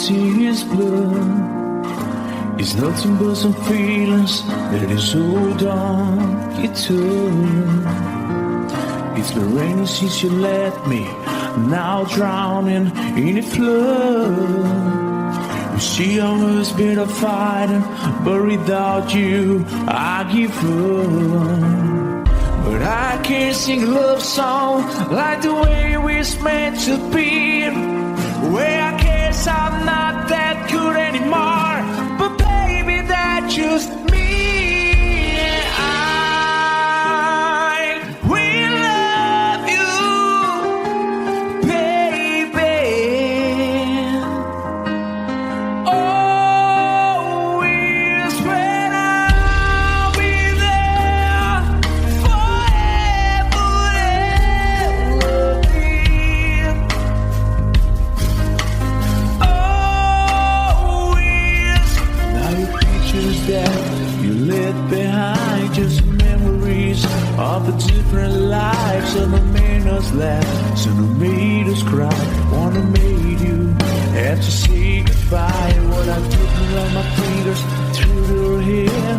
see his blood. It's nothing but some feelings that is hold on you to. It's the rainy since you left me, now drowning in a flood. You see I was better fighting, but without you I give up. But I can't sing a love song like the way we're meant to be. Where I guess I'm not that good anymore, but baby that's just me. Of the different lives, some have made us laugh, some have made us cry. One have made you have to say goodbye. What I did around my fingers through your hair,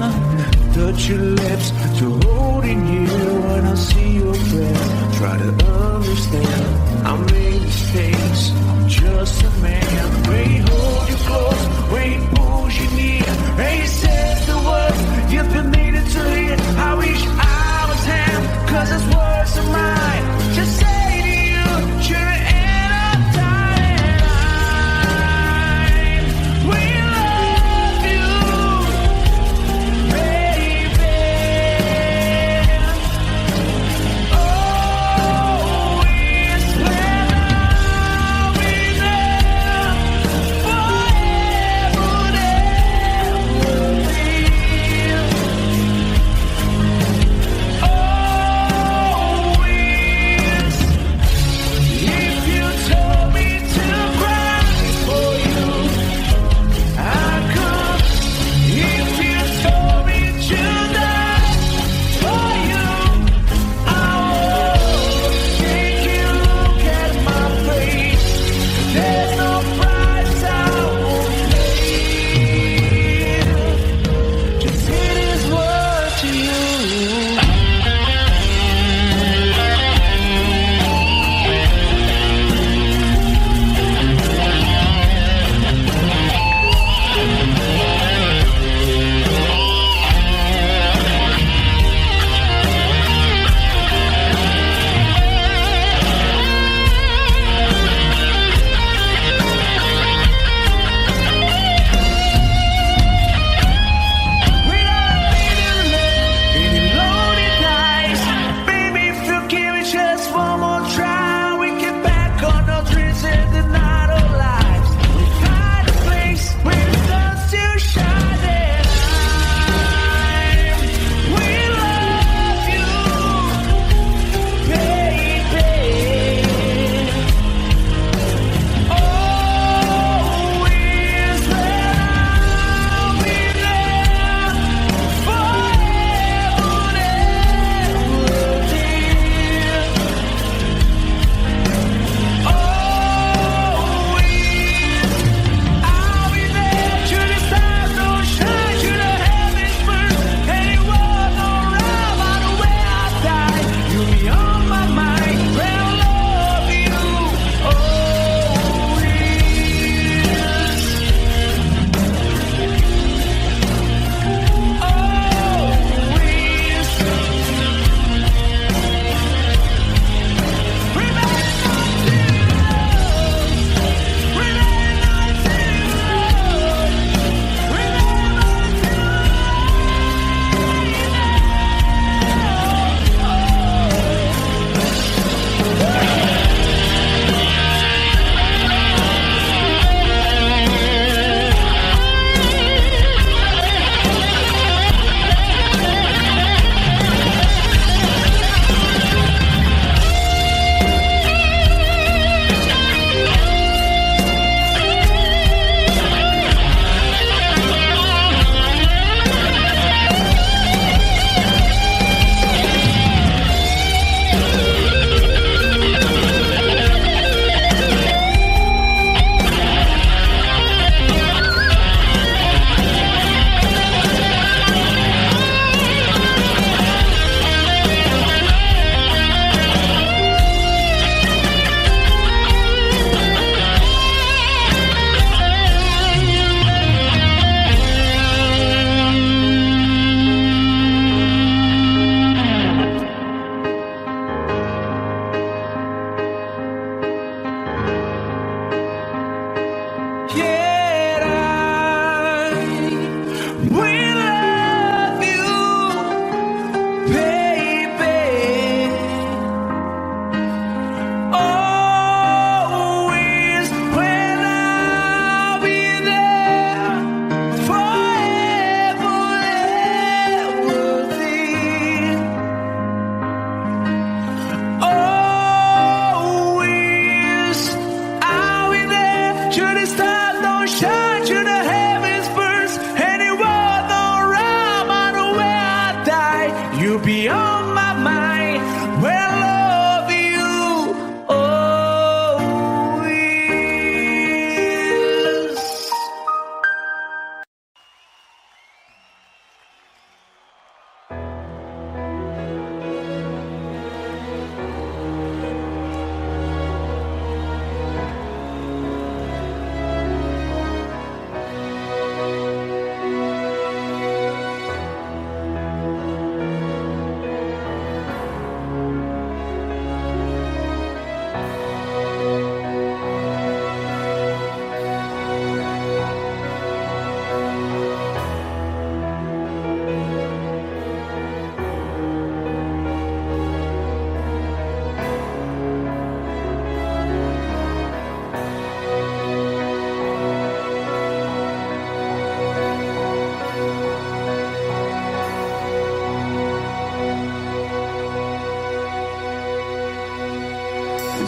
touch your lips to holding you. When I see your face, try to understand. I made mistakes, I'm just a man. When he hold you close, when he pulls you near, and he says the words you've been needing to hear. I wish cause it's words of mine. Just say to you, you're the end of time. We love you, baby.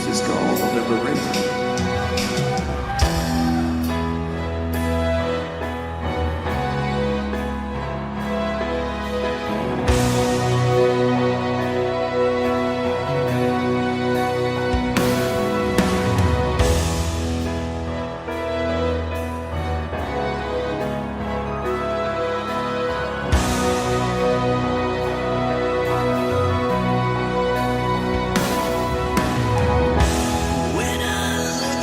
This is called November Rain. When I look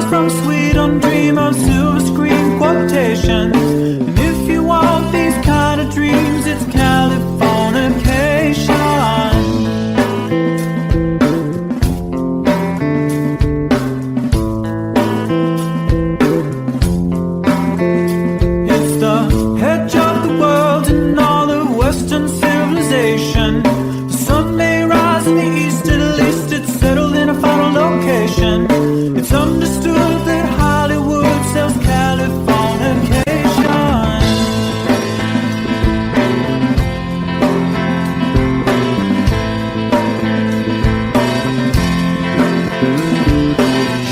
from Sweden dream of silver screen quotations. And if you want these kind of dreams, it's Californication. It's the edge of the world and all of Western civilization. The sun may rise in the east, at least it's settled in a final location. It's understood that Hollywood sells Californication.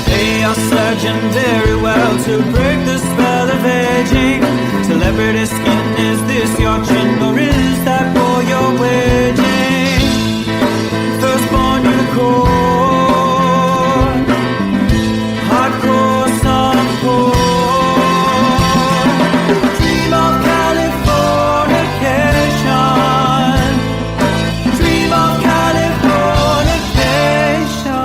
They are searching very well to break the spell of aging. Celebrity skin, is this your chin or is that for your waging? Firstborn unicorn, hardcore softcore. Dream of Californication. Dream of Californication.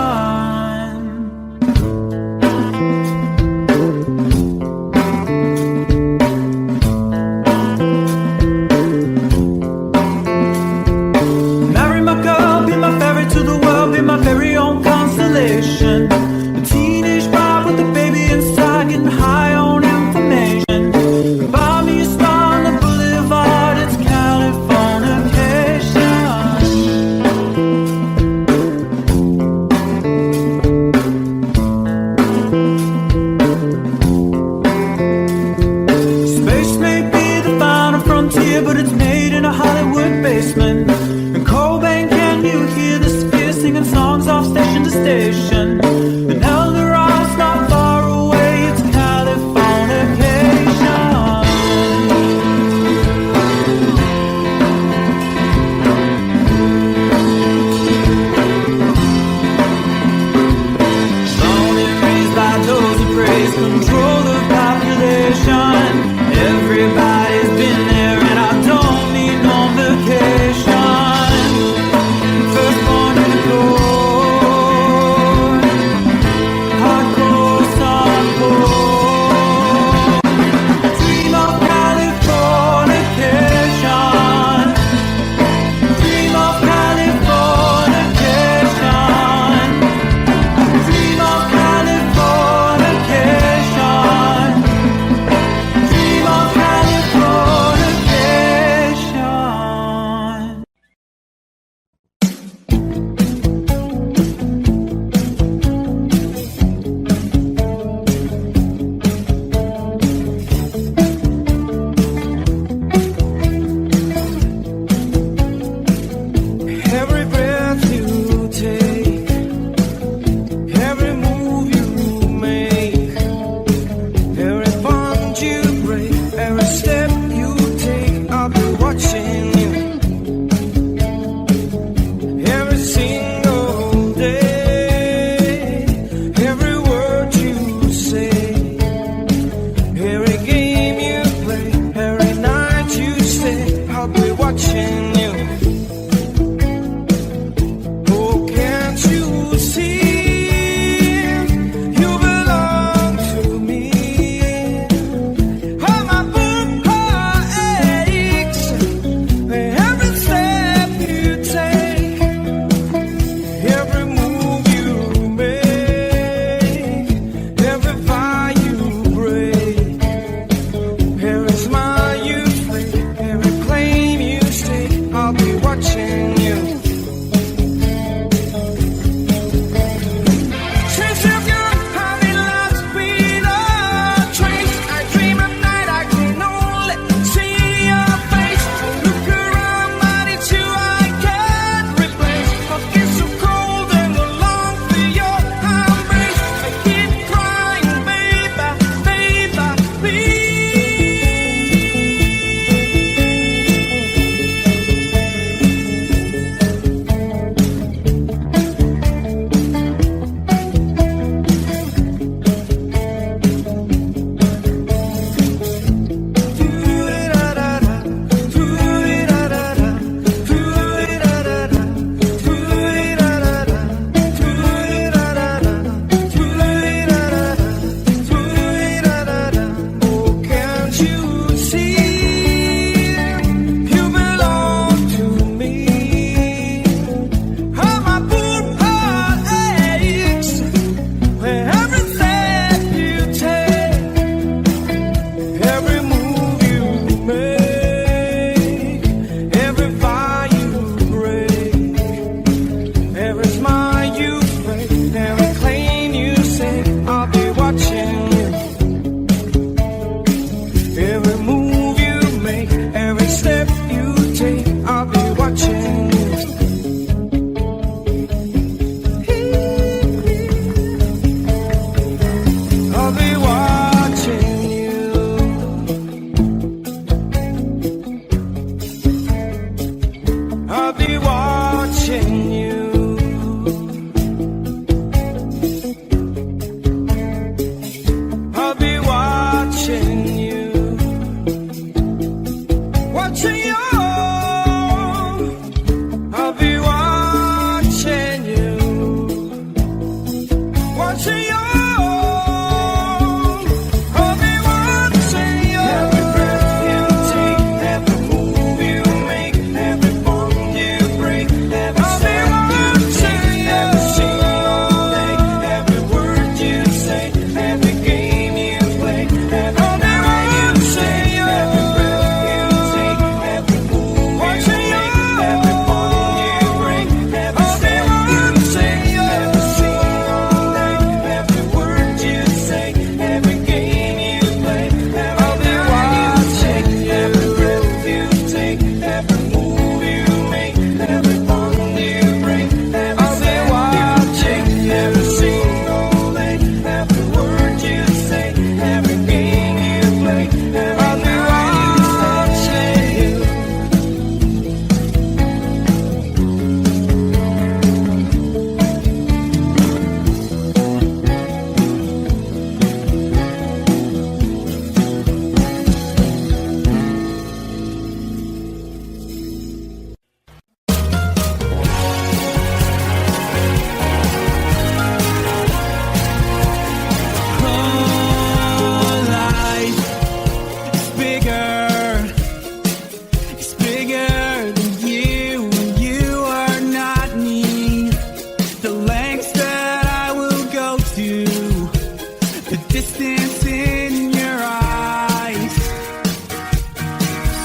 distance in your eyes,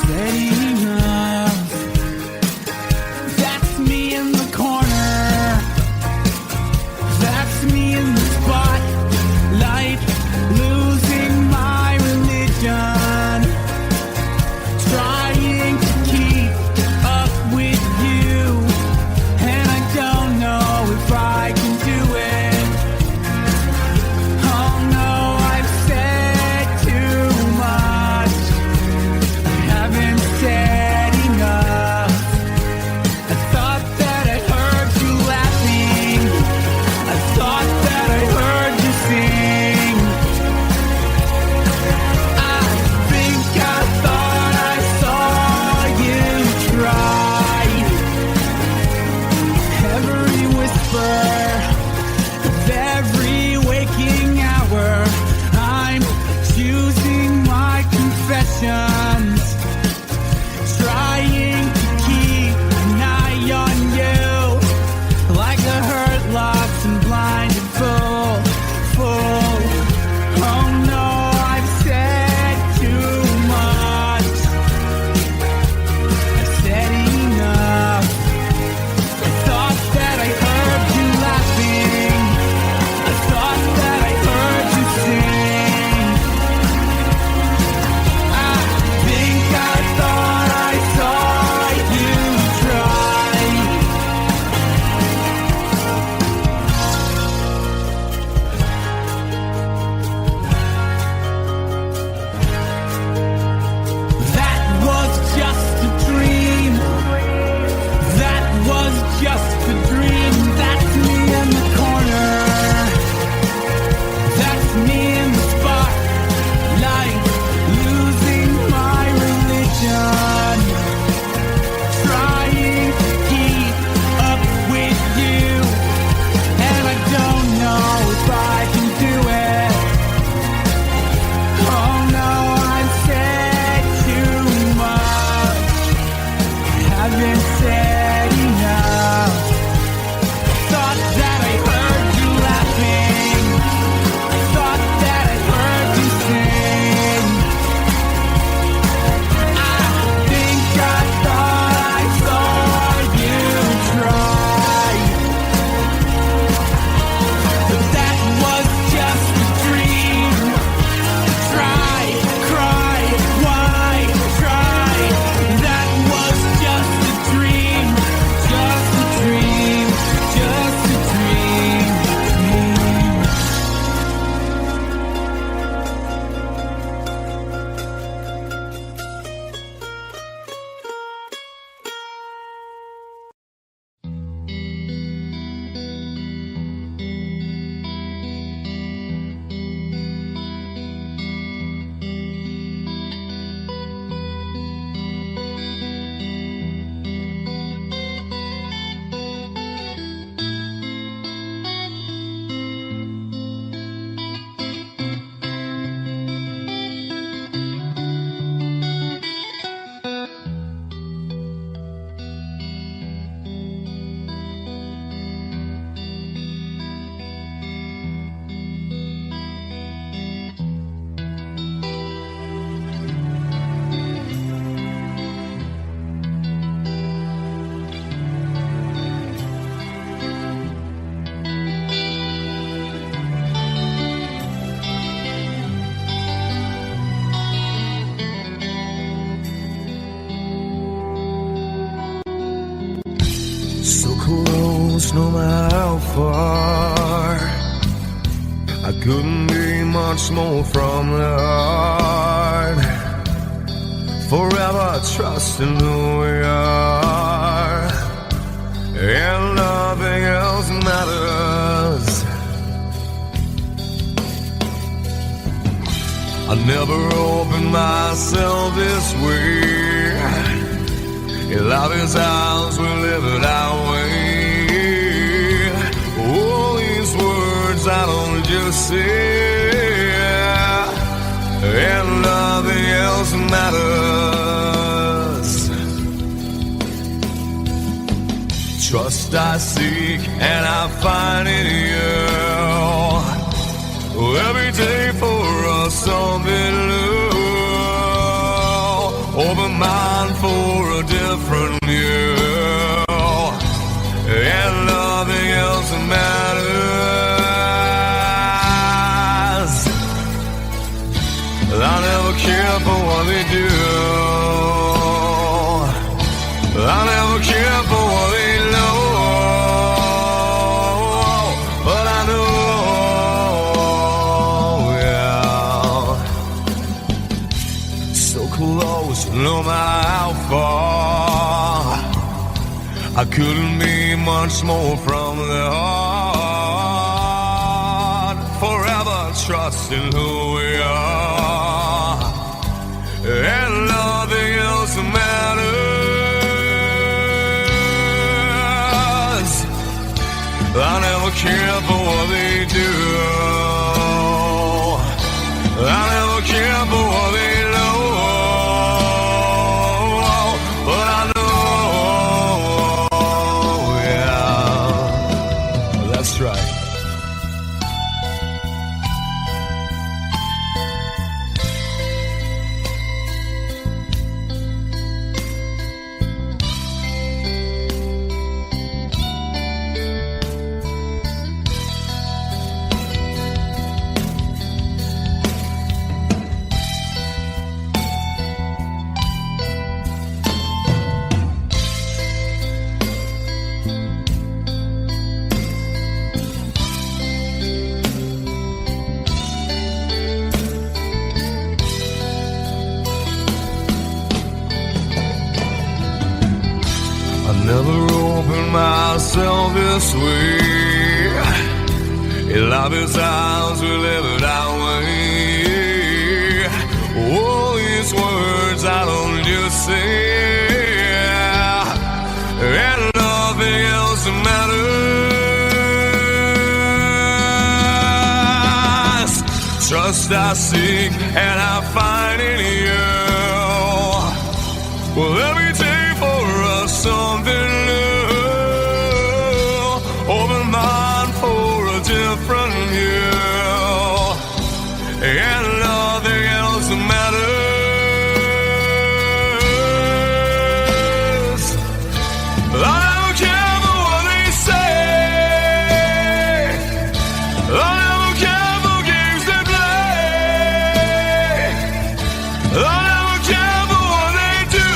setting up. That's me in the corner, that's me in the spotlight, losing my religion, trying to keep up with you, and I don't know if I can do it. Oh no, I've said too much, I haven't said enough. I thought that I heard you laughing, I thought that I heard you sing. I think I thought I saw you try. Every whisper of every waking hour, I'm choosing my confessions, trying to keep an eye on you, like a hurt, lost and blinded fool. Oh no, I've said too much, I've said enough. I thought that I heard you laughing, I thought that I heard you sing. I think I thought I saw you try. That was just a dream, that was just a dream. That's me in the corner, that's me in the spotlight, losing my religion, trying to keep up with you, and I don't know if I can do it. Oh no, I've said too much, I haven't said enough. Thought that I heard you laughing, I thought that I heard you sing. I think I thought I saw you try, but that was just a dream. Try, cry, why try? That was just a dream, just a dream, just a dream. So close, no matter how far. I couldn't be much more from the heart. Forever trusting who we are, and nothing else matters. I never opened myself this way. In love is ours, we live it our way. All these words I don't just say, and nothing else matters. Trust I seek and I find in you. Every day mind for a different view, and nothing else matters. I never care for what they do. I never care for what they know, but I know, yeah, so close, no matter how far. I couldn't be much more from the heart. Forever trusting who we are, and nothing else matters. I never care for what they do. I never care for what they know, but I know, yeah, that's right. Never opened myself this way. In lover's arms we live it our way. All these words I don't just say, and nothing else matters. Trust I seek and I find in you. Well, every day for us something new. Open mind for a different view, and nothing else matters. I don't care for what they say. I don't care for games they play. I don't care for what they do.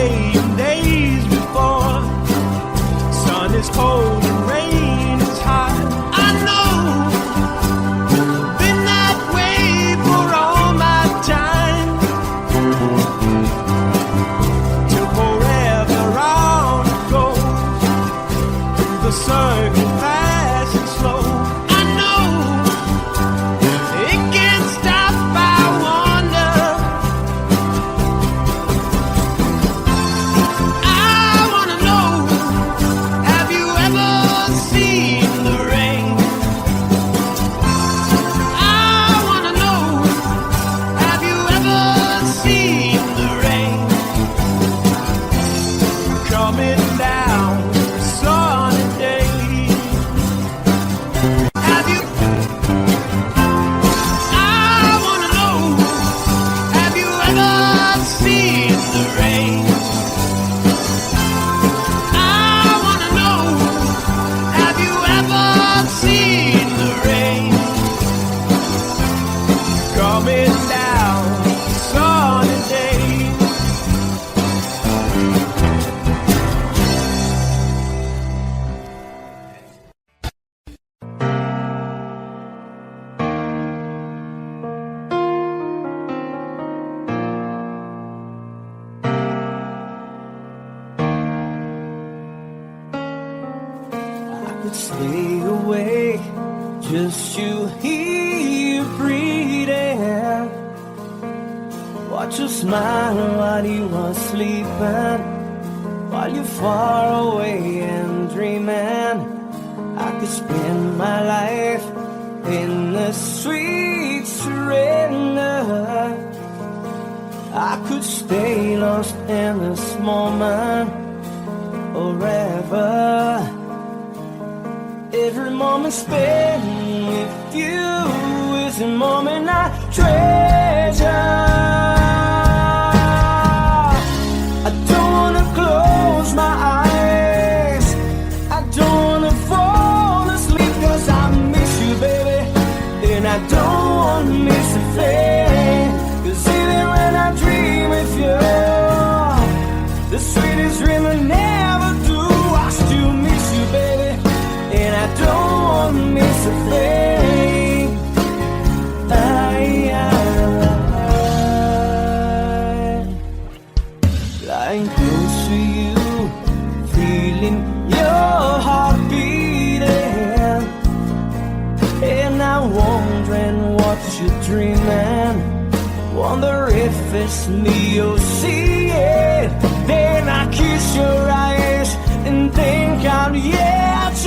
way in days before. Sun is cold and rain is hot. I know, been that way for all my time. Till forever on it goes, through the circle fast and slow. I know, it can't stop, I wonder. I wanna know, have you ever seen the rain? I wanna know, have you ever seen the rain? Coming down a sunny day. Have you? I wanna know, have you ever seen the rain? I wanna know, have you ever seen the rain? Coming down a sunny day. I could stay awake, just you here breathing. Watch you smile while you are sleeping, while you're far away and dreaming. I could spend my life in the sweet surrender. I could stay lost in this moment forever. Every moment spent with you is a moment I treasure. I don't wanna close my eyes, I don't wanna fall asleep, 'cause I miss you, baby, and I don't wanna miss a thing. 'Cause even when I dream with you, the sweetest dream I never do, I still miss you, baby, and I don't wanna miss a thing. Lying close to you, feeling your heart beating, and I'm wondering what you're dreaming. Wonder if it's me you're seeing. Then I kiss your eyes and think I'm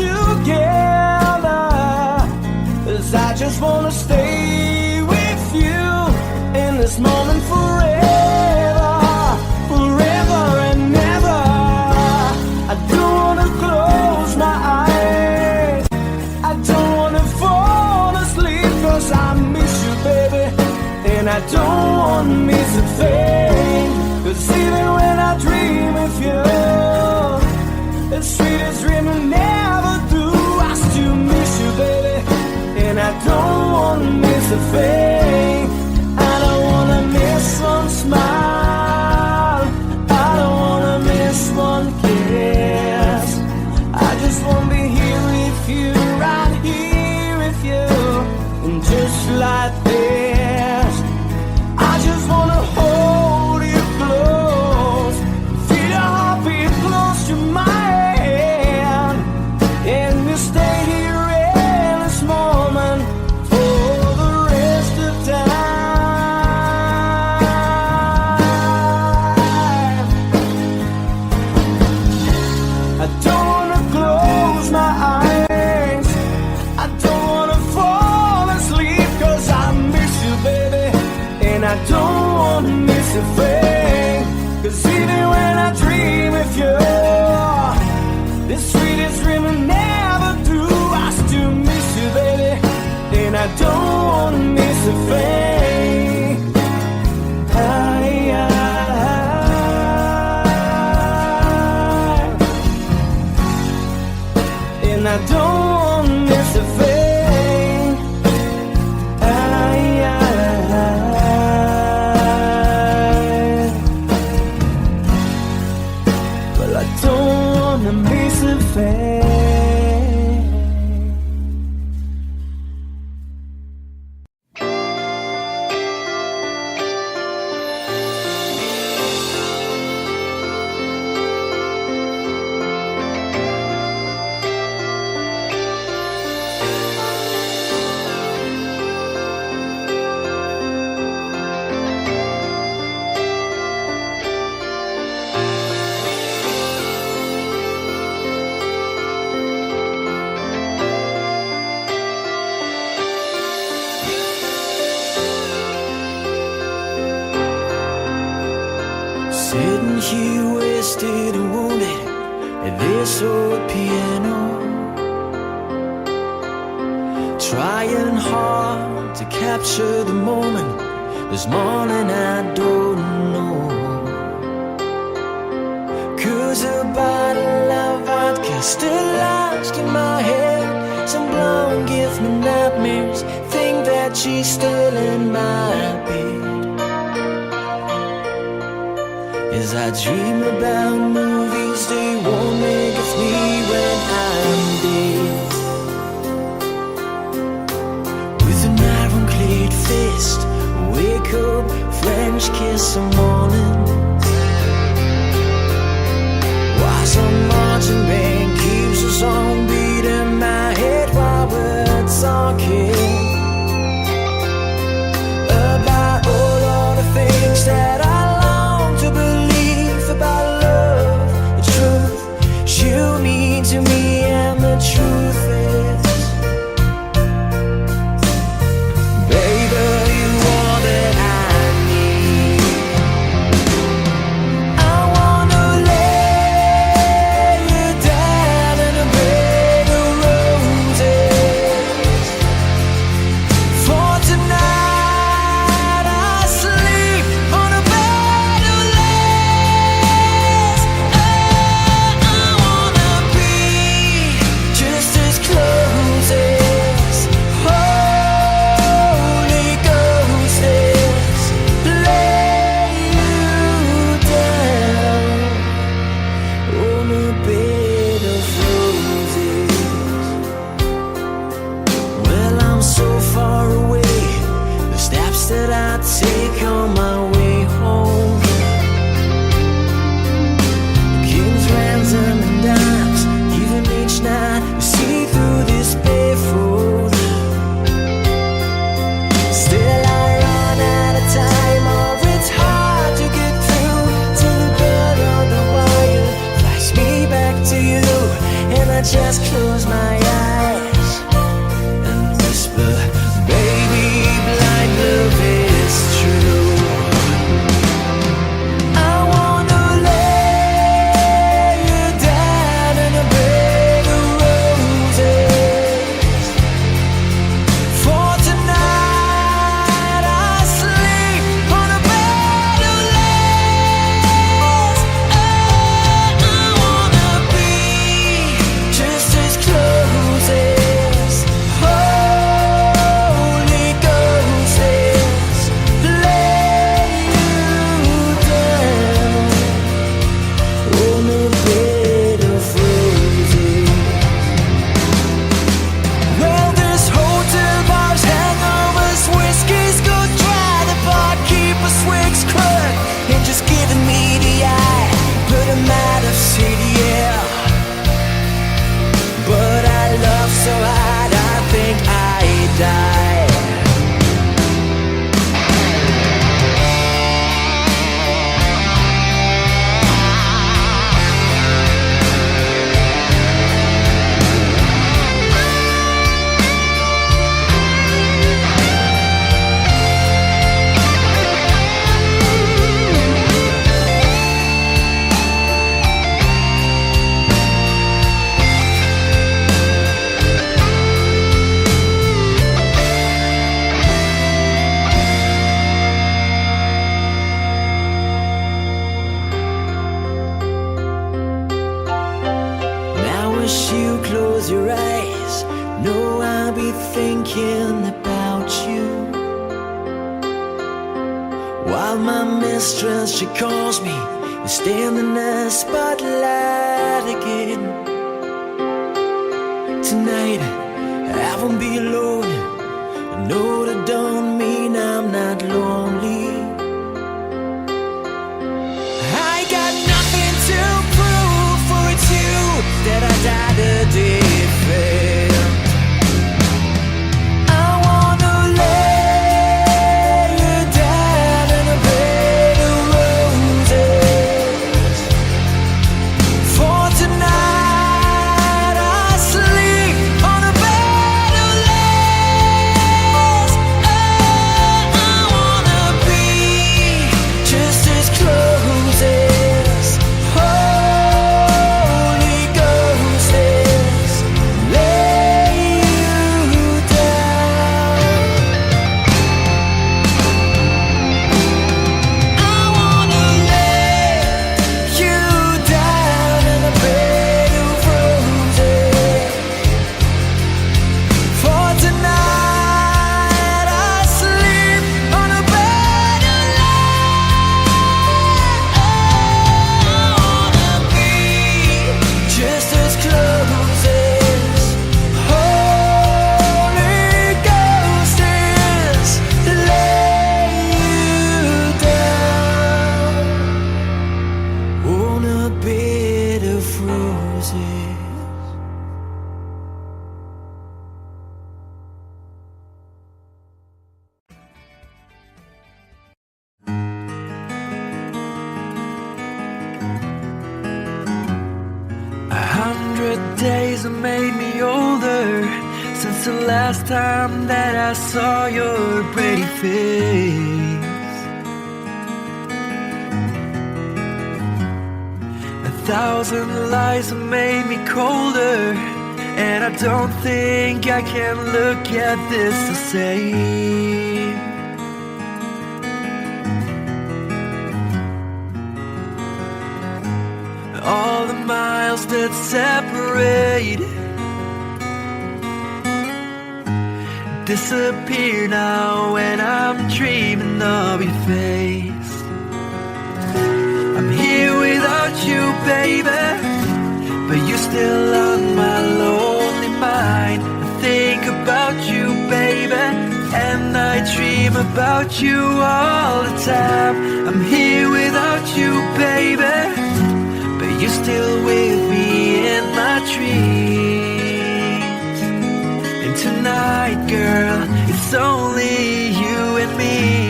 together. 'Cause I just wanna stay with you in this moment forever, forever and ever. I don't wanna close my eyes, I don't wanna fall asleep, 'cause I miss you, baby, and I don't wanna miss a thing. 'Cause even when I dream of you, the sweetest dream I never do, I still miss you, baby, and I don't wanna miss a thing. I don't wanna miss one smile, I don't wanna miss one kiss. I just wanna be here with you, right here with you, and just like this, I just wanna hold you close, feel your heartbeat close to mine, and we stay here in this moment for the rest of time. I don't wanna close my eyes, I don't wanna fall asleep, 'cause I miss you, baby, and I don't wanna miss a thing. 'Cause even when I dream of you, the sweetest dream I never do, I still miss you, baby, and I don't wanna miss a thing. And I don't wanna miss a thing. Sitting here wasted and wounded at this old piano, trying hard to capture the moment. This morning I don't know, 'cause a bottle of vodka still lodged in my head. Some blonde gives me nightmares, think that she's still in my bed. As I dream about movies they won't make of me when I'm dead. With an ironclad fist, wake up, French kiss the morning, while some marching band keeps a song beat in my head while we're talking about all the things that I long to believe about love, the truth you mean to me, and the truth is, baby, you are that I need. I wanna lay you down in a bed of roses. For tonight I sleep on a bed of lace. I wanna be just as close as Holy Ghost is. Lay you down on a bed of roses. Well, I'm so far away, the steps that I take on my way home, king's ransom and dimes, even each night you see through this barefoot. Still I run out of time, or it's hard to get through to the bed on the wire. Flash me back to you, and I just close my eyes and whisper, baby, blind love is true. I wanna lay you down in a bed of roses. For tonight I sleep on a bed of lace. I wanna be just as close as Holy Ghost is. Lay you down on a bed of roses. Well, this hotel bar's hangovers, whiskey's go dry. The barkeeper swigs crud and just giving me the eye. Put him out of city, yeah. But I love so hard, I think I die. Now as you close your eyes, know I'll be thinking about you, while my mistress, she calls me and stand in the spotlight again. Tonight I won't be alone. I know that don't mean I'm not lonely. I got nothing to prove, for it's you that I died a defend. I wanna lay you down in a bed of roses. For tonight I sleep on a bed of lace. I wanna be just as close as days have made me older since the last time that I saw your pretty face. 1,000 lies have made me colder, and I don't think I can look at this the same. All the miles that separate disappear now when I'm dreaming of your face. I'm here without you, baby, but you're still on my lonely mind. I think about you, baby, and I dream about you all the time. I'm here without you, baby, but you're still with me in my dreams. And tonight, girl, it's only you and me.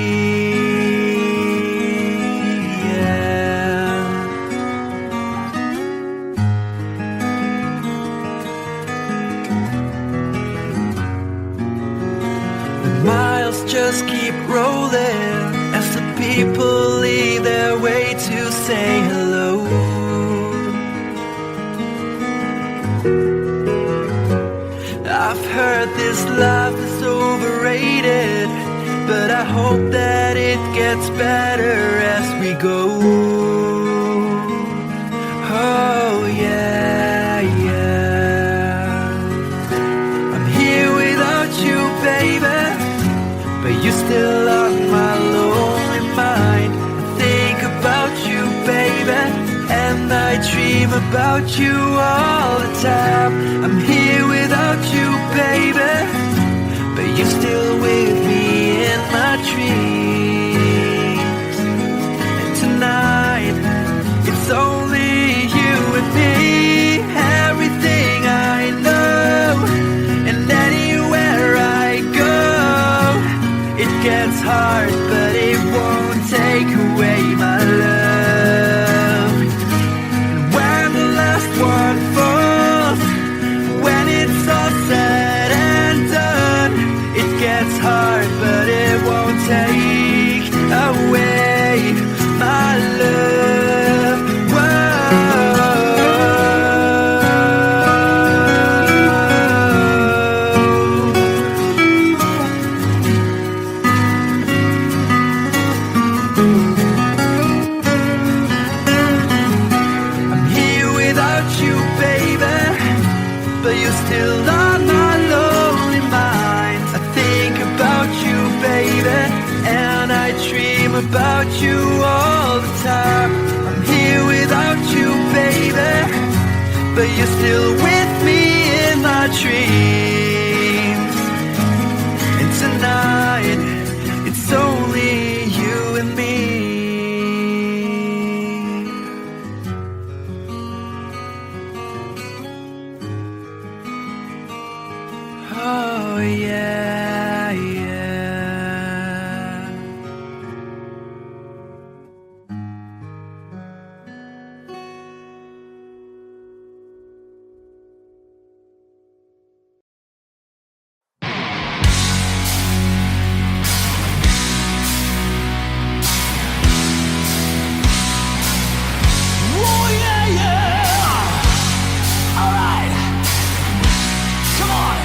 Miles just keep rolling as the people leave their way to say hello. I've heard this life is overrated, but I hope that it gets better as we go. Oh yeah, yeah. I'm here without you, baby, but you're still on my lonely mind. I think about you, baby, and I dream about you all the time. I'm here without you, baby, but you're still with me in my dreams. And tonight, it's only you and me. Everything I know, and anywhere I go, it gets hard, but it won't take away my love. And when the last one falls, when it's all said and done, it gets hard, but it won't take away my love. But you're still on my lonely mind. I think about you, baby, and I dream about you all the time. I'm here without you, baby, but you're still with me in my dreams. And tonight, it's only you and me. Oh yeah, yeah. Oh yeah, yeah. All right, come on.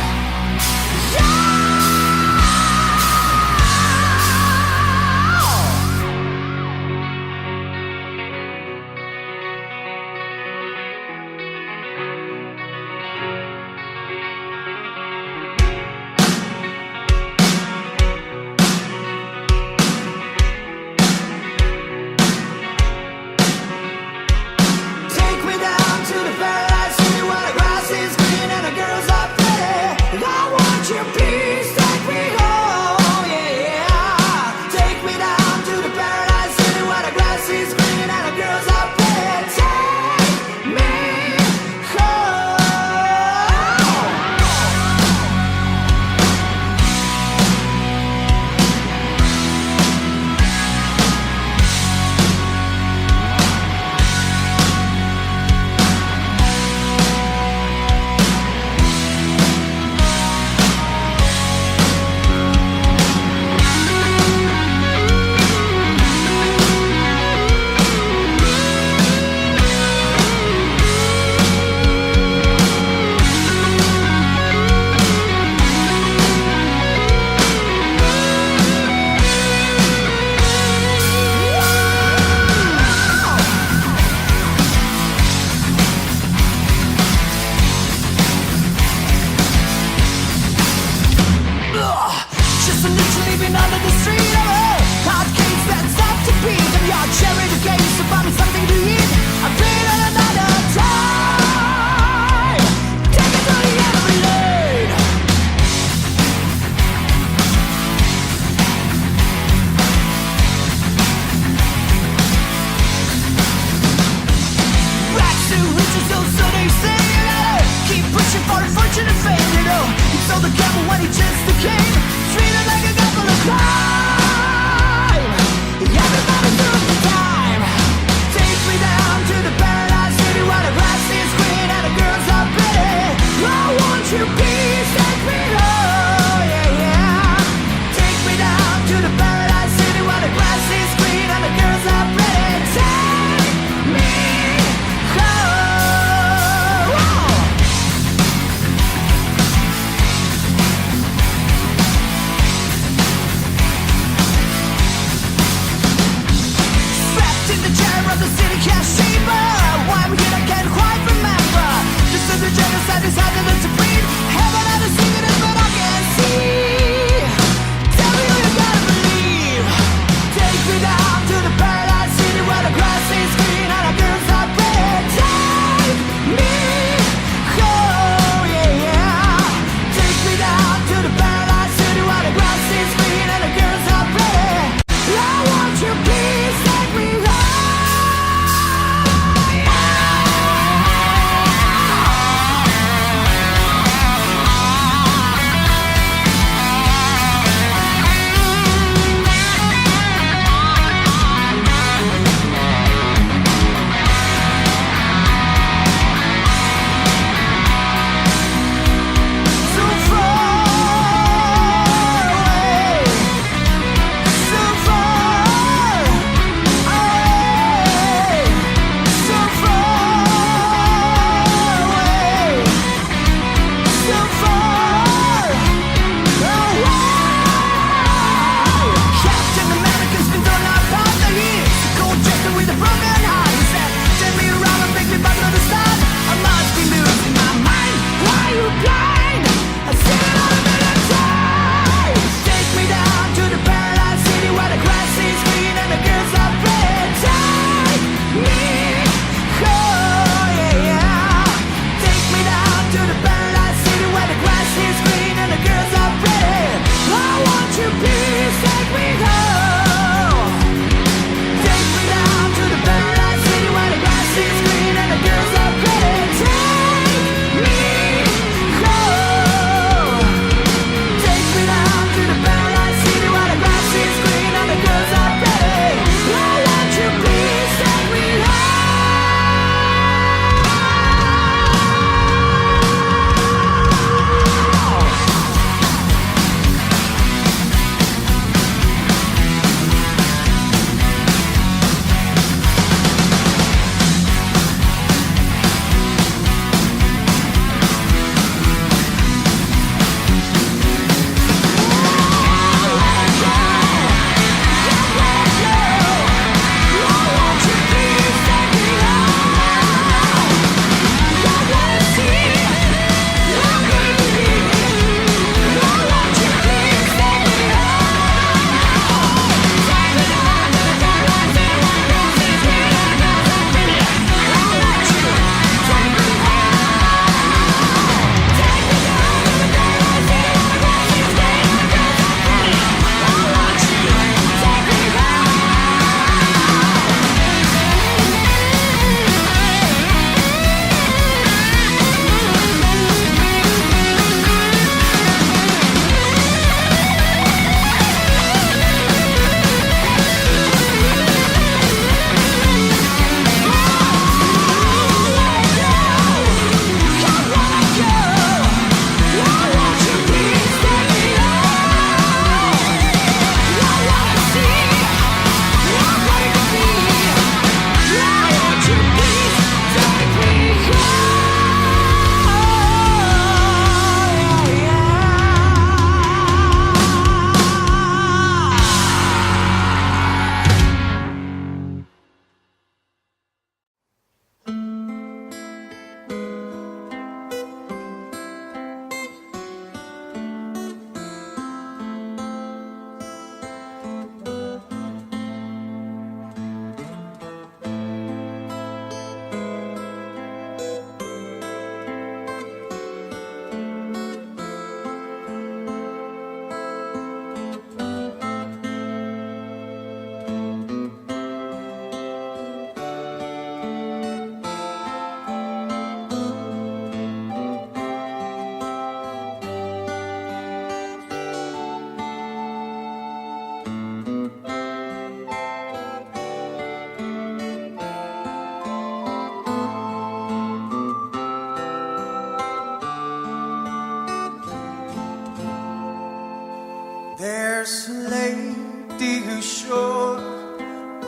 Take me down to the paradise city where the grass is green and the girls are pretty. I want your peace, take me home, yeah. Take me down to the paradise city where the grass is green and the girls are pretty. Take me home.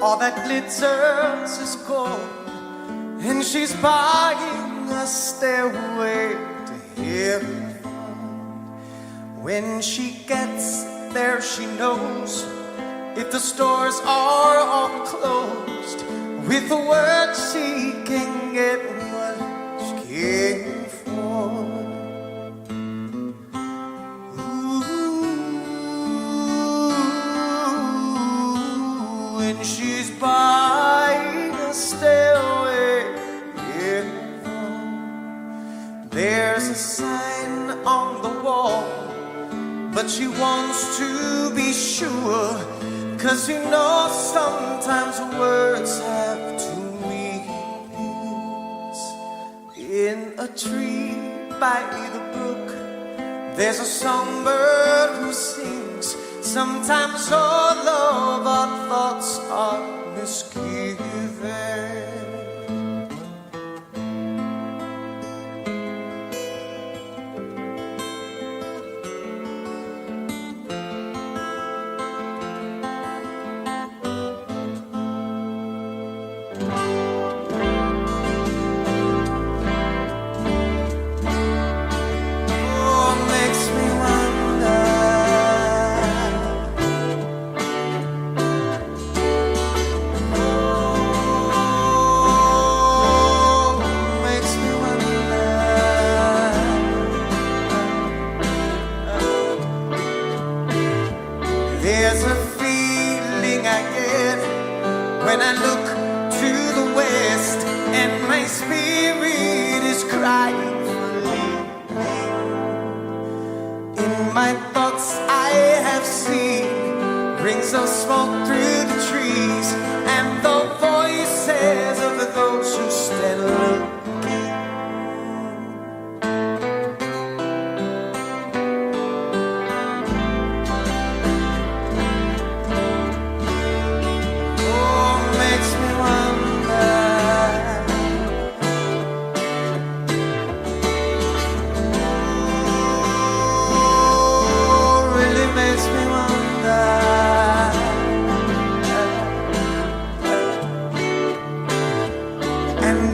All that glitters is gold, and she's buying a stairway to heaven. When she gets there, she knows if the stores are all closed. With the word, she can get what she came for. Ooh, and she's buying a stairway. There's a sign on the wall, but she wants to be sure, 'cause you know sometimes words have two meanings. In a tree by the brook, there's a songbird who sings. Sometimes all of our thoughts are misgiven. There's a feeling I get when I look to the west, and my spirit is crying for leaving. In my thoughts I have seen rings of smoke through the trees, and the voices of those who stand looking.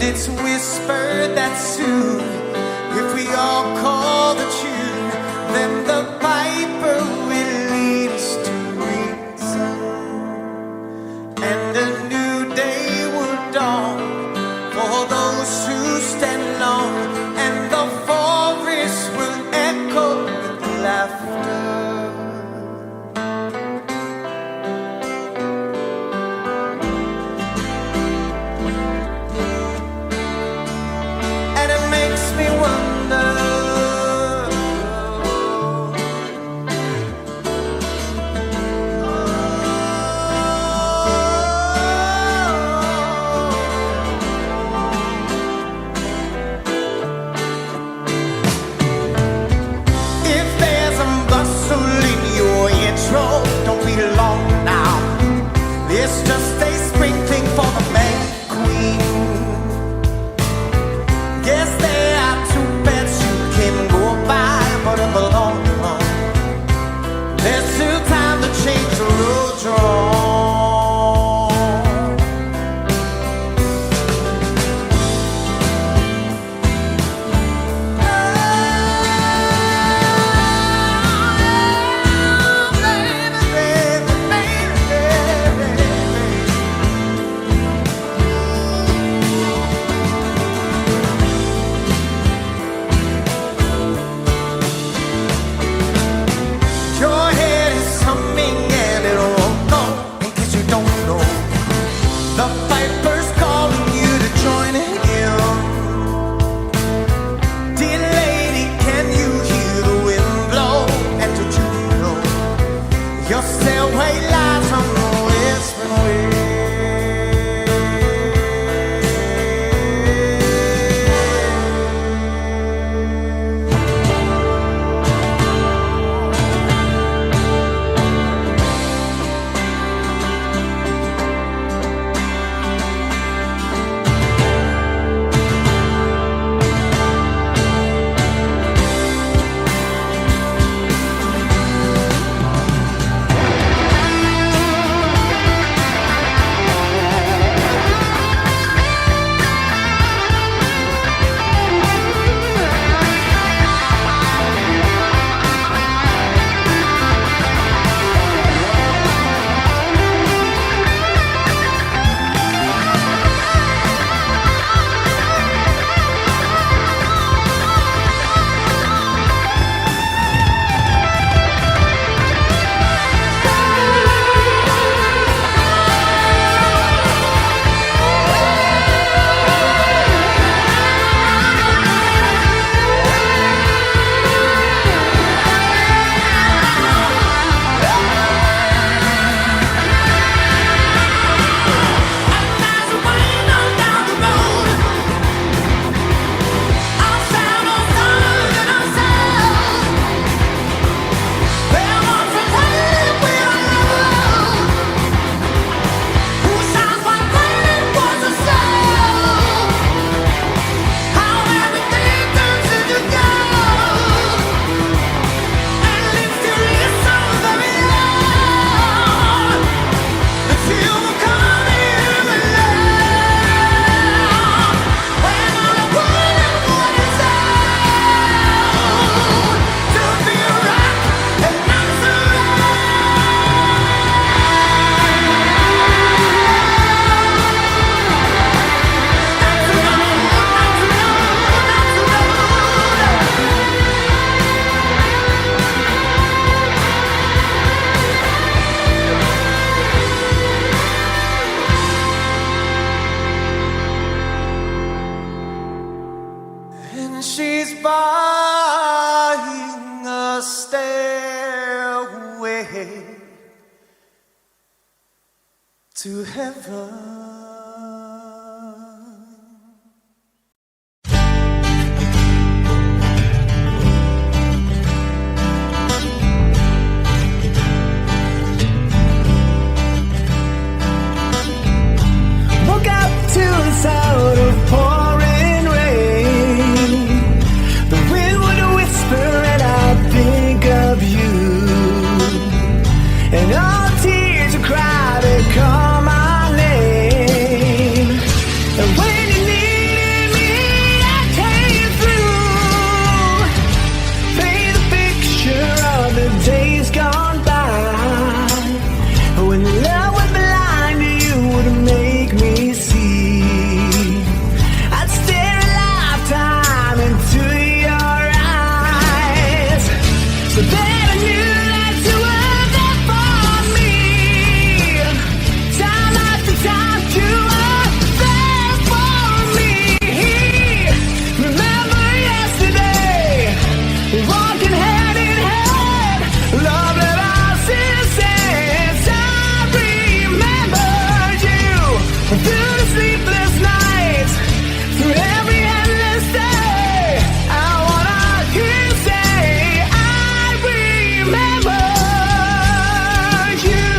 It's whispered that soon, if we all call the tune, then the piper will lead us to reason, and a new day will dawn for those who stand alone, and the forest will echo with laughter. Don't be long now. It's just a sprinkling for the May Queen. Yes, there are two beds you can go by, but in the long run, there's still time to change the road you're on. She's buying a stairway to heaven. Woke up to the sound of pouring rain. The wind would whisper and I'd think of you. And all tears would cry to call my name. And when you needed me, I came through. Paint the picture of the days gone by. When love was blind, you would make me see. I'd stare a lifetime into your eyes, so that I knew that you were there for me. Time after time, you were there for me. Remember yesterday, walking hand in hand, love that I since. I remembered you through the sleepless nights, through every endless day. I wanna hear you say, I remember you.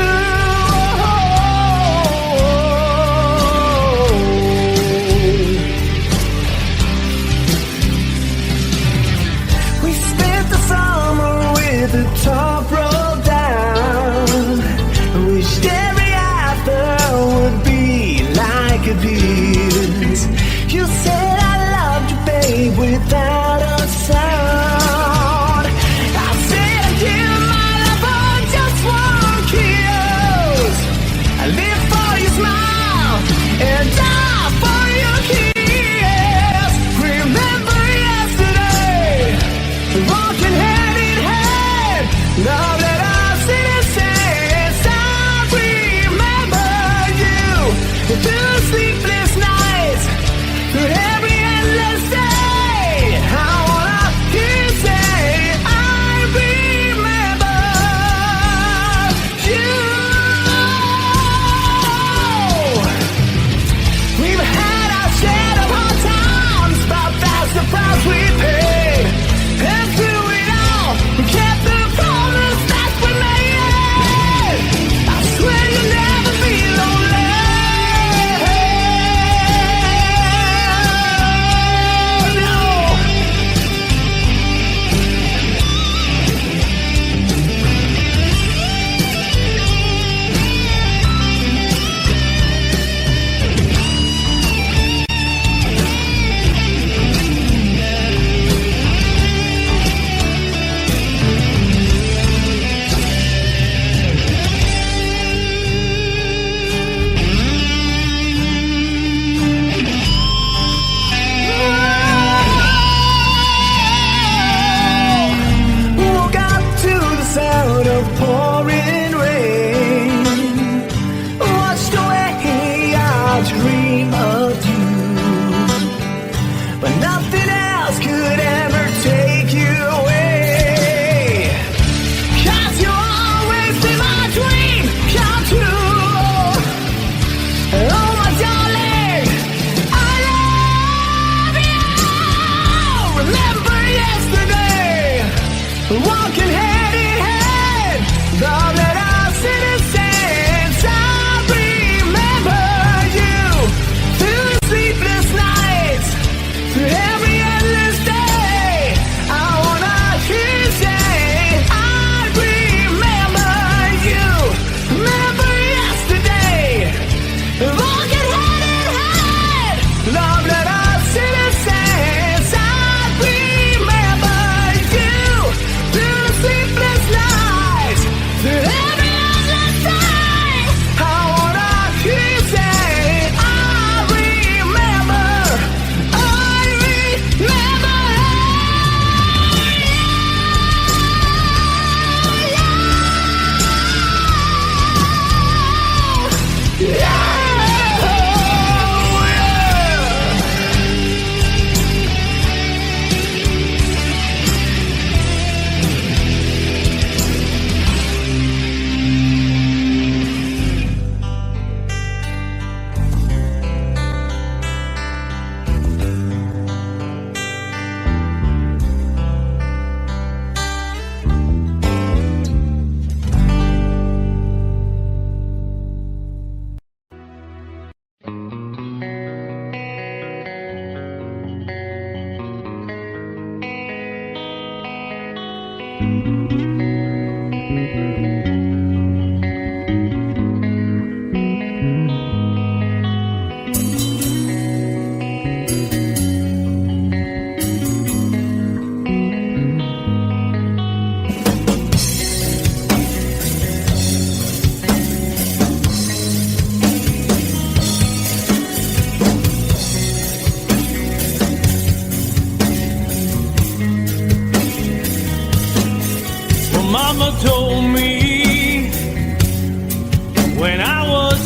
We spent the summer with the top rolled down. Wished every after would be like this. You said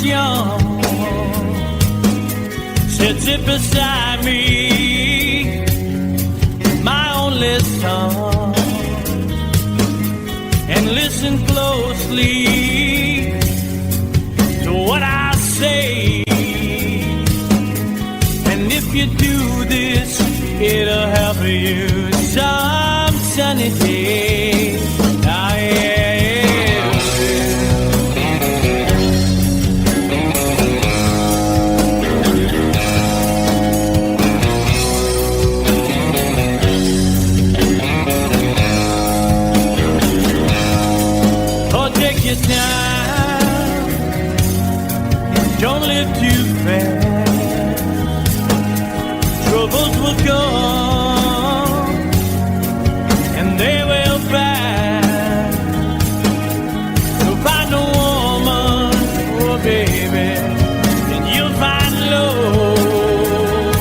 was young, sit beside me, my only son, and listen closely to what I say. And if you do this, it'll help you some sunny day. Ah, yeah. Your time, don't live too fast. Troubles will come and they will pass. You'll find a woman, oh baby, and you'll find love.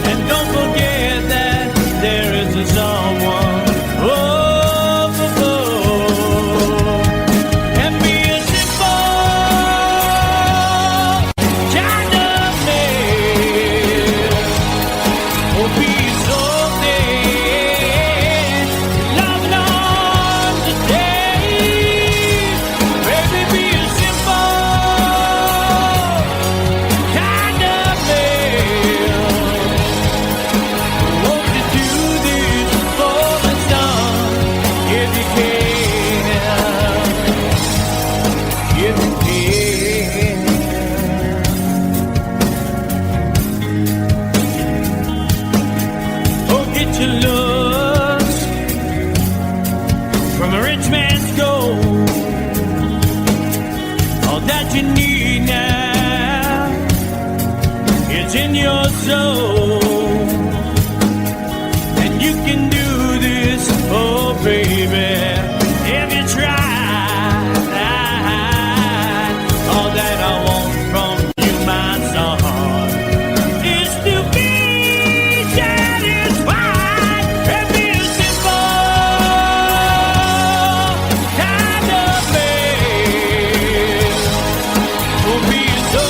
And don't forget that there is a someone. Oh, in your soul, and you can do this, oh baby, if you try. All that I want from you, my son, is to be satisfied and be a simple kind of man. Will be so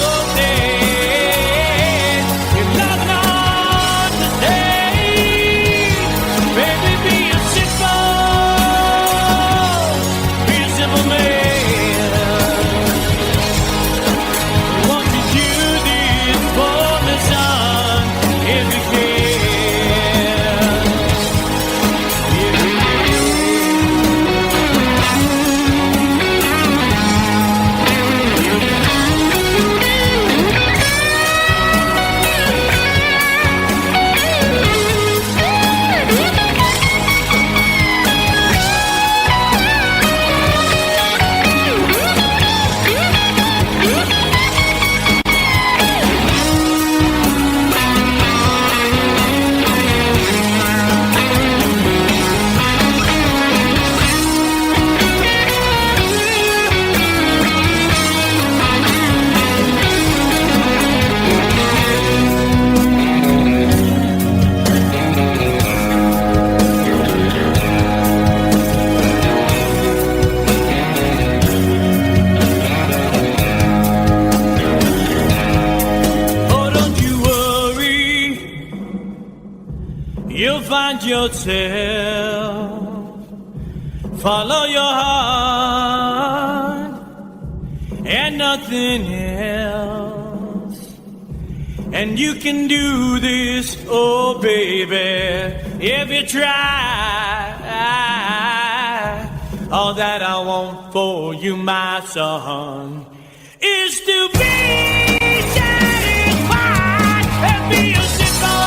find yourself, follow your heart and nothing else. And you can do this, oh baby, if you try. All that I want for you, my son, is to be satisfied and be a simple.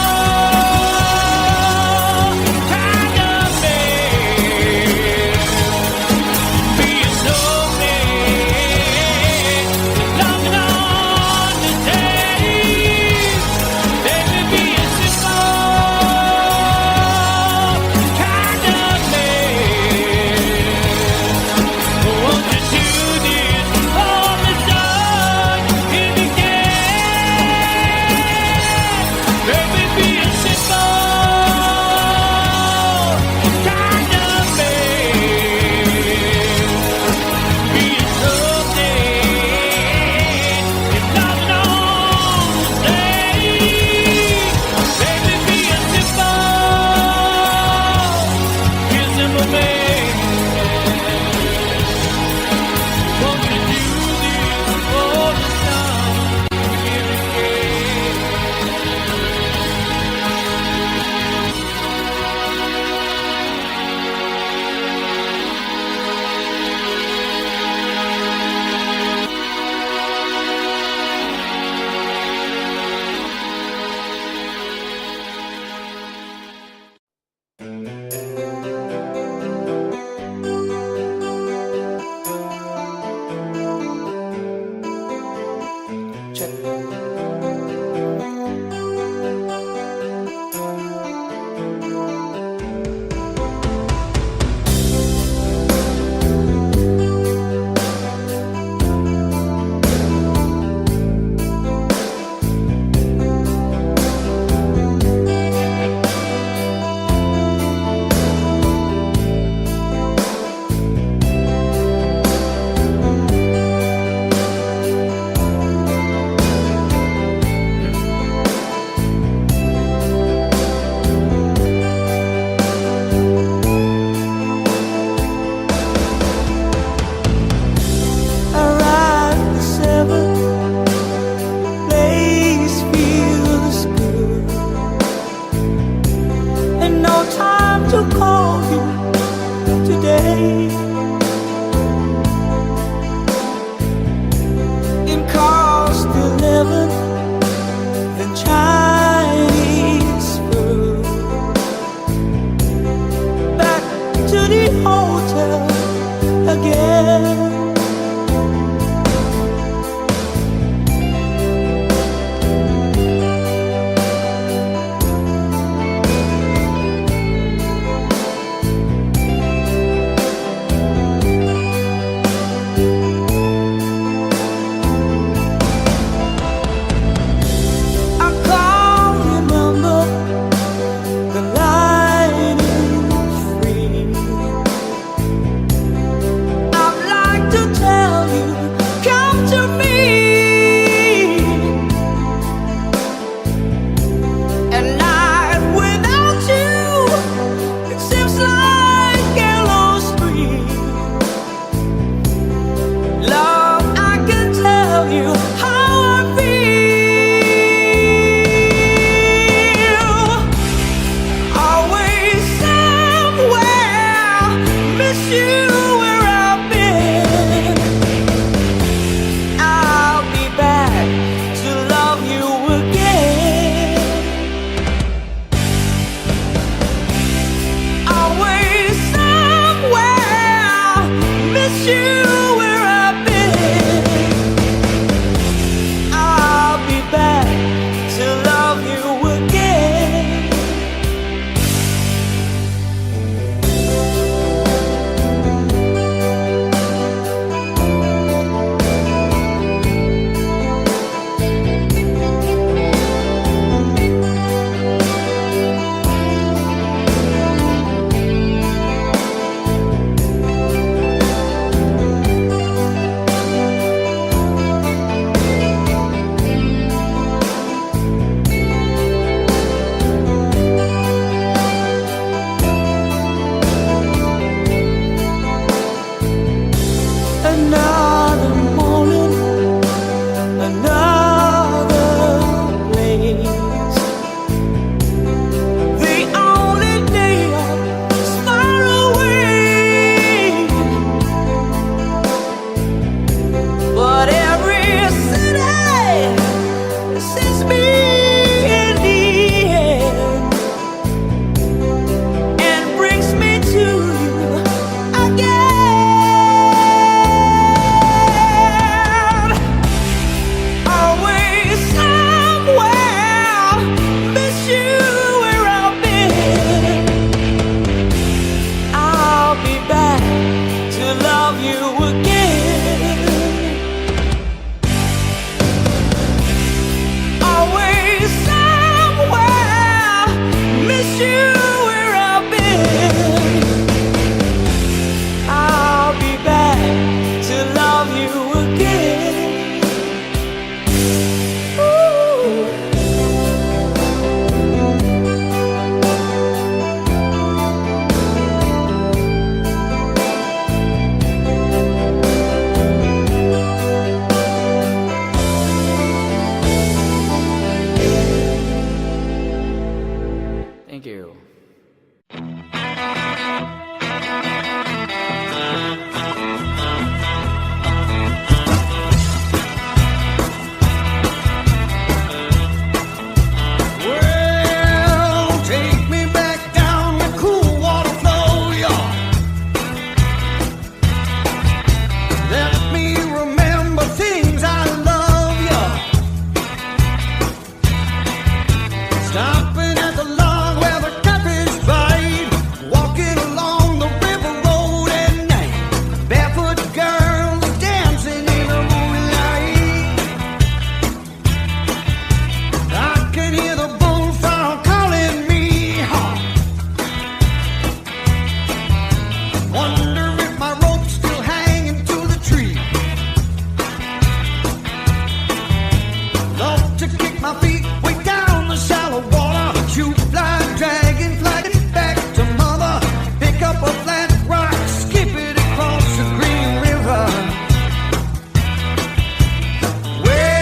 Won't you do this for me, son? If you can. please me in the end and brings me to you again. Always somewhere, miss you where I've been. I'll be back to love you again. Always somewhere, miss you where I've been. I'll be back to love you again. Ooh. Thank you. Well, take me back down the cool water flow, y'all. Let me remember things I love, y'all. Stopping at the log where the catfish bite, walking along the river road at night. Barefoot girls dancing in the moonlight. I can hear the bullfrog calling me home. Wonder if my rope's still hanging to the tree. Love to kick my feet way down the shallow water. Shoot fly, dragonfly, get back to mother. Pick up a flat rock, skip it across the green river. Well,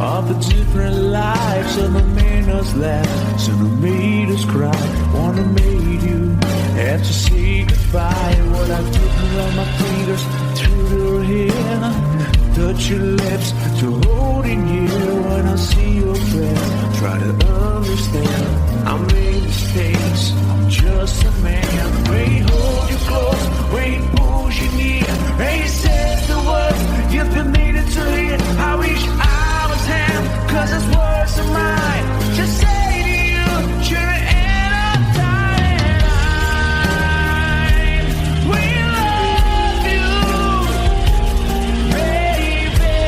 of the different lives of the made us laugh, some who made us cry, one who made you have to say goodbye. What I did run my fingers through your hair, touch your lips to hold in here. When I see your face, try to understand. I made mistakes, I'm just a man. When he holds you close, when he pulls you near, when he says the words you've been needed to hear. I wish I was him, 'cause his words are mine. Just say to you, you're in a time. We love you, baby.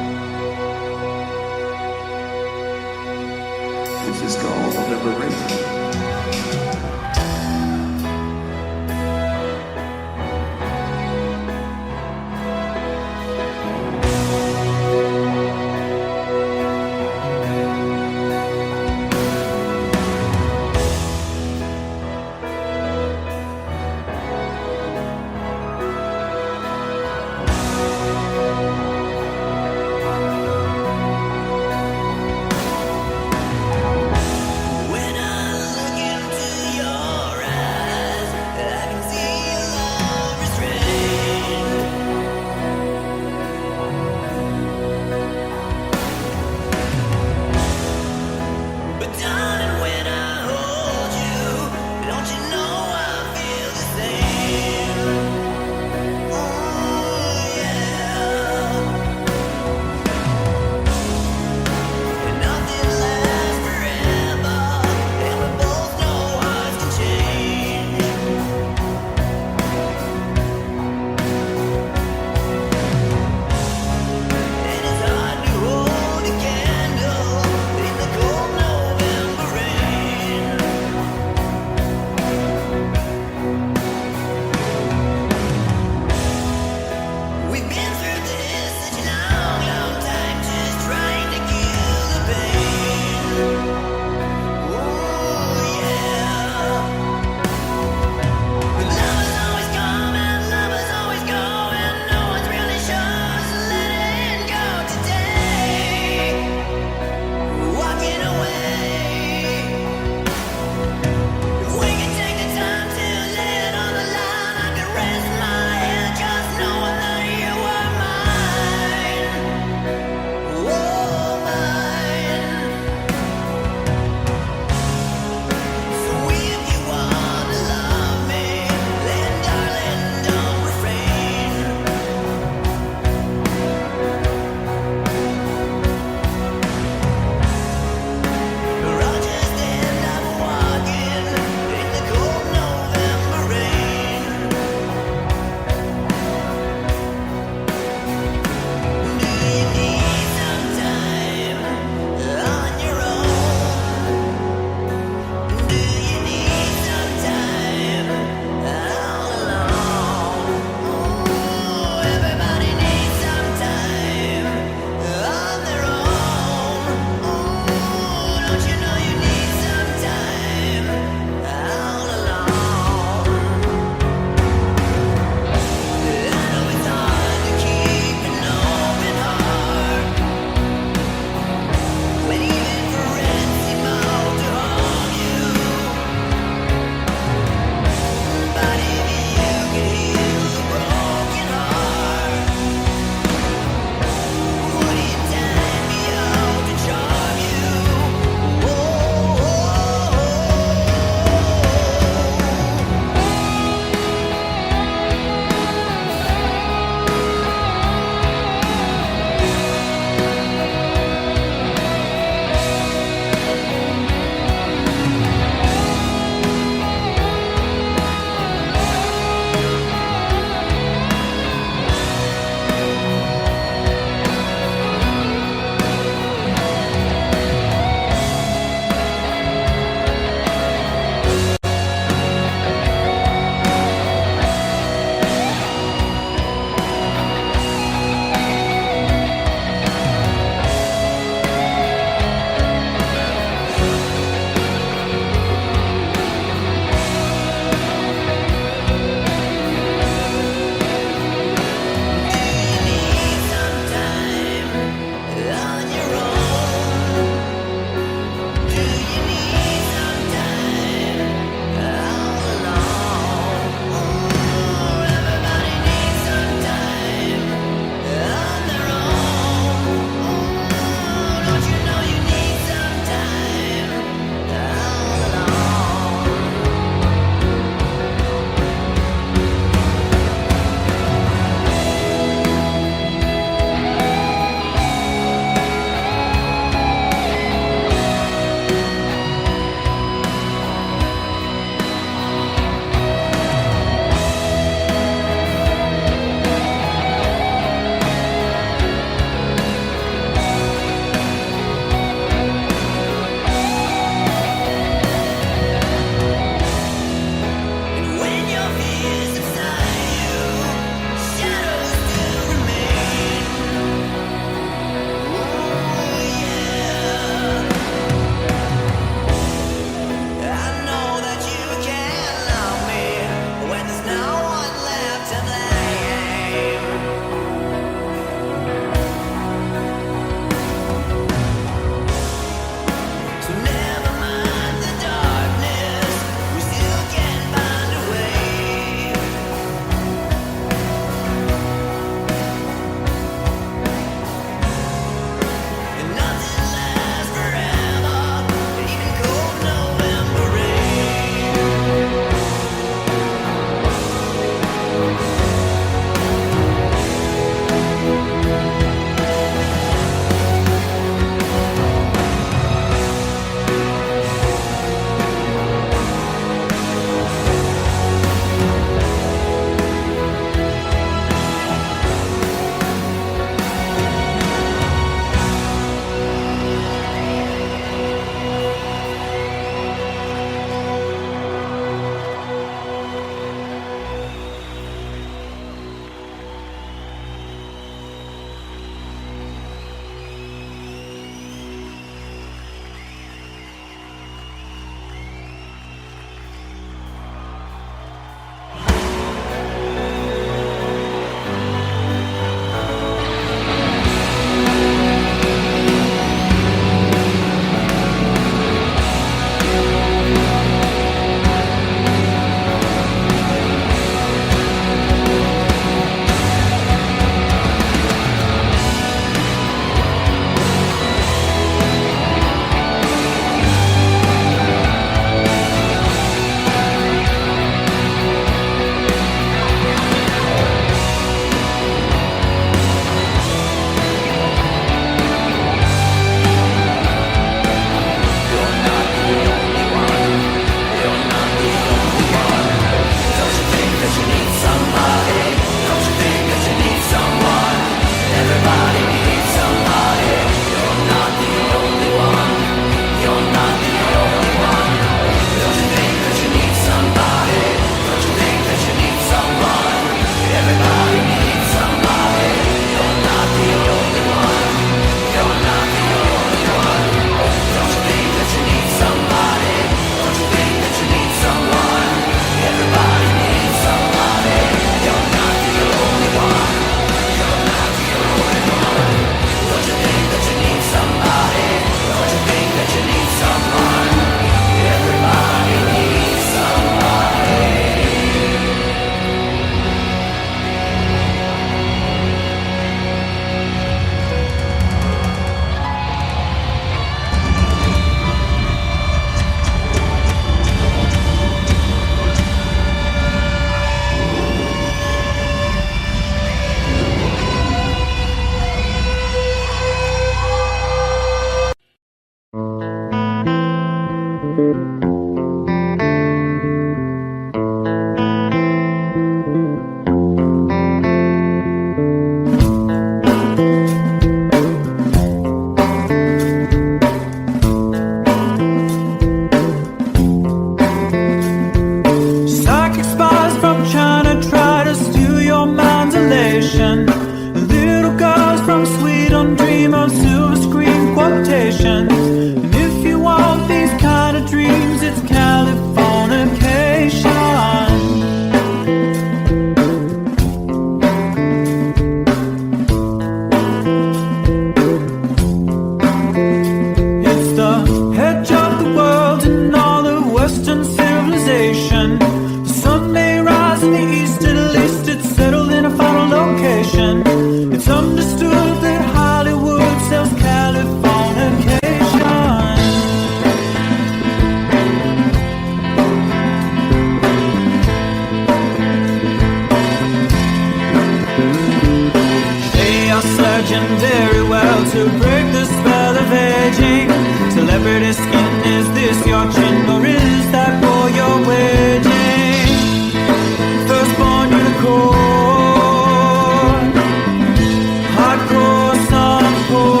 hardcore softcore.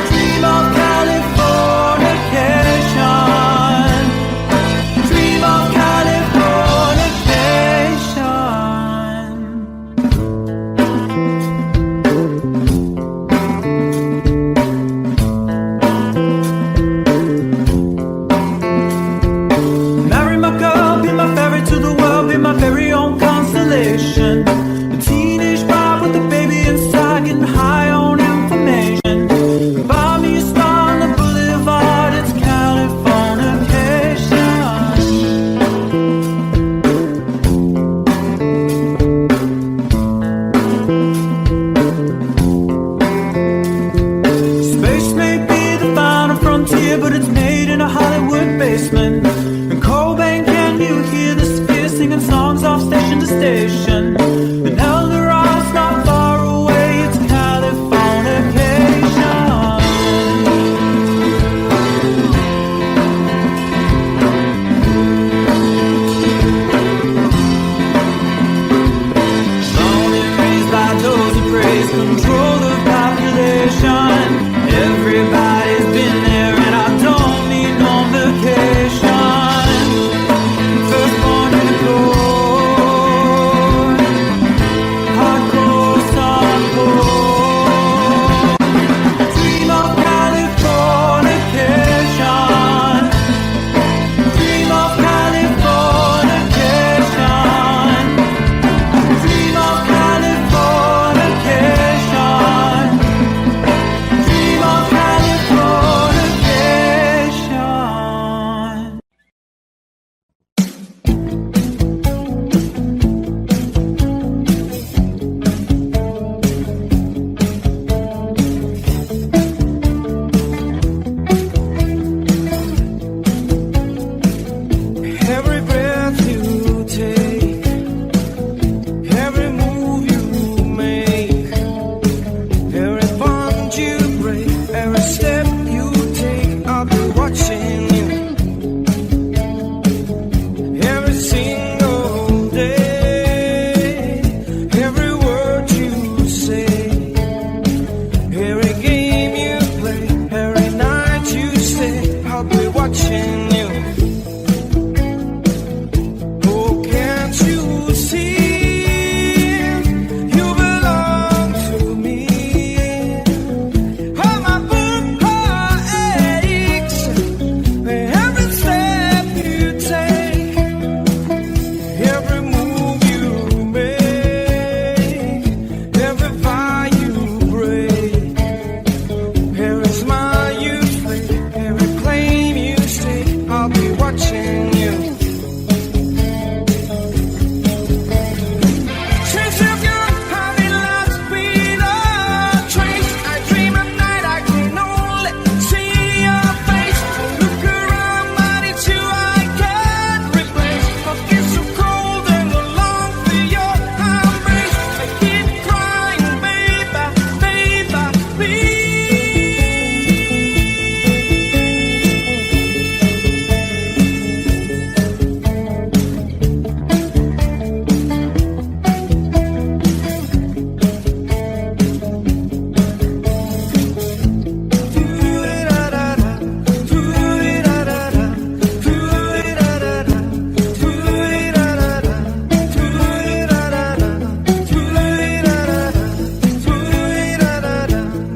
Dream of Californication, dream of Californication. Marry my girl, be my ferry to the world, be my very own constellation. A teenage bride with a baby inside, getting high on information. Buy me a spot on the boulevard, it's Californication. Space may be the final frontier, but it's made in a Hollywood basement. And Cobain, can you hear the sphere singing songs off station to station? And Elder Ross not far away, it's Californication. Born and raised by those who praise control the population. Everybody's been there and I don't need no vacation. First born in the cold, hardcore softcore. Dream of Californication, dream of Californication, dream of Californication, dream of Californication. Every breath you take, every move you make, every bond you break, every step you take, I'll be watching you. Every single day, every word you say, every game you play, every night you stay, I'll be watching you. Oh, can't you see you belong to me? All my book aches, every step you take, every move you make, every vow you break, every smile you fake, every claim you stake, I'll be watching you. Since you're gone, how many lives been untraced? I dream at night, I can only see your face. Look around, but it's you I can't replace. My skin so cold and I long for your embrace. I keep crying, baby, baby, please.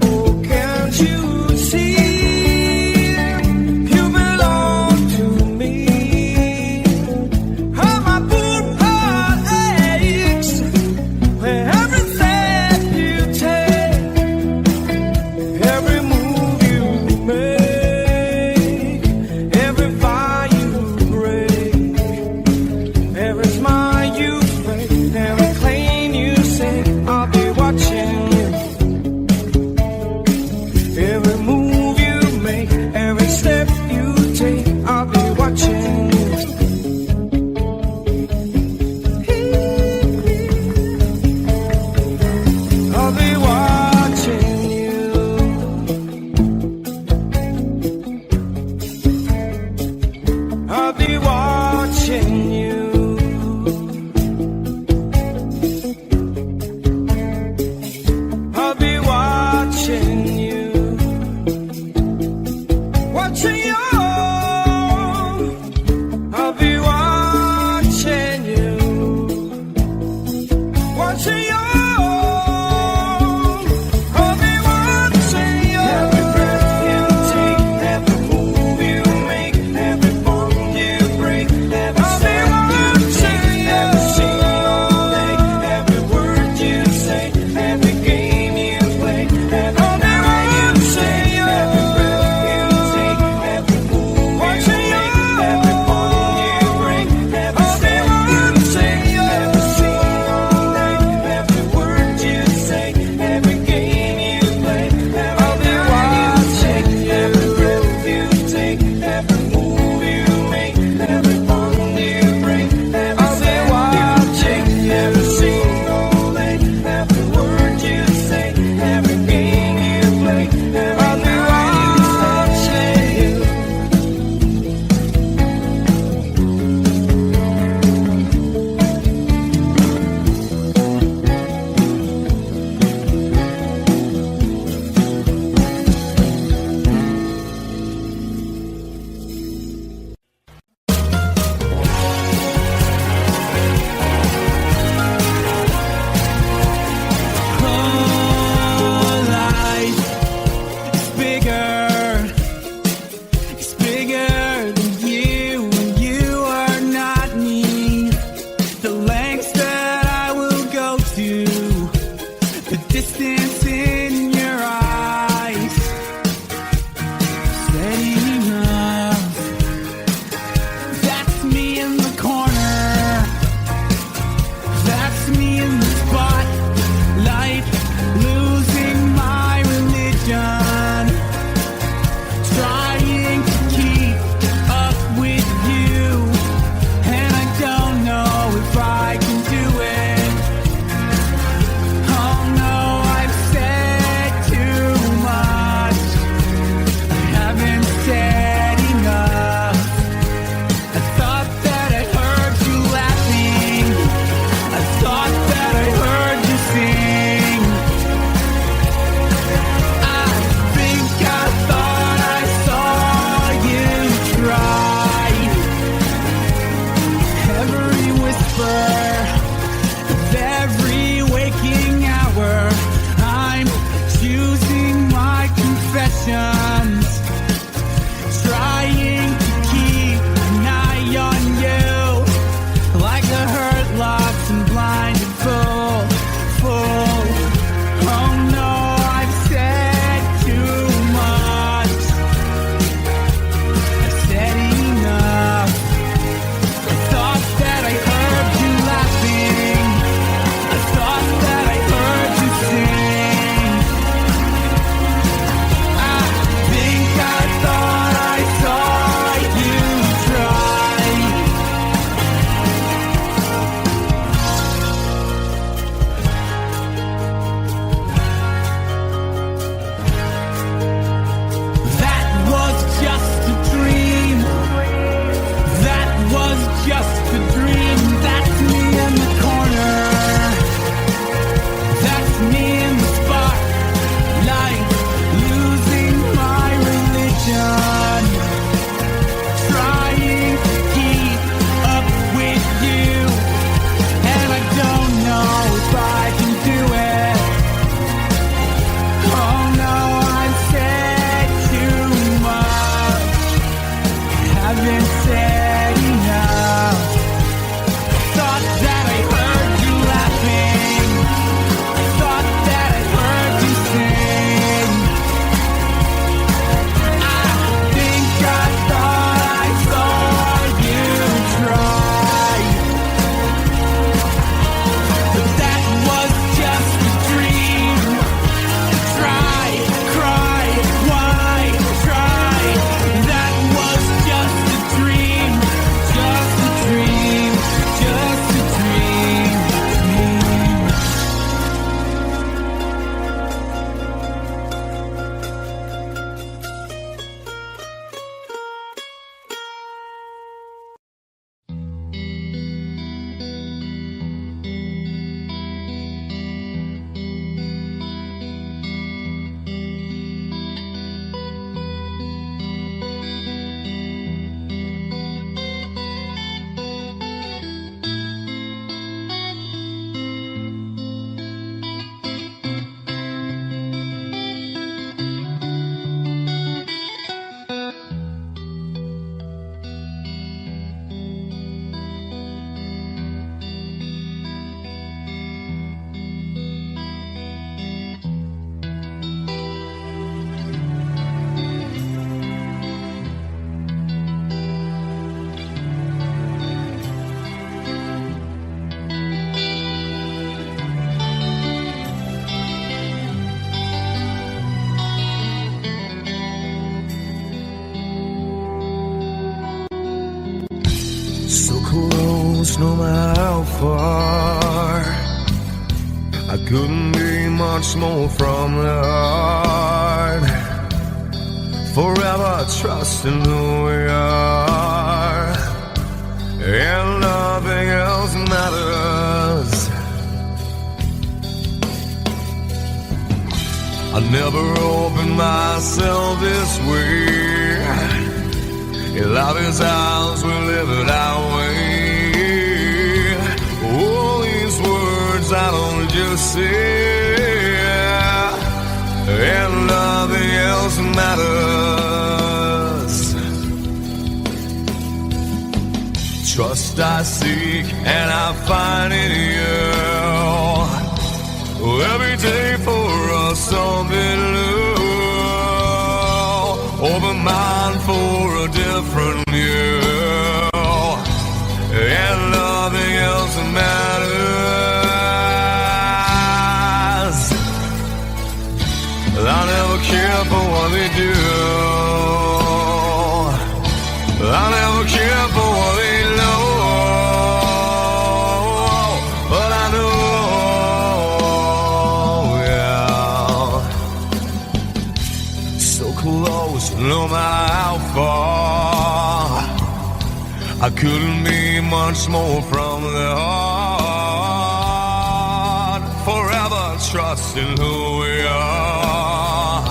Oh, can't you see you belong to me? How my poor heart aches every step you take, every move you make, every vow you break, every smile you fake, every claim you say, I'll be watching you. Every move you make, every step you take, I'll be watching you. I'll be watching you. I'll be watching you. how far. I couldn't be much more from the heart. Forever trusting who we are, and nothing else matters. I never opened myself this way. In love is ours, we live it our way. All these words I don't just say, and nothing else matters. Trust I seek and I find in you. Every day for us something new. Open mind for a different view, and nothing else matters. I never care for what they do. I never care for what they know. But I know, yeah, so close, no matter how far. I couldn't be much more from the heart. Forever trusting who we are,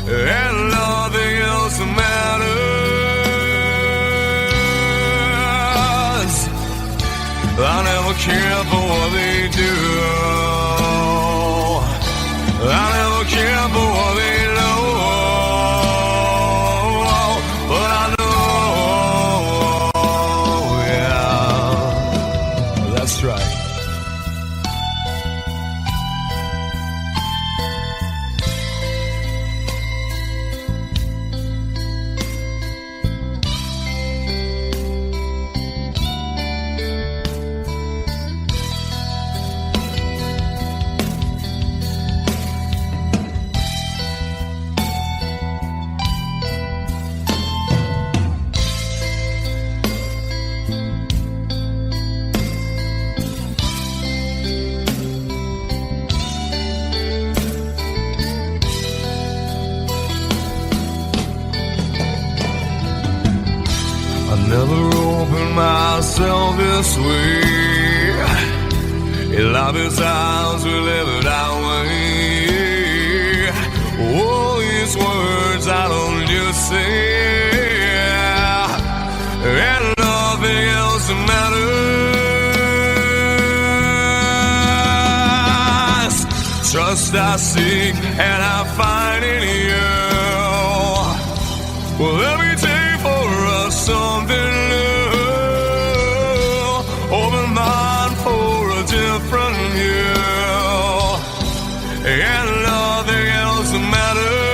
and nothing else matters. I never care for what they do. I never care for what they know. But I know, yeah, that's right. Never opened myself this way. In love is ours, we live it our way. All these words I don't just say, and nothing else matters. Trust I seek and I find in you. Well, every day for us something new. Open mind for a different view, and nothing else matters.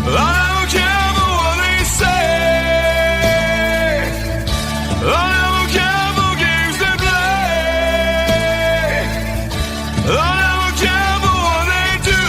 I don't care for what they say. I don't care for games they play. I don't care for what they do.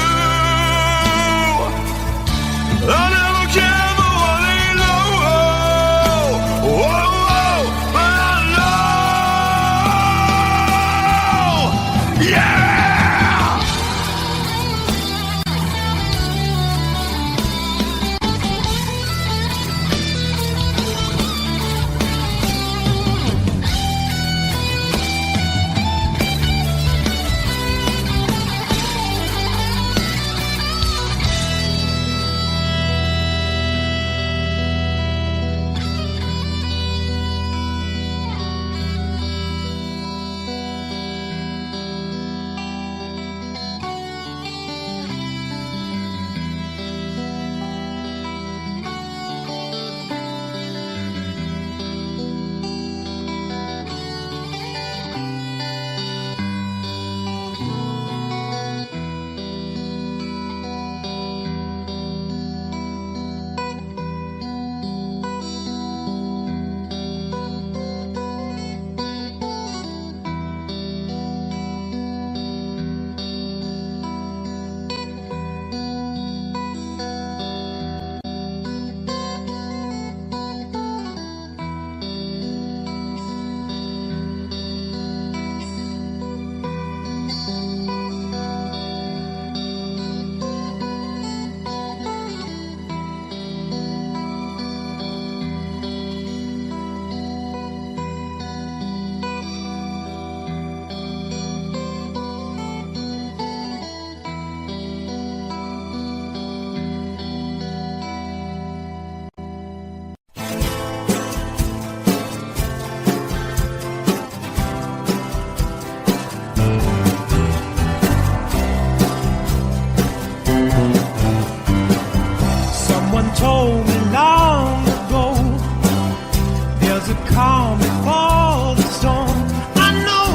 Does it calm before the storm? I know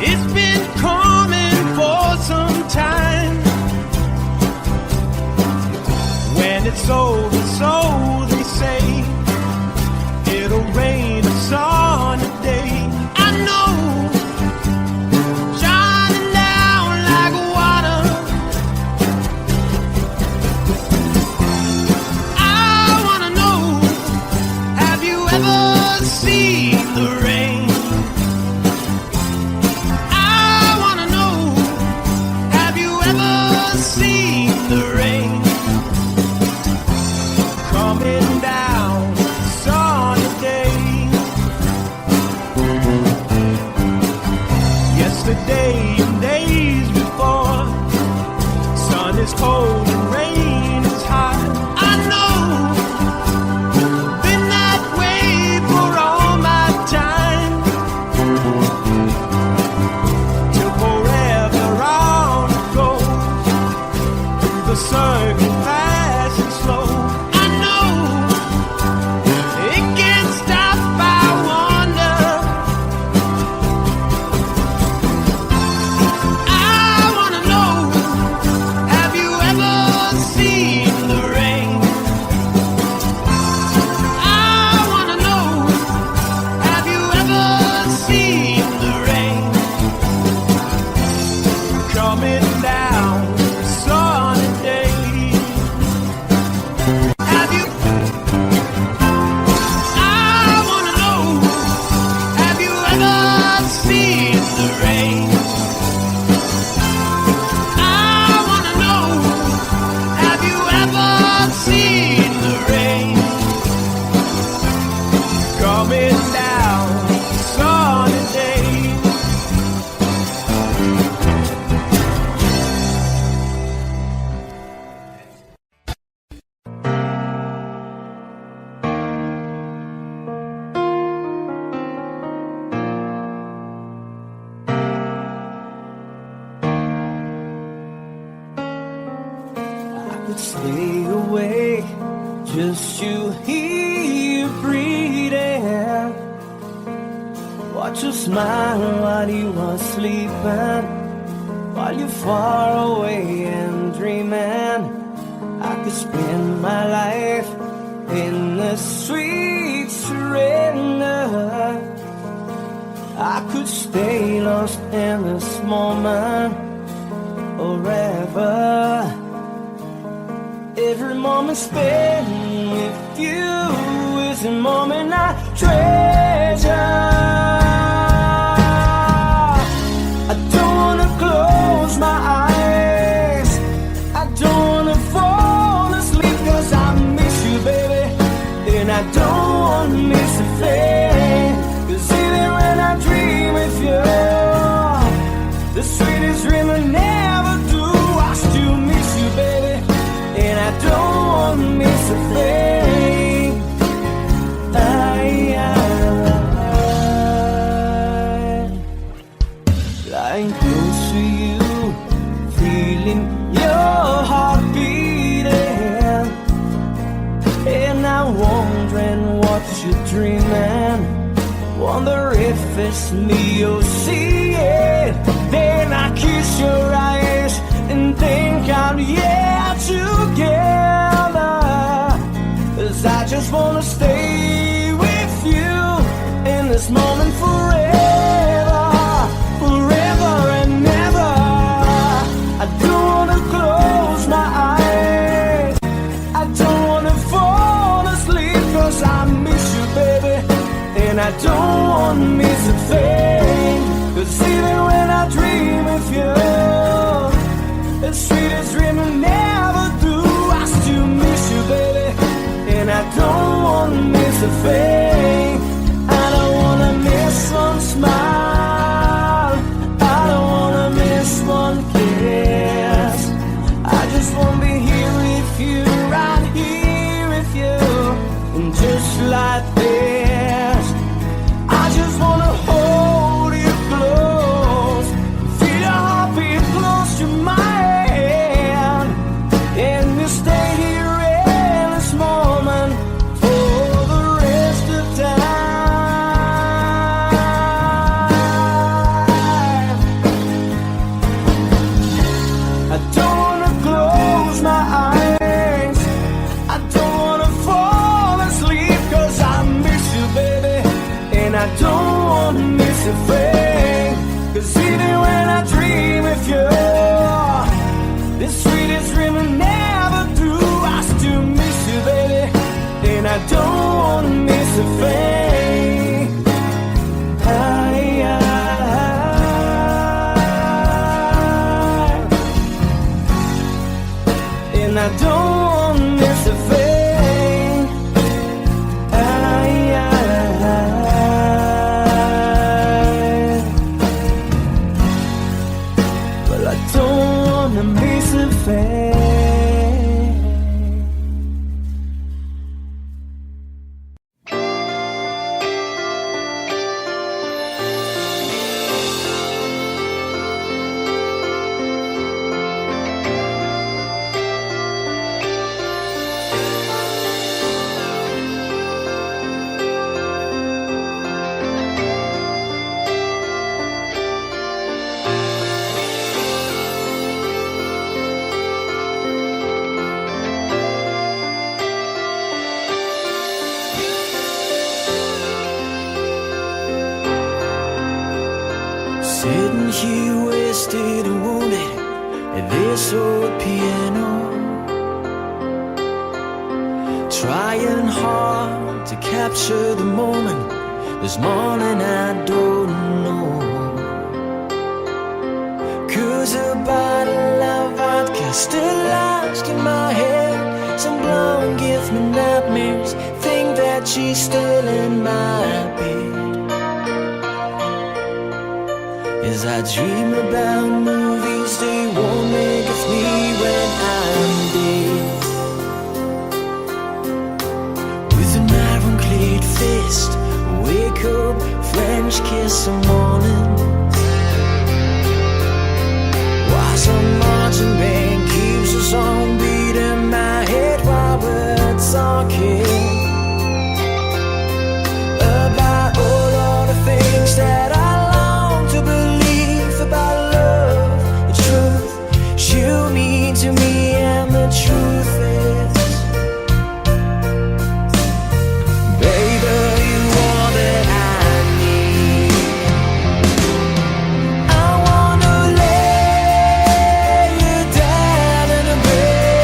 it's been coming for some time. When it's over, so they say, it'll rain a sunny day. I know, shining down like water. I wanna know, have you ever seen the rain? I wanna know, have you ever seen the rain? Coming down sunny day. Yesterday and days before, sun is cold and rain is hot. I know, been that way for all my time. Till forever on it goes, through the circle fast and slow. I know, it can't stop, I wonder. I wanna know, have you ever seen the rain? I wanna know, have you ever seen the rain? Coming down sunny day. Have you? I wanna know, have you ever seen the rain? I wanna know, have you ever seen the rain? Coming down sunny day. I could stay awake, just you here breathing. Watch you smile while you are sleeping, while you're far away and dreaming. I could spend my life in the sweet surrender. I could stay lost in this moment forever. Every moment spent with you is a moment I treasure. I don't wanna close my eyes, I don't wanna fall asleep, 'cause I miss you, baby, and I don't wanna miss a thing. 'Cause even when I dream with you, the sweetest dream I never do, I still miss you, baby, and I don't wanna miss a thing. Lying close to you, feeling your heart beating, and I'm wondering what you're dreaming. Wonder if it's me you're seeing. Then I kiss your eyes and think I'm together. 'Cause I just wanna stay with you in this moment forever, forever and ever. I don't wanna close my eyes, I don't wanna fall asleep, 'cause I miss you, baby, and I don't wanna miss a thing. 'Cause even when I dream with you, the sweetest dream I never do, I still miss you, baby, and I don't wanna miss a thing. I don't wanna miss one smile, I don't wanna miss one kiss. I just wanna be here with you, right here with you, and just like this, I just wanna hold you close, feel your heartbeat close to mine, and we stay here in this moment for the rest fame. 'Cause even when I dream of you, the sweetest dream I never do, I still miss you, baby, and I don't wanna miss a thing. And I don't wanna miss a thing. Well, I don't wanna miss a thing. Sitting here wasted and wounded at this old piano, trying hard to capture the moment. This morning I don't know, 'cause a bottle of vodka still lodged in my head. Some blonde gives me nightmares, think that she's still in my bed. As I dream about movies, they won't make of me when I'm dead. With an ironclad fist, wake up, French kiss some morning. While some marching band keeps us on beating my head while we're talking about all of the things that I long to believe about love, the truth you mean to me, and the truth is, baby, you are that I need. I wanna lay you down in a bed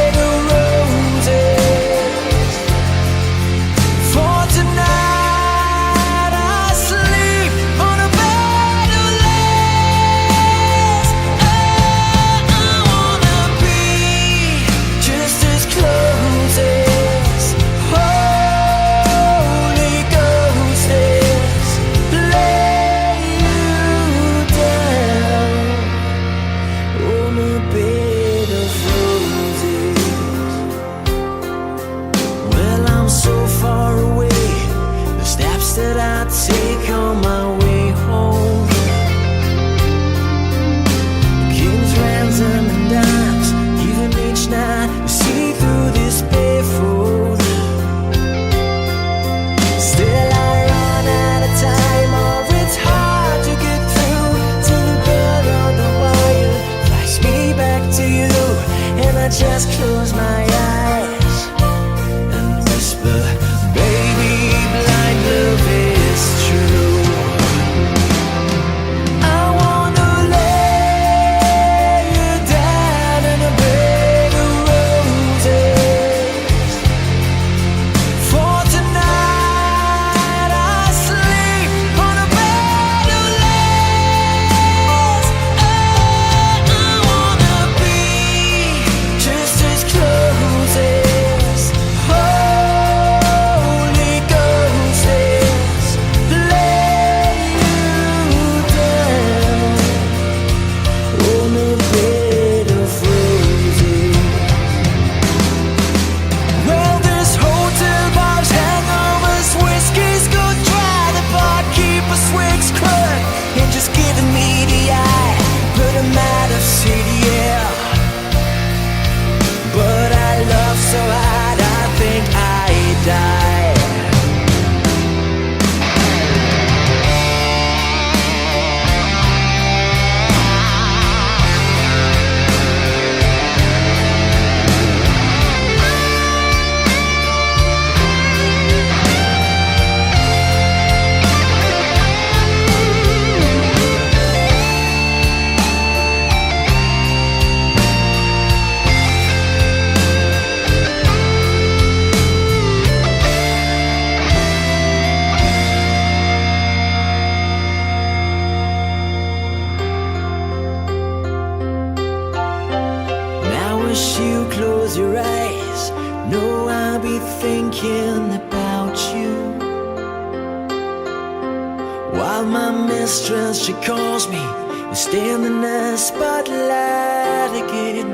While my mistress, she calls me and stand in the spotlight again.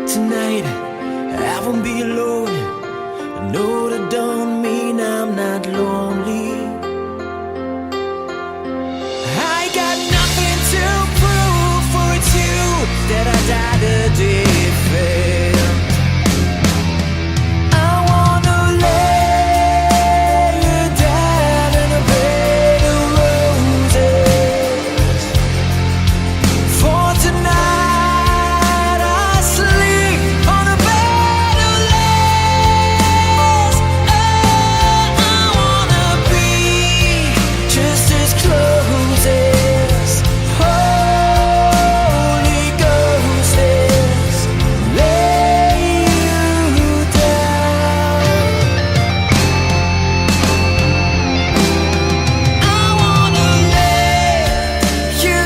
Tonight I won't be alone. I know that don't mean I'm not lonely. I got nothing to prove, for it's you that I died a defend. I wanna lay you down in a bed of roses. For tonight I sleep on a bed of lace. Oh, I wanna be just as close as Holy Ghost is. Lay you down. I wanna lay you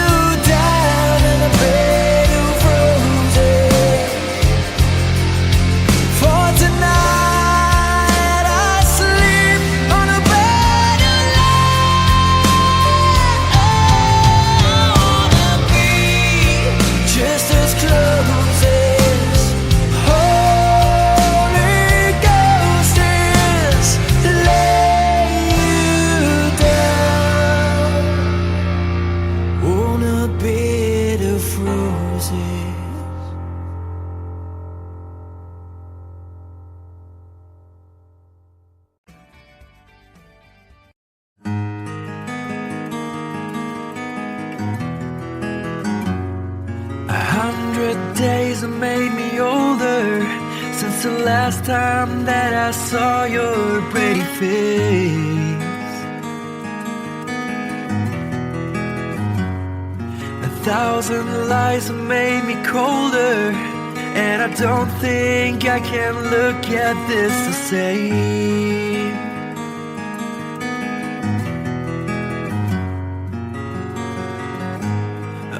down in a bed of roses. For tonight I sleep on a bed of lace. I wanna be just as close as Holy Ghost is. Lay you down on a bed of roses. A 100 days have made me older since the last time that I saw your pretty face. 1,000 lies have made me colder, and I don't think I can look at this the same.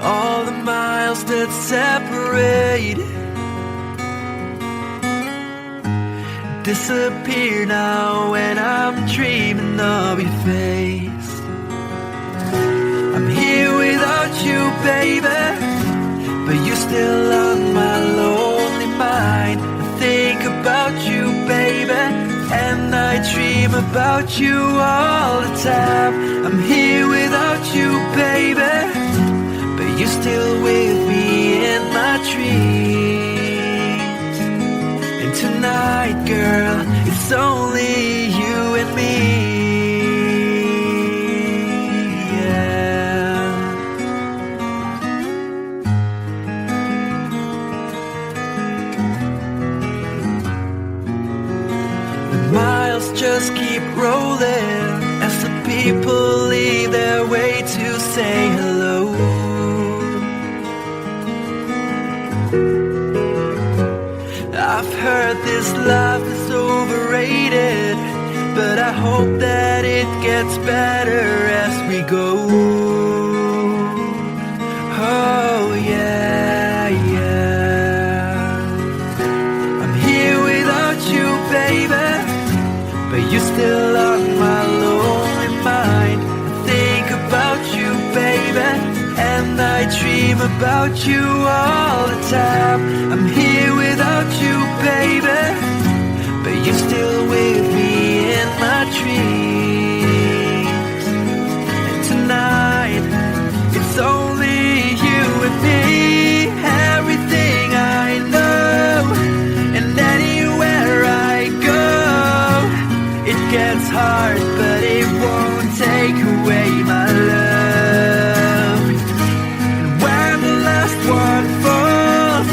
All the miles that separate disappear now when I'm dreaming of your face. I'm here without you, baby, but you're still on my lonely mind. I think about you, baby, and I dream about you all the time. I'm here without you, baby, but you're still with me in my dreams. And tonight, girl, it's only you and me. Yeah. The miles just keep rolling as the people leave their way to say hello. I've heard this life is overrated, but I hope that it gets better as we go. Oh yeah, yeah. I'm here without you, baby, but you're still on my lonely mind. I think about you, baby, and I dream about you all the time. I'm here without you, baby, but you're still with me in my dreams. And tonight, it's only you and me. Everything I know, and anywhere I go, it gets hard, but it won't take away my love. And when the last one falls,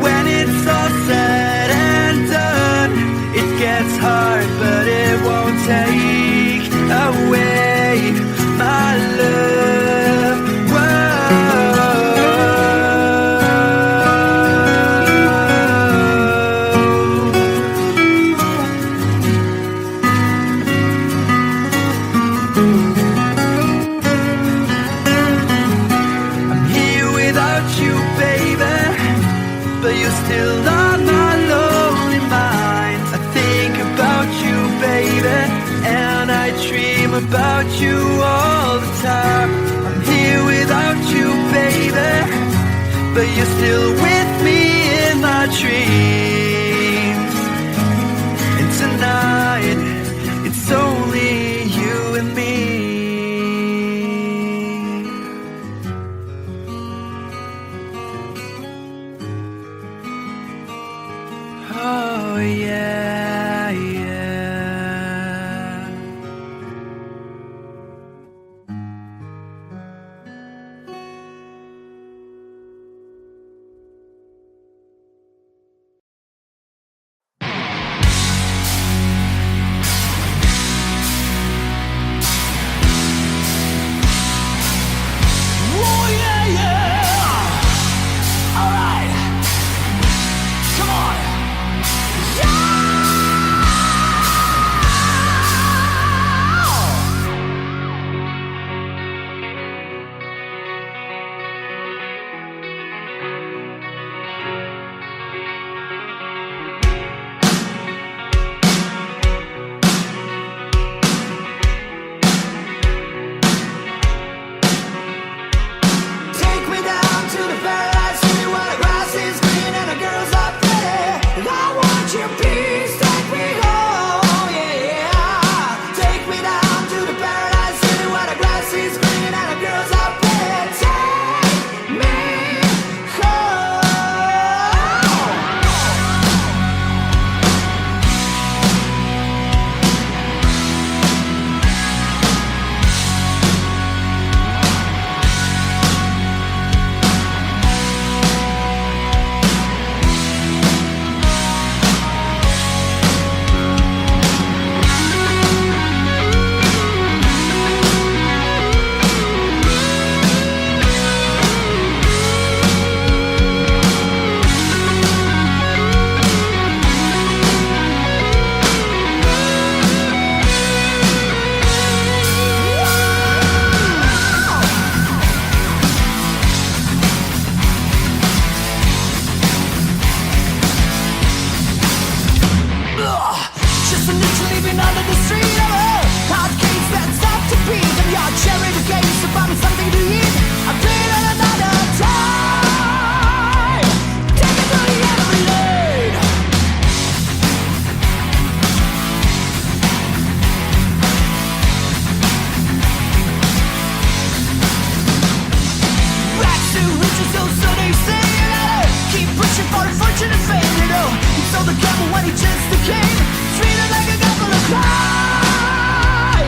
when it's all said and done, it gets hard, but it won't take away my love. I'm here without you, baby, but you're still on my lonely mind. I think about you, baby, and I dream about you all the time. I'm here without you, baby, but you're still with me in my dreams. And tonight, it's only you and me. Oh yeah, yeah. Oh yeah, yeah. All right, come on. Take me down to the paradise city where the grass is green and the girls are pretty. I want your peace, take me home, yeah. Take me down to the paradise city where the grass is green and the girls are pretty. Take me home. Just literally been under the street of a hard case that stopped to beat. And your cherry case to find something to eat. I played at another time. Take it to the end of the lane. Back to riches, so they say, you know. Keep pushing for fortune and fame, you know. He sold the gamble when he just became. Treated like a couple of crime.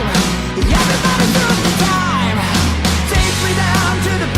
Everybody took the time. Take me down to the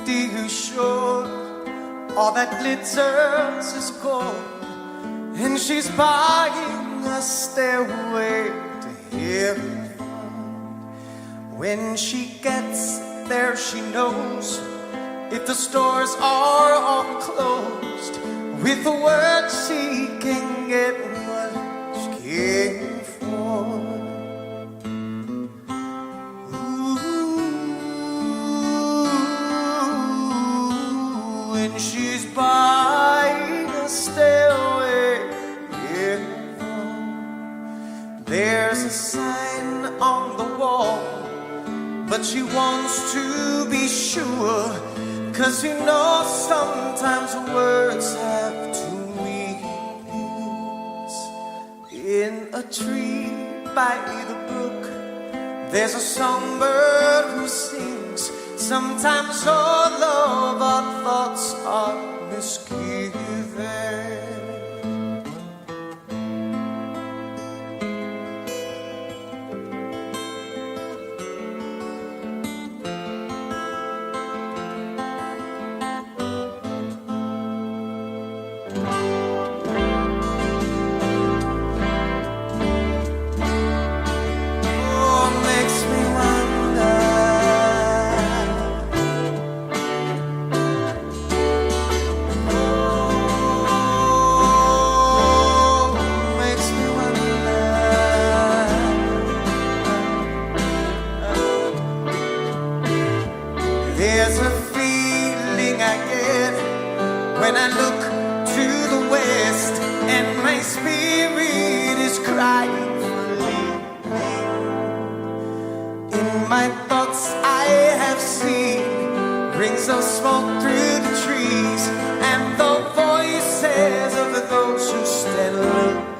Do you sure all that glitters is gold? And she's buying a stairway to heaven. When she gets there, she knows if the stores are all closed. With a word, she can get what she came for. Ooh, and she's buying a stairway. There's a sign on the wall, but she wants to be sure, 'cause you know sometimes words have two meanings. In a tree by the brook, there's a songbird who sings. Sometimes all of our thoughts are misgiven. There's a feeling I get when I look to the west, and my spirit is crying for leaving. In my thoughts I have seen rings of smoke through the trees, and the voices of those who stand looking.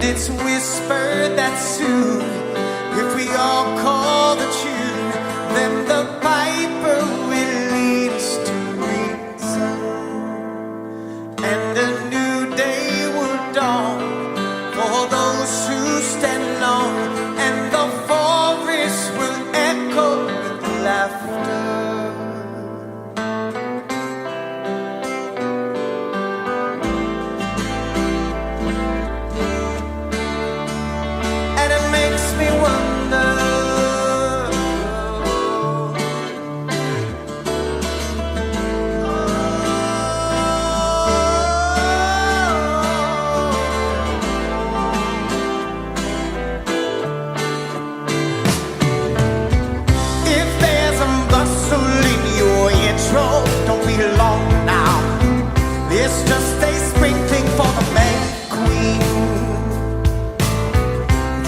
It's whispered that soon, if we all call the tune, then the piper will lead us to reason, and a new day will dawn for those who stand alone, and the forest will echo with laughter. Don't be long now. It's just a sprinkling for the May Queen.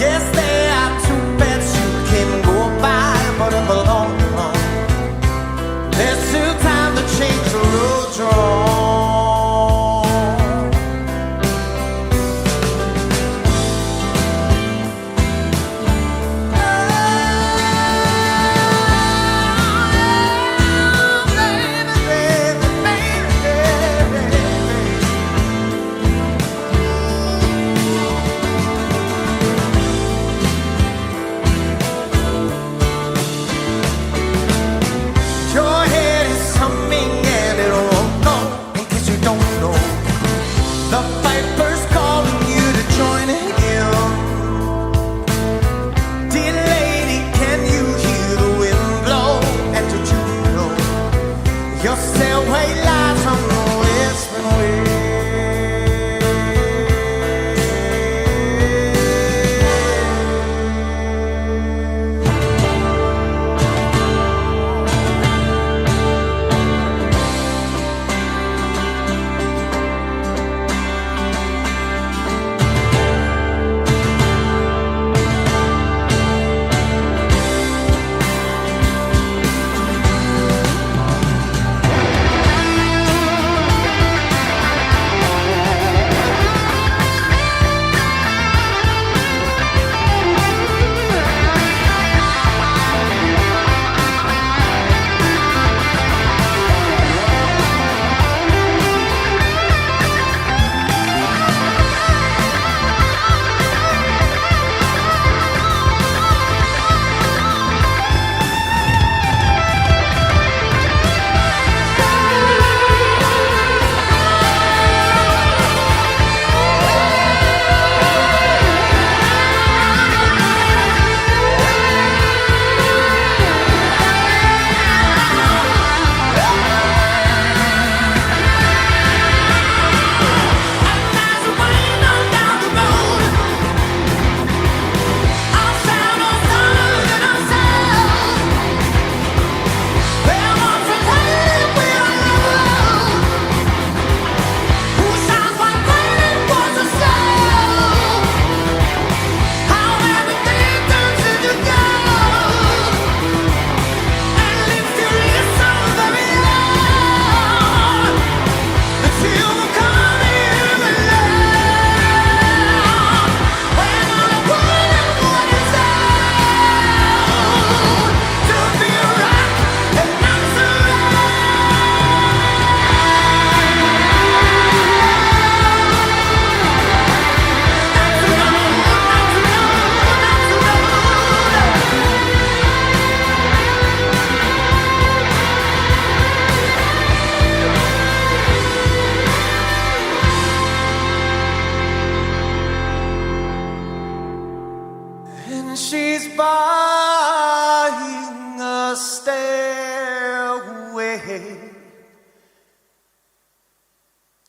Yes, there are two beds you can go by, but in the long run, there's still time to change the road you're on.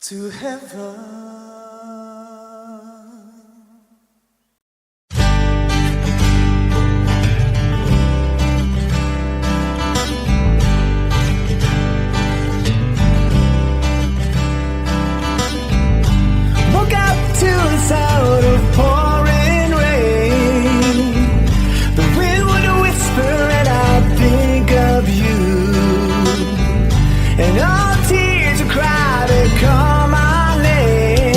to heaven. Woke up to the sound of pouring rain. The wind would whisper and I'd think of you. And all tears would cry to call my name.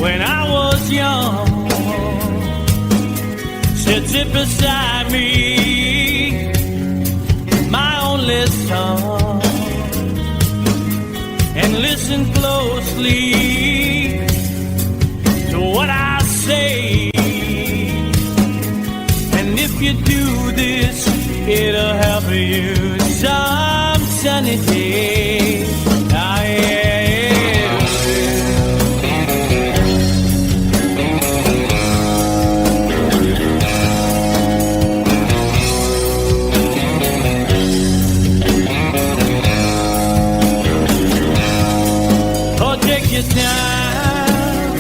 when I was young, sits beside me, my only son, and listen closely to what I say. And if you do this, it'll help you some sunny day. Ah, yeah. Your time,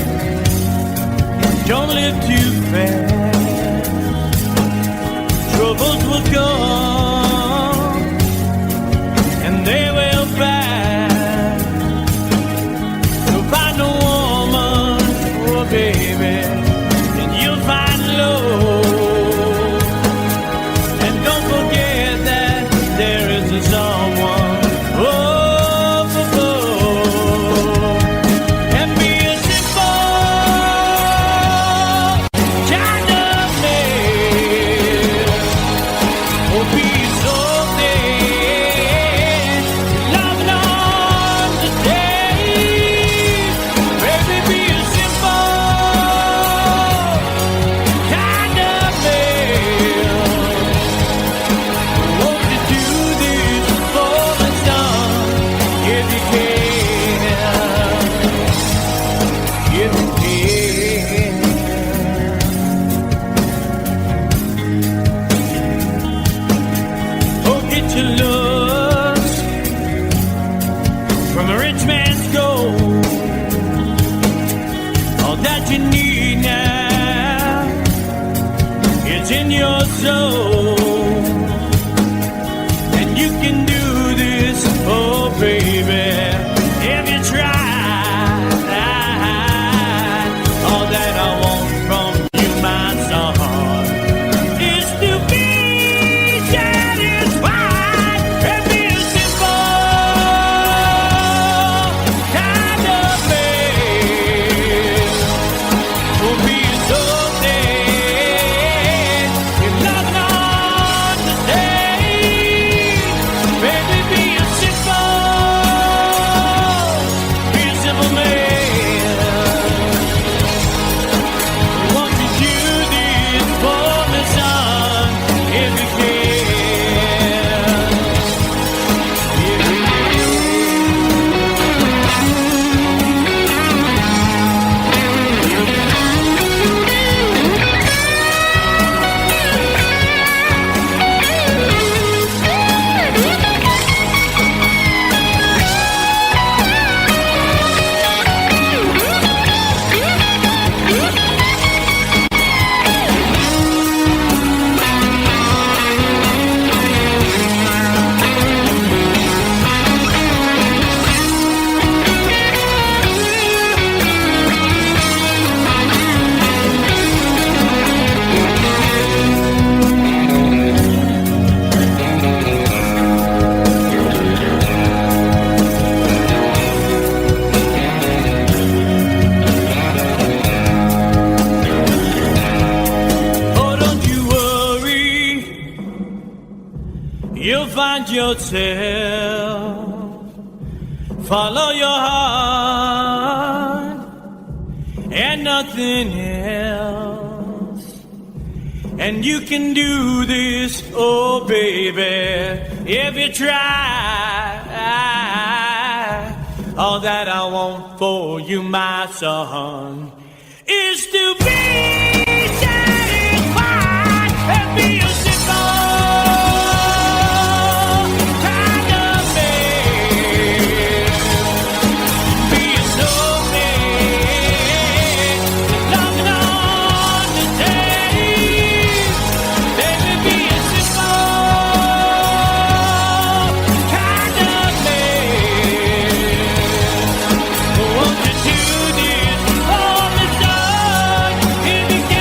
don't live too fast. Troubles will come and they will pass. So find a woman, oh baby, and you'll find love. And don't forget that there is a someone. Oh, in your soul, and you can do this, oh baby, if you try. All that I want from you, my son, is to be satisfied and be a simple kind of man. Will be so find yourself, follow your heart and nothing else. And you can do this, oh baby, if you try. All that I want for you, my son, is to be satisfied and be a in the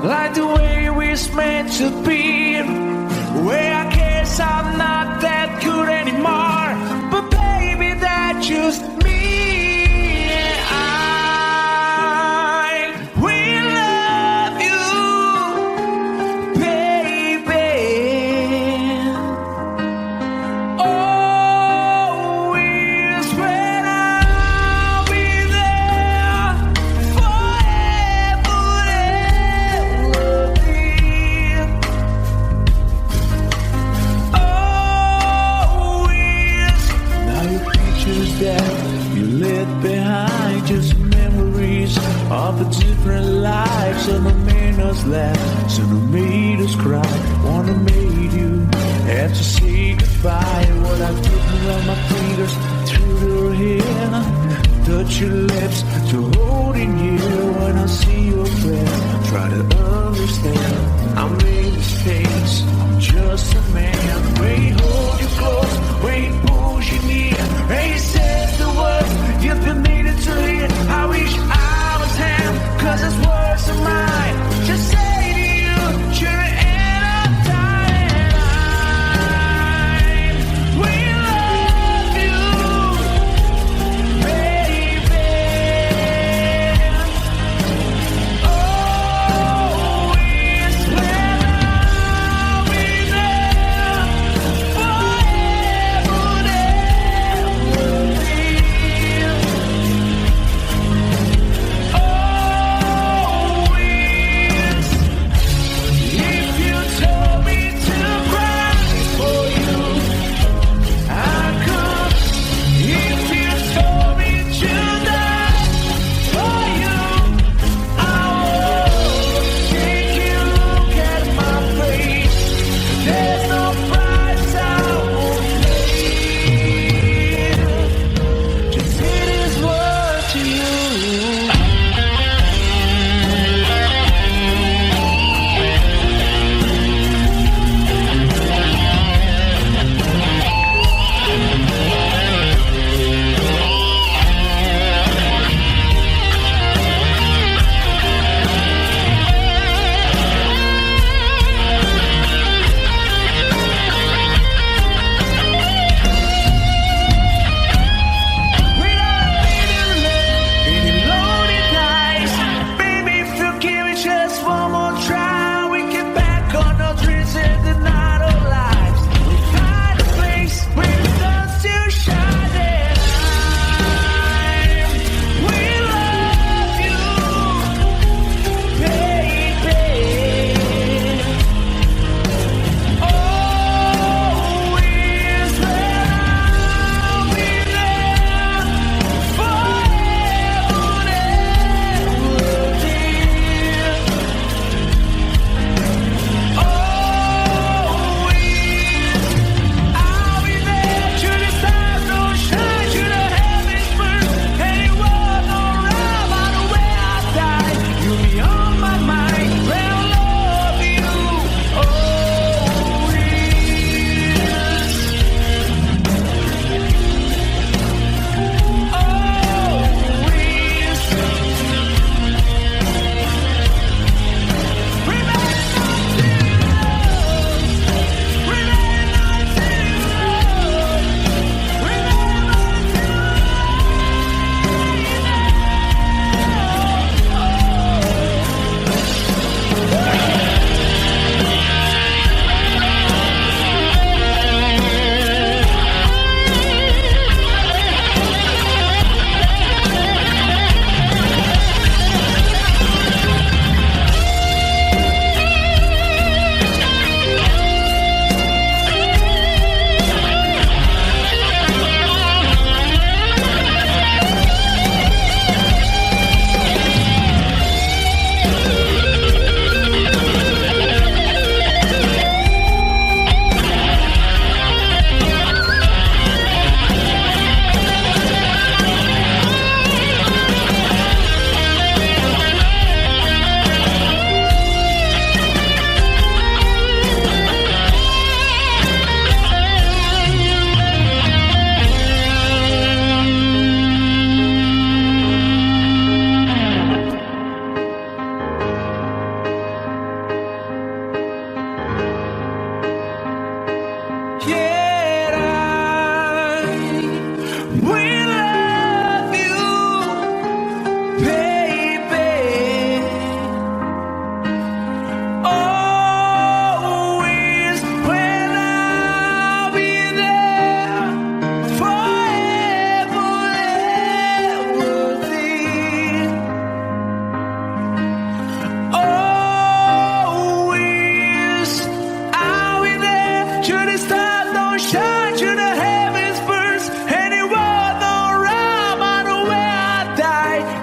like the way we're meant to be. Well, I guess I'm not that good anymore, but baby, that's just me. And I will love you, baby. Always when I'll be there forever and ever. Now your pictures that you left behind, just memories of the different lives. Some have made us laugh, some have made us cry. Wanna make you have to say goodbye. What I've taken around my fingers through your hair, touch your lips to holding you. When I see your face, try to understand. I made mistakes, I'm just a man. When he hold you close, when he pulls you near, and he says the words you've been needing to hear. I wish I was him, 'cause his words are mine. Just say to you, you're the end of time. We love you, baby.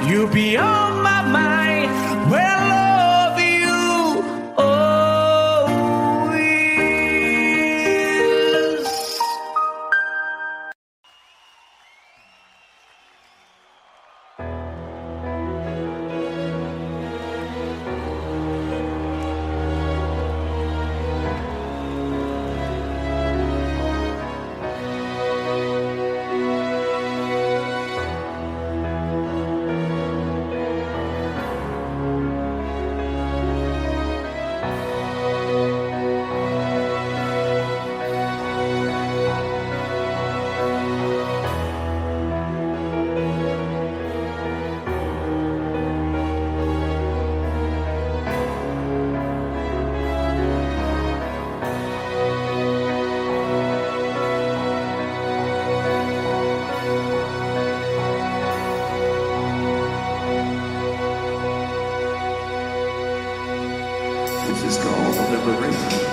You'll be on my mind when I love you always. This is called liberation.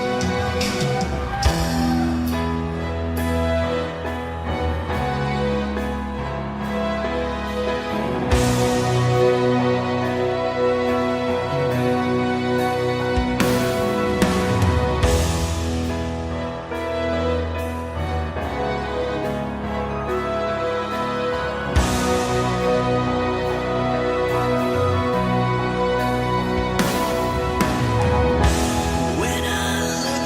When I look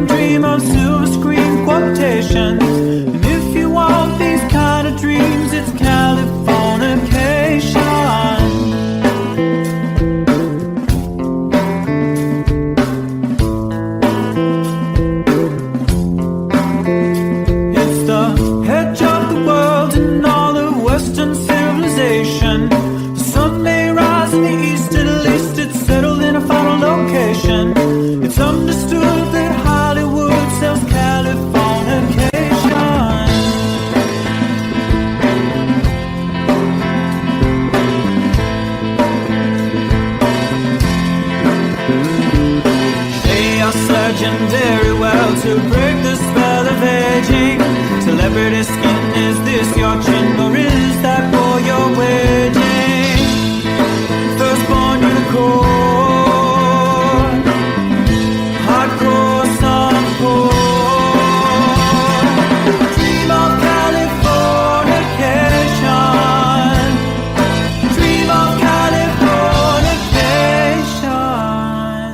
dream of silver screen quotations. And if you want these kind of dreams, it's Californication. It's the edge of the world and all of Western civilization. The sun may rise in the east, at least it's settled in a final location. It's understood that Hollywood sells Californication. They are legendary, well, to break the spell of aging. Celebrity skin, is this your chin, or is that for your wedding? Firstborn unicorn, hardcore son of porn. Dream of Californication. Dream of Californication.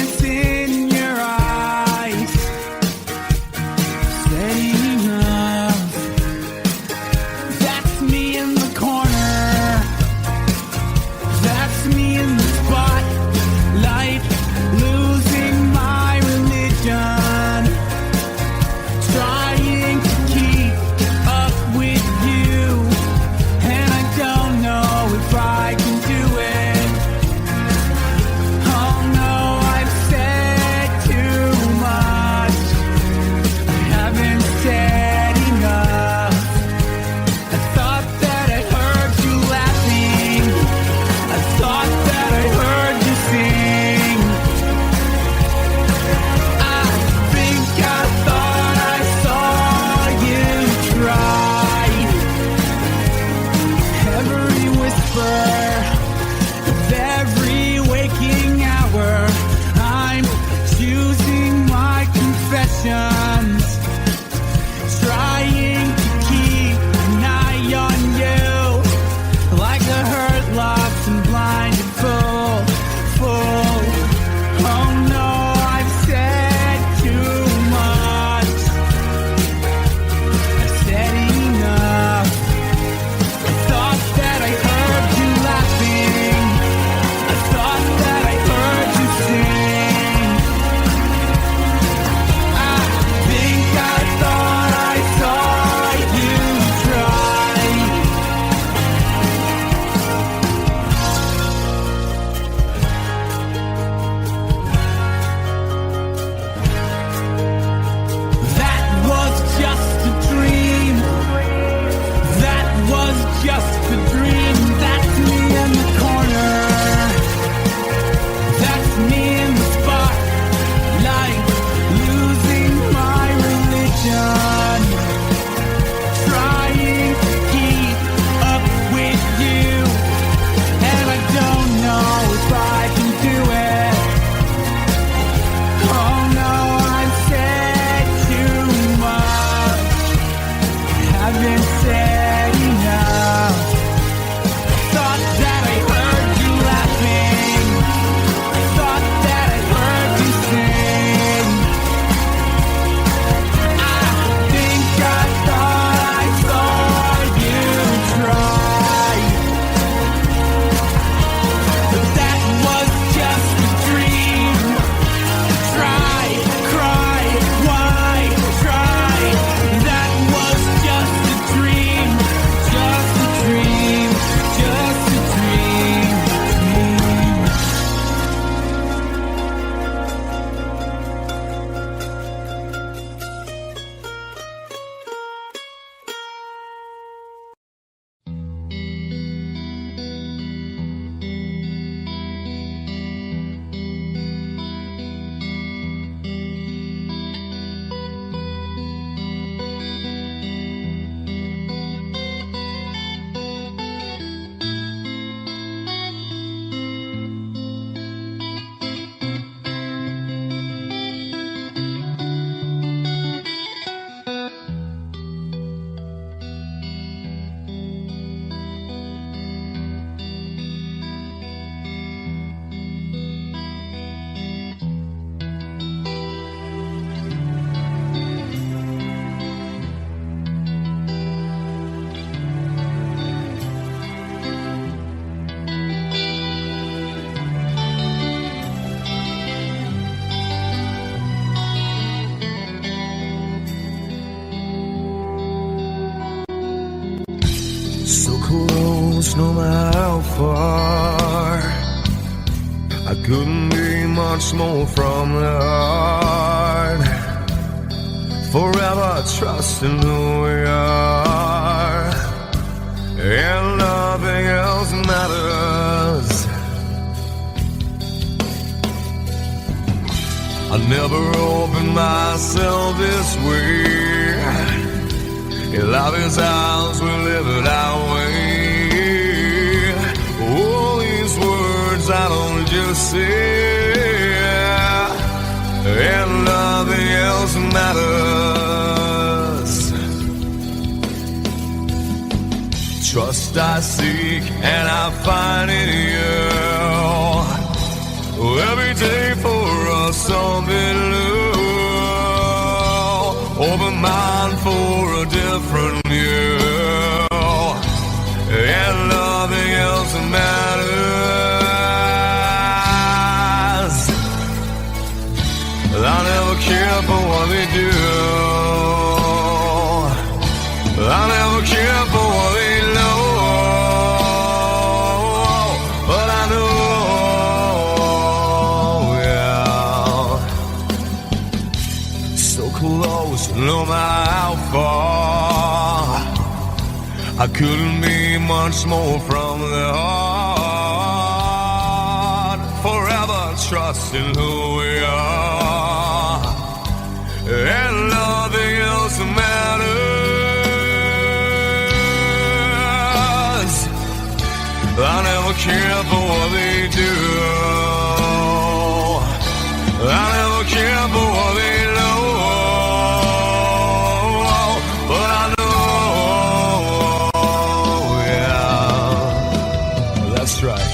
is in your eyes. Steady enough. That's me in the corner. That's me in the spotlight, losing my religion, trying to keep up with you, and I don't know if I can do it. Oh no, I've said too much. I haven't said enough. I thought that I heard you laughing. I thought that I heard you sing. I think I thought I saw you try. Every whisper of every waking hour, I'm choosing my confessions, trying to keep an eye on you, like a hurt, lost and blinded fool. Oh no, I've said too much. I said enough. I thought that I heard you laughing. I thought that I heard you sing. I think I thought I saw you try. That was just a dream. That was just a dream. That's me in the corner. That's me in the spotlight, losing my religion, trying to keep up with you, and I don't know if I can do it. Oh no, I've said too much. I haven't said enough. Thought that I heard you laughing. I thought that I heard you sing. I think I thought I saw you try. But that was just a dream. Try, cry, why try? That was just a dream, just a dream, just a dream. So close, no matter how far. I couldn't be much more from the heart. Forever trusting who we are, and nothing else matters. I never opened myself this way. Life is ours, we live it our way. All these words I don't just say, and nothing else matters. Trust I seek and I find in you. Every day for us open mind for a different view, and nothing else matters. I never care for what they do. I never care for what they know, but I know, yeah, so close, no matter how far. I couldn't be much more from the heart. Forever trusting who we are, and nothing else matters. I never care for what they do. I never care for what they know, but I know, yeah, that's right.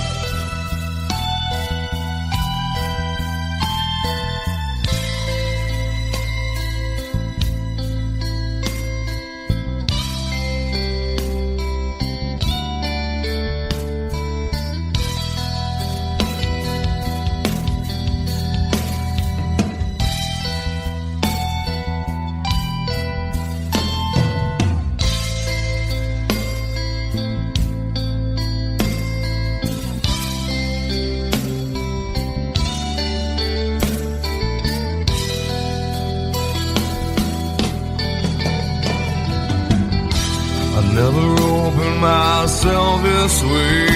Never opened myself this way.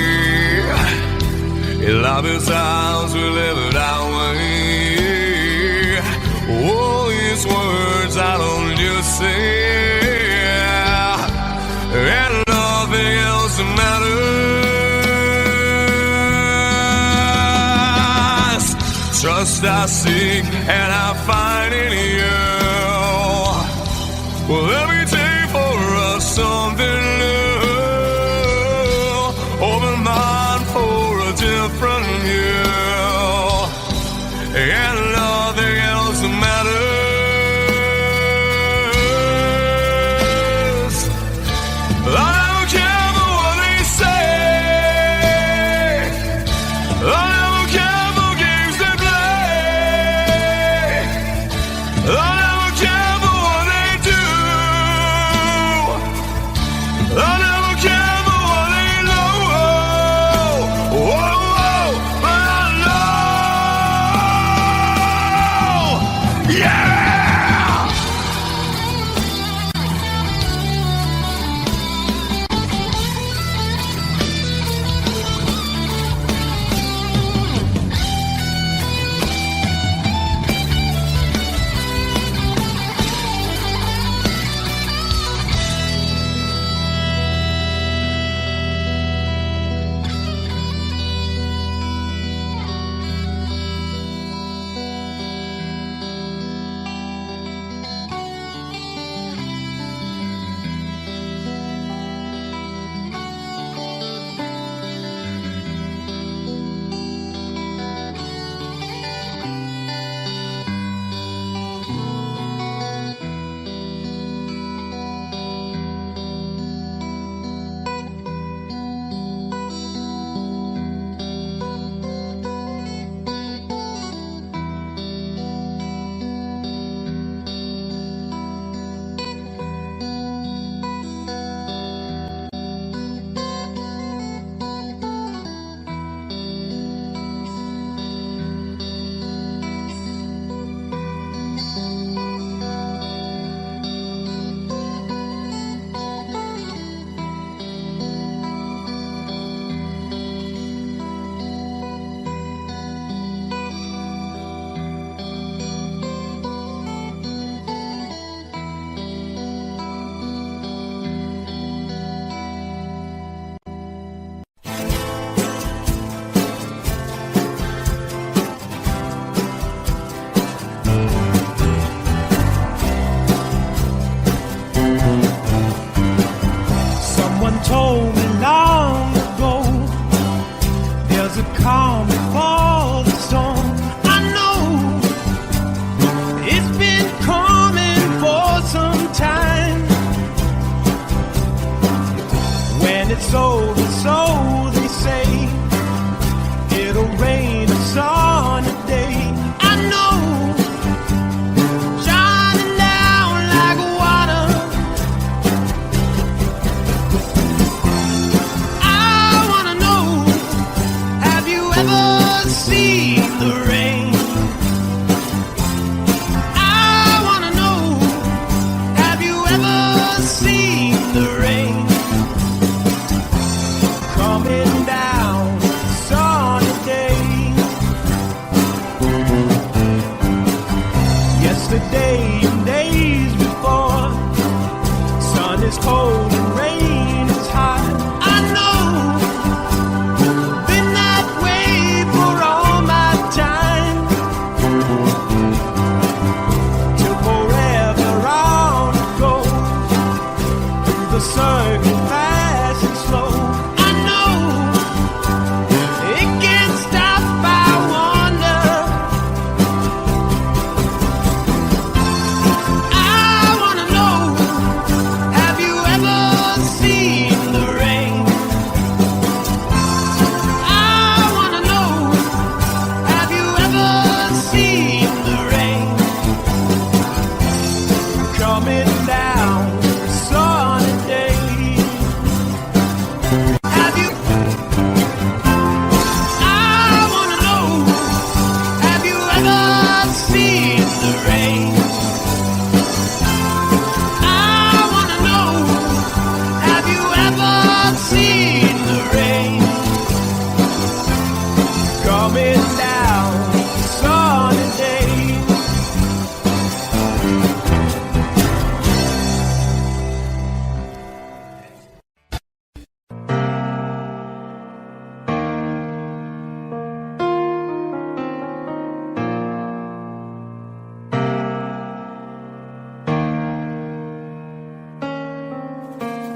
In life is ours, we live it our way. All these words I don't just say, and nothing else matters. Trust I seek and I find in you. Well, let me take for us something new. Open mind for a different view, and nothing else matters. I don't care for what they say. I don't care for games they play. I don't care for what they do. day and days before. Sun is cold and rain is hot. I know, been that way for all my time. Till forever on it goes, through the circle fast and slow. I know, it can't stop, I wonder. I wanna know, have you ever seen the rain? I wanna know, have you ever seen the rain? Coming down a sunny day. Have you? I wanna know, have you ever seen the rain? I wanna know, have you ever seen the rain? Coming down a sunny day.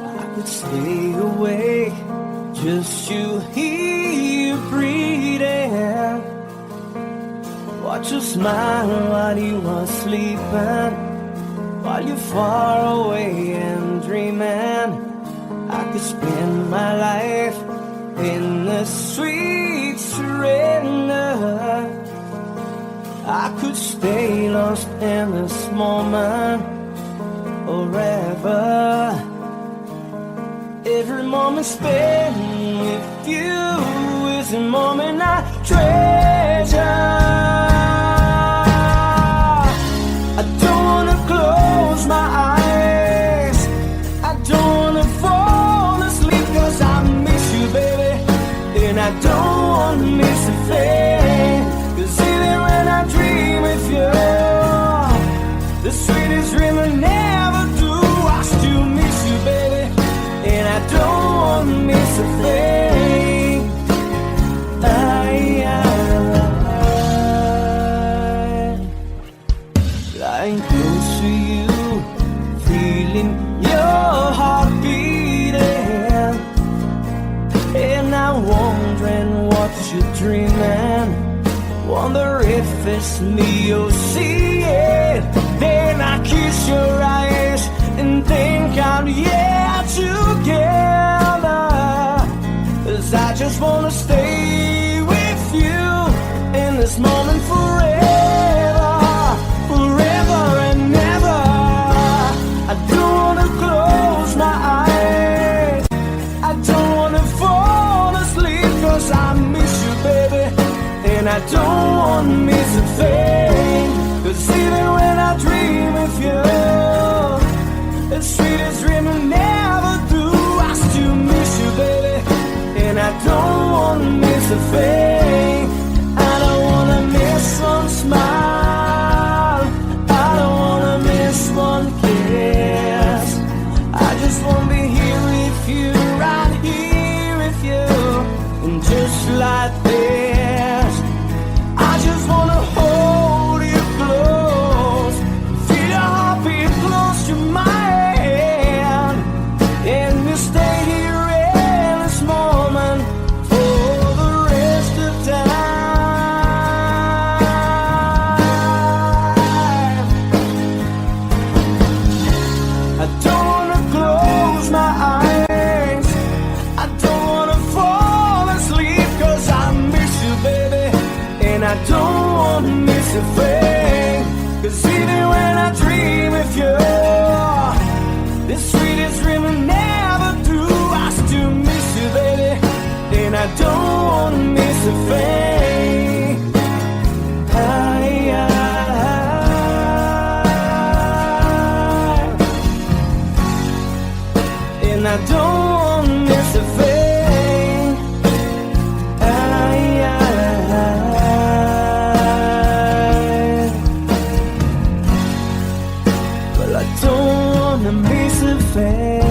I could stay awake just to hear you breathing. Watch you smile while you are sleeping, while you're far away and dreaming. I could spend my life in the sweet surrender. I could stay lost in this moment forever. Every moment spent with you is a moment I treasure. I don't wanna close my eyes, I don't wanna fall asleep, 'cause I miss you, baby, and I don't wanna miss a thing. 'Cause even when I dream with you, the sweetest dream I never do, I still miss you, baby, and I don't want to miss a thing. Lying close to you, feeling your heart beating, and I'm wondering what you're dreaming. Wonder if it's me you're seeing. Then I kiss your eyes and think I'm together. 'Cause I just wanna stay with you in this moment forever, forever and ever. I don't wanna close my eyes, I don't wanna fall asleep, 'cause I miss you, baby, and I don't wanna miss a thing. 'Cause even when I dream of you, the sweetest dream I never do, I still miss you, baby, and I don't wanna miss a thing. I don't wanna miss one smile, I don't wanna miss one kiss. I just wanna be here with you, right here with you, and just like this, I just wanna hold you close, feel your heartbeat close to mine, and you stay here in this moment for the rest of time. I don't wanna close my eyes, I don't wanna fall asleep, 'cause I miss you, baby, and I don't wanna miss a thing. 'Cause even when I dream of you, the sweetest dream I never do, I still miss you, baby, and I don't wanna miss a thing. And I don't wanna miss a thing. don't wanna miss a thing.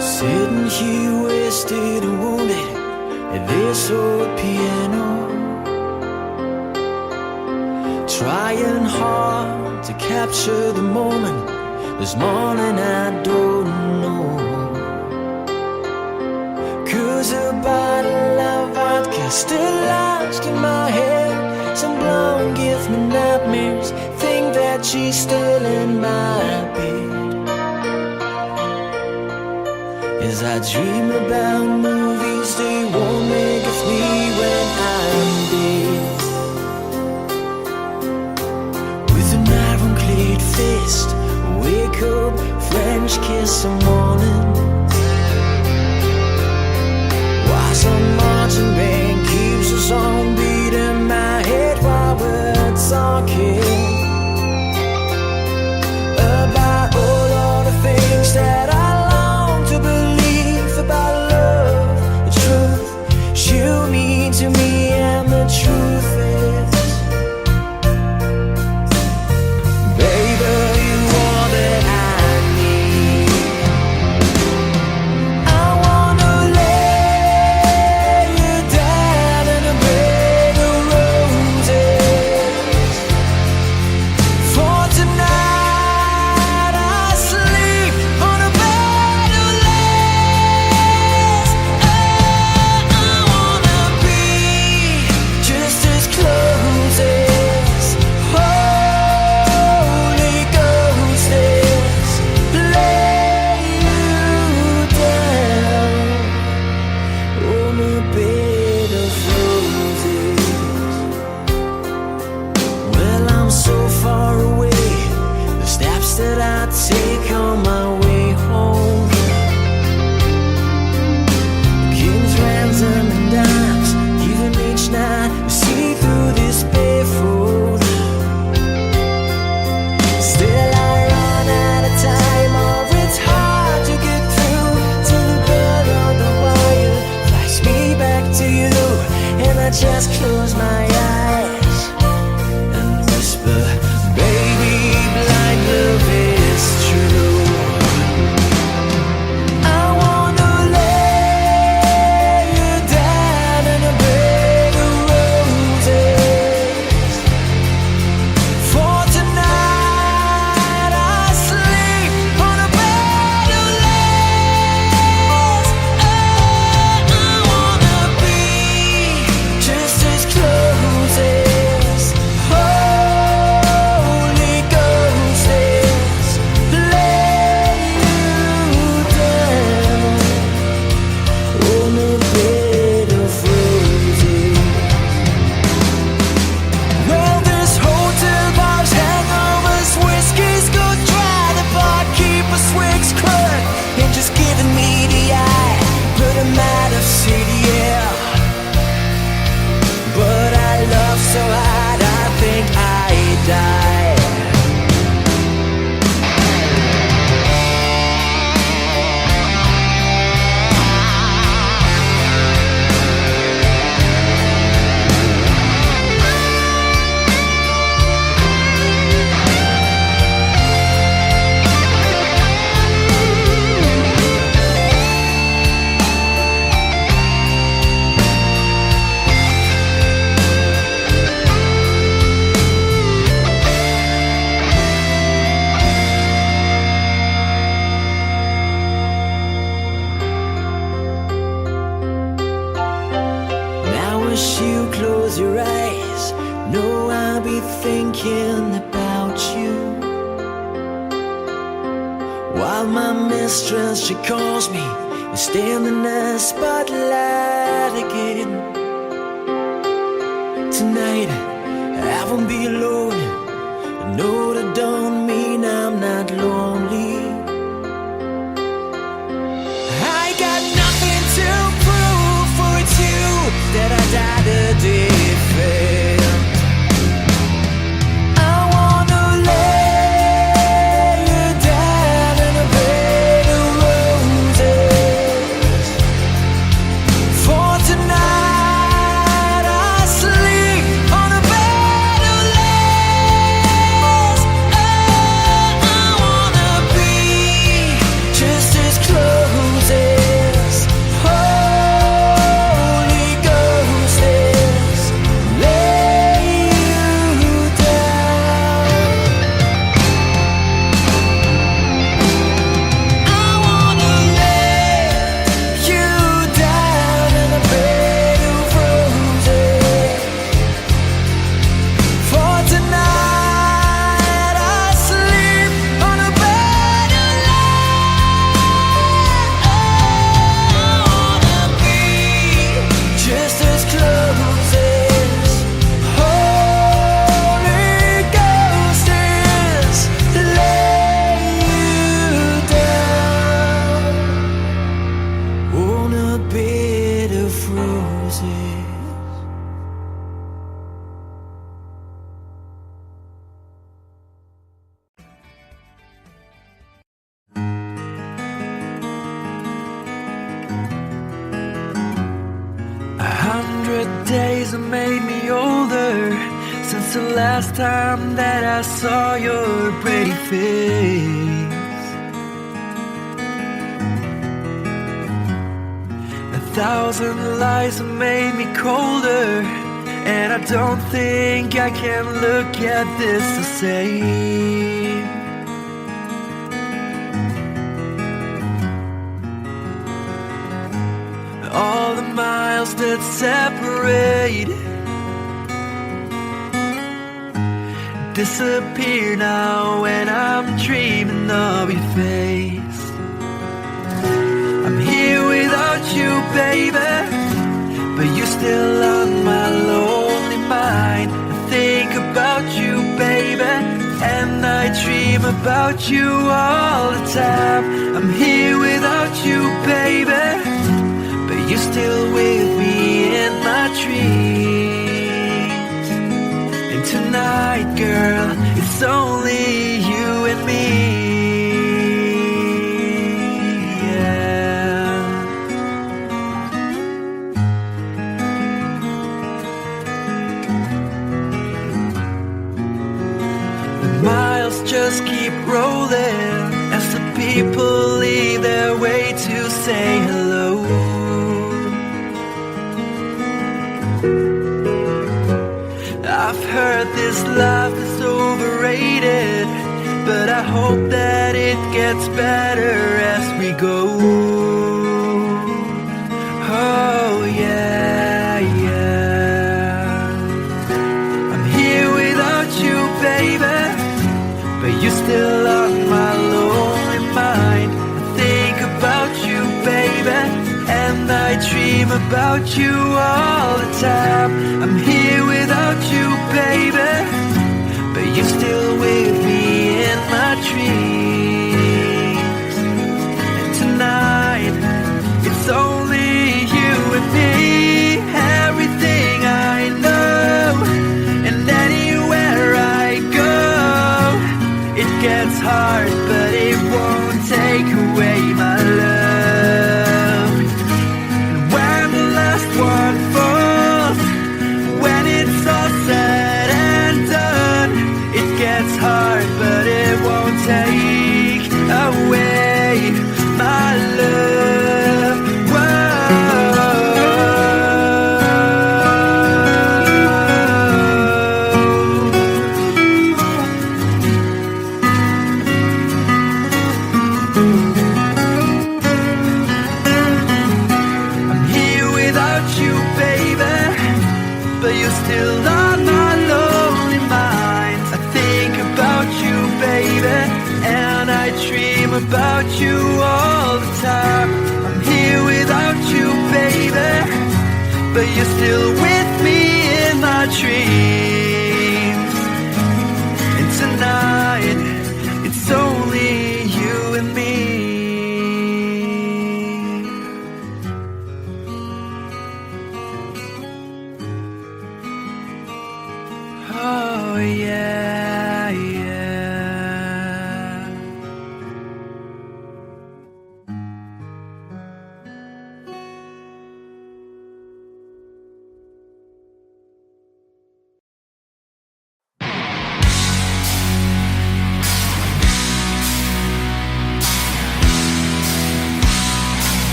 Sitting here wasted and wounded at this old piano, trying hard to capture the moment. This morning I don't know, 'cause a bottle of vodka still lodged in my head. Some blonde gives me nightmares, think that she's still in my bed. As I dream about movies they won't make of me when I'm dead. With an iron-clad fist, wake up, French kiss some morning. While some marching band keeps us on beating my head while we're talking about all of the things that I long to believe about love, the truth you mean to me, and the truth is, baby, you are that I need. I wanna lay you down in a bed of roses. For tonight I sleep on a bed of lace. I wanna be just as close as Holy Ghost is. Lay you down on a bed of roses. Well, I'm so far away, the steps that I take on my way home. Kings, ransom, and dimes, even each night we see through this barefoot. Still I run out of time, or it's hard to get through to the bed on the wire. Flash me back to you, and I just close my eyes and whisper, baby, blind love is true. I wanna lay you down in a bed of roses. For tonight I sleep on a bed of lace. I wanna be just as close as Holy Ghost is. Lay you down on a bed of roses. Well, this hotel bar's hangovers, whiskey's go dry. The barkeeper swigs crud and just giving me the eye. Put him out of city, yeah. But I love so hard, I think I die. Now as you close your eyes, know I'll be thinking about you. While my mistress, she calls me stand in the spotlight again. Tonight I won't be alone. No, that don't mean I'm not lonely. I got nothing to prove, for it's you that I died a day failed. I wanna lay you down in a bed of roses. For tonight I sleep on a bed of lace. Oh, I wanna be just as close as Holy Ghost is. Lay you down. I wanna lay you down in a bed of roses. For tonight I sleep on a bed of lace. I wanna be just as close as Holy Ghost is. Lay you down on a bed of roses. A 100 days have made me older since the last time that I saw your pretty face. 1,000 lies have made me colder, and I don't think I can look at this the same. All the miles that separate disappear now when I'm dreaming of your face. I'm here without you, baby, but you're still on my lonely mind. I think about you, baby, and I dream about you all the time. I'm here without you, baby, but you're still with me in my dreams. And tonight, girl, it's only you and me. Yeah. The miles just keep rolling as the people leave their way to say hello. I've heard this life is overrated, but I hope that it gets better as we go. Oh yeah, yeah. I'm here without you, baby, but you're still on my lonely mind. I think about you, baby, and I dream about you all the time. I'm here without you, baby, but you're still with me in my dreams. And tonight, it's only you and me. Everything I know, and anywhere I go, it gets hard, but it won't take away my love. And when the last one falls, when it's all said and done, it gets hard, but it won't take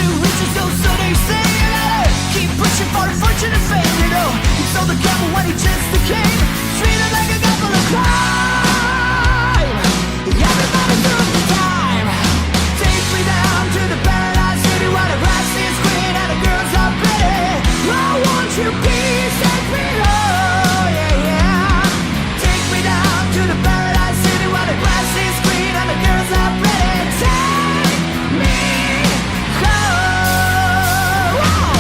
to reach us, so they say you gotta keep pushing for the fortune and fame, you know. He's so the devil when he just came, treated like a guy full of crime. Everybody took the time. Take me down to the paradise city where the grass is green and the girls are pretty. I want you, please take me home, yeah, yeah. Take me down to the paradise city where the grass is green and the girls are pretty. Take me home. Whoa.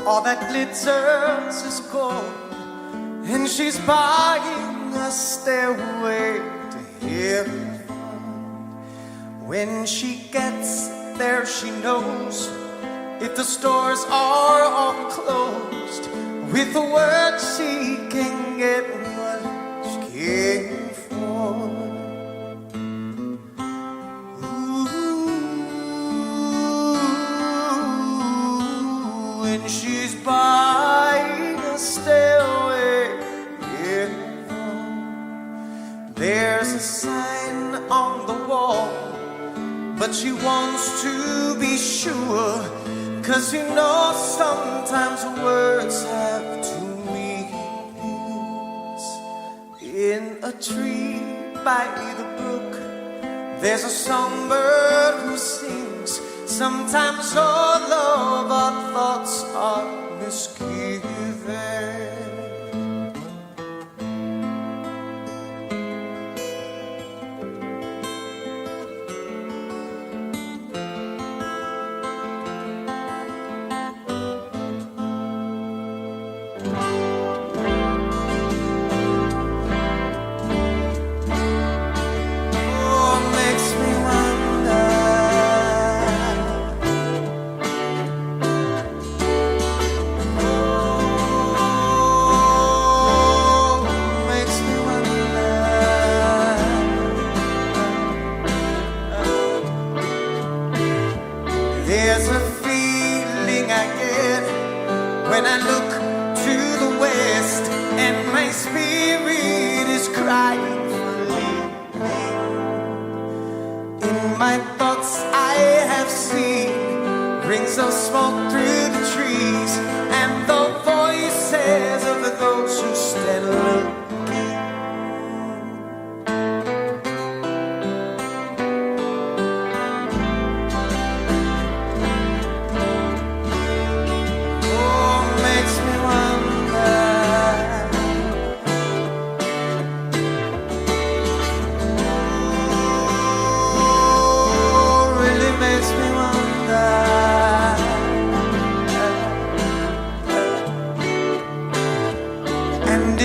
All that glitters is gold, and she's buying a stairway to heaven. When she gets there, she knows if the stores are all closed. With a word, she can get what she came for. Ooh, when she's buying a stairway, yeah. There's a sign on the wall, but she wants to be sure, 'cause you know sometimes words have two meanings. In a tree by the brook, there's a songbird who sings. Sometimes all of our thoughts are misgiven. There's a feeling I get when I look to the west, and my spirit is crying for leaving. In my thoughts I have seen rings of smoke through the trees, and the voices of those who stand looking.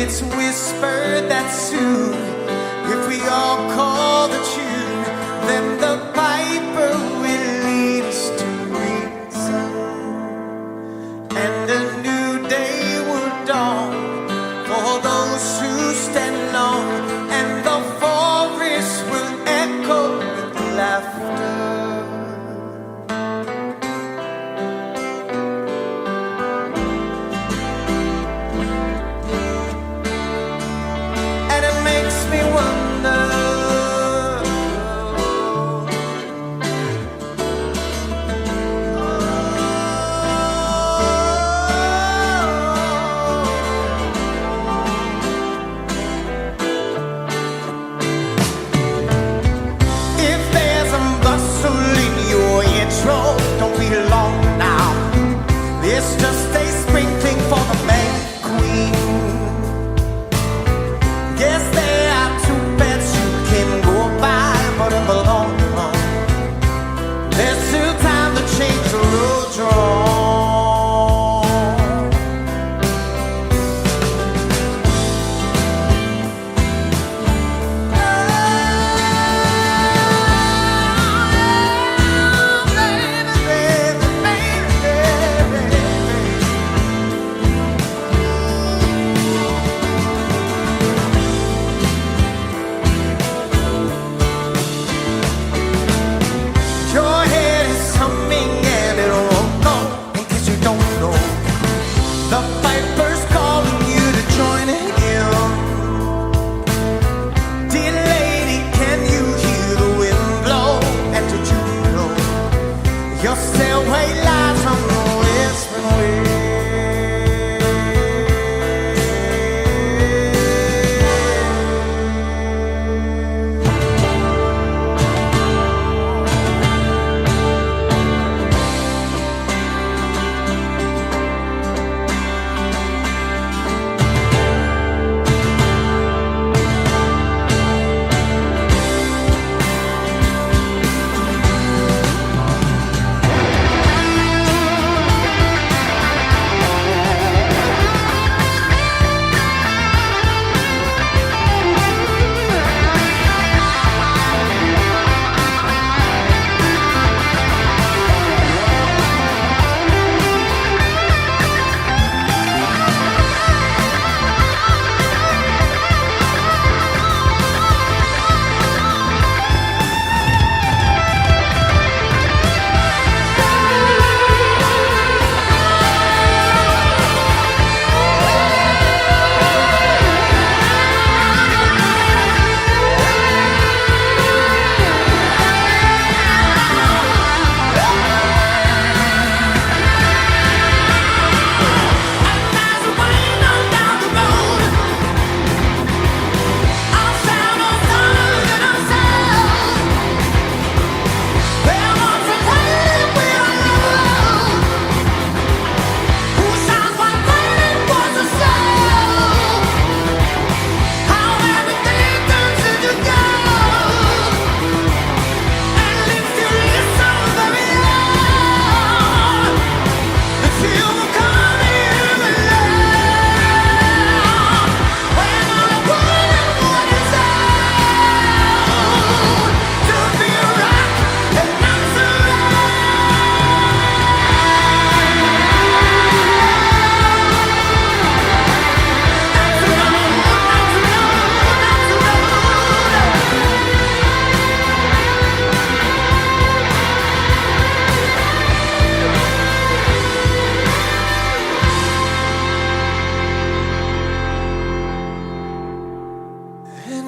It's whispered that soon, if we all call the tune, then the piper will lead us to reason, and a new day will dawn for those who stand alone, and the forest will echo with laughter.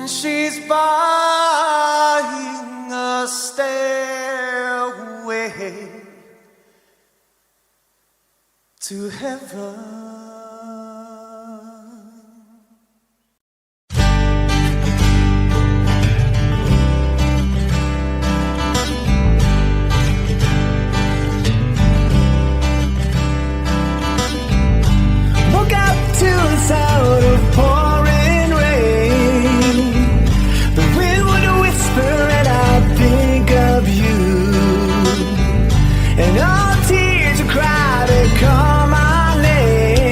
She's buying a stairway to heaven. Woke up to the sound of pouring rain. The wind would whisper and I'd think of you. And all tears would cry to call my name.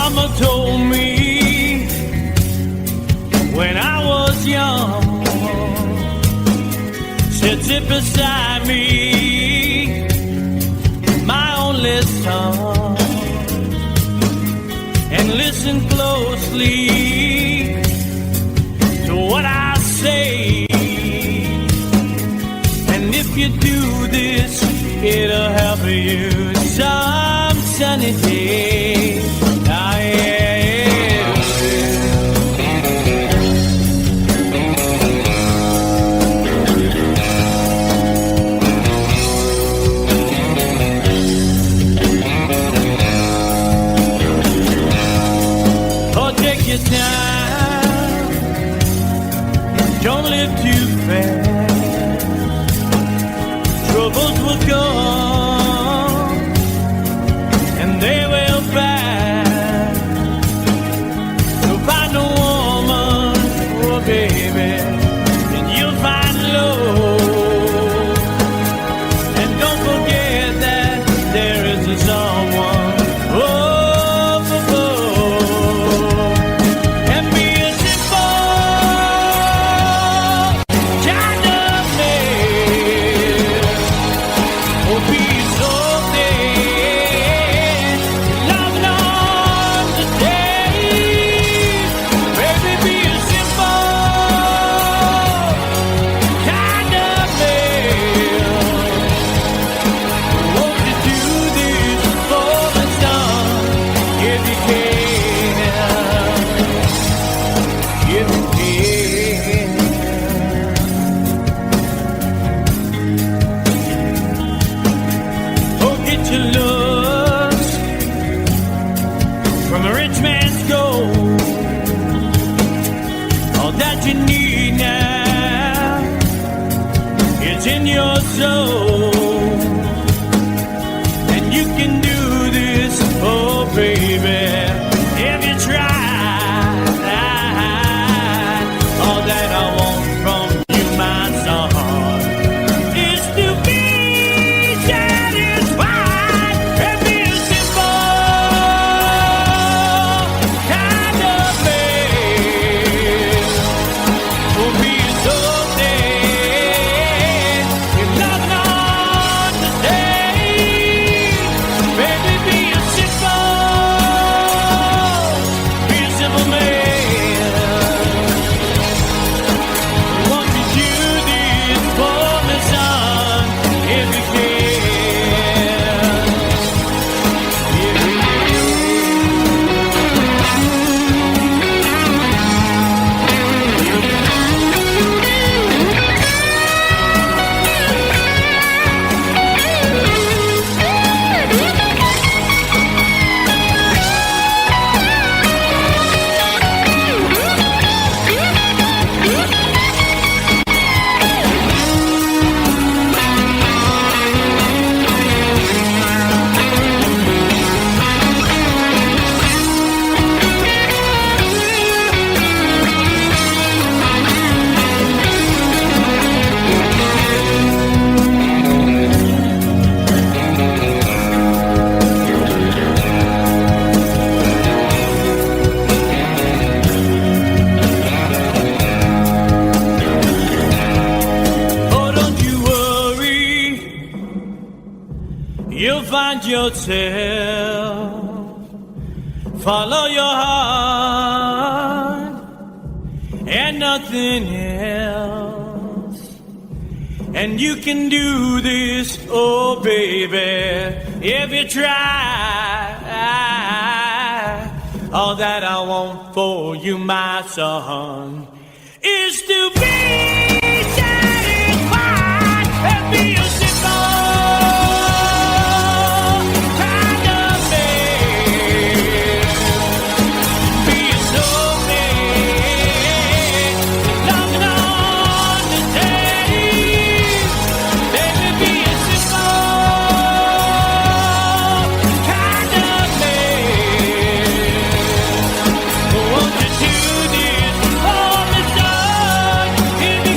Mama told me when I was young, said sit beside me, my only son, and listen closely to what I say. And if you do this, it'll help you some sunny day. Ah, yeah. Your time, don't live too fast. Troubles will come and they will pass. So find a woman, oh baby, and you'll find love. And don't forget that there is a someone. Yourself, follow your heart and nothing else, and you can do this, oh baby, if you try. All that I want for you, my son, is to be satisfied and be a Give me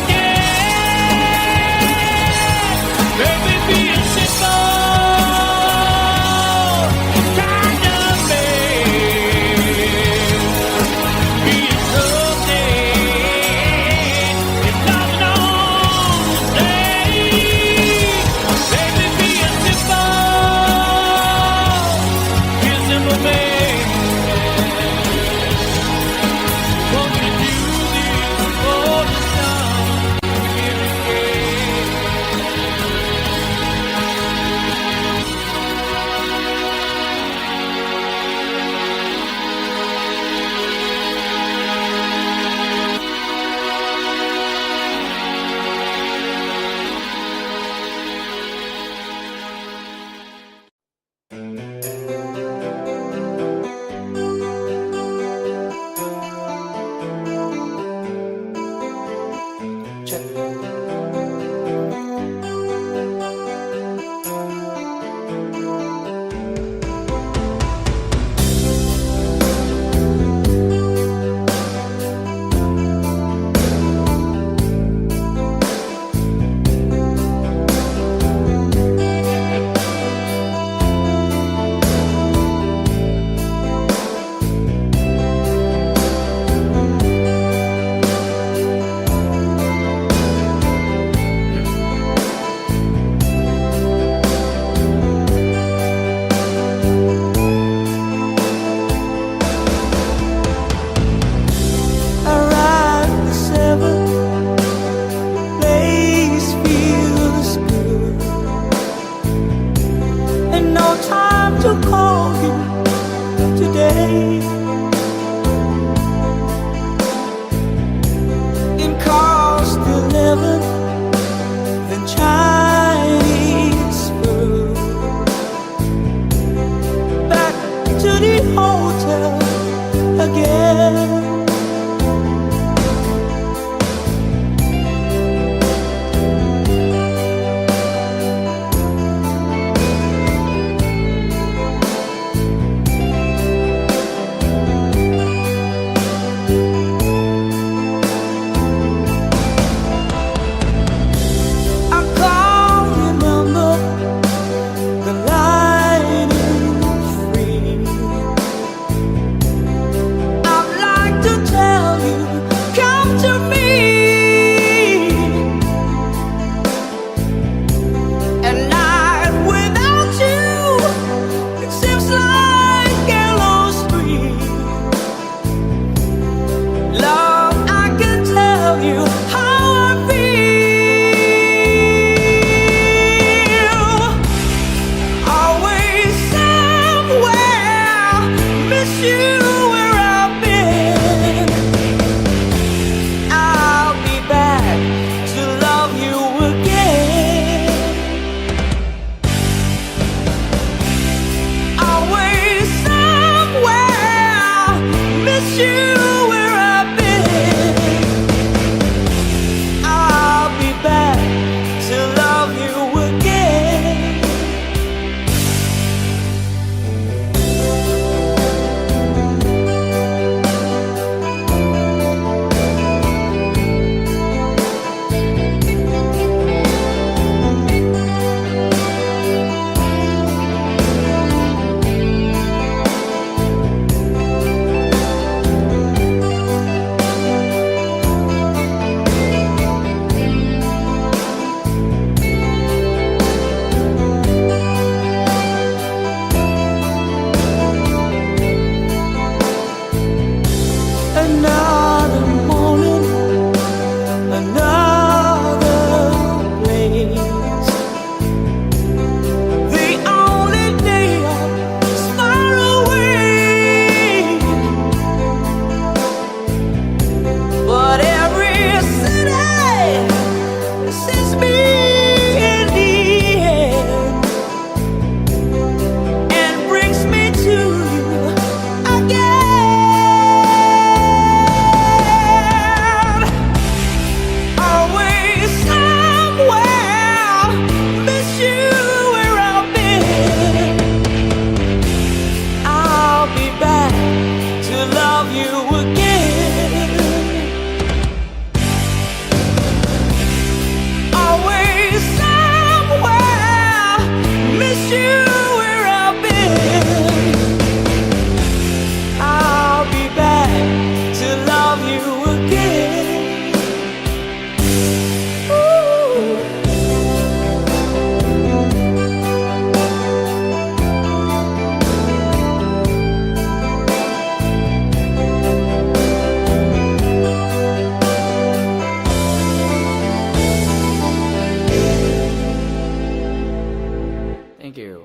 you.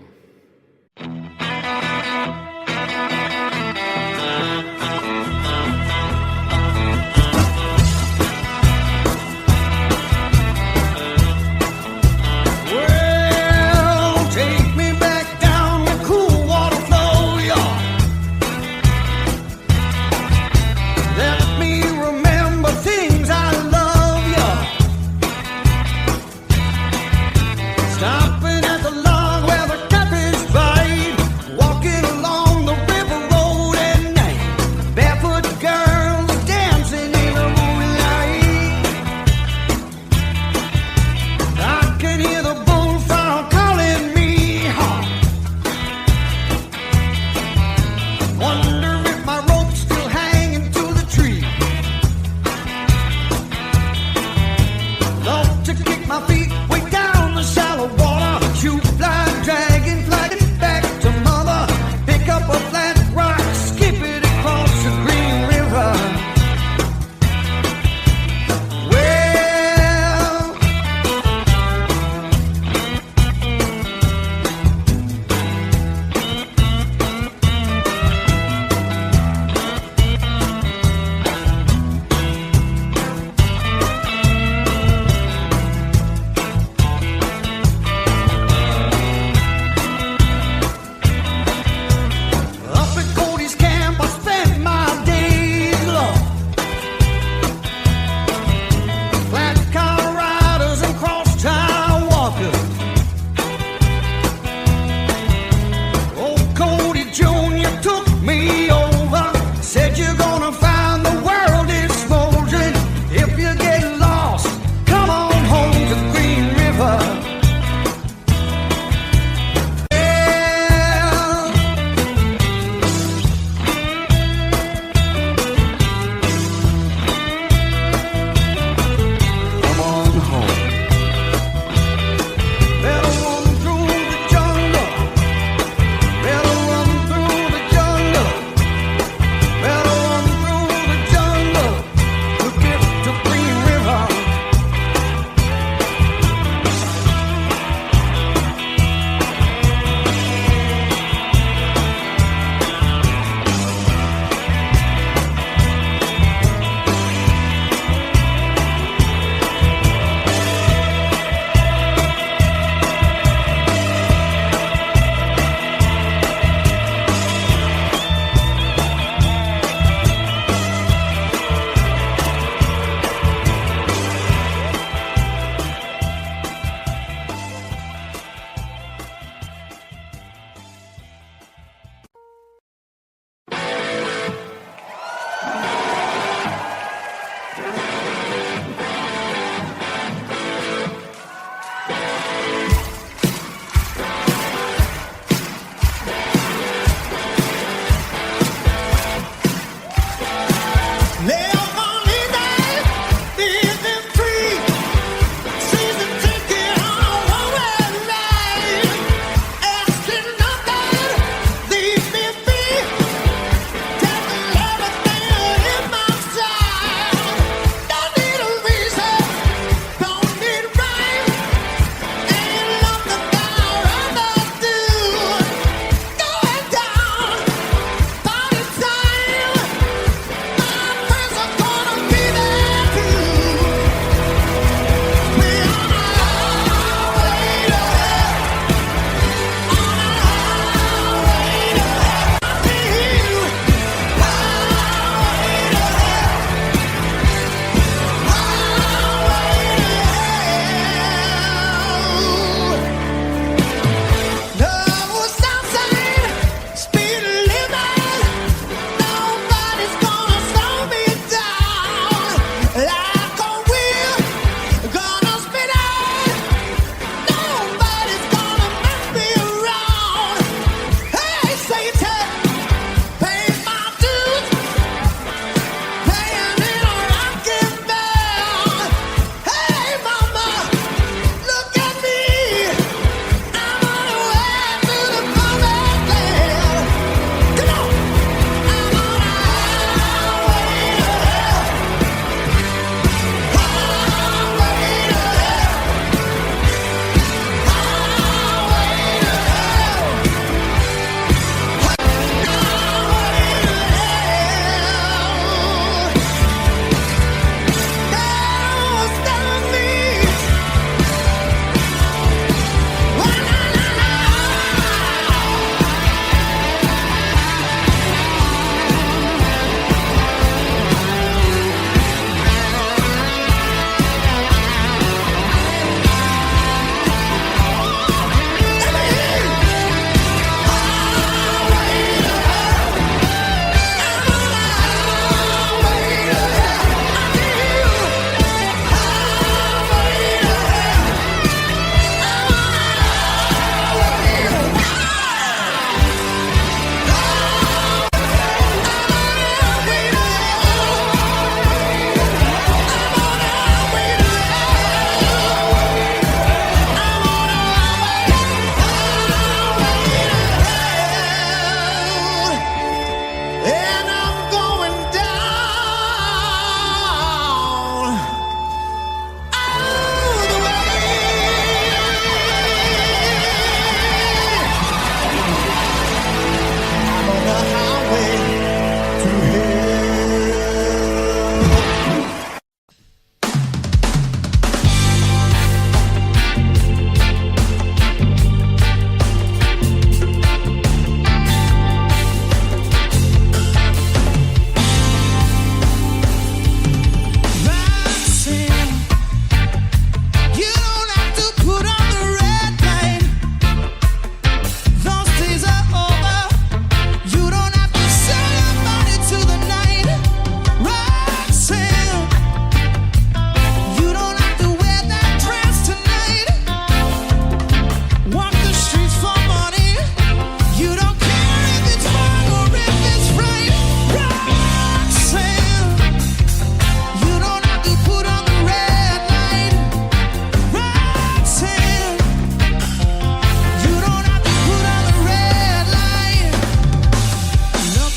Well, take me back down the cool water flow, y'all. Let me remember things I love, y'all. Stopping at the log where the captain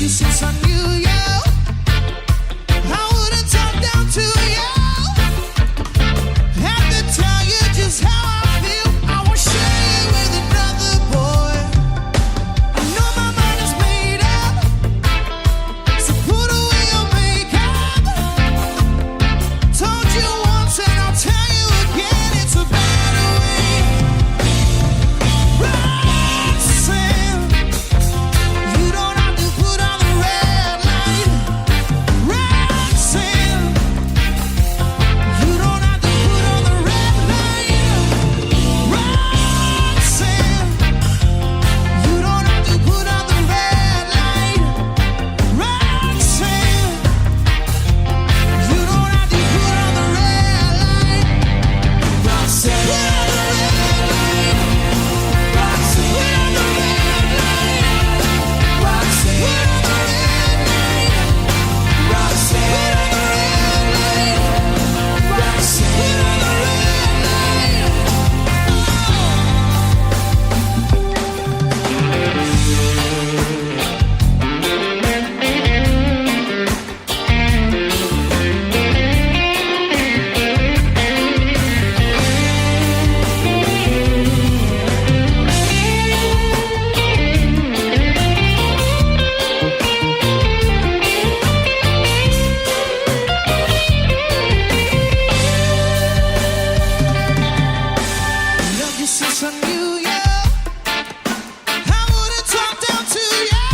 since I knew you. I wouldn't talk down to you. Had to tell you just how I feel. I was sharing with another boy. I know my mind is made up, so put away your makeup. Told you once and I'll tell you again, it's a better way. Roxanne, you don't have to put on the red light. Roxanne, you don't have to put on the red light. Roxanne, you don't have to put on the red light. Roxanne, you don't have to put on the red light. Roxanne, put on the red light. Roxanne, put on the red light. Roxanne, put on the red light. Roxanne, put on the red light. Roxanne, put on the love you since I knew you. I wouldn't talk down to you.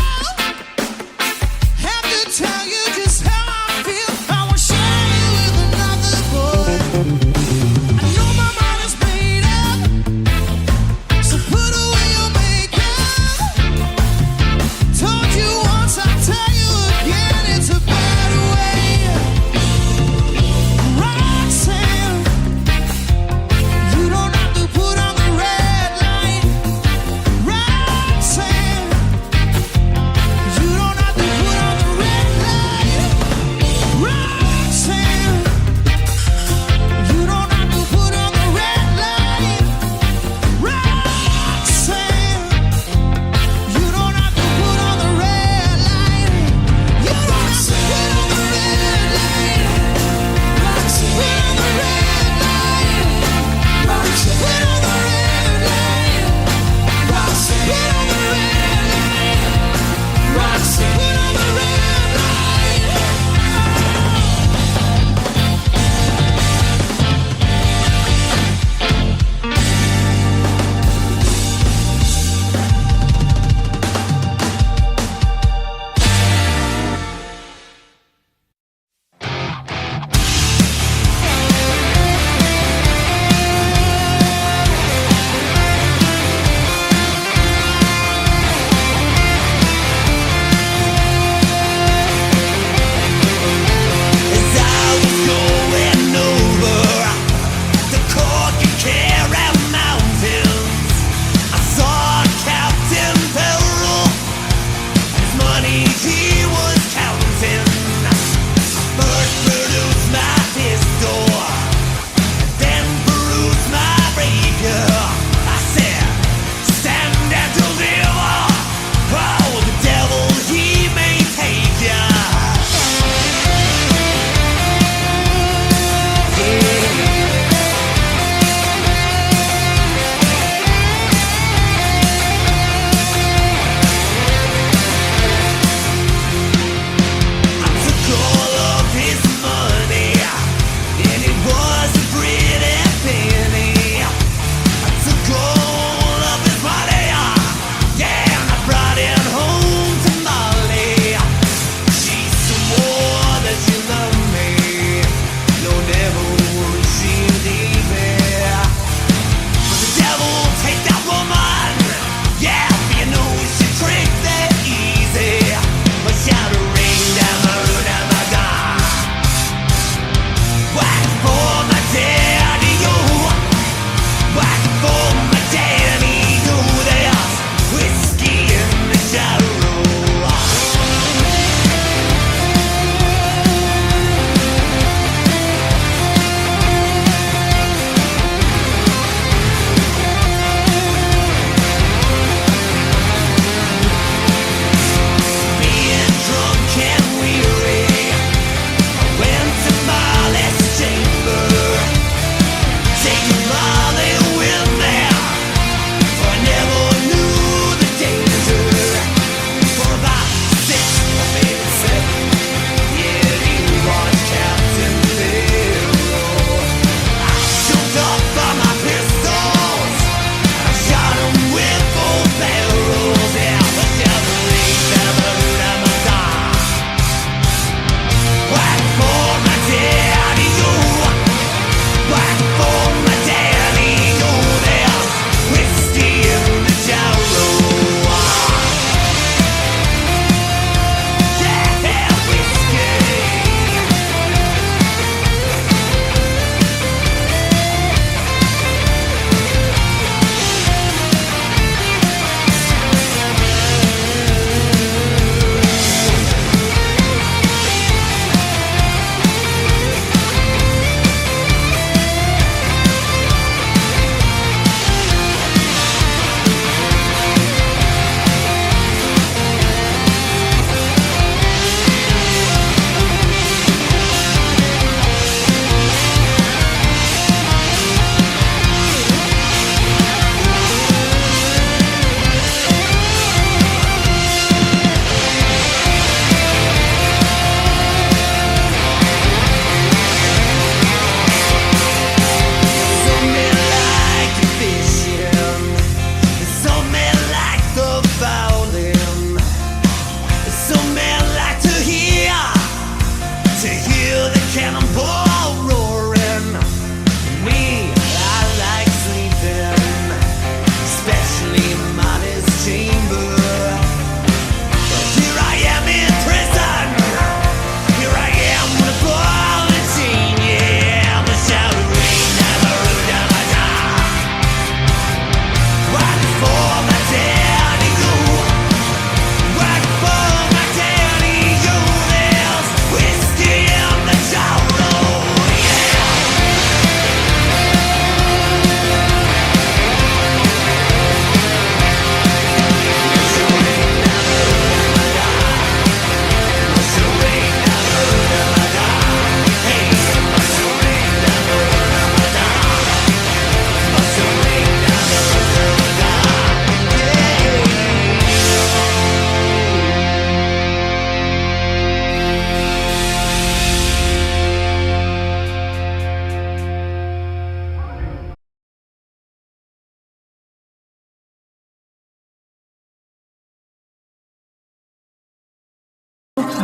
Have to tell you just how I feel. I was sharing with another boy. I know my mind is made up, so put away your makeup. Told you once, I'll tell you again, it's a better way. Roxanne, you don't have to put on the red light.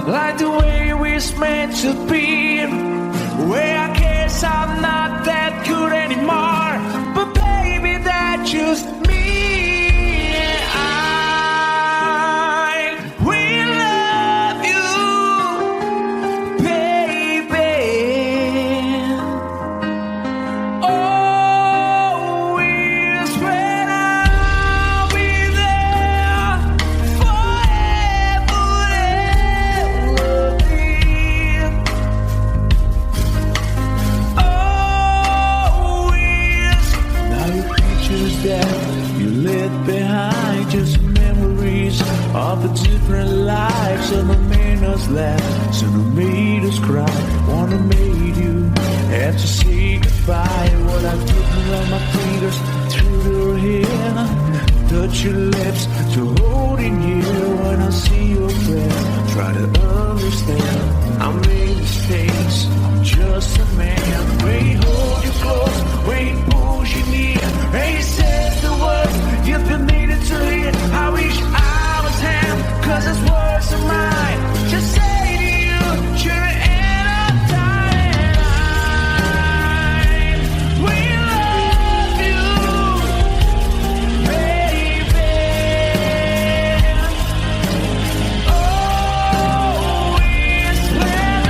like the way we're meant to be. Where I guess I'm not that good anymore, but baby, that's just me. I will love you, baby. Always when I'll be there forever and ever. Now your pictures that you left behind, just memories of the different lives of the men us left. Some who made us cry, one who made you have to say goodbye. What I couldn't run my fingers through your hair, touch your lips to hold in here. When I see your face, try to understand. I made mistakes, I'm just a man. When he hold you close, when he pulls you near, and he says the words you've been needed to hear. I wish I was him, 'cause his words are mine. Just say to you, you're the end of time. We love you, baby. Always when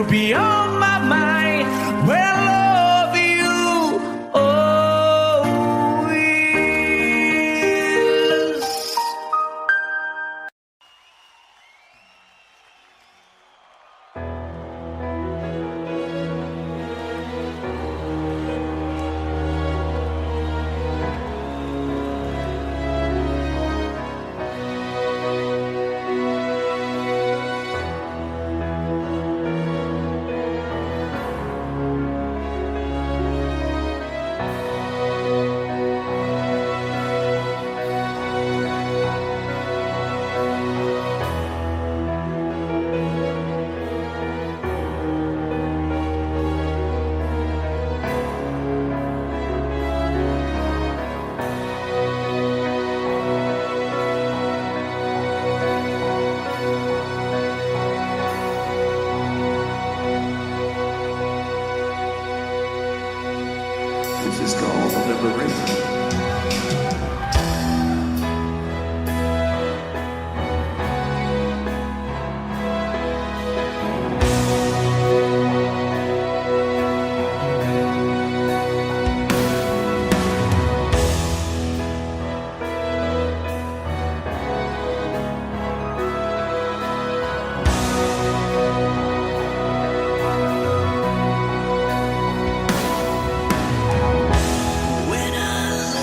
be on my mind. Well, I love you always. This is called liberation. When I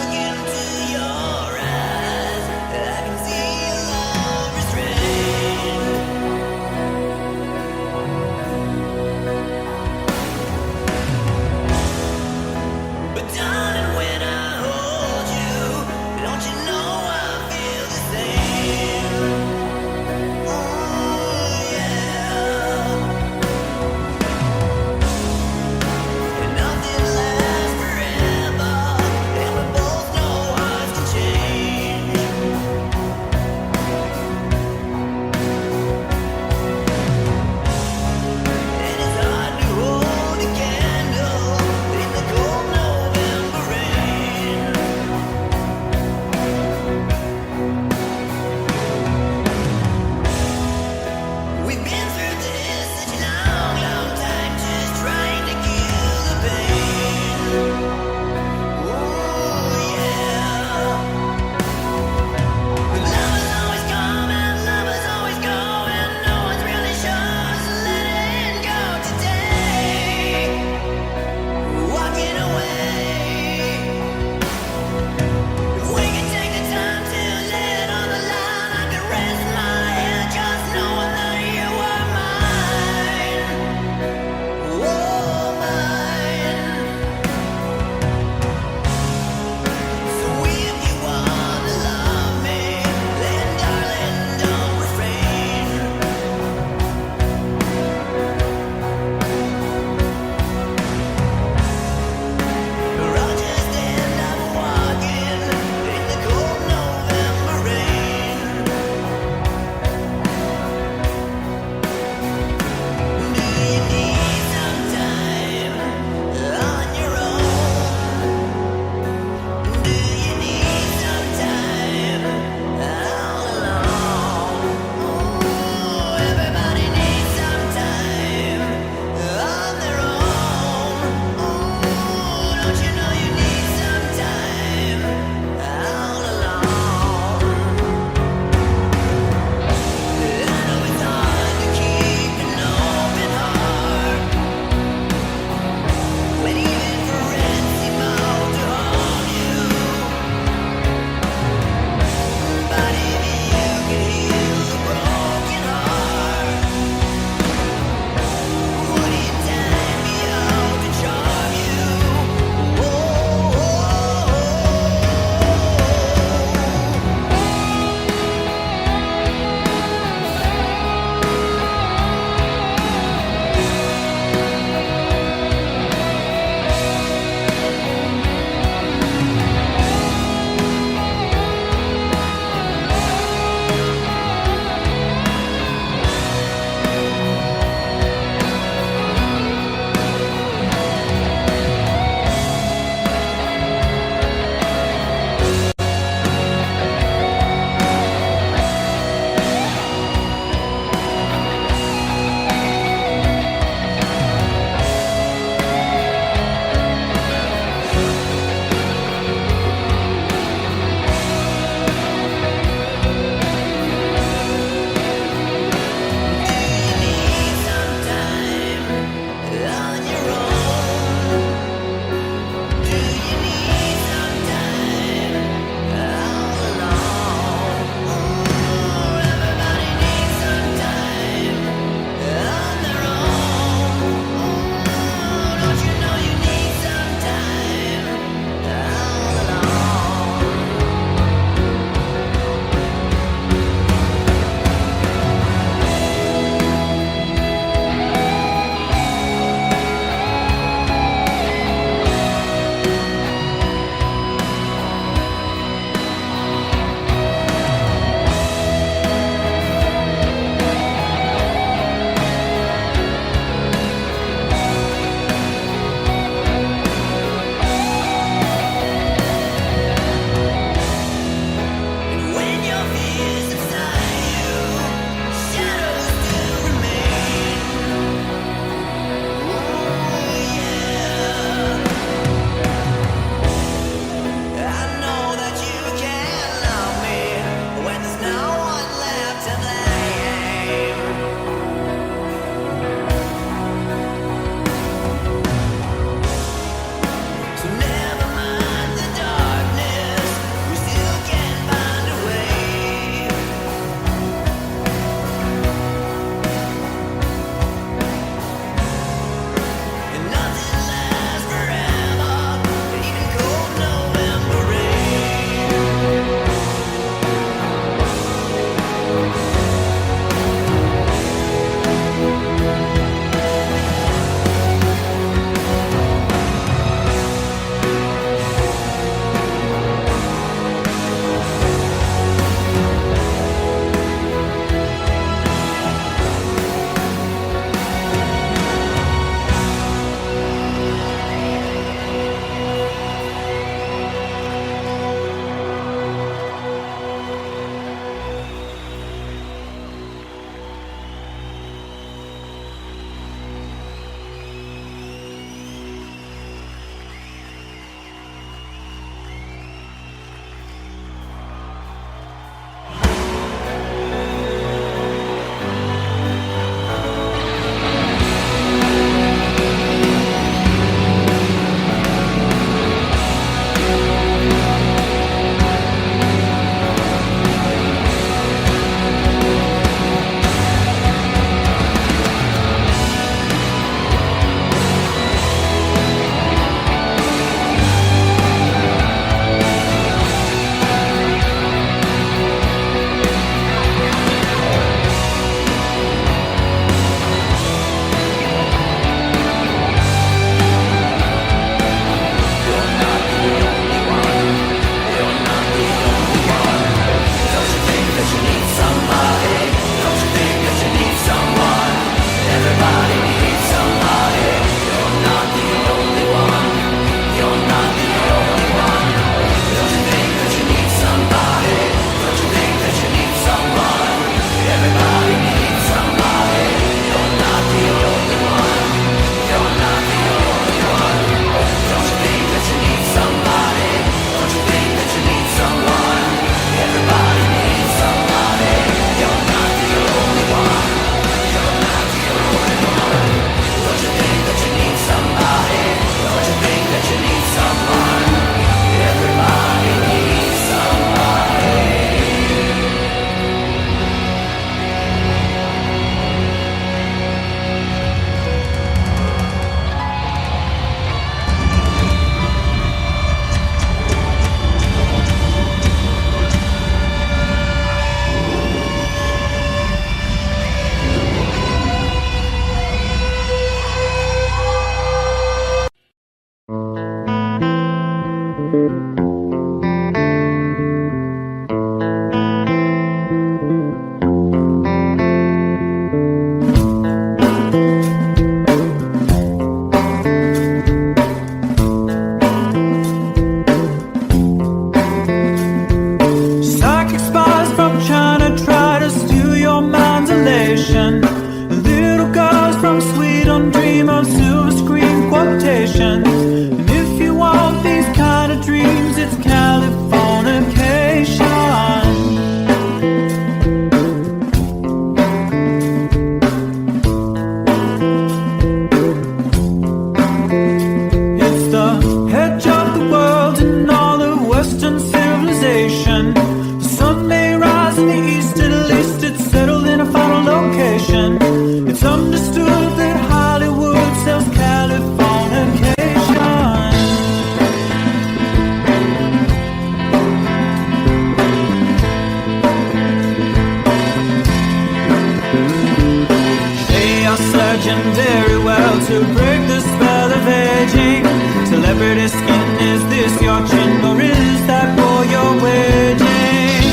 imagine very well to break the spell of aging. Celebrity skin, is this your chin or is that war you're waging?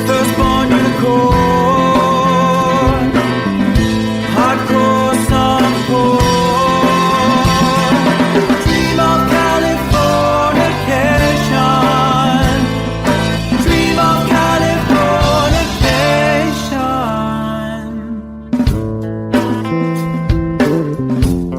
Firstborn unicorn, hardcore softcore. Dream of Californication, dream of Californication.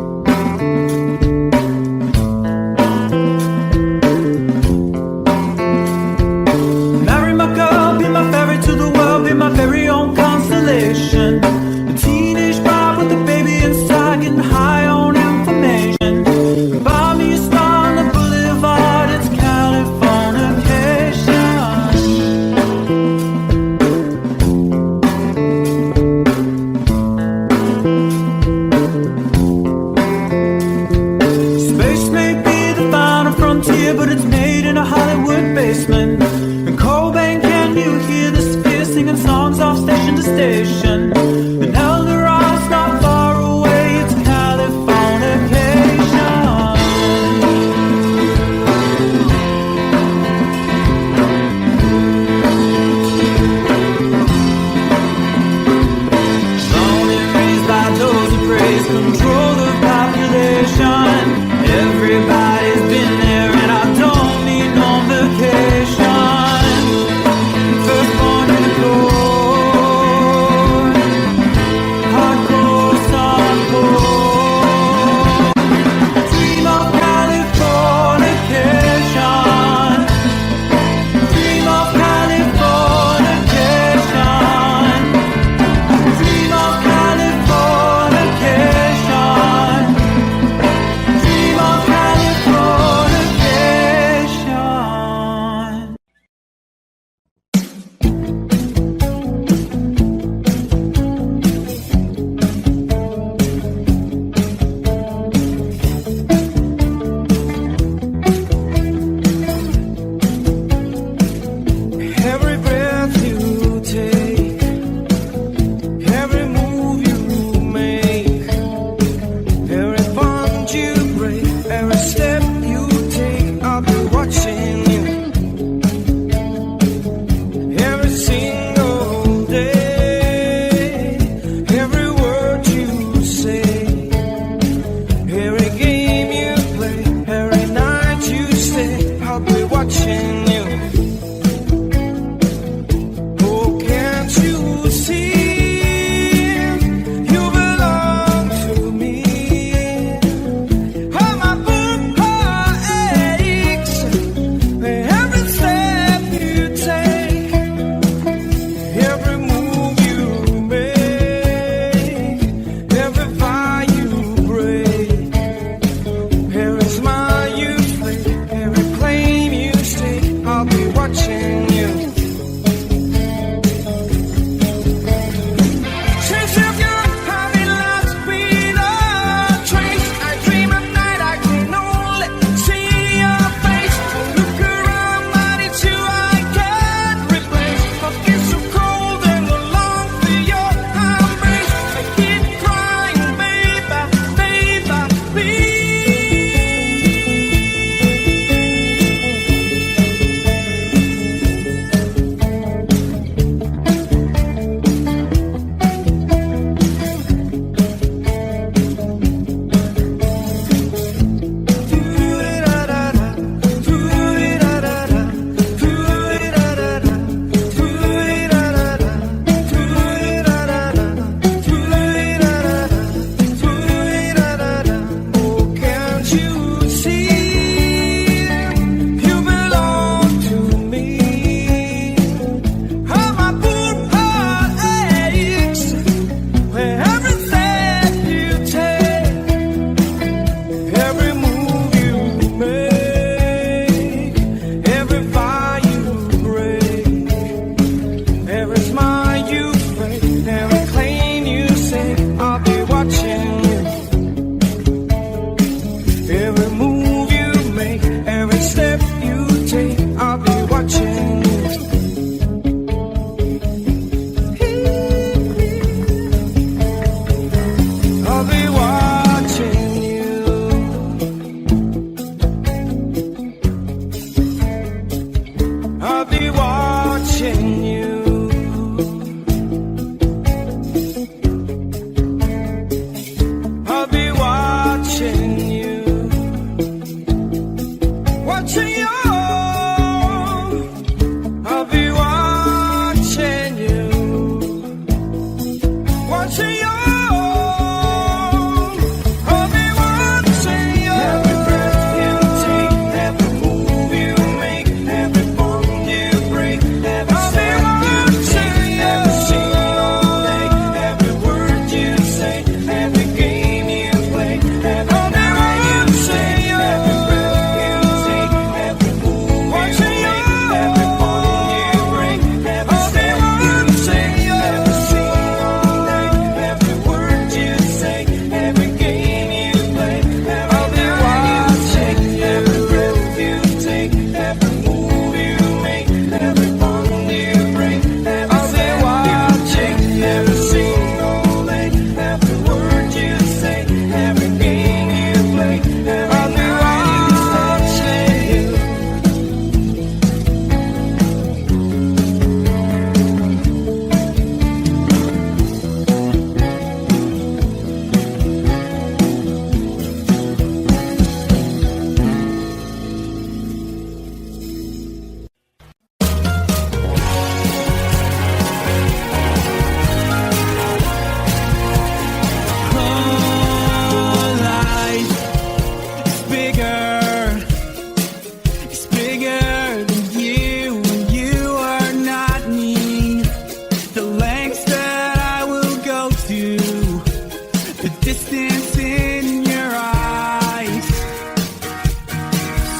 The distance in your eyes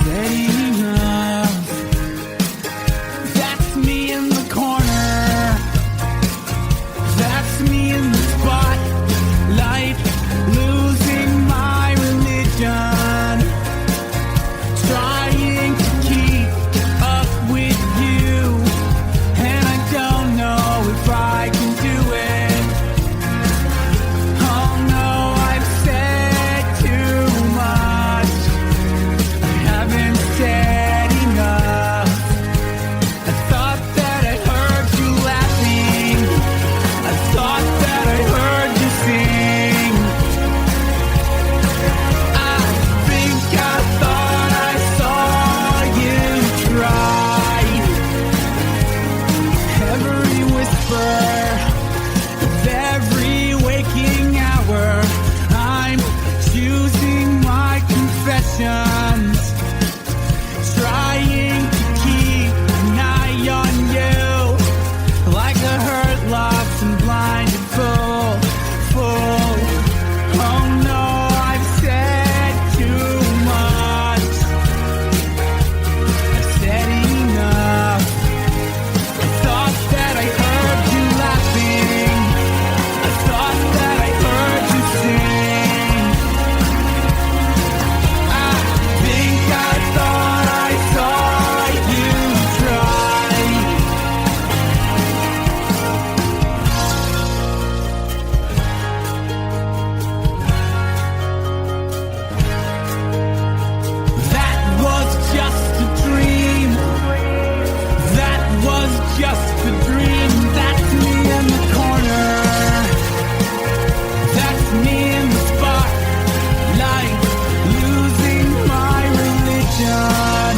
said enough. That's me in the corner. That's me in the spotlight, losing my religion, trying to keep up with you, and I don't know if I can do it. Oh no, I've said too much. I haven't said enough. I thought that I heard you laughing. I thought that I heard you sing. I think I thought I saw you try. Every whisper of every waking hour, I'm choosing my confessions, trying to keep an eye on you, like a hurt, lost, and blinded fool. Oh no, I've said too much. I've said enough. I thought that I heard you laughing. I thought that I heard you sing. I think I thought I saw you try. That was just a dream. That was just a dream. That's me in the corner. That's me in the spotlight, losing my religion,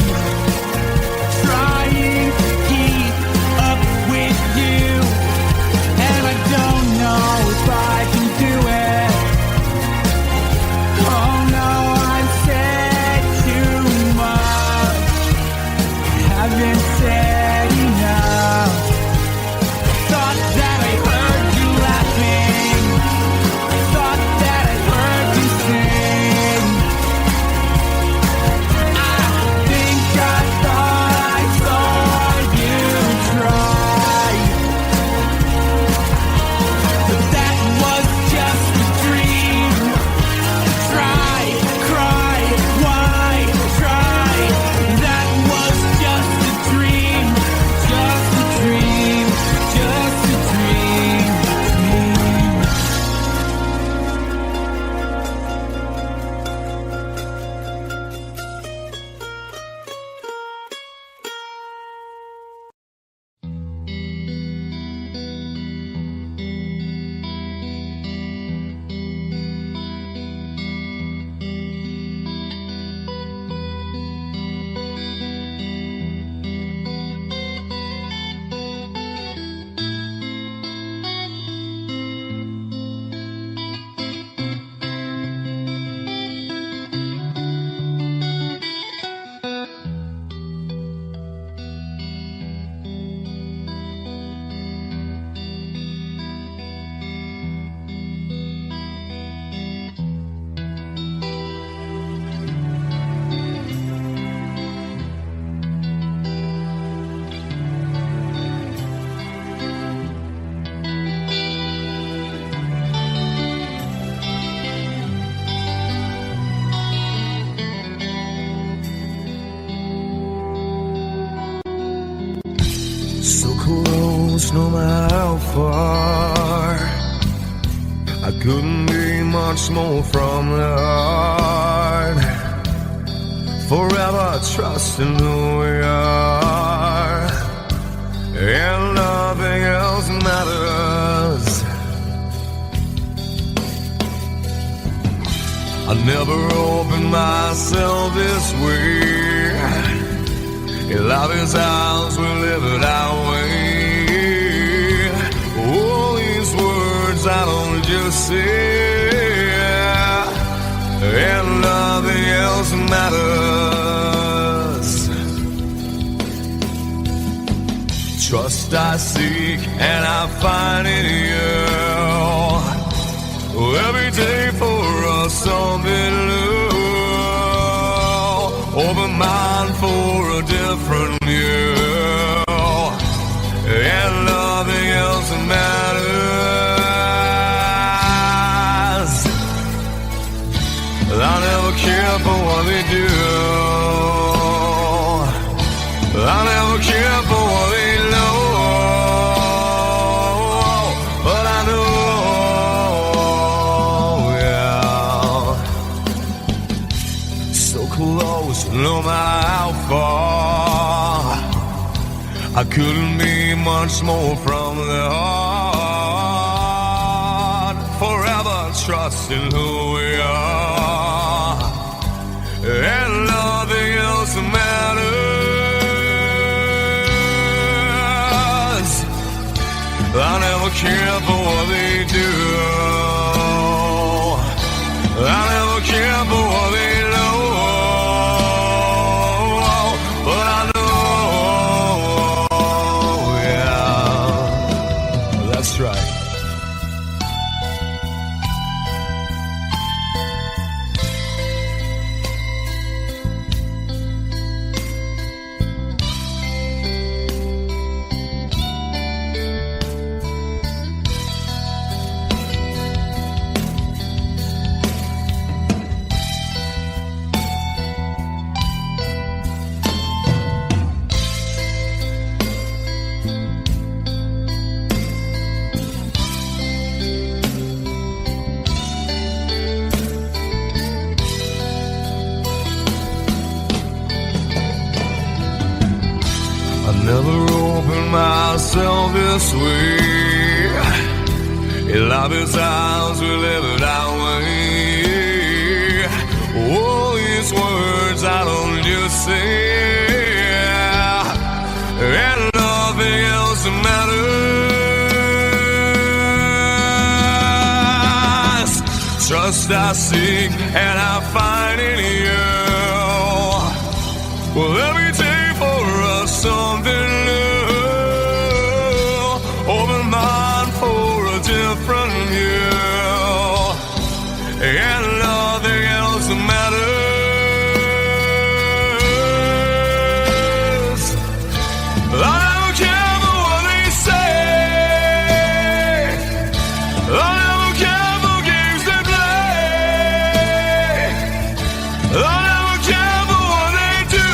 trying to keep up with you, and I don't know if I can do it. Oh no, I've said too much. Haven't said enough. Thought that I heard you laughing. Thought that I heard you sing. I think I thought I saw you try. But that was just a dream. Try, cry, why try? That was just a dream, just a dream, just a dream. So close, no matter how far. I couldn't be much more from the heart. Forever trusting who we are, and nothing else matters. I never opened myself this way. Life is ours, we live it our way. All these words I don't just say, and nothing else matters. Trust I seek and I find in you. every day for us something new. Open mind for a different view, and nothing else matters. I never care for what they do. I never care for what they know. But I know, yeah, so close, no matter how far. I couldn't be much more from the heart. Forever trusting who we are, and nothing else matters. I never care for what they do. I never care for what they know. But I know, yeah, that's right. Never opened myself this way. In life is ours, we live it our way. All these words I don't just say, and nothing else matters. Trust I seek and I find in you. Well, every day for us something new. Open mind for a different view, and nothing else matters. I don't care for what they say. I don't care for games they play. I never care for what they do.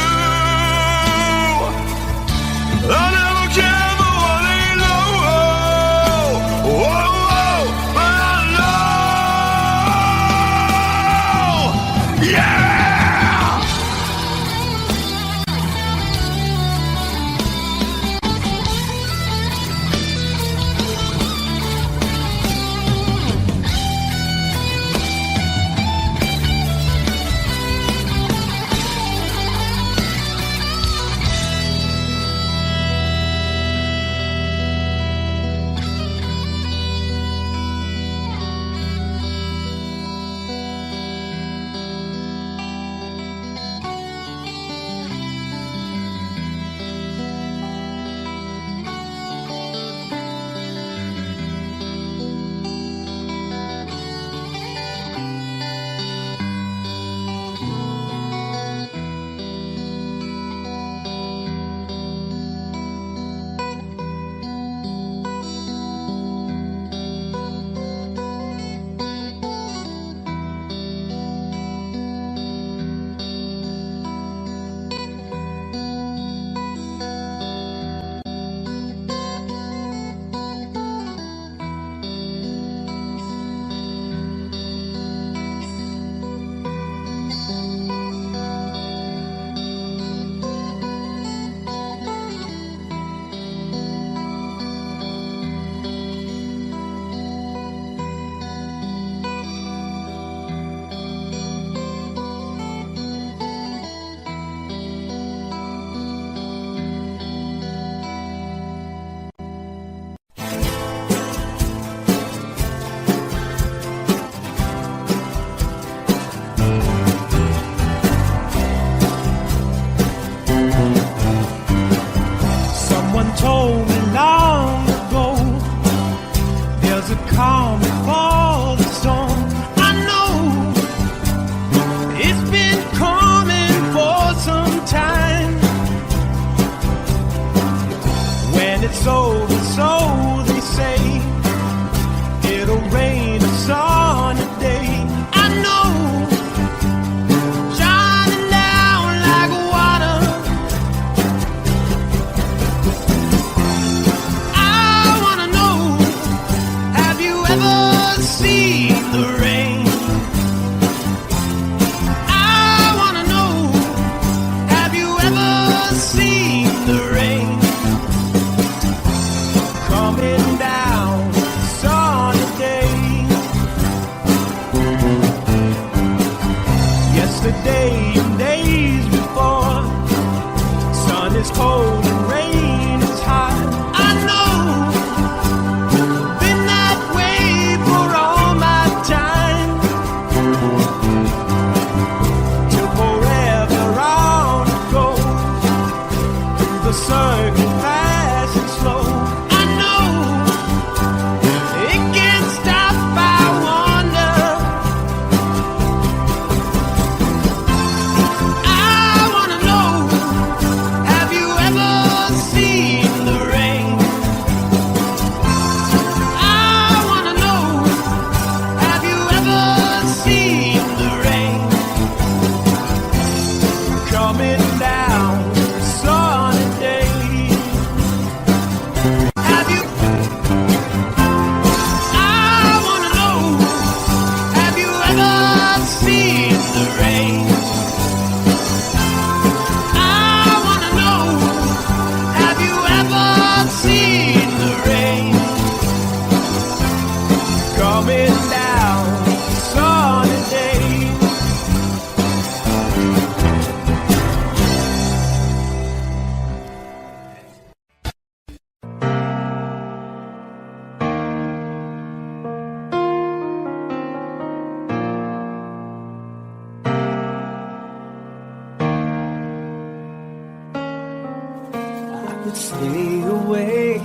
could stay awake,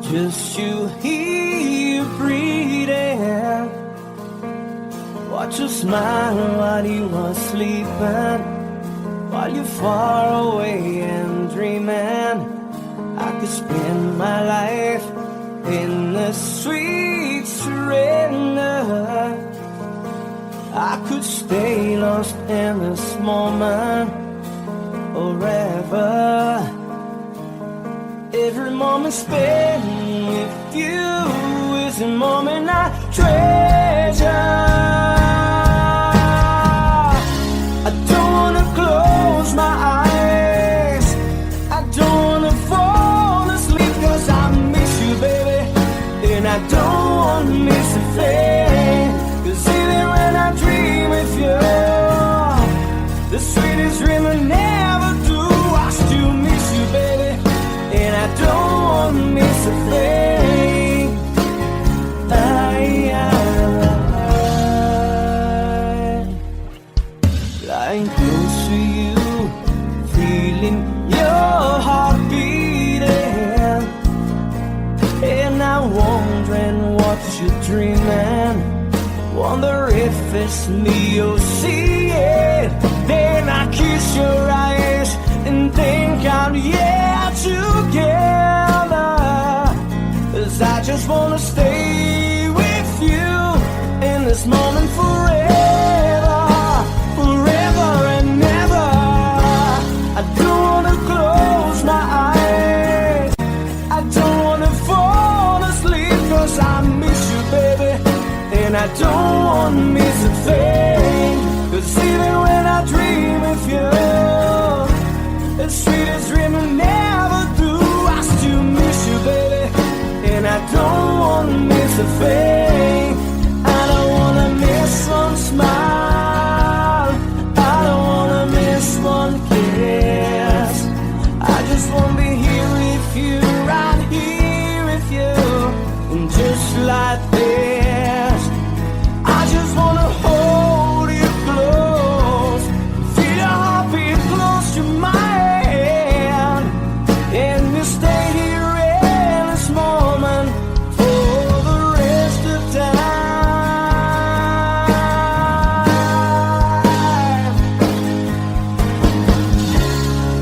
just you here breathing. Watch you smile while you are sleeping, while you're far away and dreaming. I could spend my life in the sweet surrender. I could stay lost in this moment forever. Every moment spent with you is a moment I treasure. I don't wanna close my eyes, I don't wanna fall asleep, 'cause I miss you, baby, and I don't wanna miss a thing. 'Cause even when I dream with you, the sweetest dream I never do, I still miss you, baby, and I don't wanna miss a thing. Lying close to you, feeling your heart beating, and I'm wondering what you're dreaming. Wonder if it's me you're seeing. Then I kiss your eyes and think I'm together. 'Cause I just wanna stay with you in this moment forever, forever and ever. I don't wanna close my eyes, I don't wanna fall asleep, 'cause I miss you, baby, and I don't wanna miss a thing. 'Cause even when I dream with you, the sweetest dream I never do, I still miss you, baby, and I don't wanna miss a thing. I don't wanna miss one smile, I don't wanna miss one kiss. I just wanna be here with you, right here with you, and just like this, I just wanna hold you close, feel your heartbeat close to mine, and we stay here in this moment for the rest of time.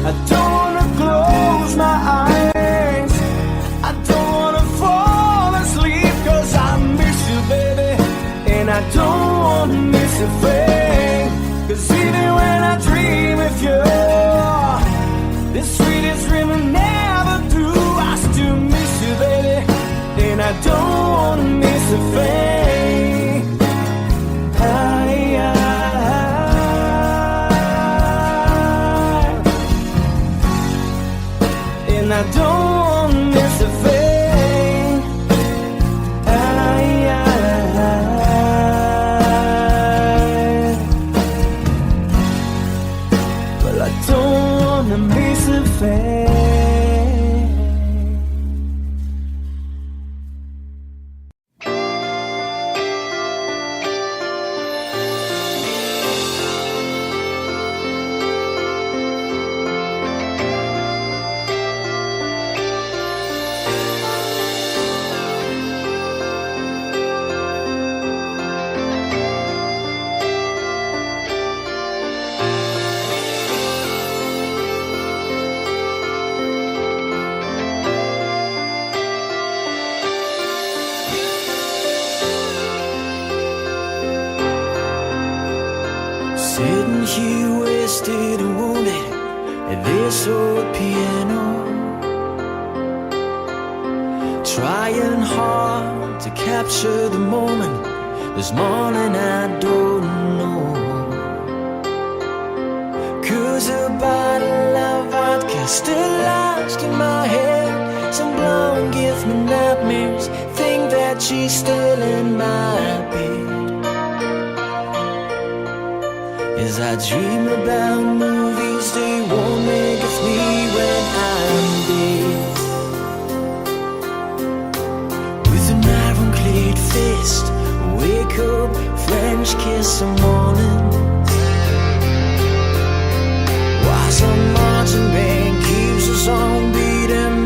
I don't wanna close my eyes, I don't wanna fall asleep, 'cause I miss you, baby, and I don't wanna miss a thing. 'Cause even when I dream of you, the sweetest dream I never do, I still miss you, baby, and I don't wanna miss a thing. And I don't wanna miss a thing. Well, I don't wanna miss a thing. Sitting here wasted and wounded at this old piano, trying hard to capture the moment. This morning I don't know, 'cause a bottle of vodka still lodged in my head. Some blonde gives me nightmares, think that she's still in my bed. As I dream about movies, they won't make of me when I'm dead. With an ironclad fist, wake up, French kiss some morning. While some marching band keeps us on beating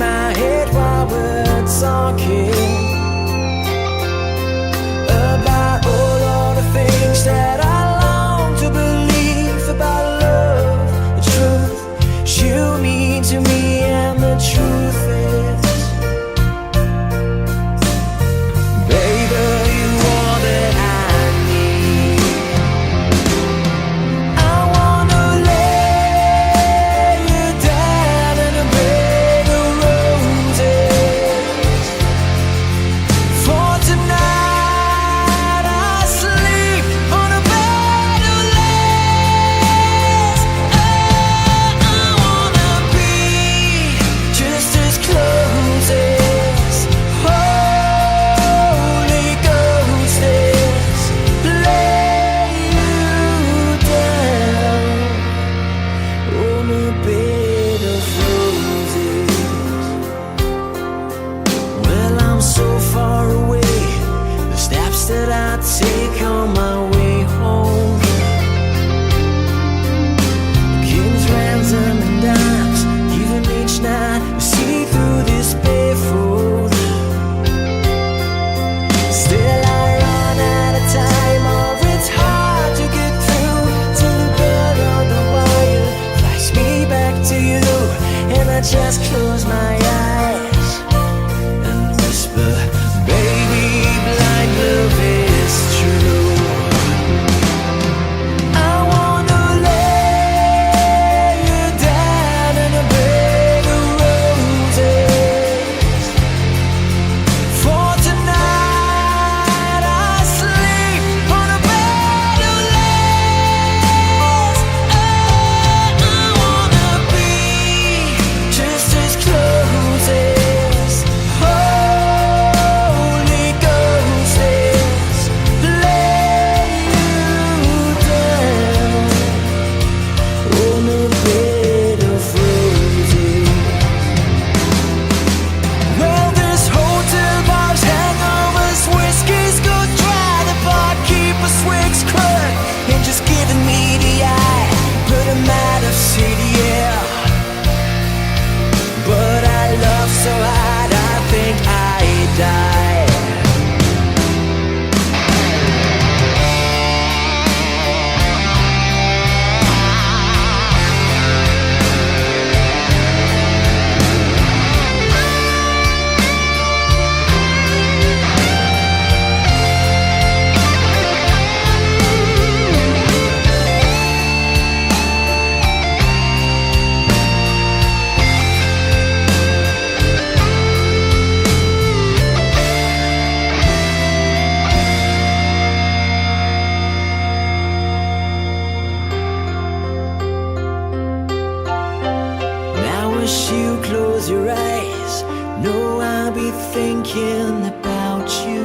close your eyes, know I'll be thinking about you.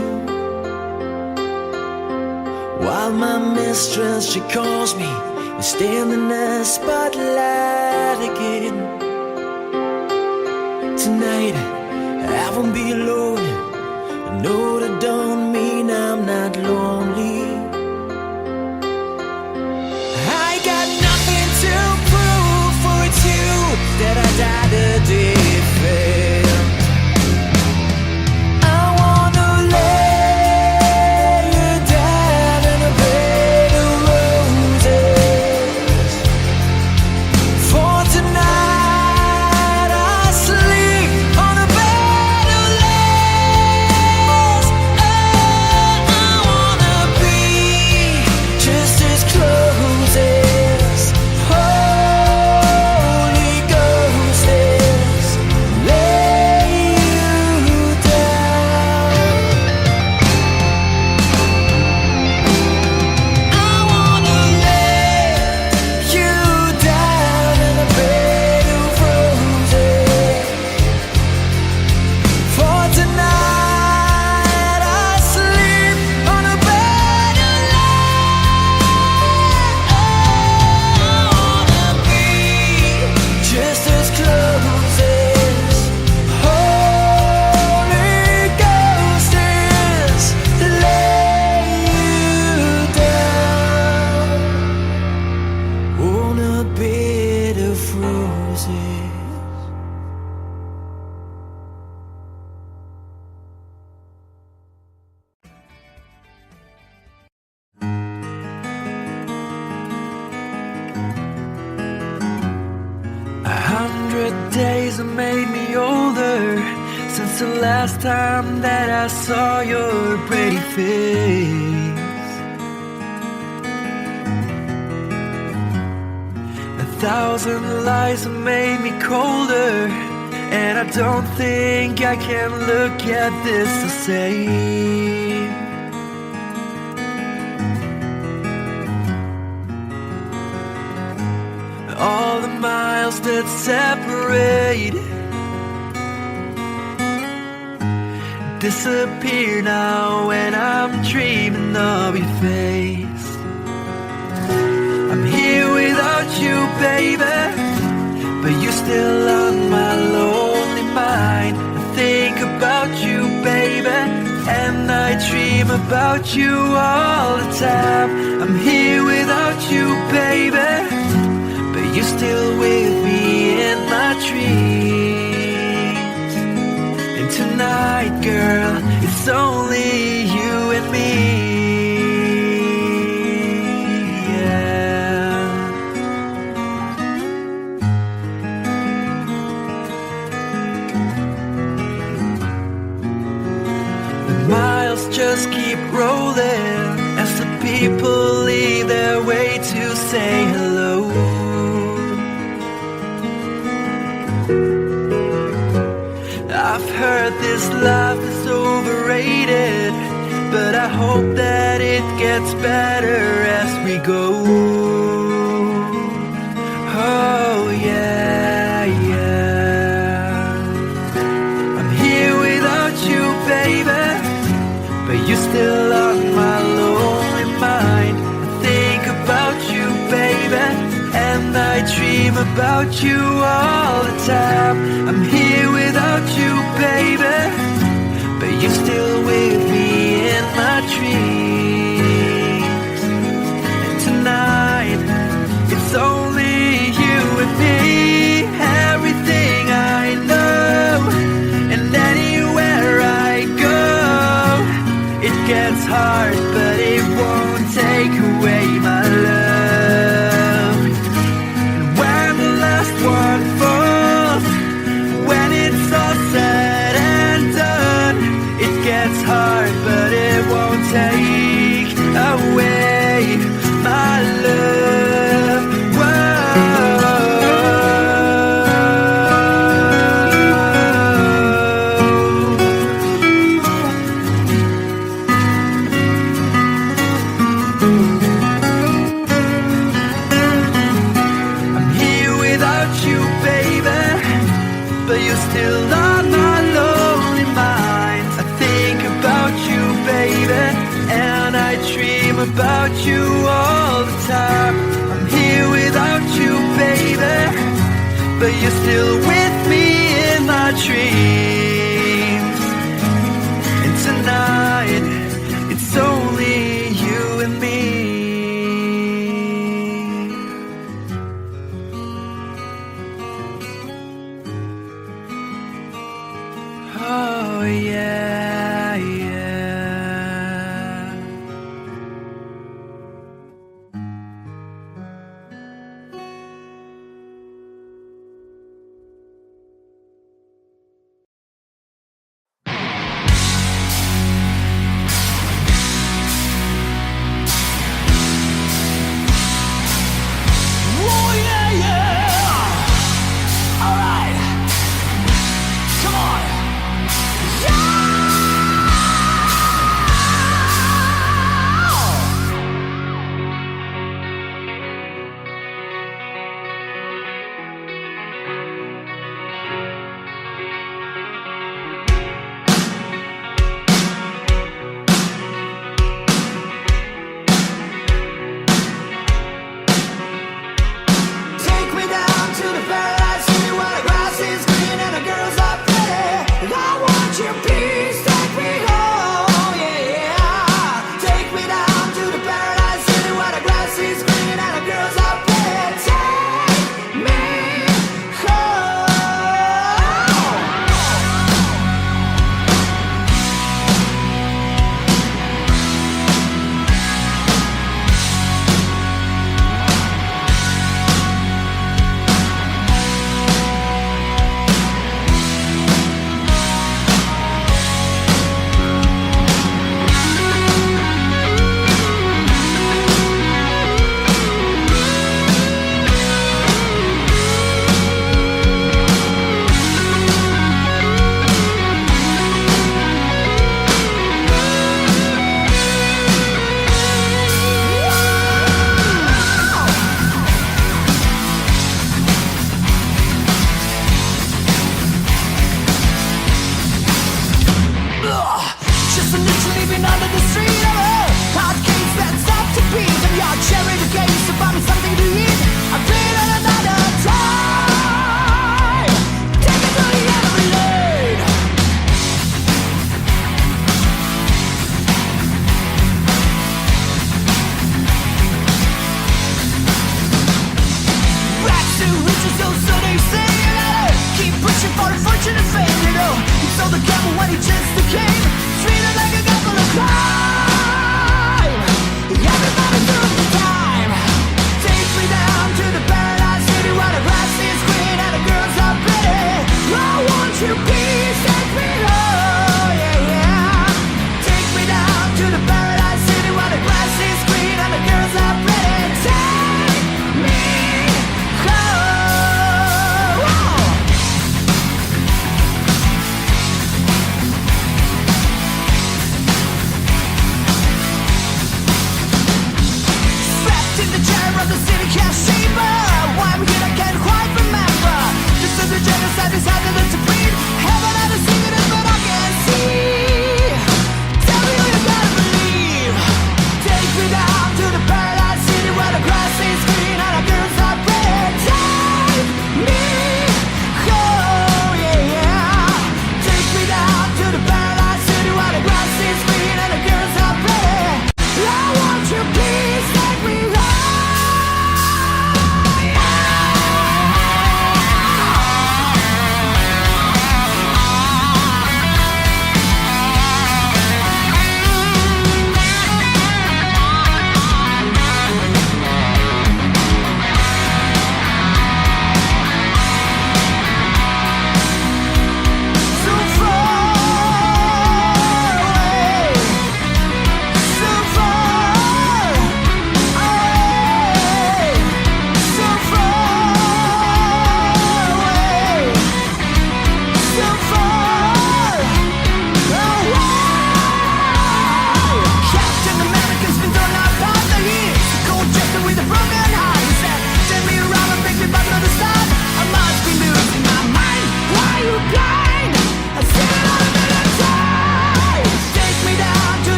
While my mistress, she calls me, you stand in the spotlight again. Tonight, I won't be alone. I know that don't mean I'm not lonely. I got nothing to prove, for it's you that I died a defend. I wanna lay you down in a bed of roses. For tonight I sleep on a bed of lace. Oh, I wanna be just as close as Holy Ghost is. Lay you down. I wanna lay you down in a bed of roses. For tonight I sleep on a bed of lace. I wanna be just as close as Holy Ghost is. Lay you down on a bed of roses. A 100 days have made me older since the last time that I saw your pretty face. 1,000 lies have made me colder, and I don't think I can look at this the same. All the miles that separate disappear now when I'm dreaming of your face. I'm here without you, baby, but you're still on my lonely mind. I think about you, baby, and I dream about you all the time. I'm here without you, baby, but you're still with me in my dreams. And tonight, girl, it's only you and me. Yeah. The miles just keep rolling as the people leave their way to say hello. I've heard this life is overrated, but I hope that it gets better as we go. Oh yeah, yeah. I'm here without you, baby, but you're still on my lonely mind. I think about you, baby, and I dream about you all the time. I'm here without you, baby, but you're still with me in my dreams. And tonight, it's only you and me. Everything I know, and anywhere I go, it gets hard, but it won't take away my love. And when the last one falls, when it's all said and done, it gets hard, but it won't take you're still with me in my dreams. And tonight, it's only you and me. Oh yeah, yeah. Oh yeah, yeah. All right, come on. Take me down to the paradise city where the grass is green and the girls are pretty. I want your peace, take me home, yeah. Take me down to the paradise city where the grass is green and the girls are pretty. Take me home. Just literally been under the street of a hot case that's up to beat. And your cherry the case to buy me something to eat. I've been on another time. Take me to the end of the lane. Back to riches, so they say, you know. Keep pushing for a fortune and fame, you know. He sold the devil when he just became treated like a couple of crime. Everybody knows the time. Take me down to the paradise city where the grass is green and the girls are pretty. I want your peace, take me home, yeah, yeah. Take me down to the paradise city where the grass is green and the girls are pretty. Take me home. Whoa. Trapped in the chair of the city cash chamber. Why I'm here I can't quite remember. This is the genocide decided to breed. Heaven and a secret is what I can see. Tell me who you gotta believe. Take me down to the paradise city where the grass is green and the girls are pretty. Take me home, yeah, yeah. Take me down to the paradise city where the grass is green and the girls are pretty. I want your peace, take me home.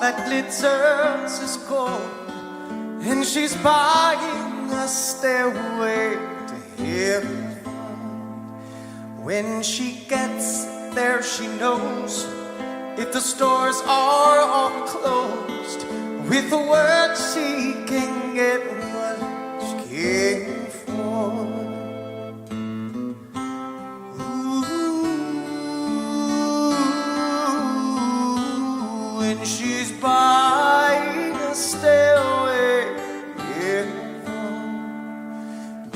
that glitters is gold, and she's buying a stairway to heaven. When she gets there, she knows if the stores are all closed, with a word she can get what she came for. Ooh, and she's buying a stairway.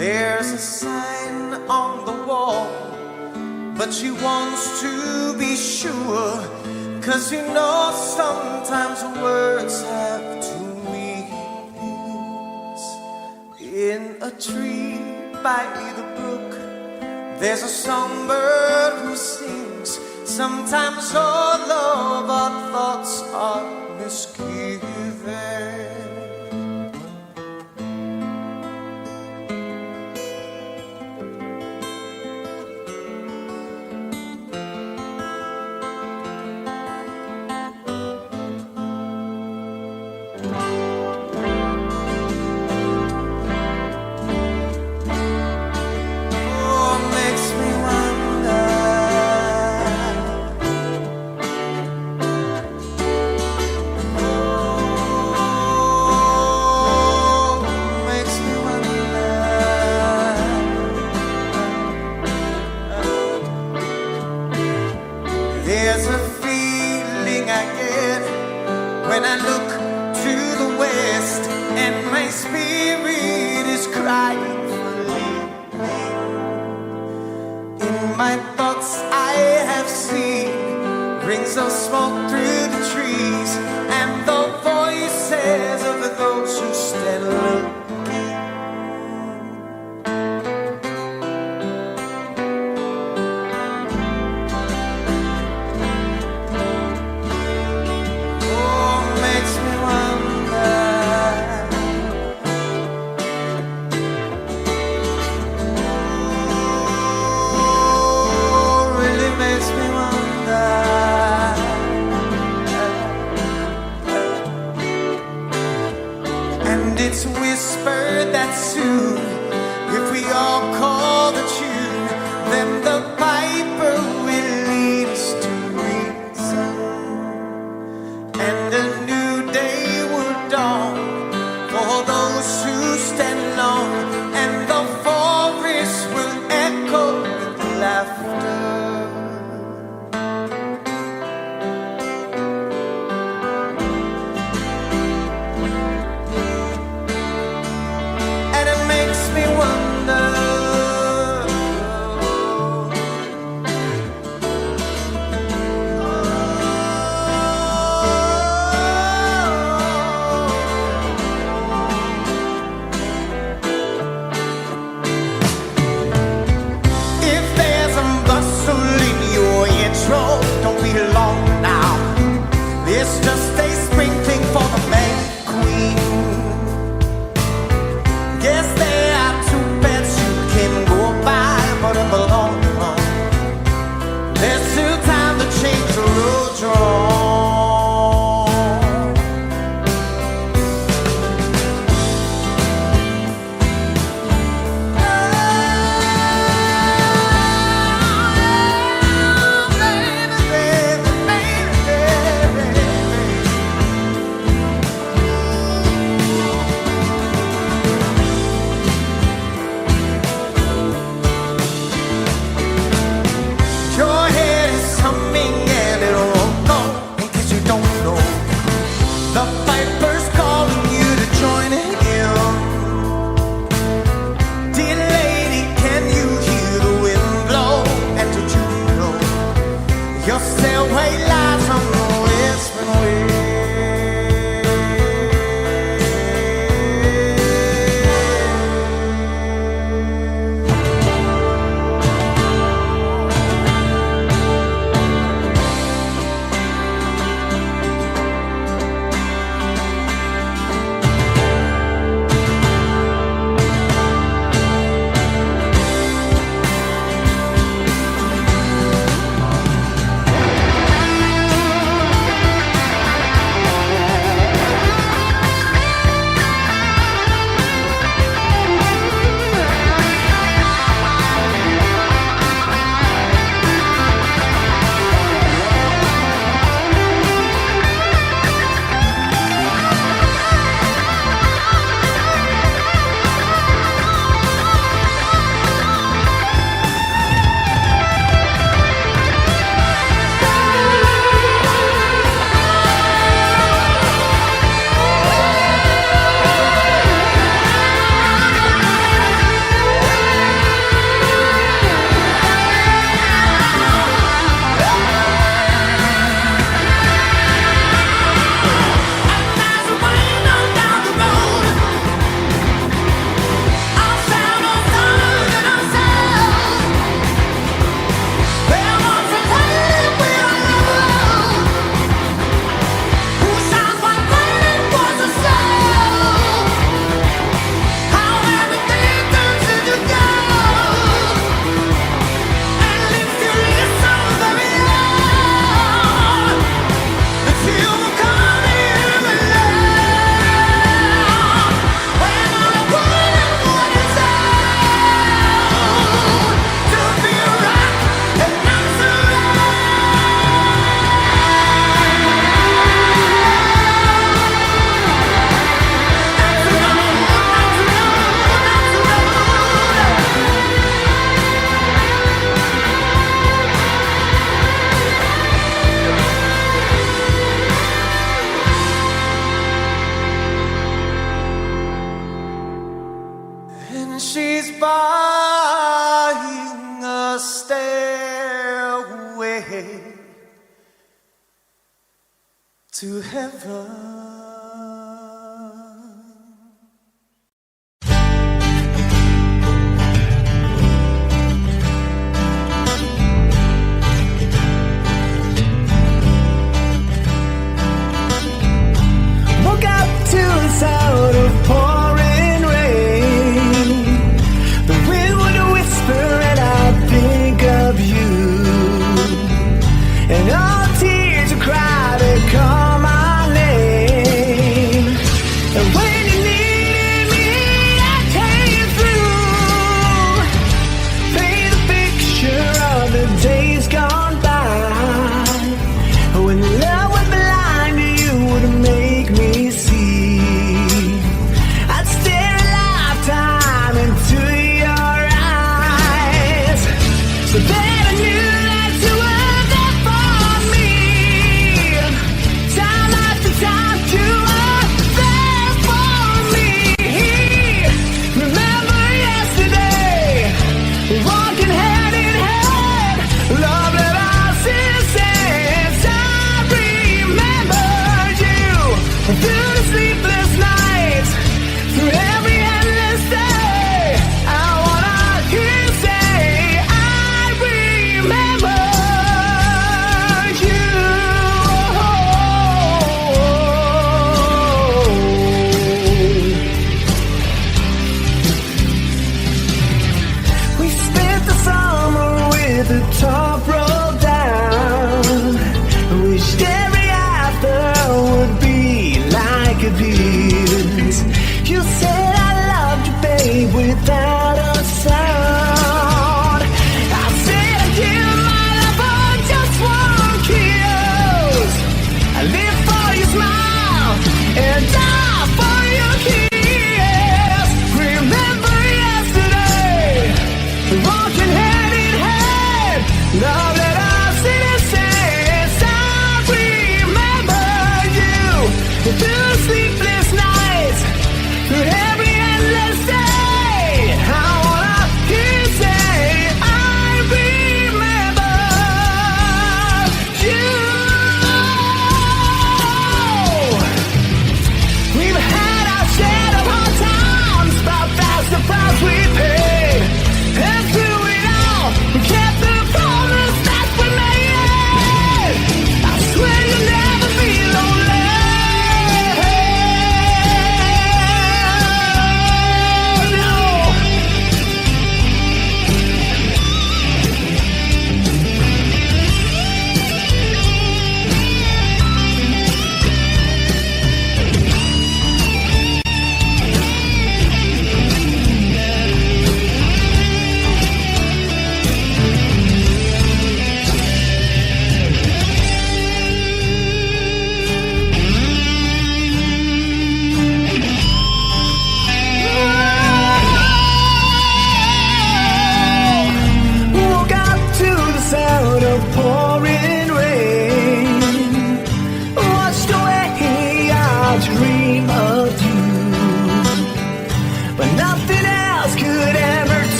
There's a sign on the wall, but she wants to be sure, 'cause you know sometimes words have two meanings. In a tree by the brook, there's a songbird who sings. Sometimes all of our thoughts are misgiven. There's a feeling I get when I look to the west, and my spirit is crying for leaving. In my thoughts I have seen rings of smoke through the trees, and the voices of those who stand looking. It's whispered that soon, if we all call the tune, then the piper will lead us to reason, and a new day will dawn for those who stand alone, and the forest will echo with laughter. Don't be long now. It's just a sprinkling for the May Queen. Yes, there are two beds you can go by, but in the long run, there's still time to change the road you're on. is buying a stairway to heaven. Woke up to the sound of pouring rain. The wind would whisper and I'd think of you. And all tears would cry to call my name. And when you needed me, I came through. Paint a picture of the days gone by. When love was blind, you would make me see. I'd stare a lifetime into your eyes, so that I knew that you were there for me. Time after time, you were there for me. Remember yesterday, walking hand in hand, love that I still says. I remembered you through the sleepless nights, through every endless day. I wanna hear you say, I remember you. We spent the summer with the top rolled down. Wished every after would be like it is. You said I loved you, babe, without a sound. I said I'd give my life for just one kiss. I live for your smile and die for your kiss. Remember yesterday, walking hand in hand, love that I still says. I remember you through sleepless nights, through every endless day. I wanna hear you say, I remember you. We've had our share of hard times, but that's the price we paid. And through it all, we kept the promise that we made. I swear you'll never be lonely. No.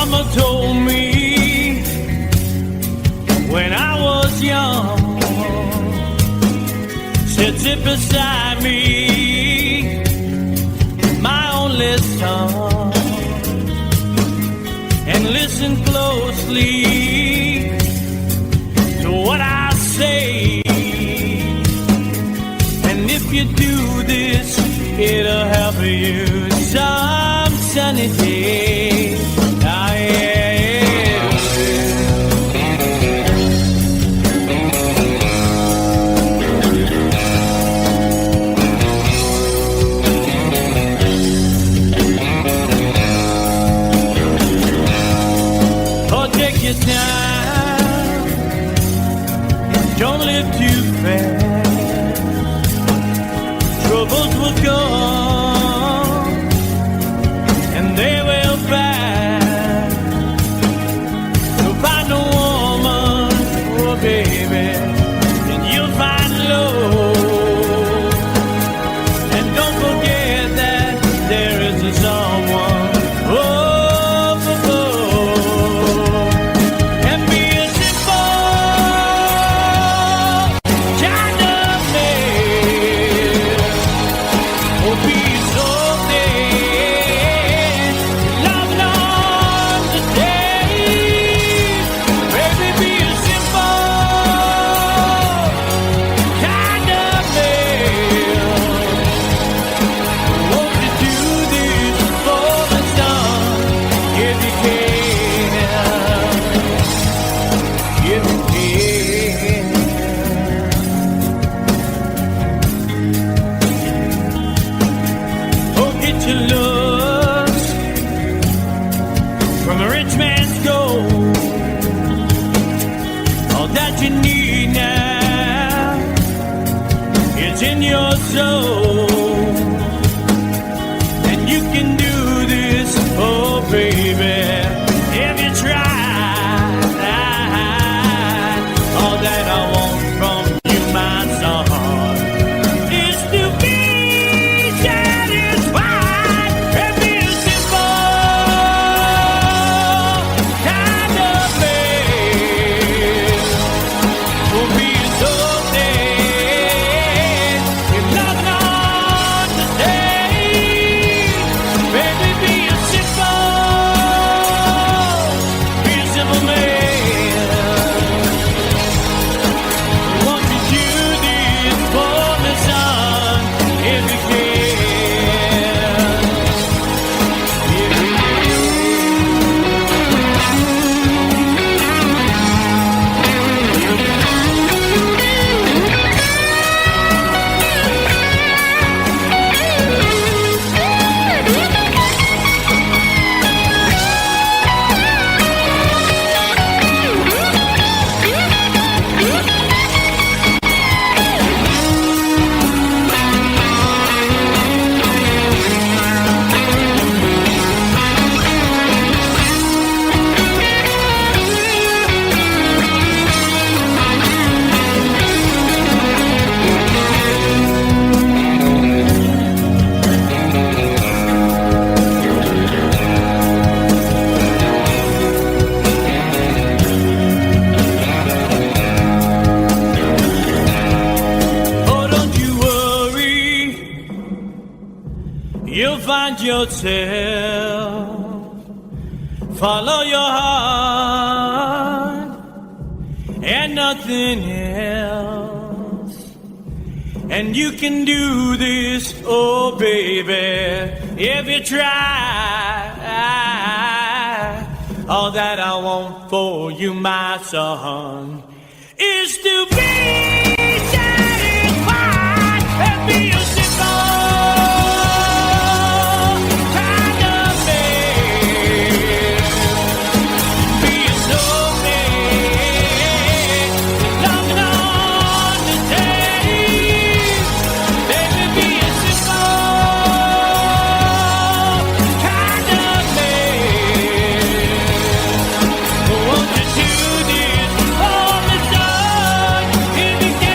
Mama told me when I was young, said sit beside me, my only son, and listen closely to what I say. And if you do this, it'll help you some sunny day. Ah, yeah. Oh, take your time. Don't live too fast. Troubles will come and they will pass. So find a woman, oh baby, and you'll find love. And don't forget that there is a someone. Oh, and be a simple kind of man. Oh, be so dead, love not today. Baby, be a simple kind of man. Won't you do this for the sun, if you can, if you can. Oh, get your looks from a rich man's gold. All that you need now is in your soul. And you can do this, oh baby, if you try. All that I want from you, my son, is to be satisfied and be a simple kind of man. Will be so dead if love not today. Baby, be a simple man. Won't you do this for me, son, if you can? If you you'll find yourself. Follow your heart and nothing else. And you can do this, oh baby, if you try. All that I want for you, my son, is to be satisfied and be a simple kind of man. Be a snowman, love not today. Baby, be a simple kind of man. Won't you do this for me, son, if you can?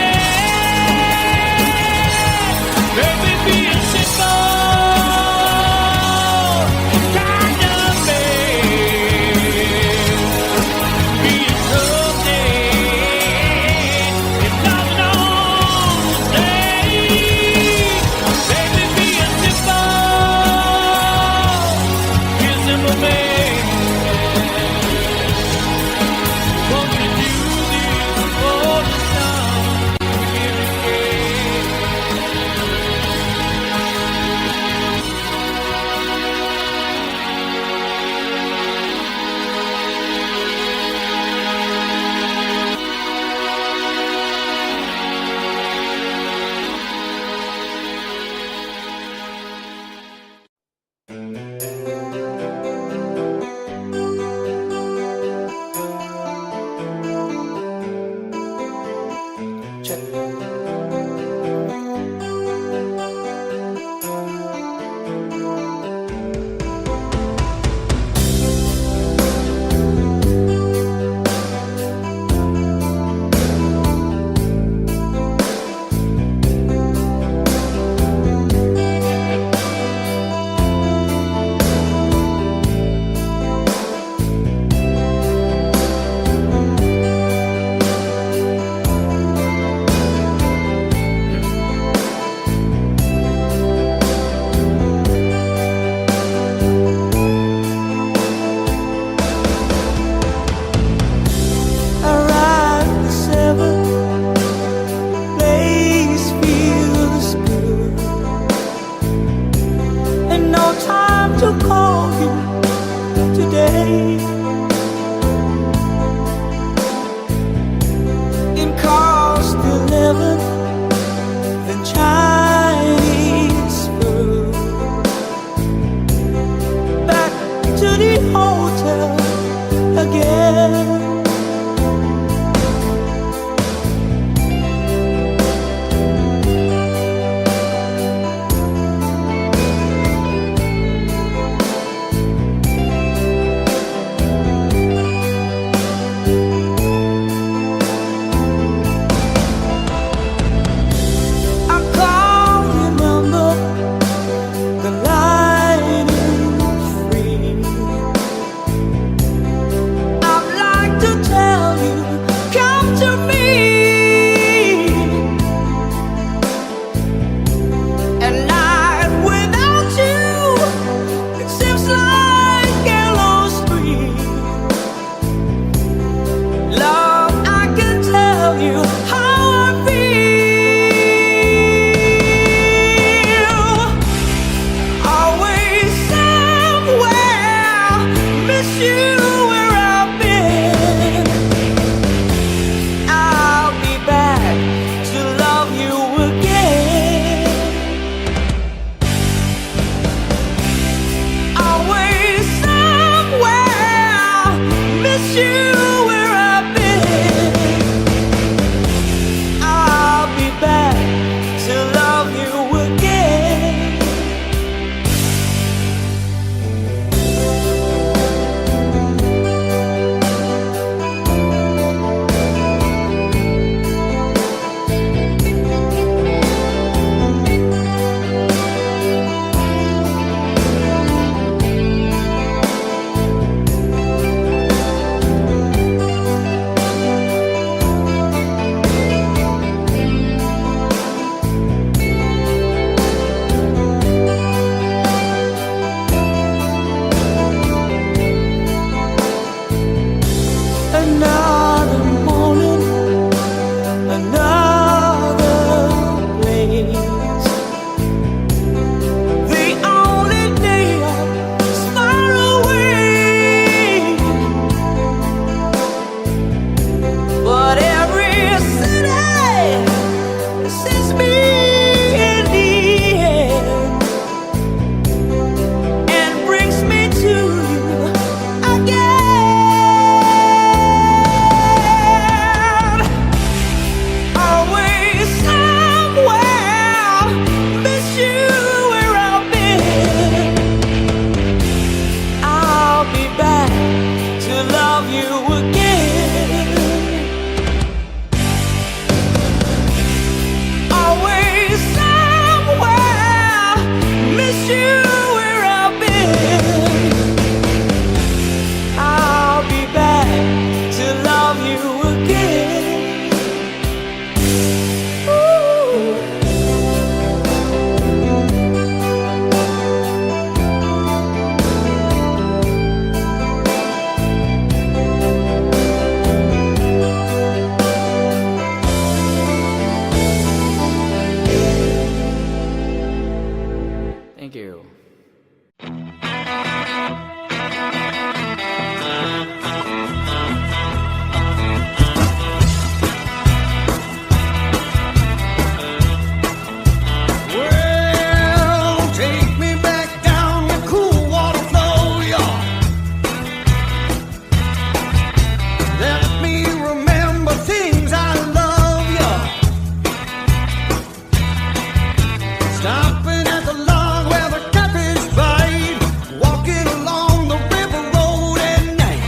Stopping at the log where the catfish bite, walking along the river road at night.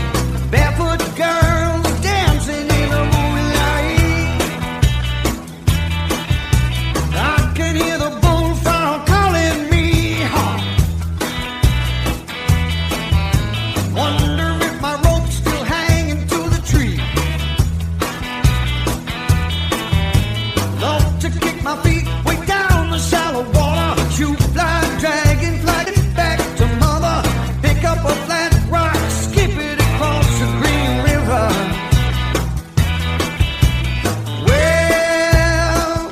Barefoot girls dancing in the moonlight. I can hear the bullfrog calling me. Wonder if my rope's still hanging to the tree. Love to kick my feet way down the shallow water. Shoot fly, dragon, fly it back to mother. Pick up a flat rock, skip it across the green river. Well,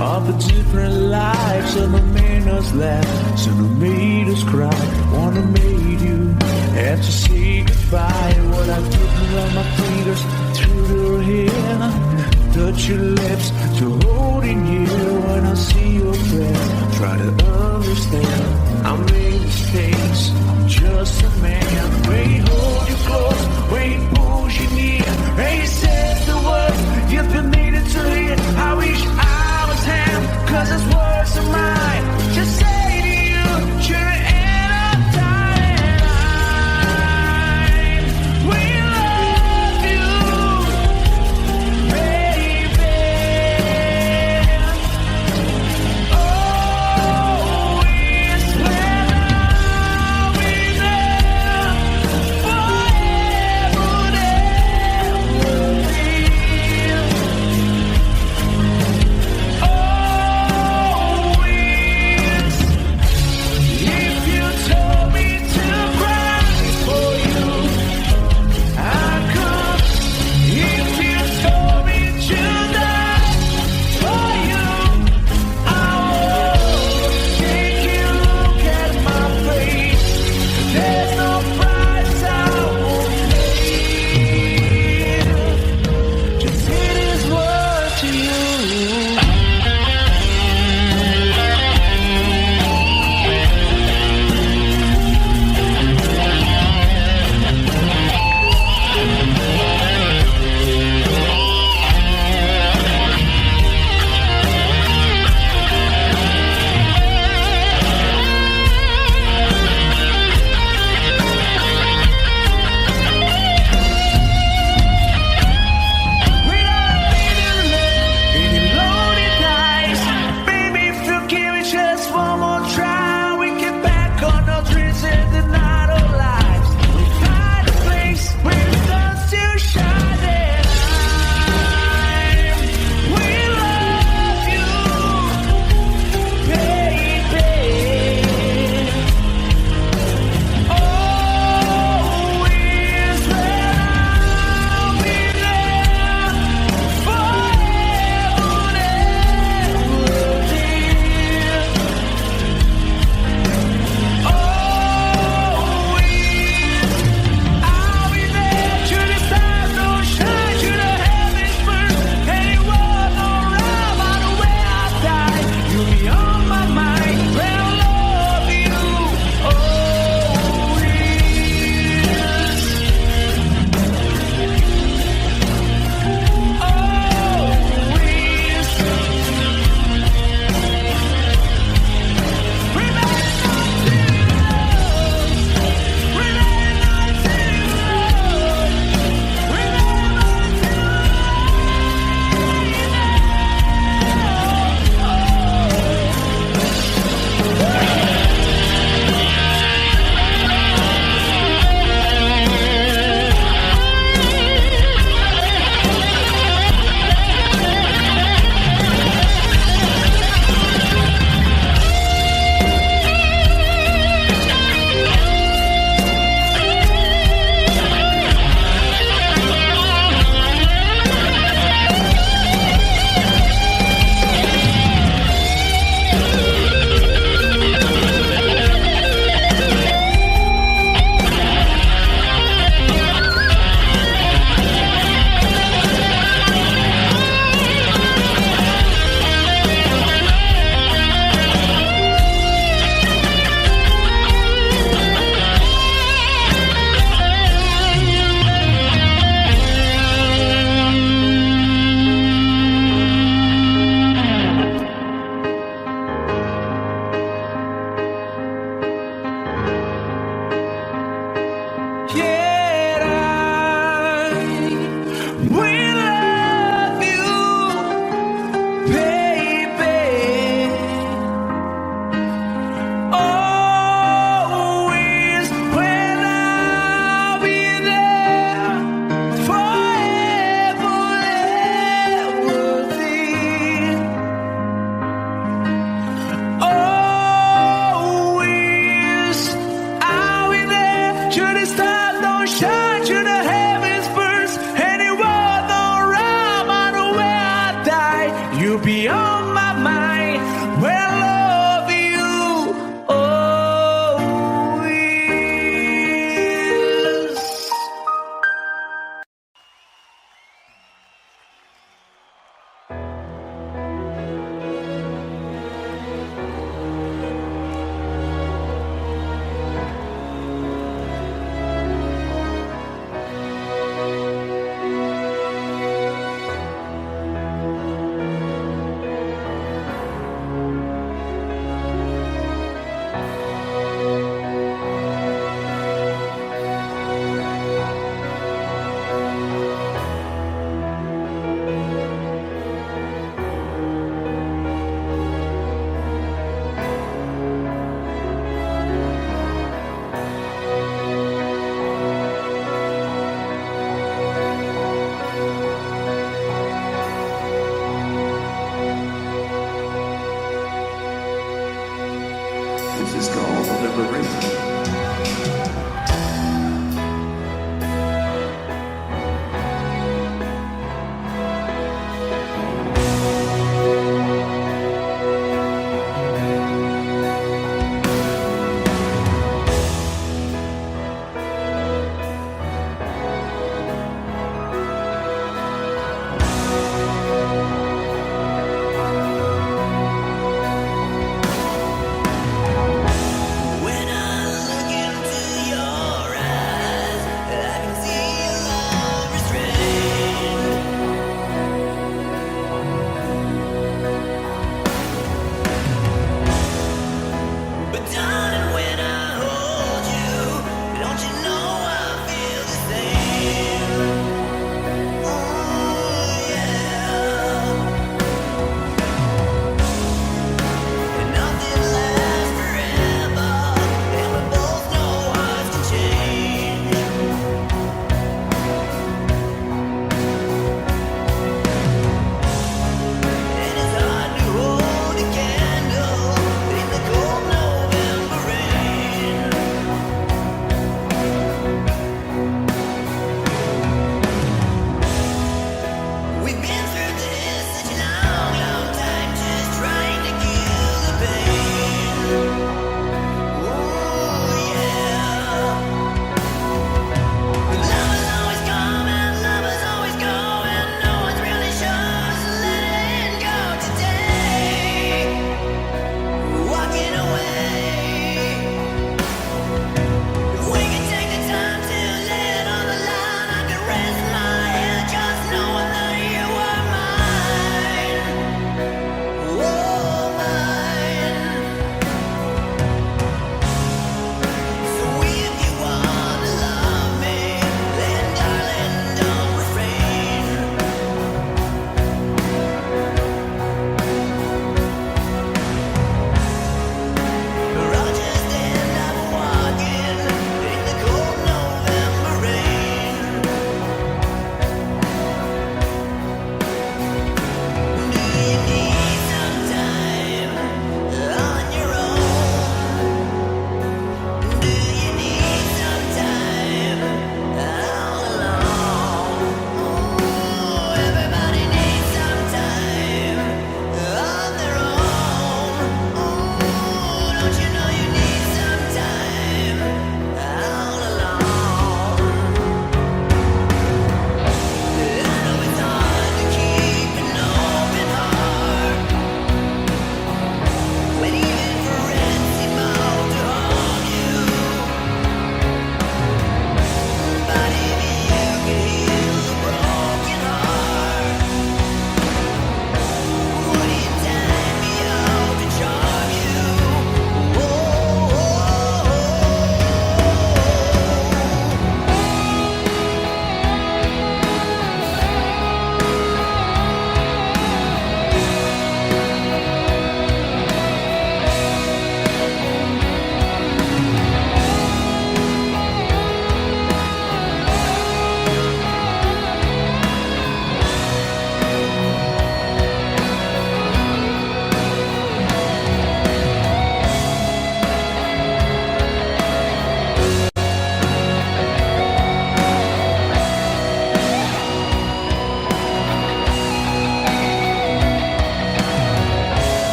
of the different lives of the made us laugh, some who made us cry, one who made you have to say goodbye. What I did run my fingers through your hair, touch your lips to hold in here. When I see your face, try to understand. I made mistakes, I'm just a man. When he hold you close, when he pulls you near, and he says the words you've been needed to hear. I wish I was him, 'cause his words are mine. Just say to you, you're in a time. We love you, baby. Always when I'll be there, forever there will be. Always, if you told me to cry for you, I could. If you told me to die for you, I would. Take a look at my face. There's no price I won't pay. Just say this word to you. We don't need to live any loaded dice. Baby, if you give me just one more try, we get back on our dreams and deny our lives. We find a place where the sun still shining. We love you, baby. Always when I'll be there, forever there will be. Always, I'll be there till the stars don't shine, till the heavens burn, and it won't no right by the way I die. You'll be on my mind when I love you. Always. Yet we love you, baby. Always when I'll be there, forever there will be. Always, I'll be there till the stars don't shine, till the heavens burst, and it won't no right by the way I die. You'll be on my mind. Well, love you always. This is called liberation. When I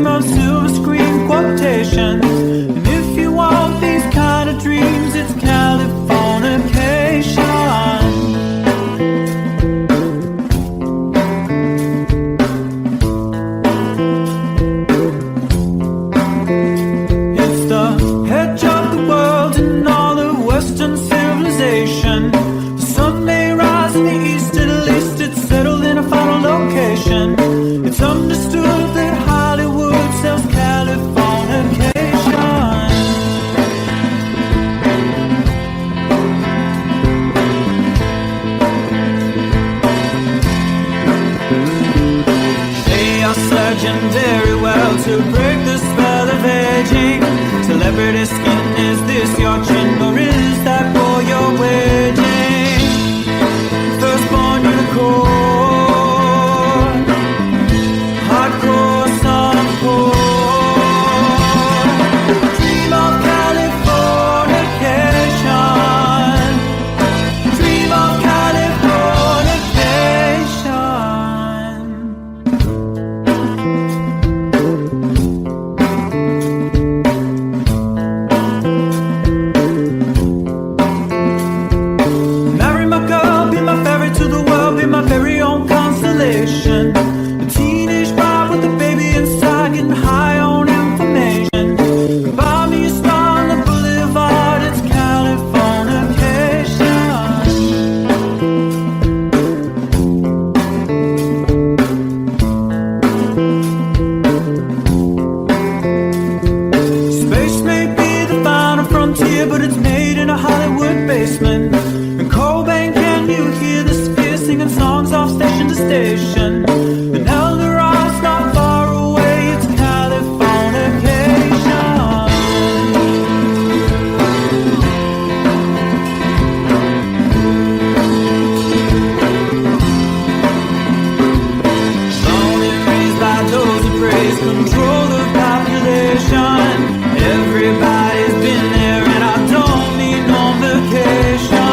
dream of silver screen quotations. And if you want these kind of dreams, it's Californication. It's the edge of the world and all the Western civilization. The sun may rise in the east, at least it's settled in a final location. It's understood that Hollywood sells Californication. They are surgeon very well to break the spell of aging. Celebrity skin, is this your chin or is that for your wedding? Firstborn unicorn, hardcore softcore. Dream of Californication. Dream of Californication. Marry my girl, be my ferry to the world, be my very own constellation. A teenage bride with a baby inside, getting high on information. Buy me a star on the boulevard, it's Californication. Space may be the final frontier, but it's made in a Hollywood basement. And Cobain, can you hear the sphere singing songs off station to station? And Eldorad's not far away, it's Californication. Born and raised by those who praise control the population. Everybody's been there and I don't need no vacation.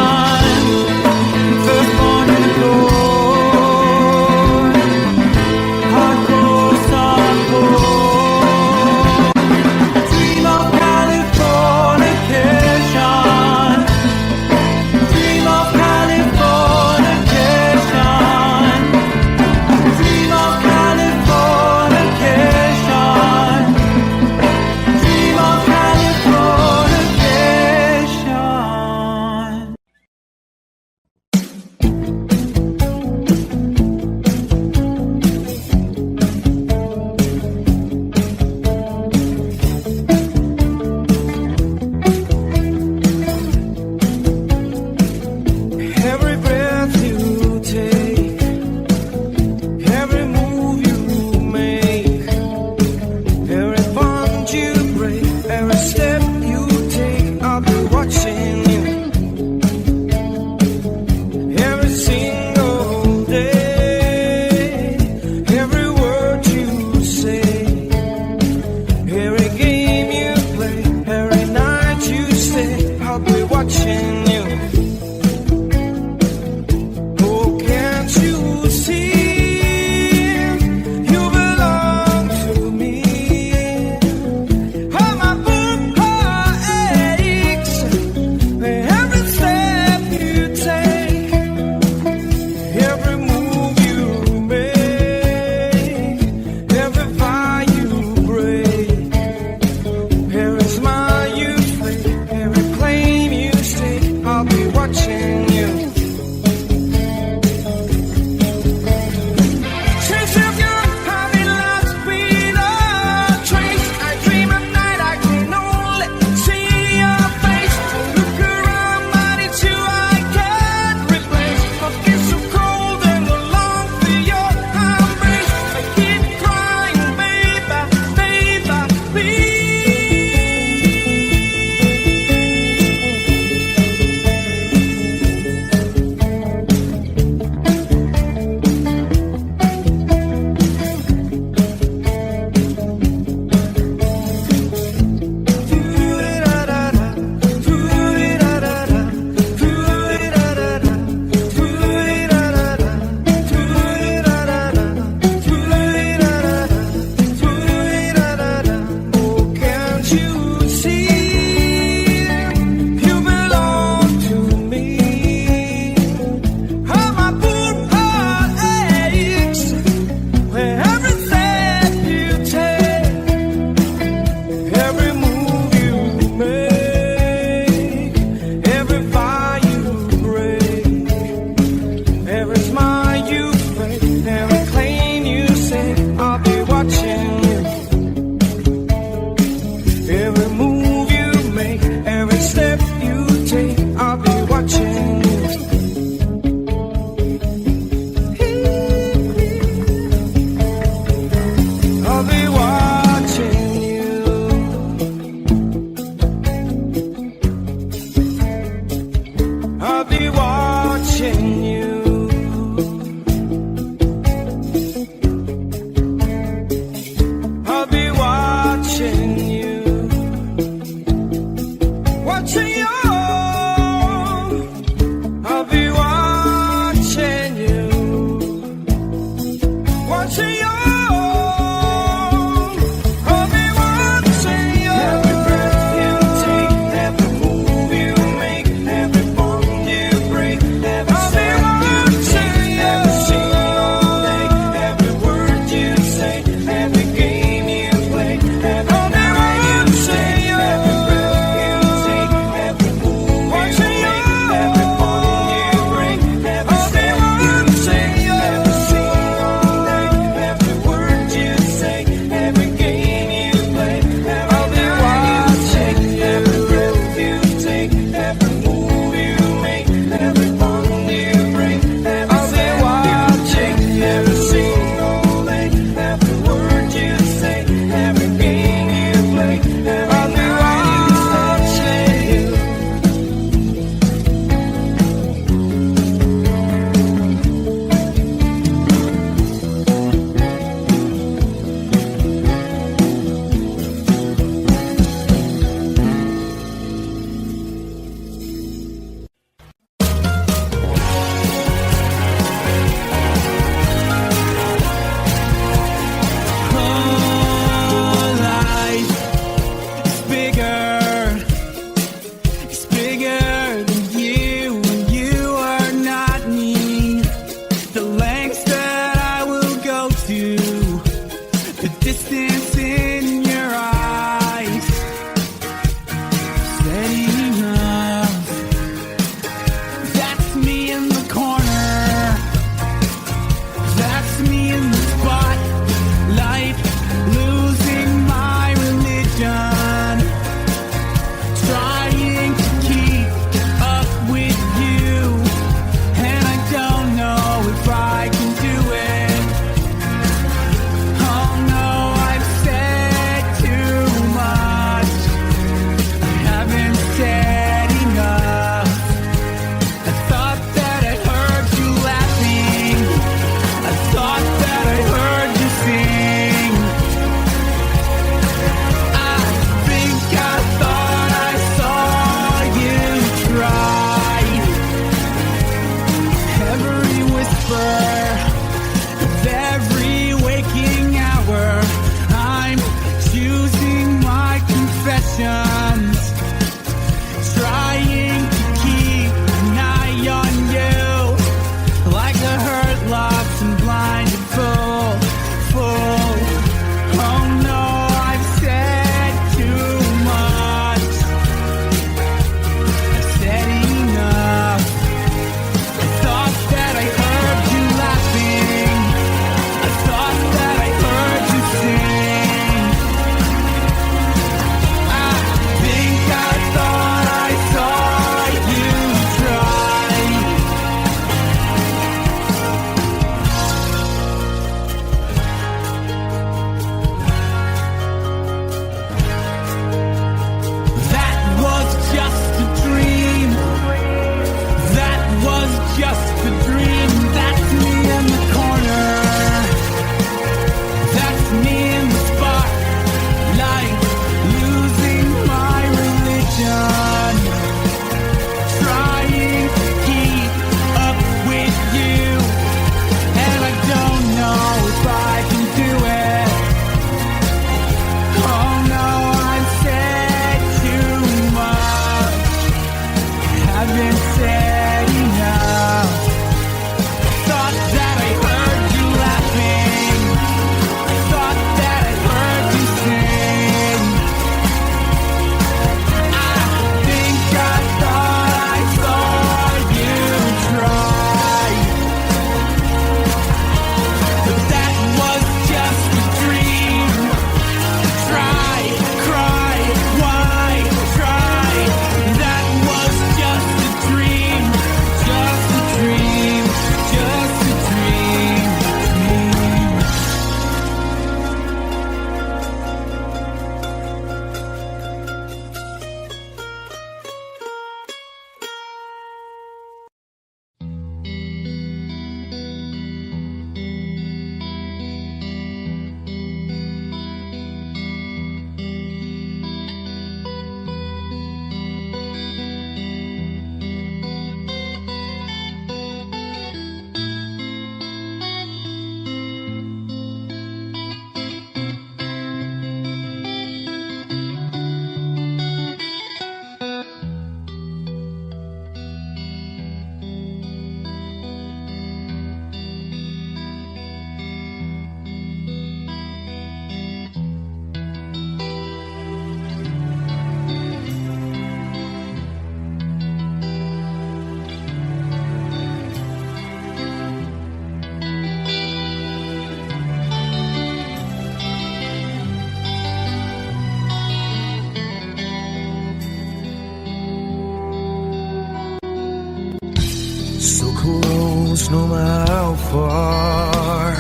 So close, no matter how far.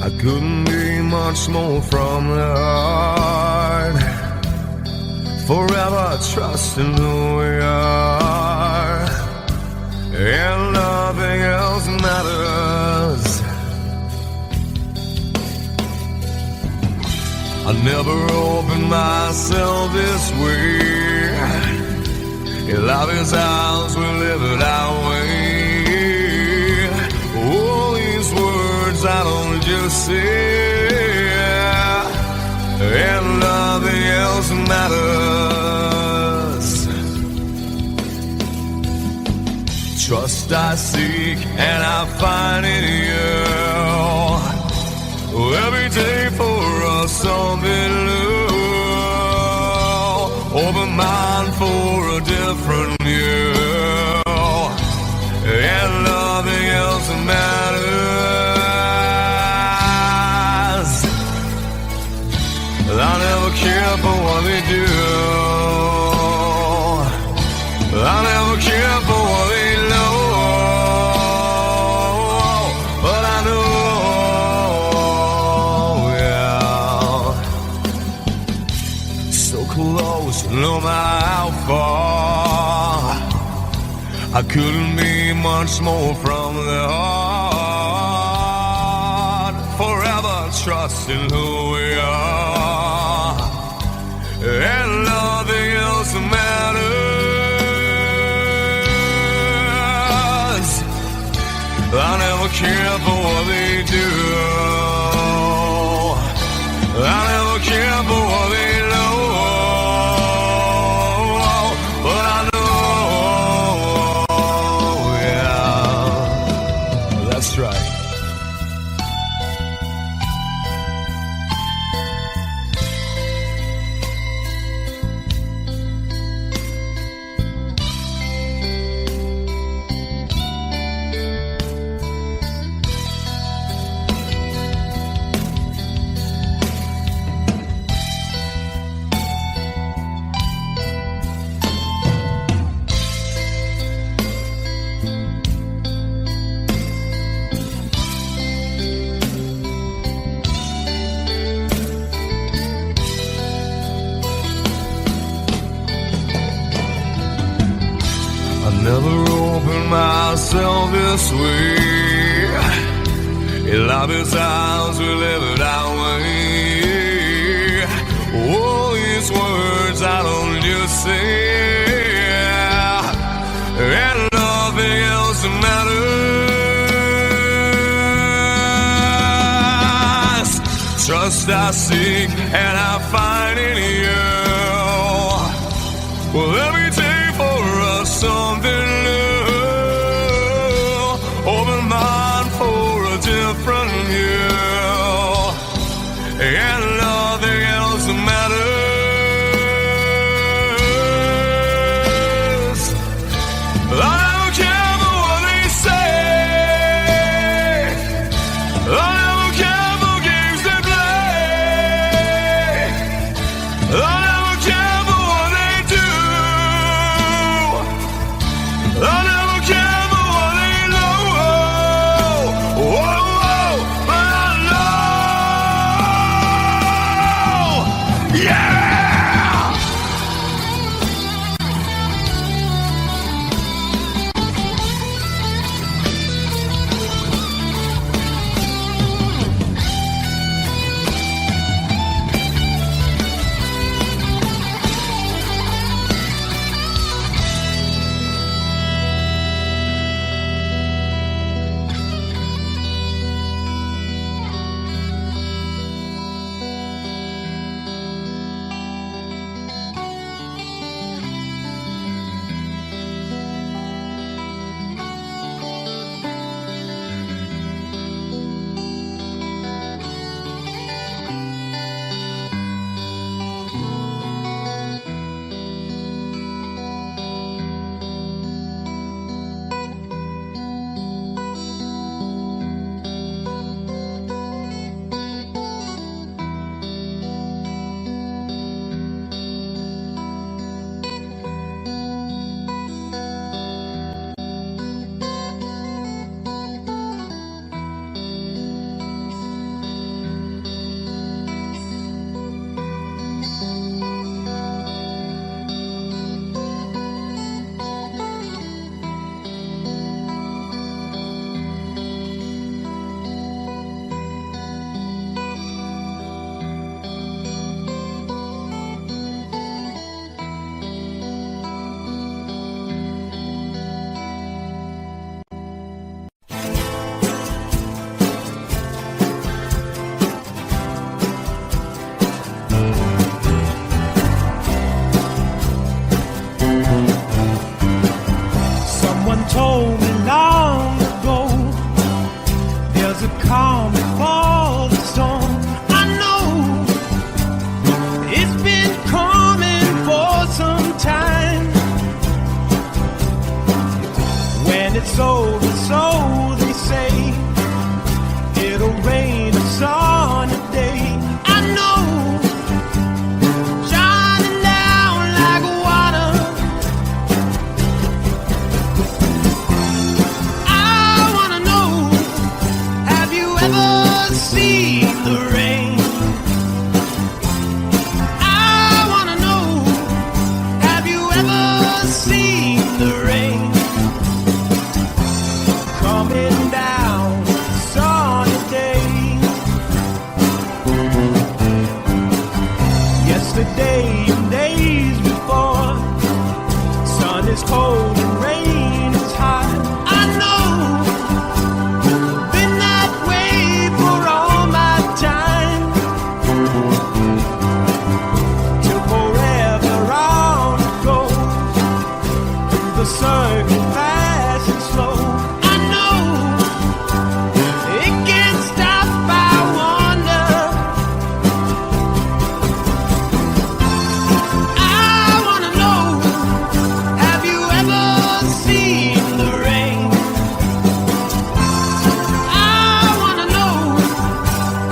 I couldn't be much more from the heart. Forever trusting who we are, and nothing else matters. I never opened myself this way. In life is ours, we live it our way. All these words I don't just say, and nothing else matters. Trust I seek and I find in you. Every day for us something new. Open mind for a different you, and nothing else matters. I never care for what they do. I never care for what they know. But I know, yeah, so close, no matter how far. I couldn't be much more from the heart. Forever trusting who we are, and nothing else matters. I never care for what they do. I never care for what they know. But I know, yeah, that's right. Never opened myself this way. In life is ours, we live it our way. All these words I don't just say, and nothing else matters. Trust I seek and I find in you. Well, every day for us something new. Open mind for a different view, and nothing else matters. I don't care for what they say. I don't care for games they play. I never care for what they do. I never care for what they know. Whoa, but I know. Yeah! yesterday and days before. Sun is cold and rain is hot. I know, been that way for all my time. Till forever on it goes, through the circle fast and slow. I know, it can't stop, I wonder. I wanna know, have you ever seen the rain? I wanna know,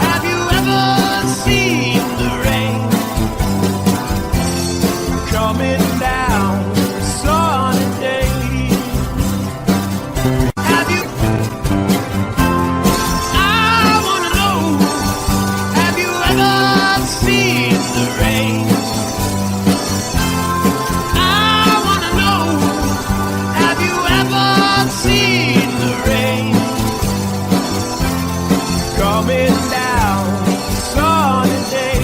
have you ever seen the rain? Coming down a sunny day. Have you? I wanna know, have you ever seen the rain? I wanna know, have you ever seen the rain? Coming down a sunny day.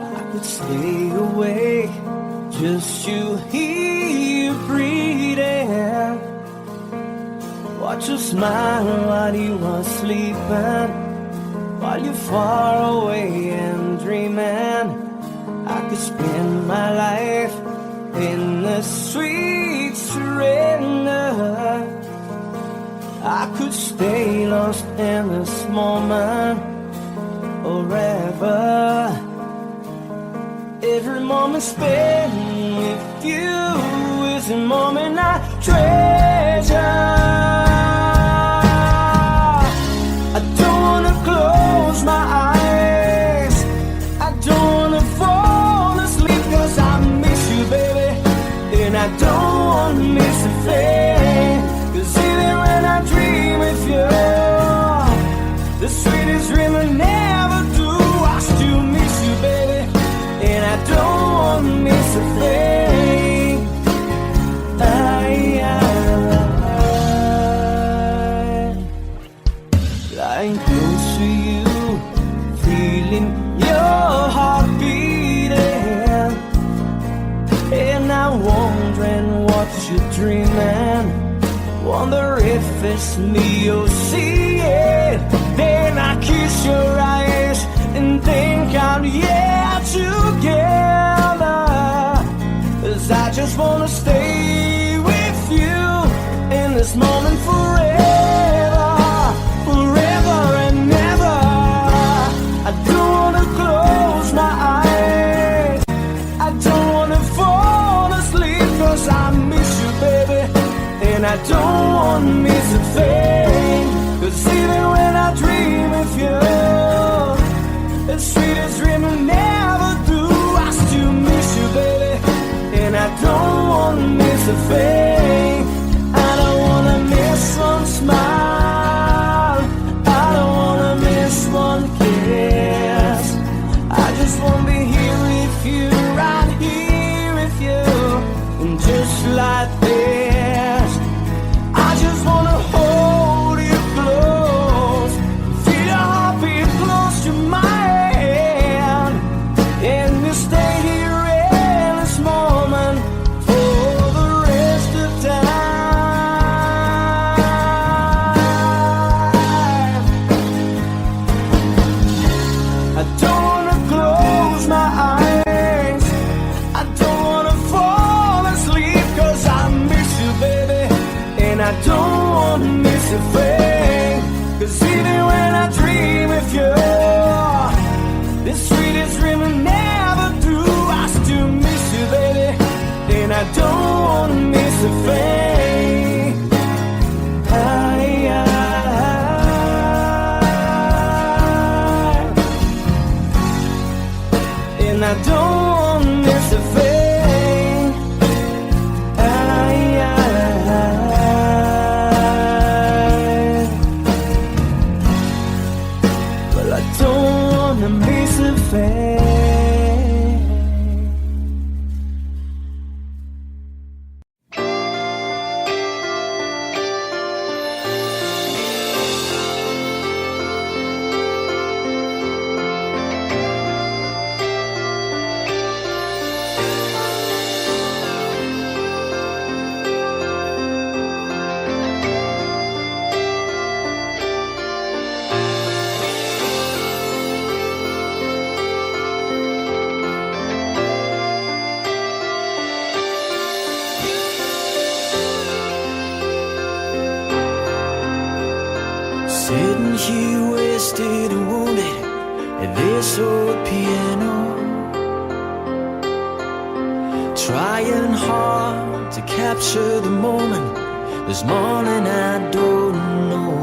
I could stay awake, just you here breathing. Watch you smile while you are sleeping, while you're far away and dreaming. I could spend my life in the sweet surrender. I could stay lost in this moment forever. Every moment spent with you is a moment I treasure. I don't wanna close my eyes, I don't wanna fall asleep, 'cause I miss you, baby, and I don't wanna miss a thing. 'Cause even when I dream of you, the sweetest dream I never do, I still miss you, baby, and I don't want to miss a thing. Lying close to you, feeling your heart beating, and I'm wondering what you're dreaming. Wonder if it's me you're seeing. Then I kiss your eyes and think I'm together. 'Cause I just wanna stay with you in this moment forever, forever and ever. I don't wanna close my eyes, I don't wanna fall asleep, 'cause I miss you, baby, and I don't wanna miss a thing. 'Cause even when I dream of you, the sweetest dream I never do, I still miss you, baby, and I don't wanna miss a thing. I don't wanna miss one smile, I don't wanna miss one kiss. I just wanna be here with you, right here with you, and just like this, I just wanna hold you close, feel your heartbeat close to mine, and we stay here in this moment for the rest of time. I don't wanna close my eyes, I don't wanna fall asleep, 'cause I miss you, baby, and I don't wanna miss a thing. 'Cause even when I dream of you, the sweetest dream I never do, I still miss you, baby, and I don't wanna miss a thing. And I don't wanna miss a thing. don't wanna miss a thing. Sitting here wasted and wounded at this old piano, trying hard to capture the moment. This morning I don't know,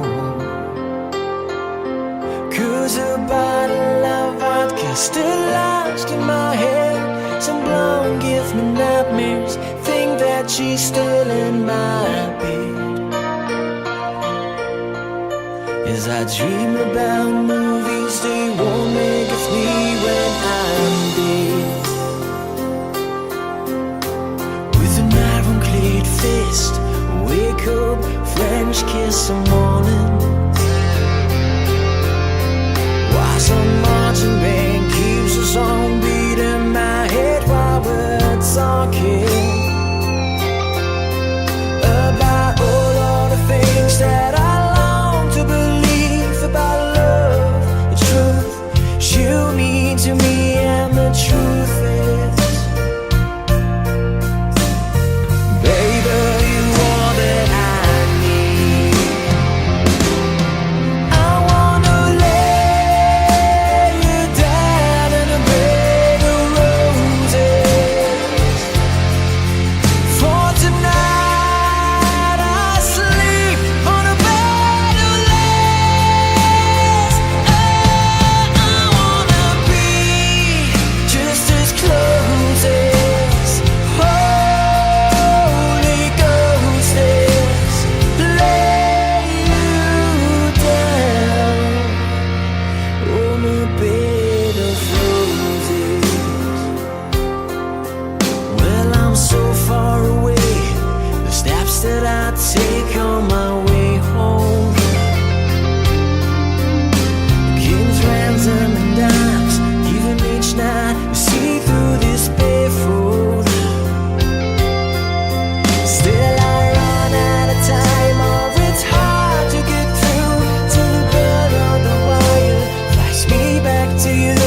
'cause a bottle of vodka still lodged in my head. Some blonde gives me nightmares, think that she's still in my bed. As I dream about movies, they won't make us me when I'm dead. With an iron-clad fist, wake up, French kiss some morning. Why some marching band keeps us on beat in my head while we're talking about all of the things that I long to believe about love, the truth you mean to me, and the truth is, baby, you are that I need. I wanna lay you down in a bed of roses. For tonight I sleep on a bed of lace. I wanna be just as close as Holy Ghost is. Lay you down on a bed of roses. Well, I'm so far away, the steps that I take on my way home, kings, ransom, and dimes, even each night we see through this barefoot. Still I run out of time, or it's hard to get through to the bell on the wire flies me back to you,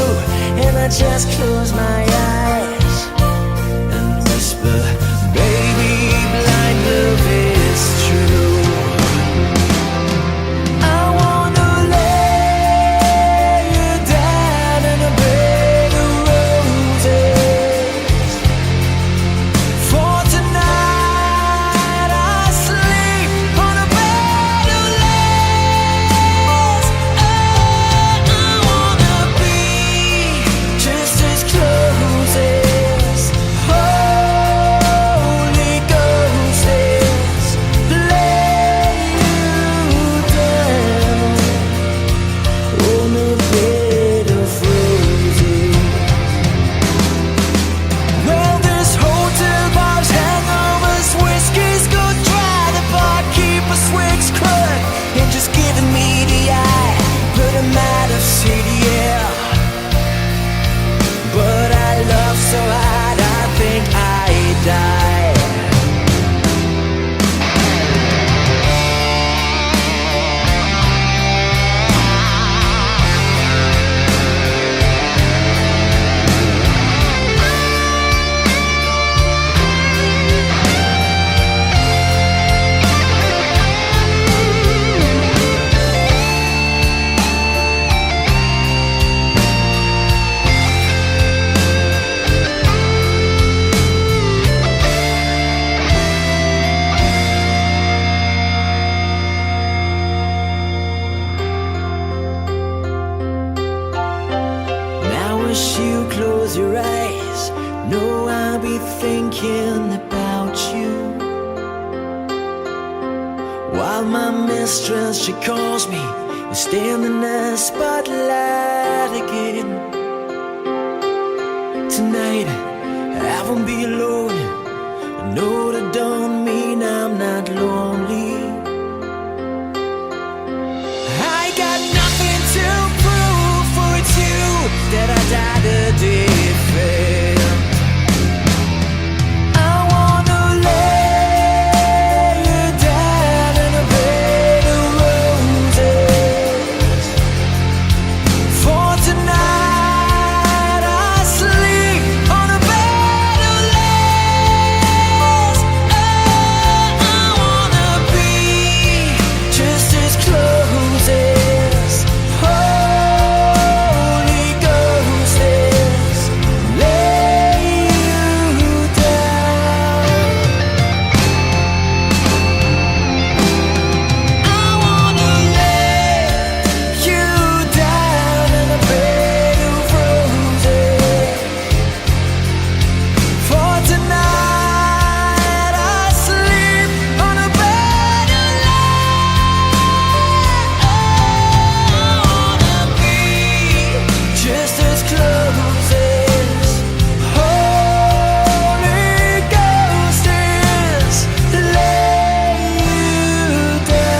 and I just close my eyes and whisper, baby, blind love is true. I wanna lay you down in a bed of roses. For tonight I sleep on a bed of lace. I wanna be just as close as Holy Ghost is. Lay you down on a bed of roses. Well, this hotel bar's hangovers, whiskey's go dry. The barkeeper swigs crud and just giving me the eye. Put him out of city, yeah. But I love so hard, I think I die. Now as you close your eyes, know I'll be thinking about you. While my mistress, she calls me stand in the spotlight again. Tonight I won't be alone. I know that don't mean I'm not lonely. I got nothing to prove, for it's you that I died a defend. I wanna lay you down in a bed of roses. For tonight I sleep on a bed of lace. Oh, I wanna be just as close as Holy Ghost is. Lay you down. I wanna lay you down in a bed of roses. For tonight I sleep on a bed of lace. I wanna be just as close as Holy Ghost is. Lay you down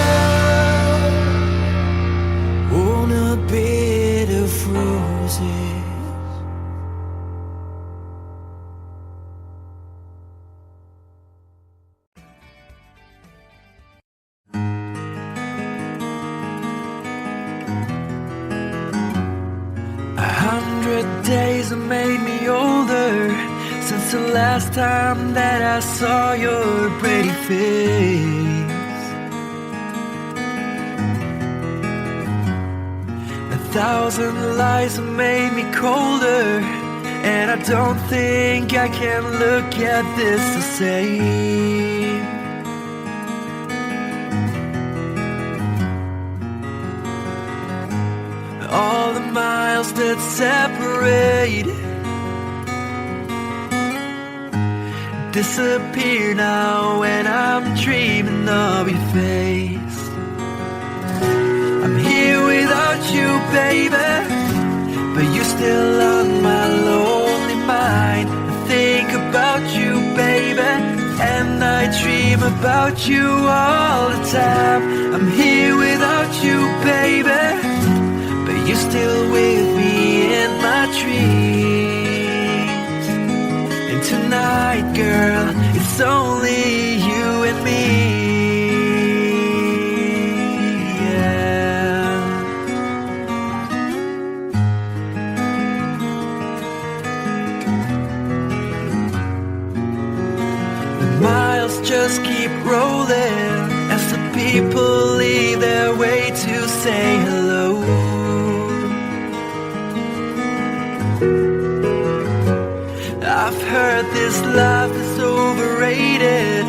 on a bed of roses. A 100 days have made me older since the last time that I saw your pretty face. 1,000 lies have made me colder, and I don't think I can look at this the same. All the miles that separate disappear now when I'm dreaming of your face. I'm here without you, baby, but you're still on my lonely mind. I think about you, baby, and I dream about you all the time. I'm here without you, baby, but you're still with me in my dreams. And tonight, girl, it's only you and me. Yeah. The miles just keep rolling as the people leave their way to say hello. I've heard this life is overrated,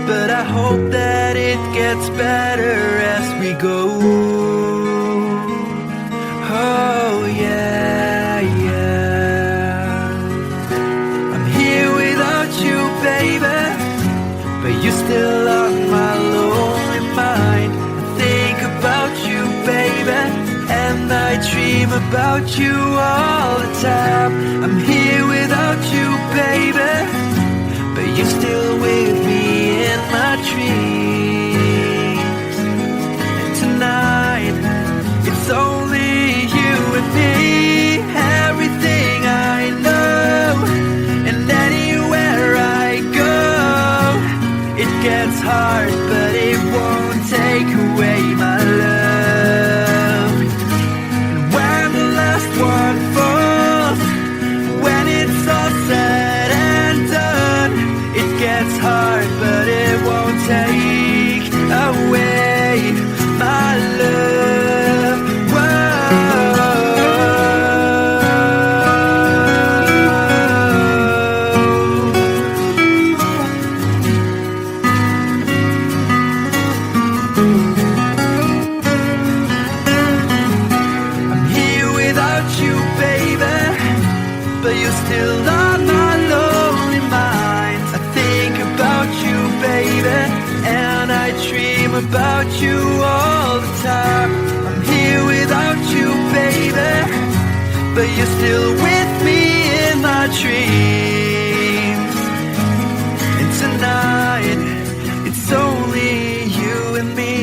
but I hope that it gets better as we go. Oh yeah, yeah. I'm here without you, baby, but you're still on my lonely mind. I think about you, baby, and I dream about you all the time. I'm here without you, baby, but you're still with me in my dreams. And tonight, it's only you and me. Everything I know, and anywhere I go, it gets hard, but it won't take away my love. And when the last one falls, when it's all said and done, it gets hard, but it won't take away my love. I'm here without you, baby, but you're still on my lonely mind. I think about you, baby, and I dream about you all the time. I'm here you're still with me in my dreams. And tonight, it's only you and me.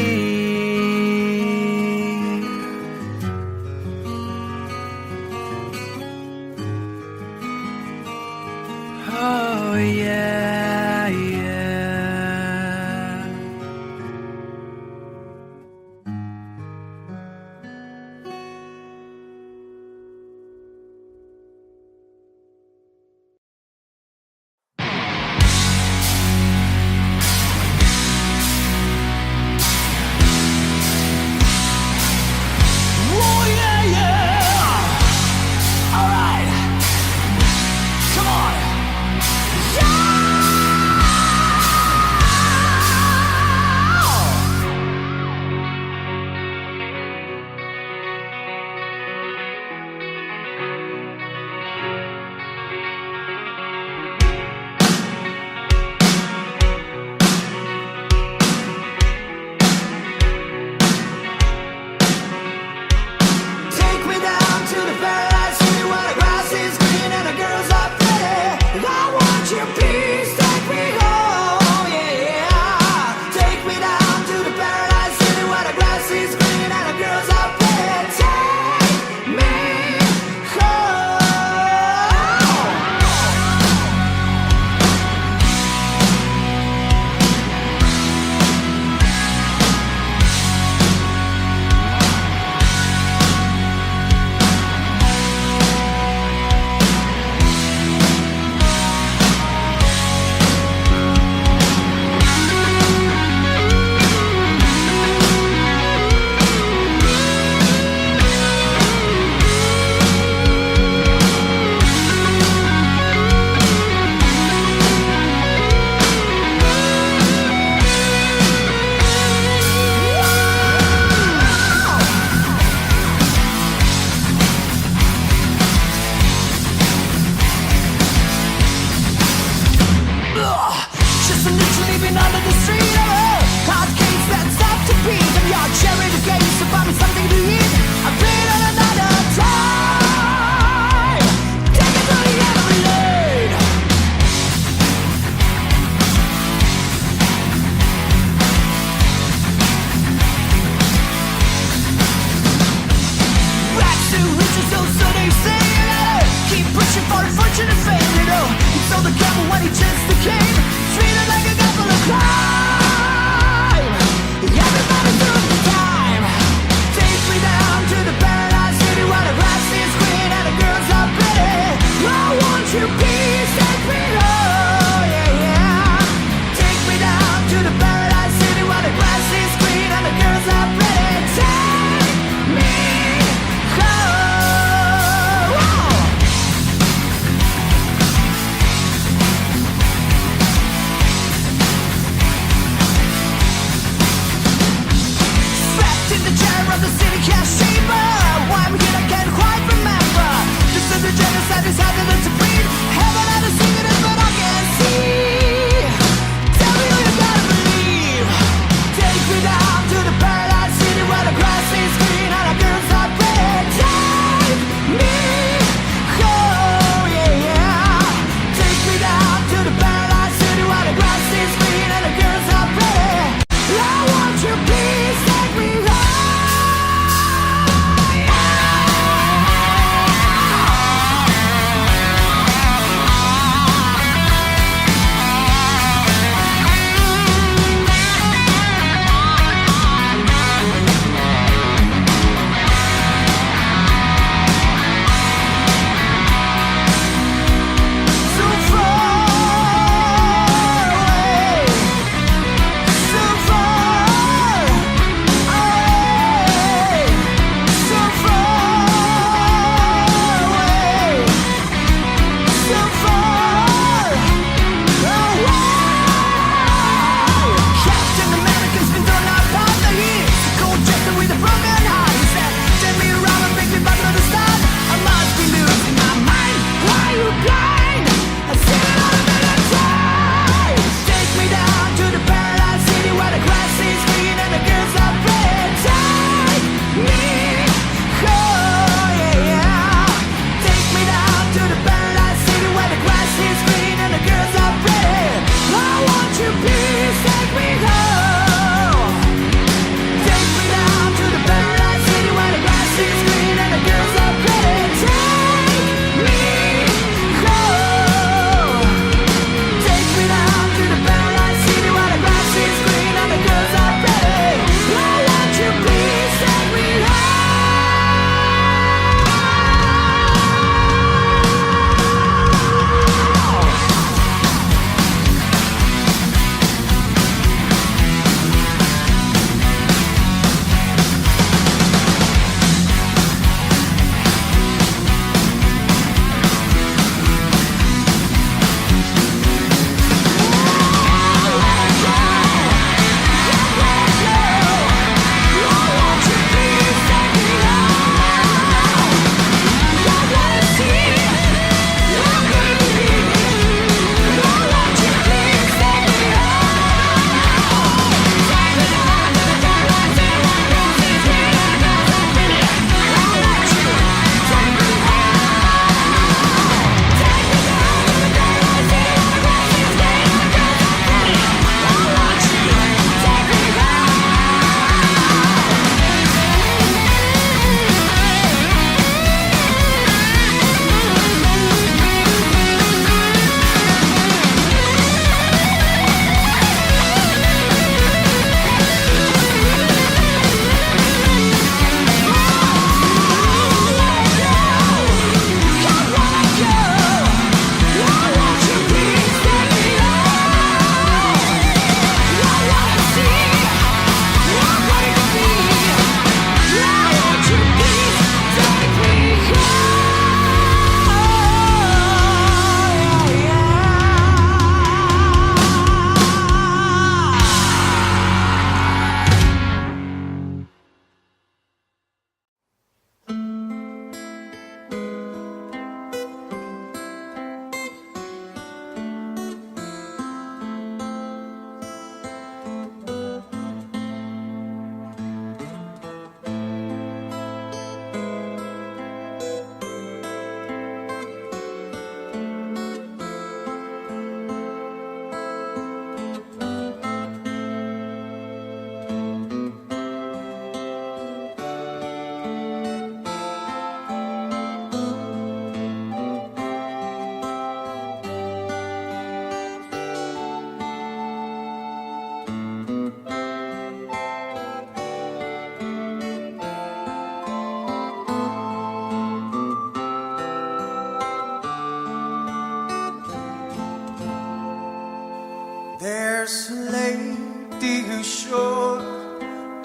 Oh yeah, yeah.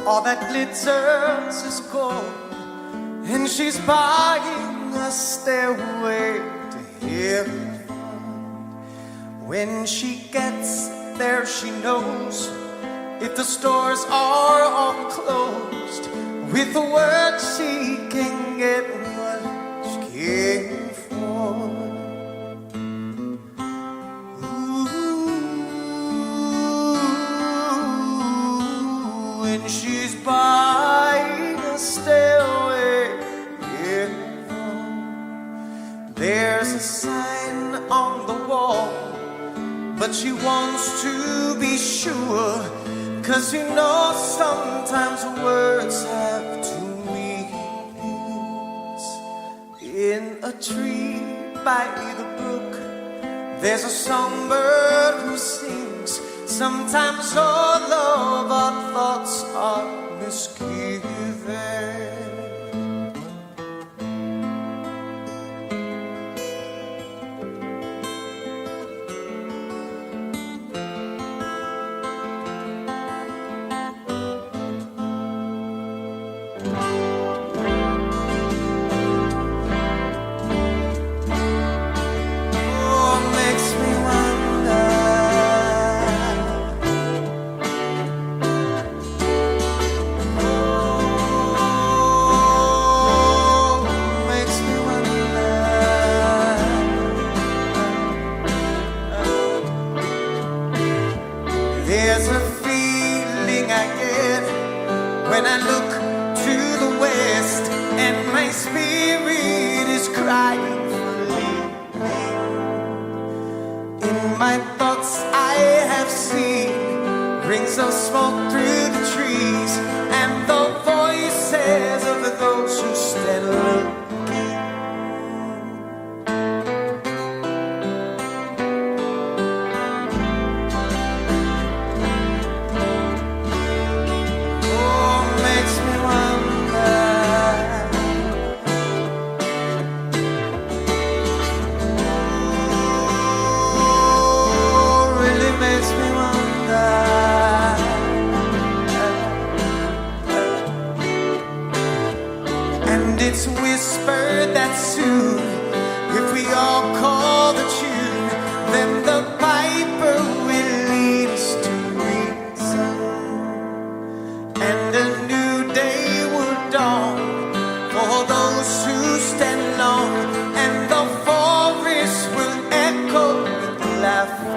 all that glitters is gold, and she's buying a stairway to heaven. When she gets there, she knows if the stores are all closed, with the word she can get what she came for. Ooh, and she's buying a stairway. Yeah. There's a sign on the wall, but she wants to be sure, 'cause you know sometimes words have two meanings. In a tree by the brook, there's a songbird who sings. Sometimes all of our thoughts are misgiven. There's a feeling I get when I look to the west, and my spirit is crying for leaving. In my thoughts I have seen rings of smoke through the trees, and the voices of those who stand looking. It's whispered that soon, if we all call the tune, then the piper will lead us to reason, and a new day will dawn for those who stand alone, and the forest will echo with laughter.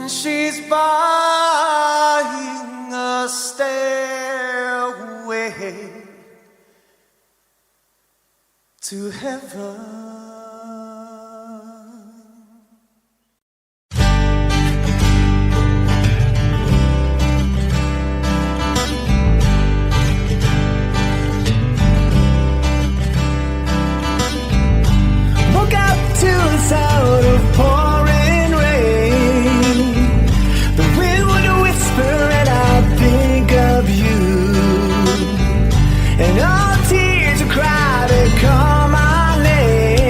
she's buying a stairway to heaven. Woke up to the sound of pouring rain. The wind would whisper and I'd think of you. And all tears would cry to call my name.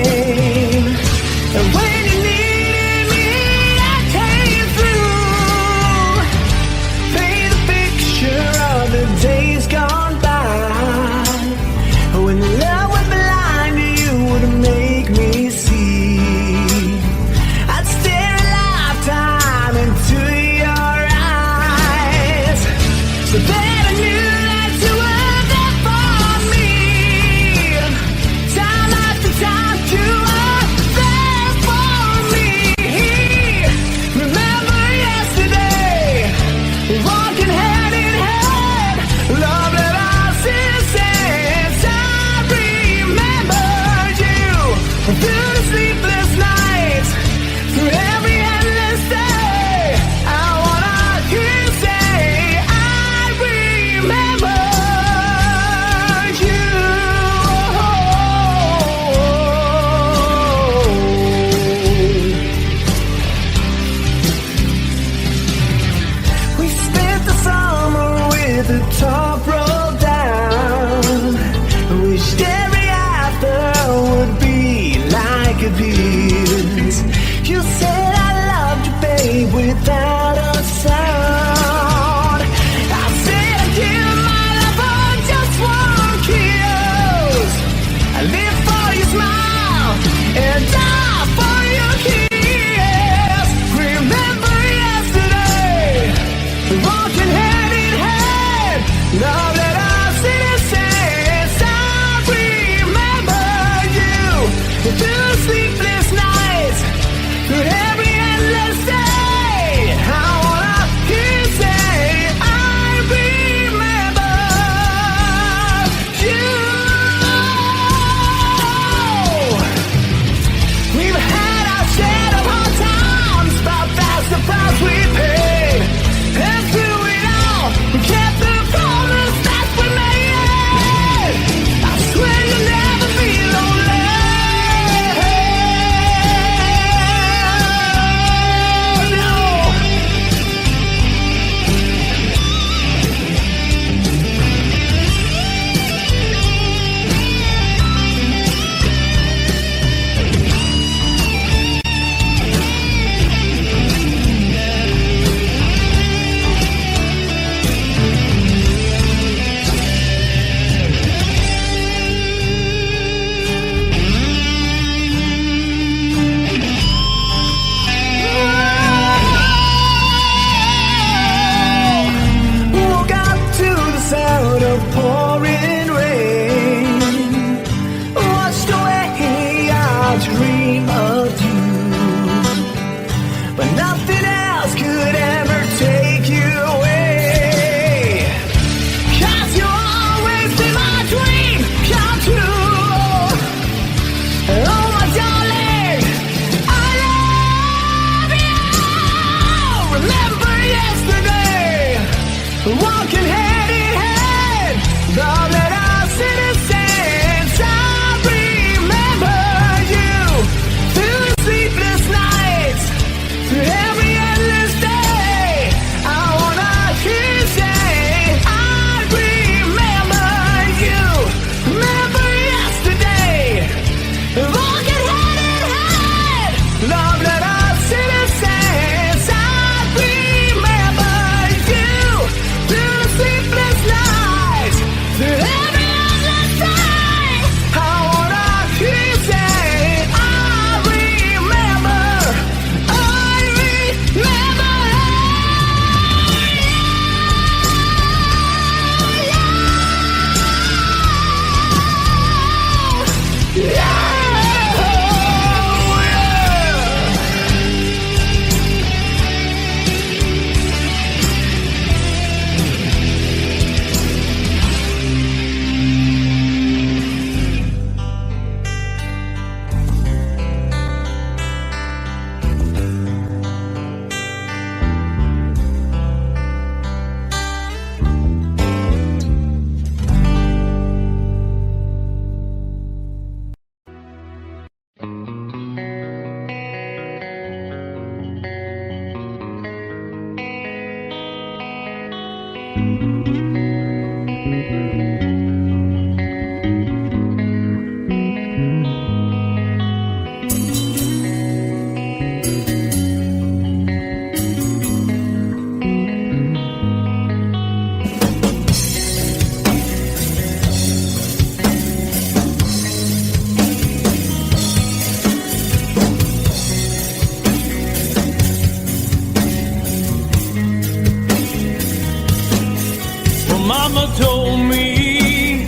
Mama told me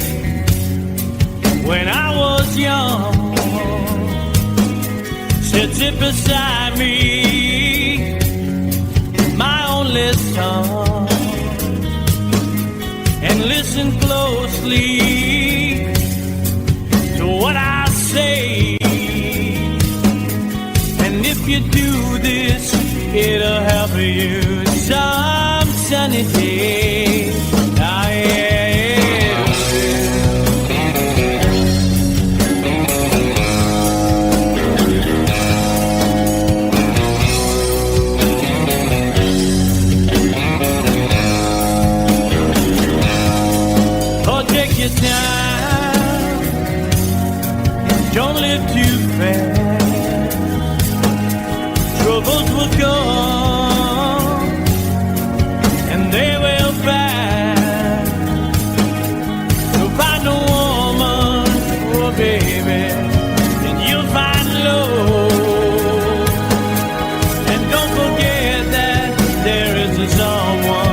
when I was young, said sit beside me, my only son, and listen closely to what I say. And if you do this, it'll help you some sunny day. Ah, yeah. Your time, don't live too fast. Troubles will come and they will pass. So find a woman, oh baby, and you'll find love. And don't forget that there is a someone.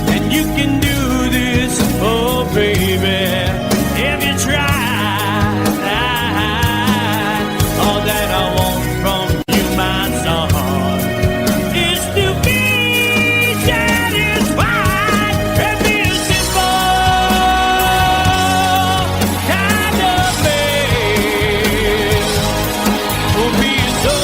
And you can do this, oh baby, if you try. All that I want from you, my son, is to be satisfied and be a simple kind of man. Oh, be so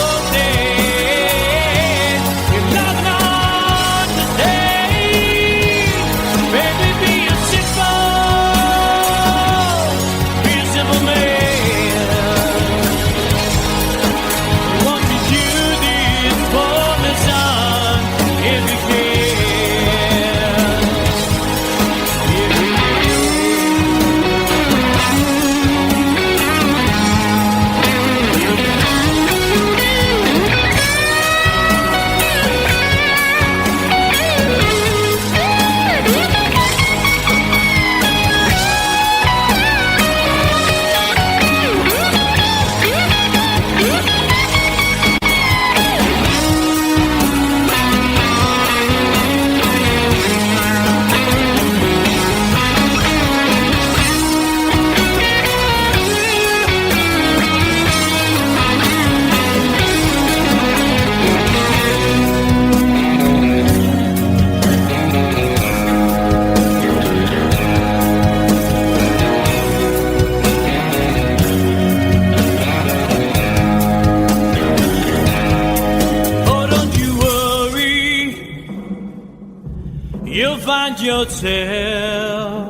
find yourself,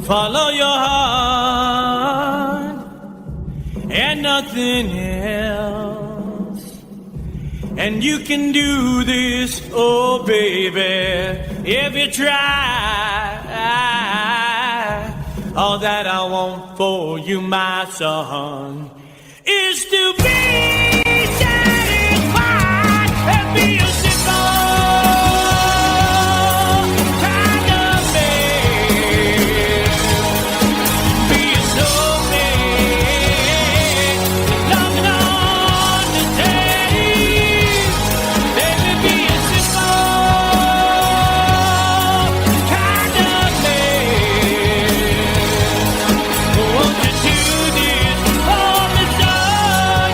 follow your heart and nothing else. And you can do this, oh baby, if you try. All that I want for you, my son, is to be satisfied and be a Won't you do this for me, son?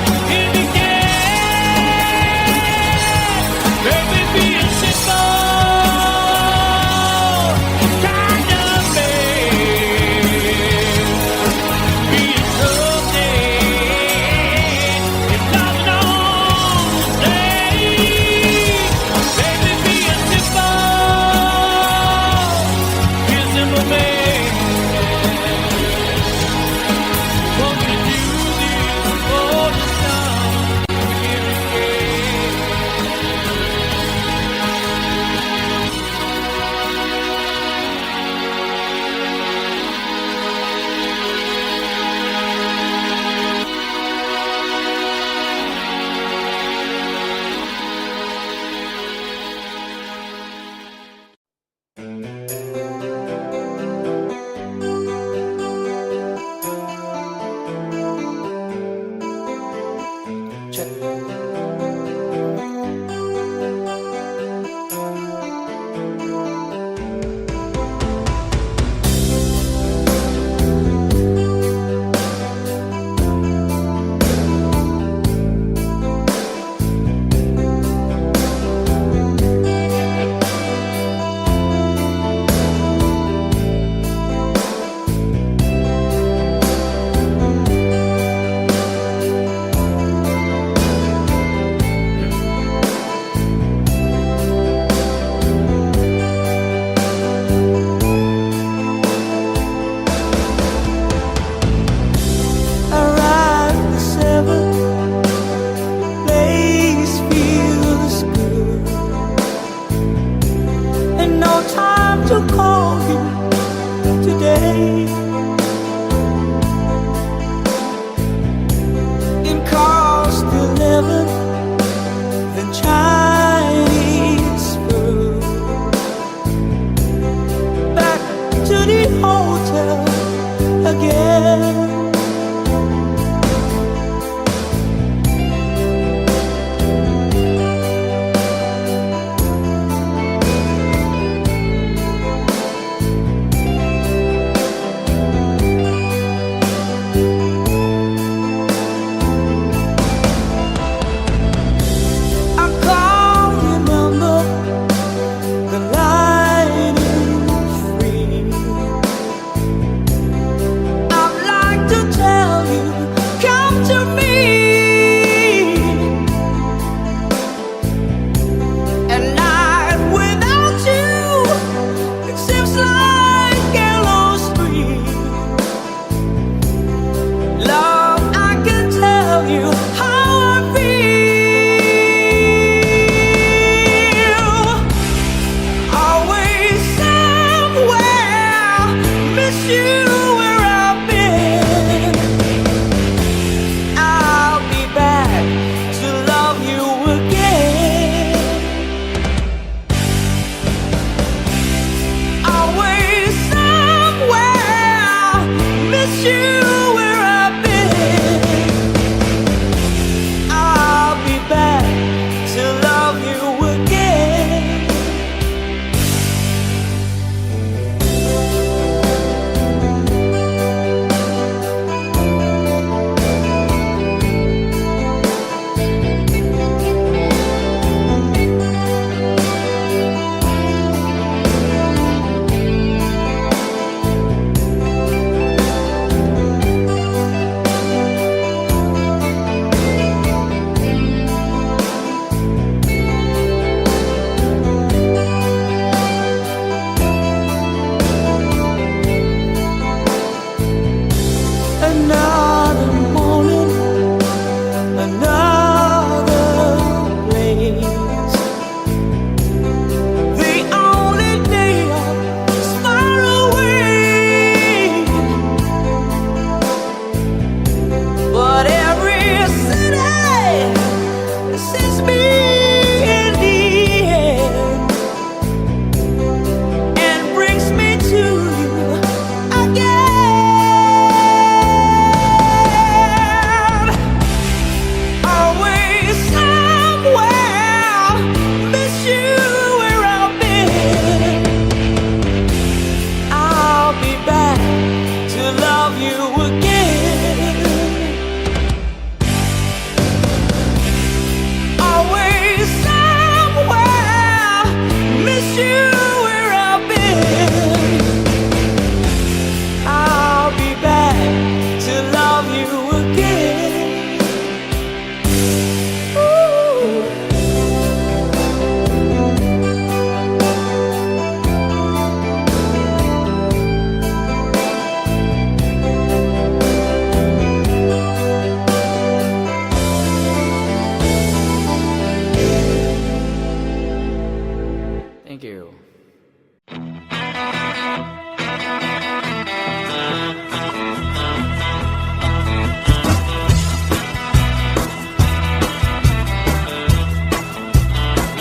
you.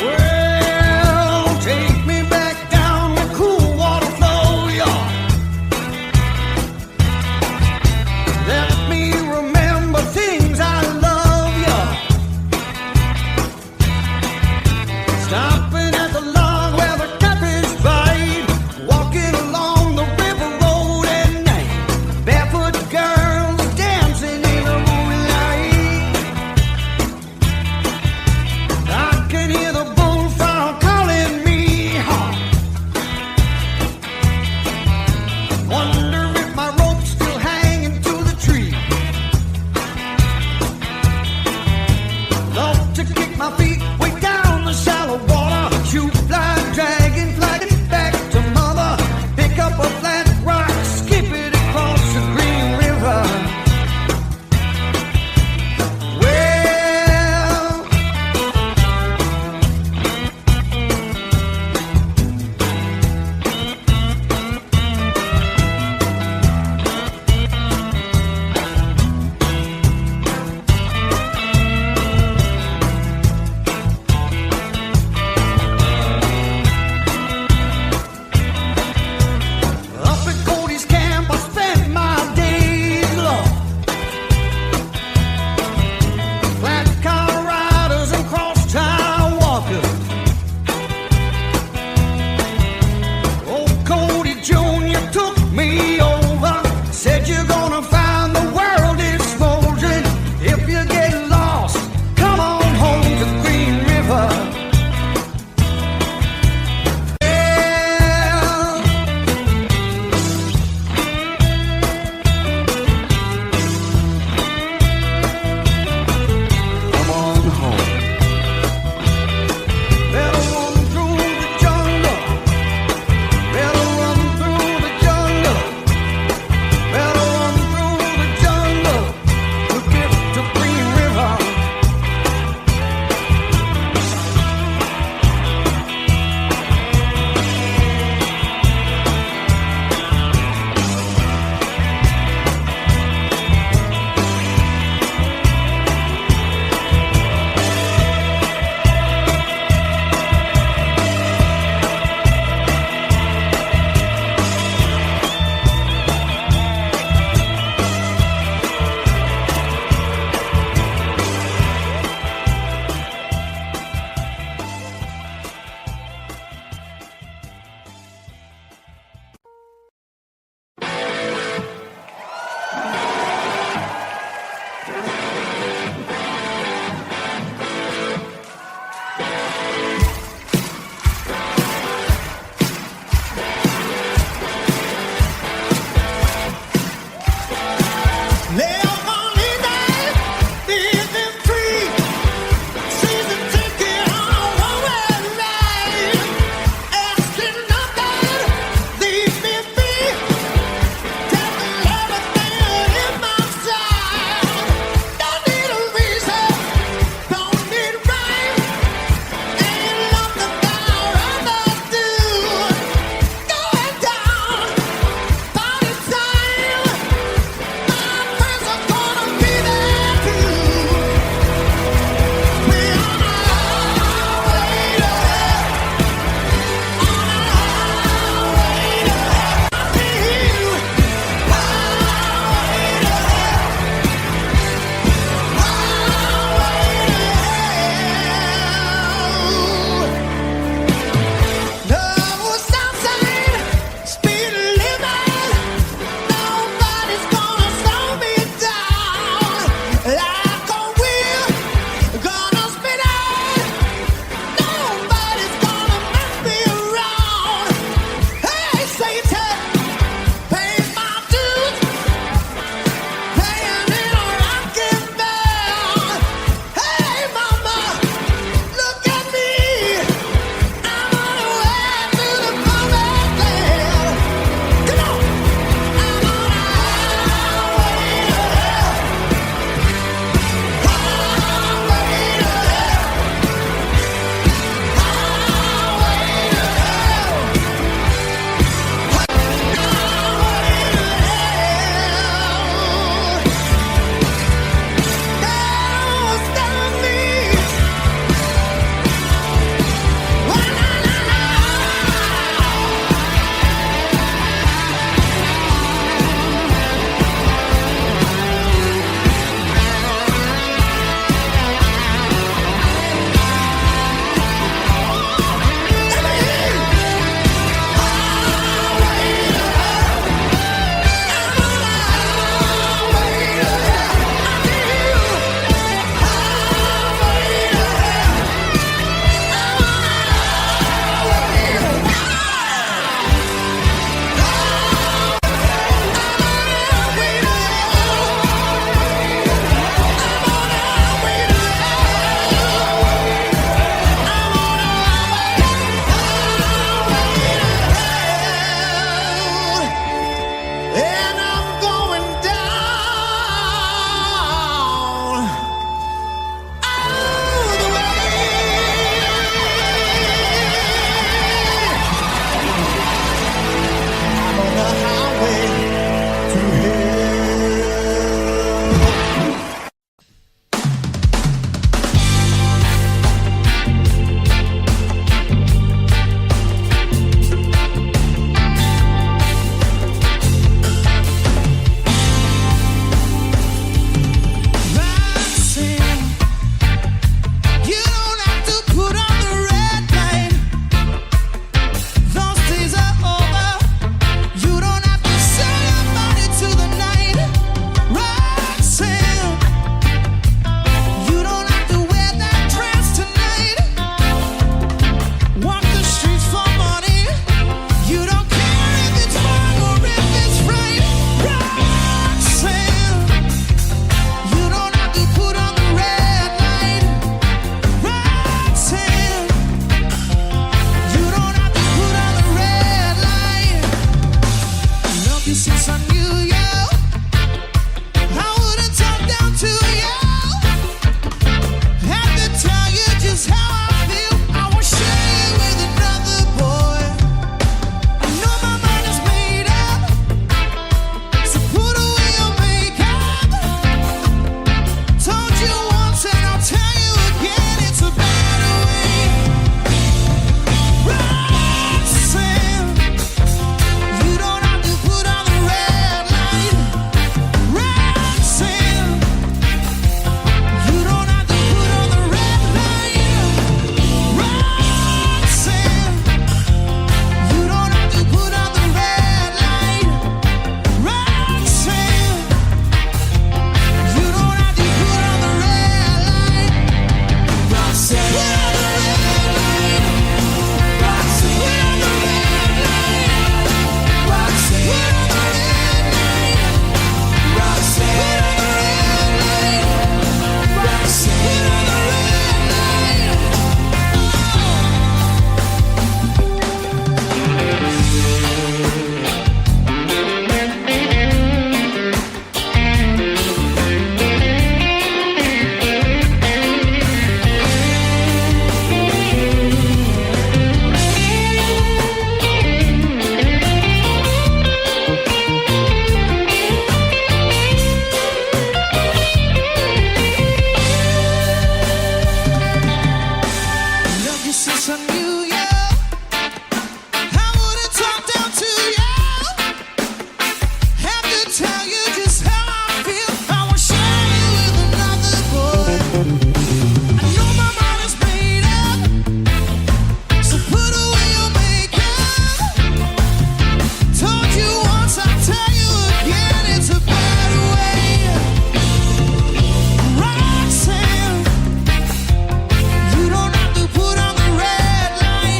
Well, take me back down the cool water flow, y'all. Let me remember things I love, y'all. Stopping at the log where the captain wish I knew you. I wouldn't talk down to you. Have to tell you just how I feel. I won't share you with another boy. I know my mind is made up, so put away your makeup. Told you once, I'll tell you again, it's a better way. Roxanne, you don't have to put on the red light.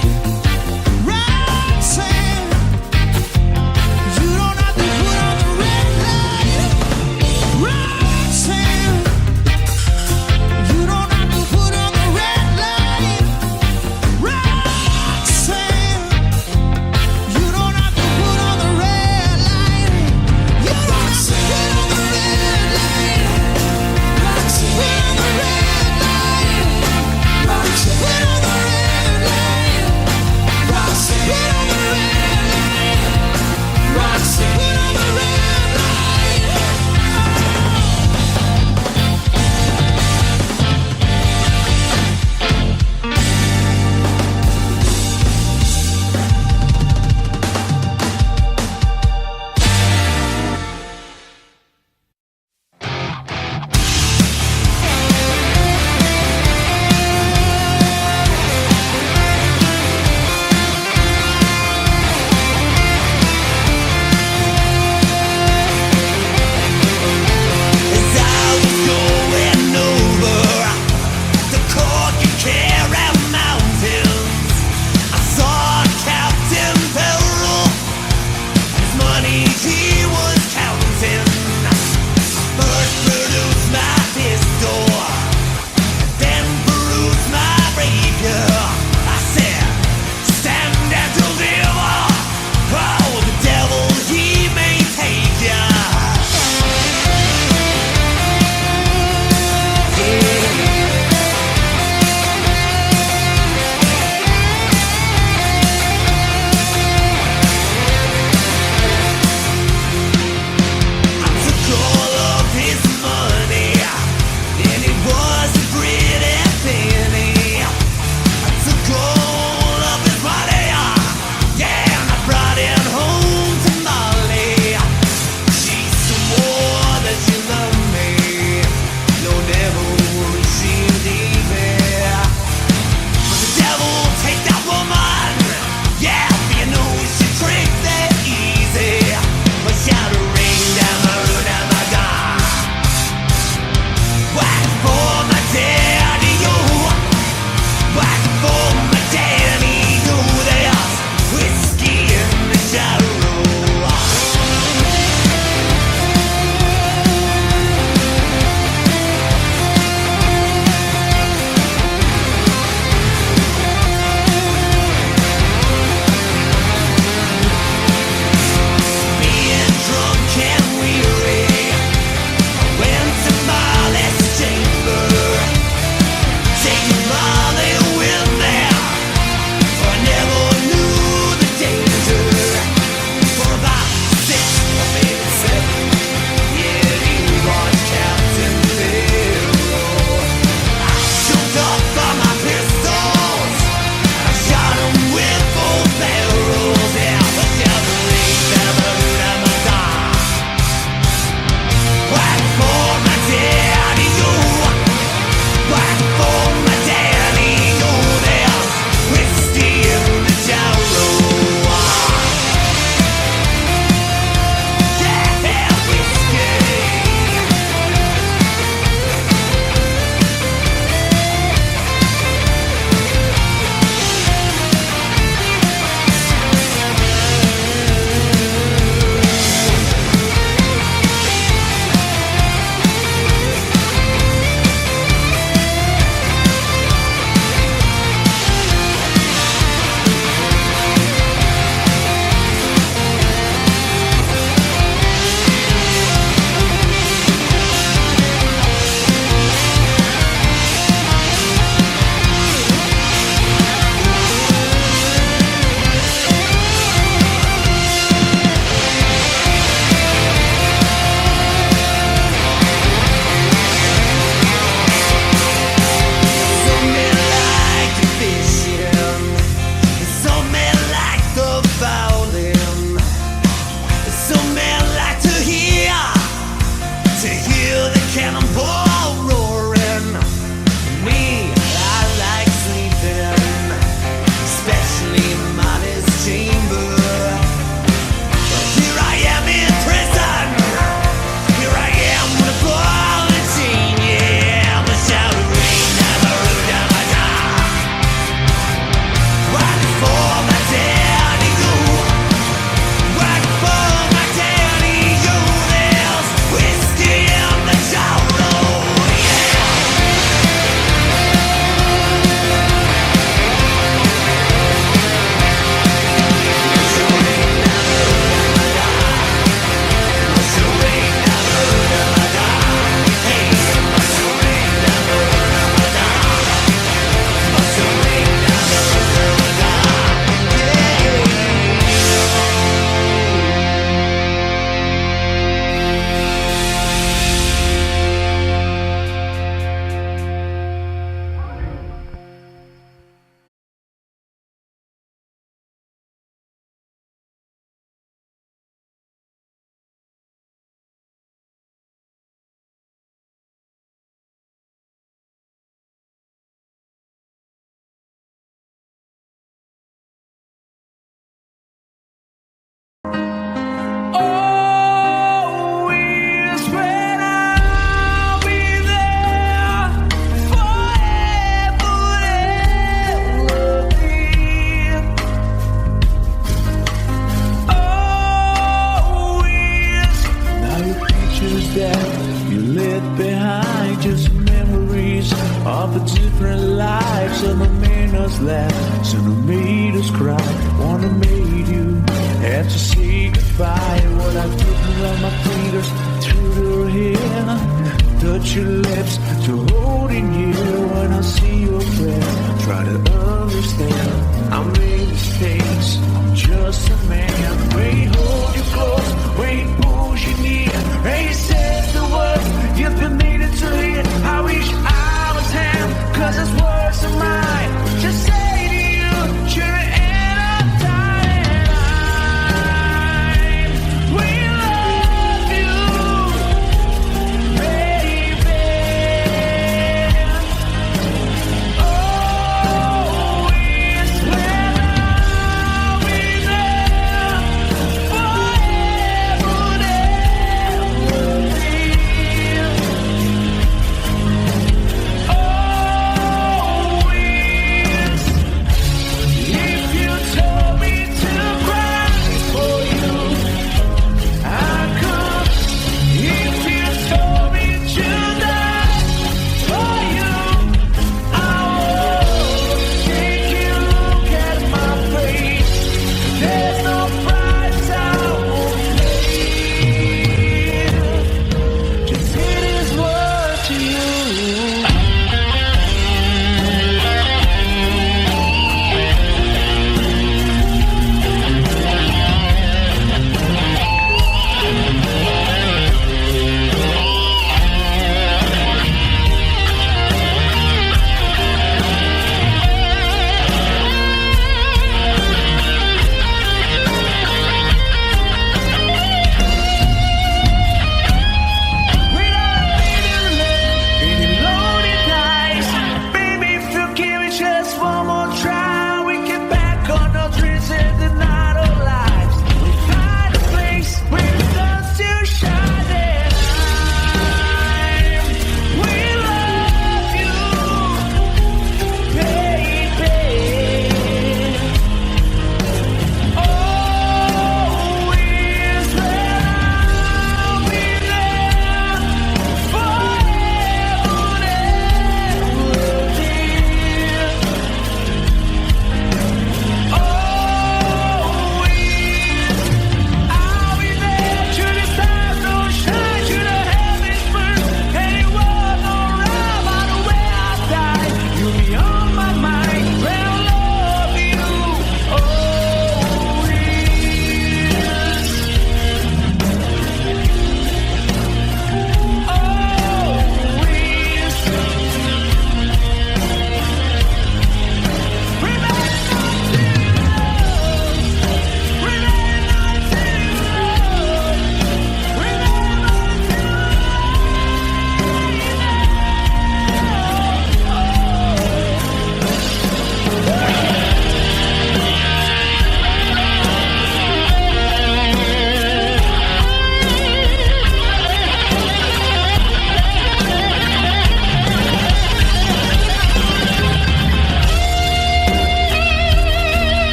who made us cry, one who made you had to say goodbye. What I couldn't run my fingers through your hair, touch your lips to holding you. When I see your face, try to understand. I made mistakes, I'm just a man. When he holds you close, when he pulls you near, and he says the words you've been needing to hear. I wish I was him, 'cause his words are mine. Just say to you, you're in a time. We love you, baby. Oh, we swear.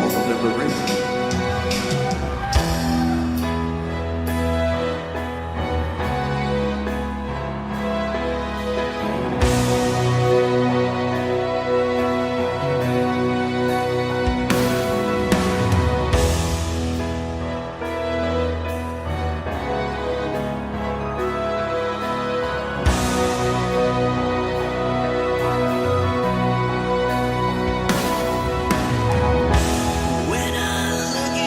all the liberation. When I look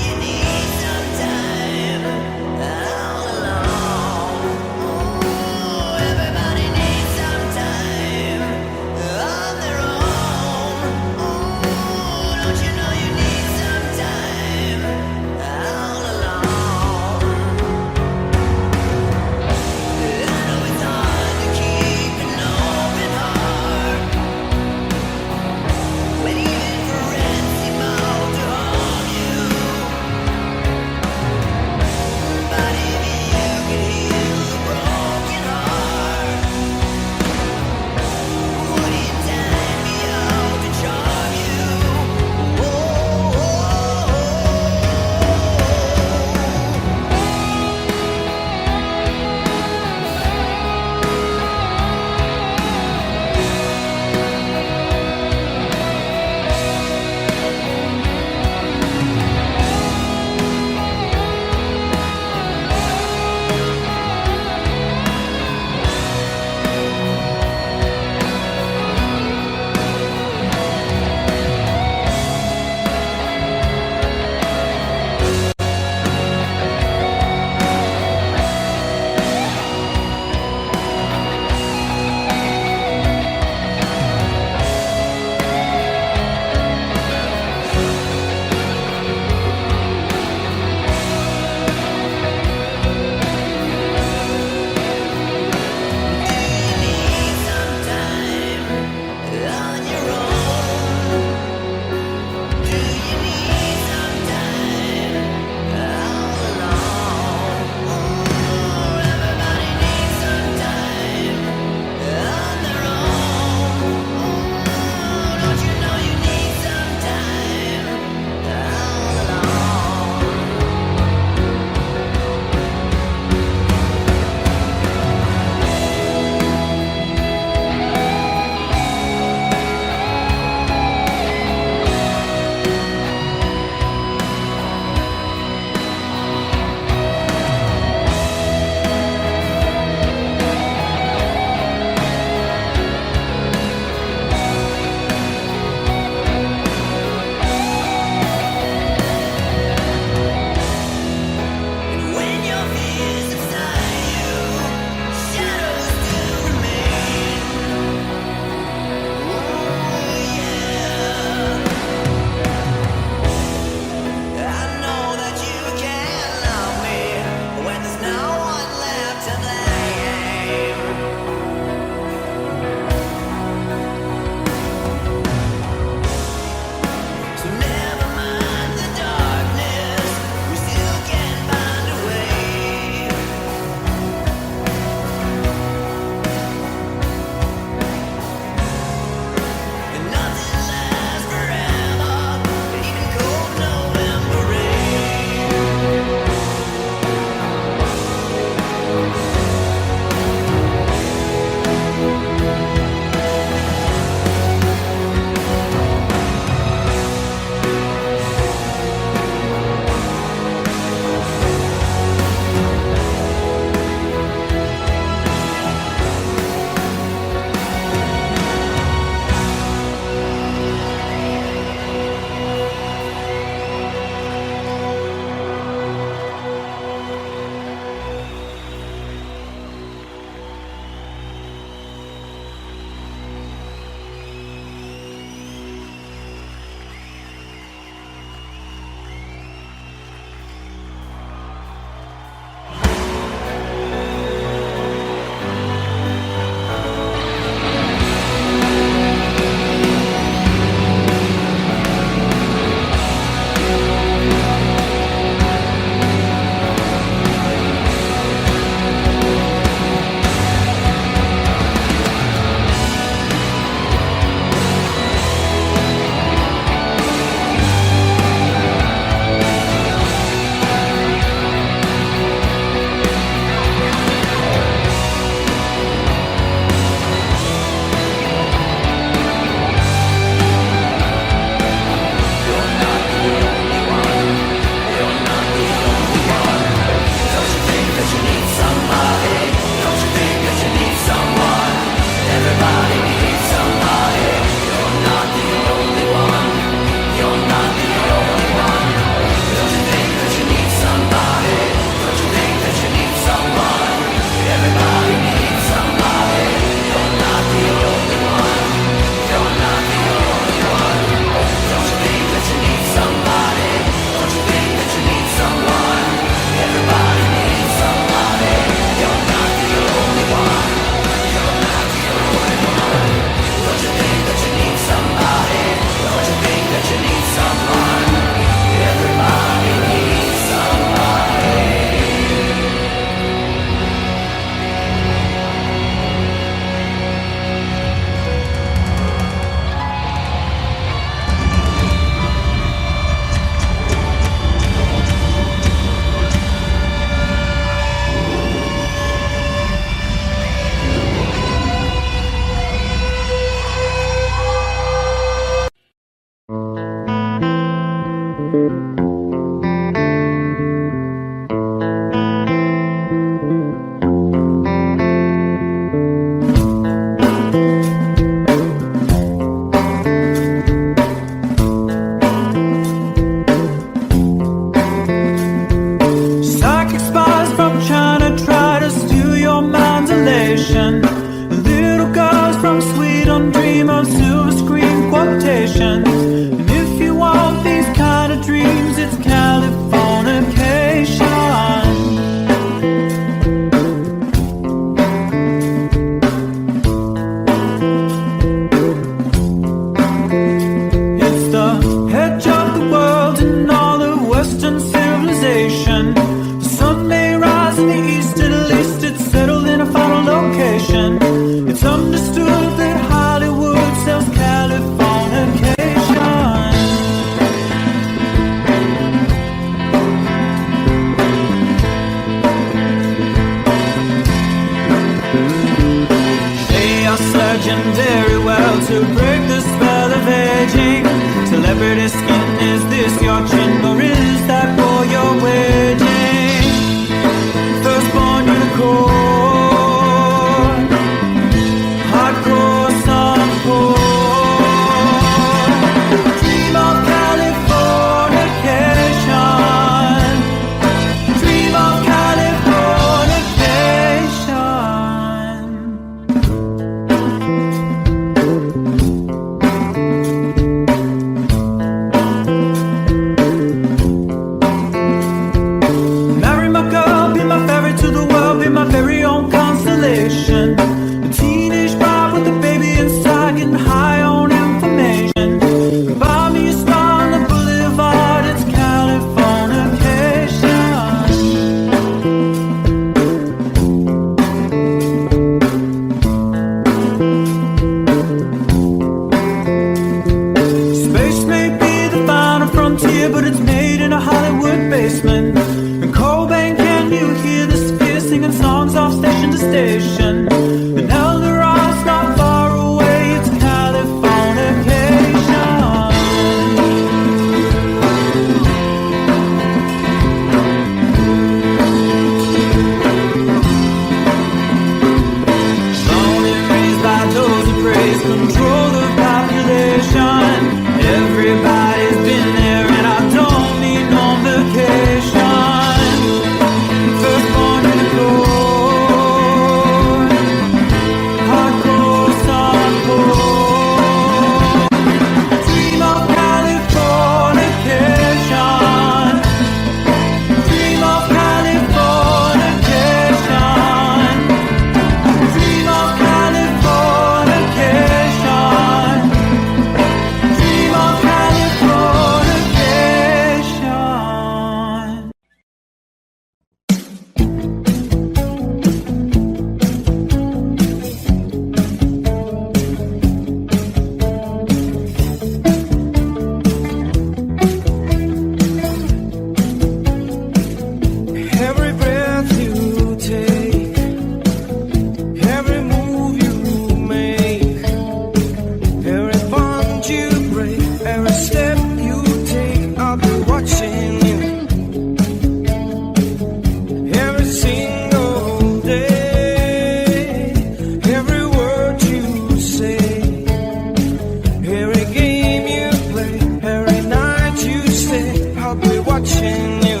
watching you.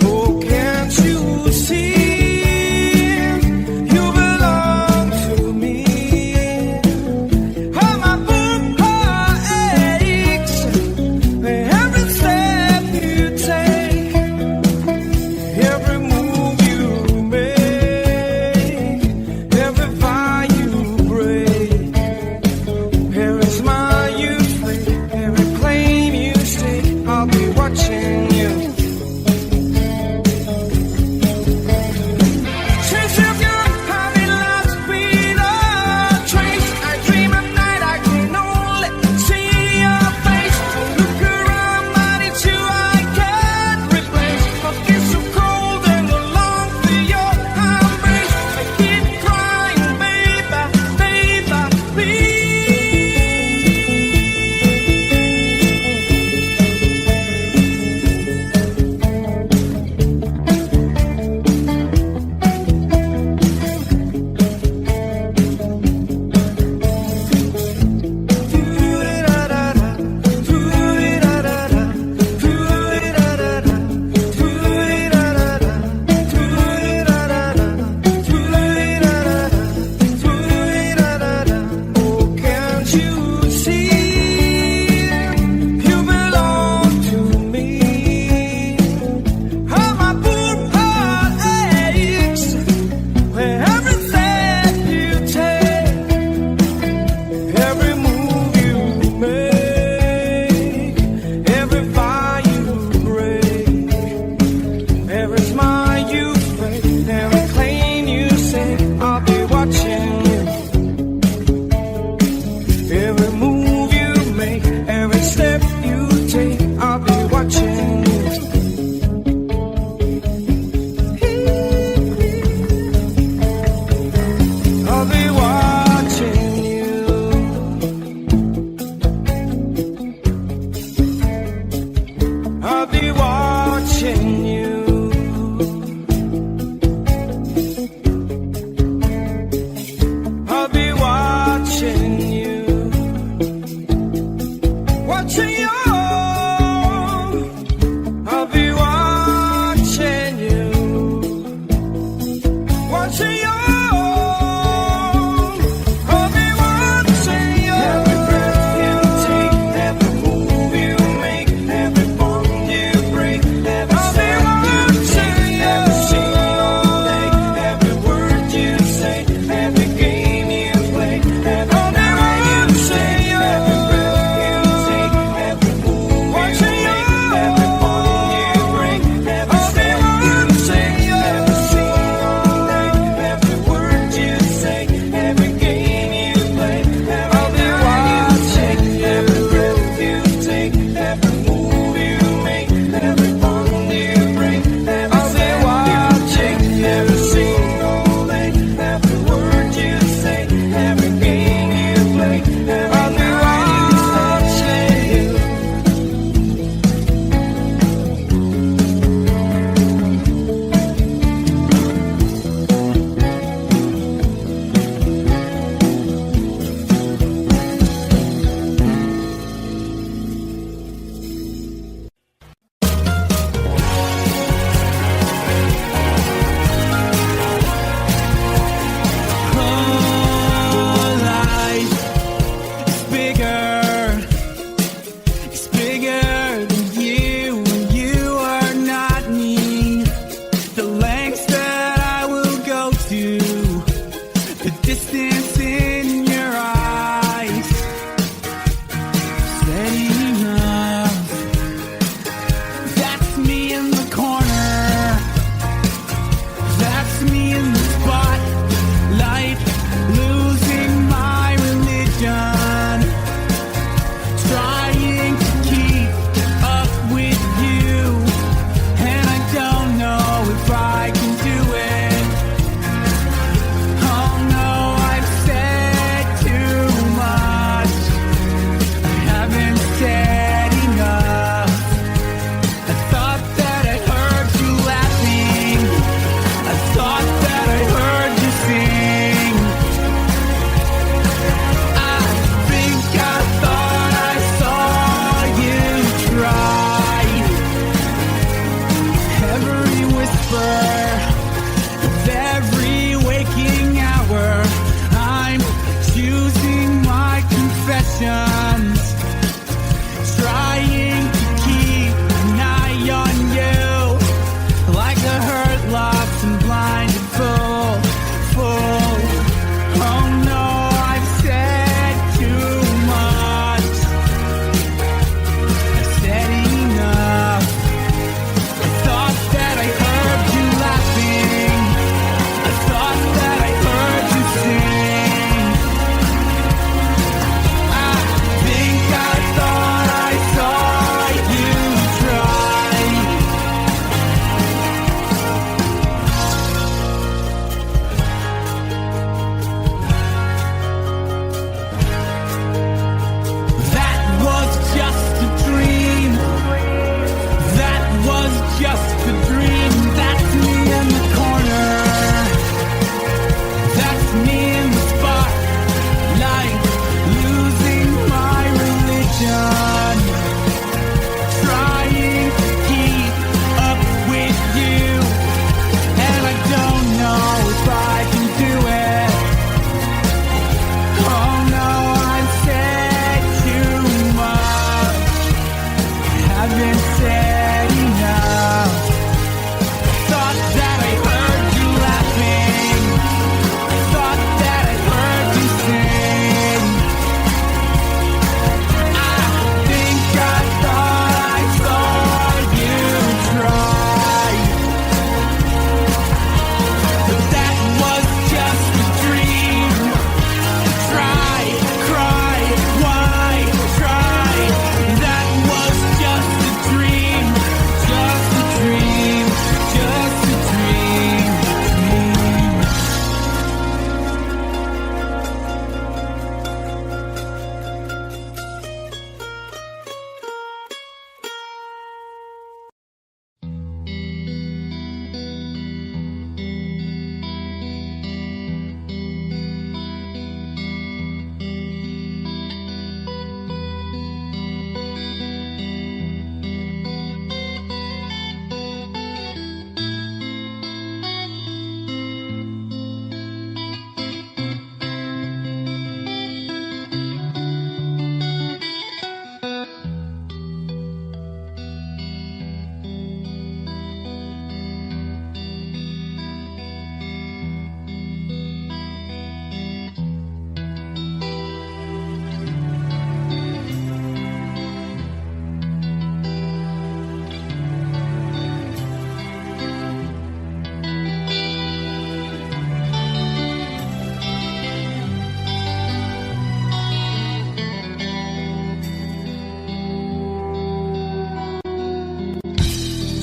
Oh, can't you see? You belong to me. Oh, my boom heart aches every step you take, every move you make, every vow you break, every smile you fake, every claim you stake.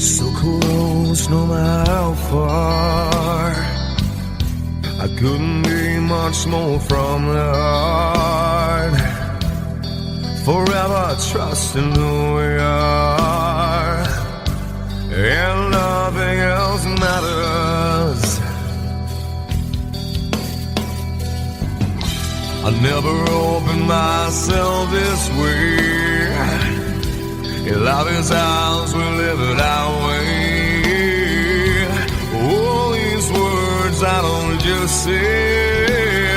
So close, no matter how far. I couldn't be much more from the heart. Forever trusting who we are, and nothing else matters. I never opened myself this way. In love is ours, we live it our way. All these words I don't just say,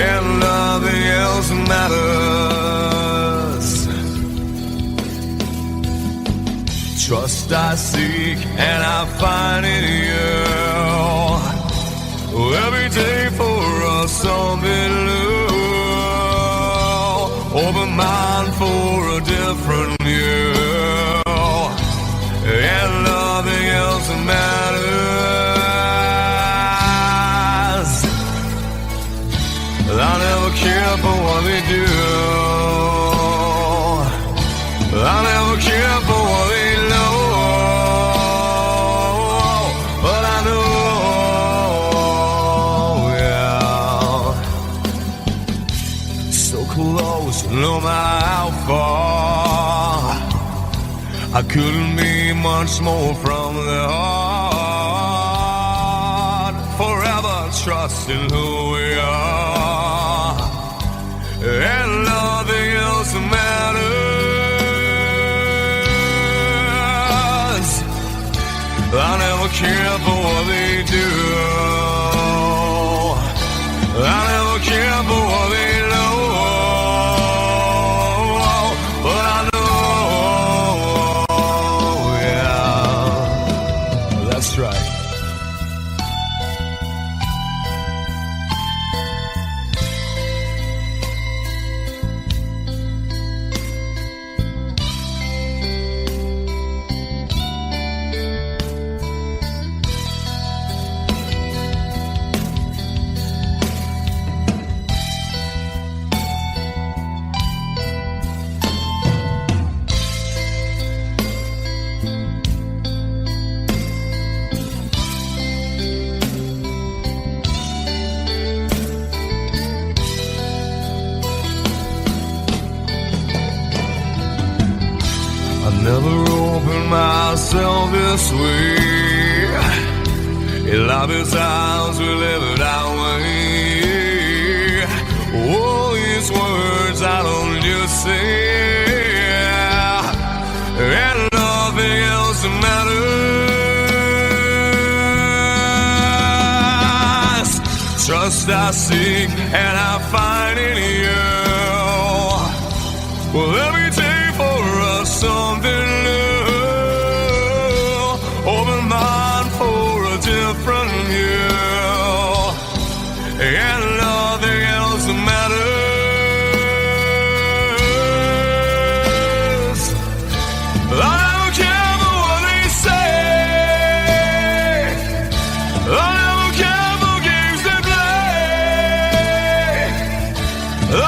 and nothing else matters. Trust I seek and I find in you. Every day for us something new. Open mind for a different view, and nothing else matters. I never care for what they do. I never care for what they know. But I know, yeah, so close, no matter how far. I couldn't be much more from the heart. Forever trusting who we are, and nothing else matters. I never care for what they do. I never care for what they know. But I know, yeah, that's right. Never opened myself this way. In love is ours, we live it our way. All these words I don't just say, and nothing else matters. Trust I seek and I find in you. Well, every day for us something new. Open mind for a different view, and nothing else matters. I don't care for what they say. I don't care for games they play. I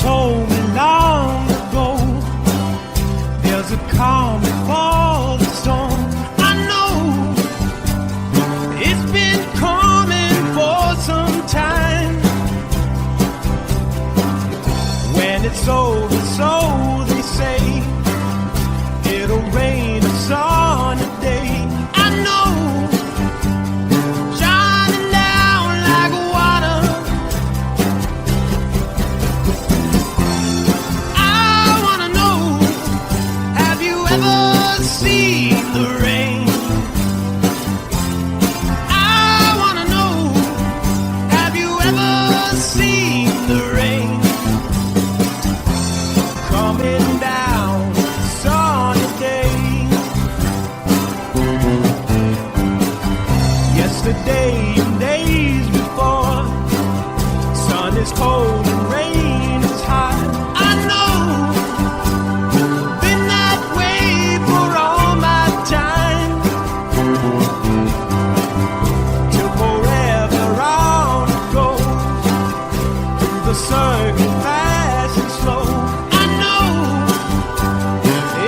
told me long ago, there's a calm before the storm. I know it's been coming for some time. When it's over, so they say, it'll rain a sunny day. I know, shining down like water. I wanna know, have you ever seen the rain? I wanna know, have you ever seen the rain? Coming down sunny day. Yesterday and days before, sun is cold and rain is hot. I know, been that way for all my time. Till forever on it goes, through the circle fast and slow. I know,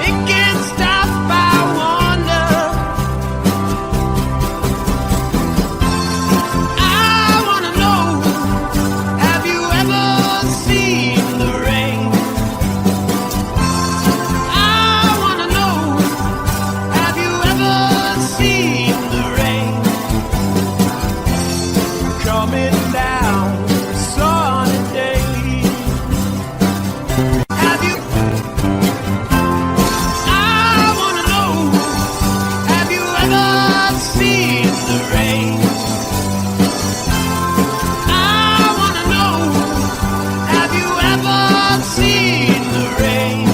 it can't stop, I wonder. I wanna know, have you ever seen the rain? I wanna know, have you ever seen the rain? Coming down sunny day. Have you? I wanna know, have you ever seen the rain? I wanna know, have you ever seen the rain?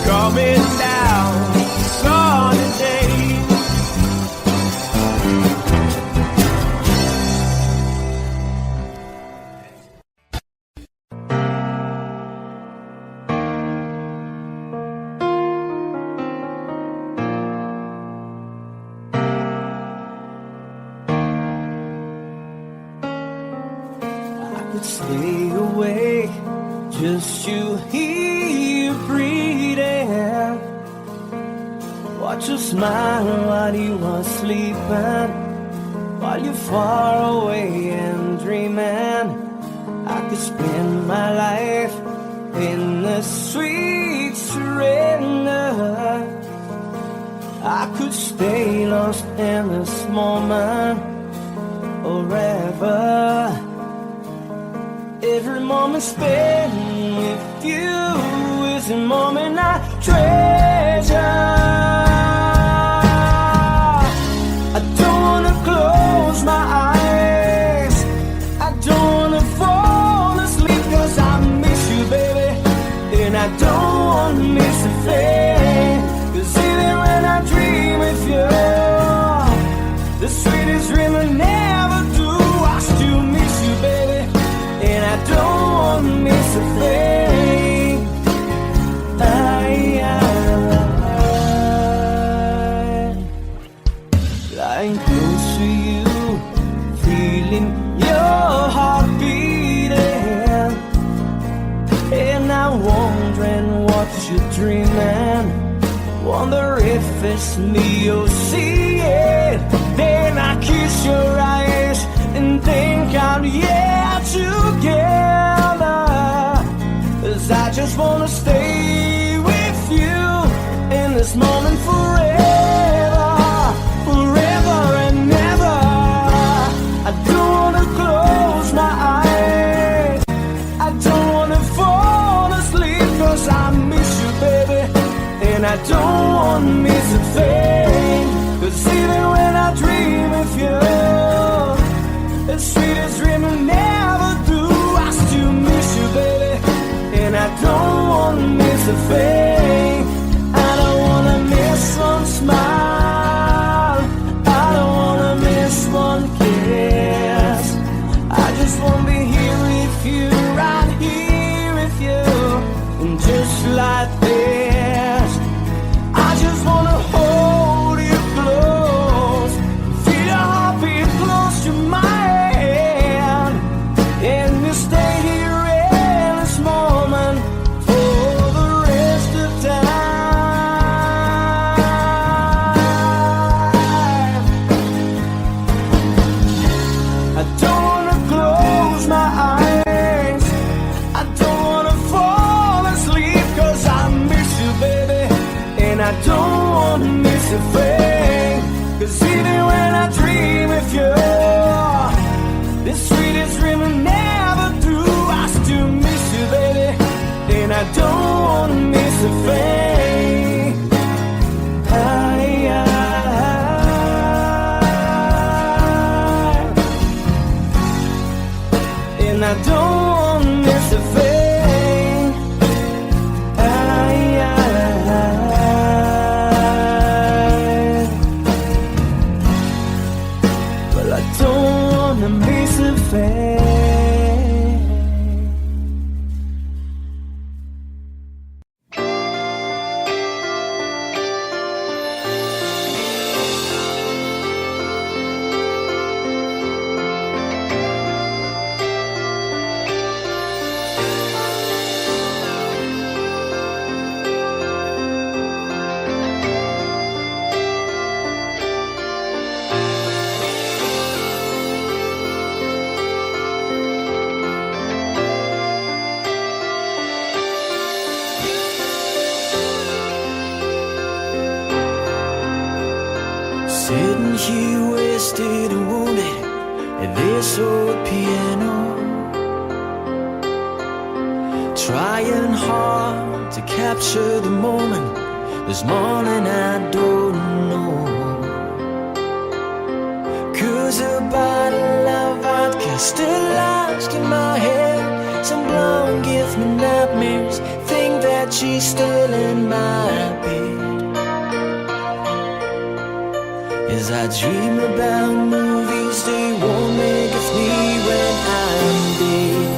Coming down sunny day. I could stay awake, just you here breathing. Watch you smile while you are sleeping, while you're far away and dreaming. I could spend my life in the sweet surrender. I could stay lost in this moment forever. Every moment spent with you is a moment I treasure. I don't wanna close my eyes, I don't wanna fall asleep, 'cause I miss you, baby, and I don't wanna miss a thing. 'Cause even when I dream with you, the sweetest dream I never do, I still miss you, baby, and I don't want to miss a thing. Lying close to you, feeling your heart beating, and I'm wondering what you're dreaming. Wonder if it's me you're seeing. Then I kiss your eyes and think I'm together. 'Cause I just wanna stay with you in this moment forever, forever and never. I don't wanna close my eyes, I don't wanna fall asleep, 'cause I miss you, baby, and I don't wanna miss a thing. 'Cause even when I dream of you, the sweetest dream I never do, I still miss you, baby, and I don't wanna miss a thing. I don't wanna miss one smile, I don't wanna miss one kiss. I just wanna be here with you, right here with you, and just like this, I just wanna hold you close, feel your heartbeat close to mine, and we'll stay here a thing. 'Cause even when I dream of you, the sweetest dream I never through, I still miss you, baby, and I don't wanna miss a thing. And I don't wanna miss a thing. Well, I don't wanna miss a thing. Sitting here wasted and wounded at this old piano, trying hard to capture the moment. This morning I don't know, 'cause a bottle of vodka still lodged in my head. Some blonde gives me nightmares, think that she's still in my bed. As I dream about movies they won't make of me when I'm dead.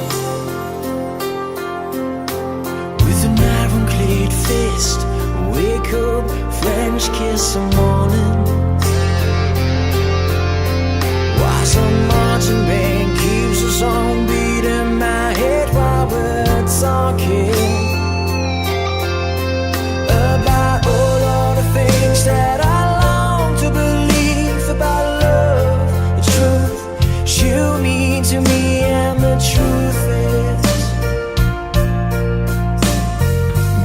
With an ironclad fist, wake up, French kiss some morning. Why some marching band keeps us on beat in my head while we're talking about all of the things that I long to believe about love, the truth you mean to me, and the truth is,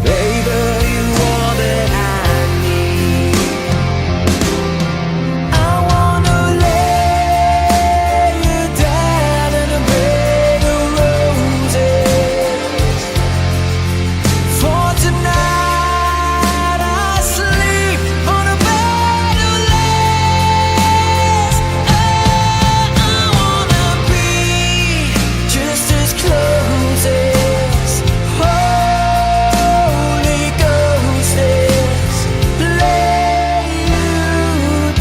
baby, you are that I need. I wanna lay you down in a bed of roses. For tonight I sleep on a bed of lace. I wanna be just as close as Holy Ghost is. Lay you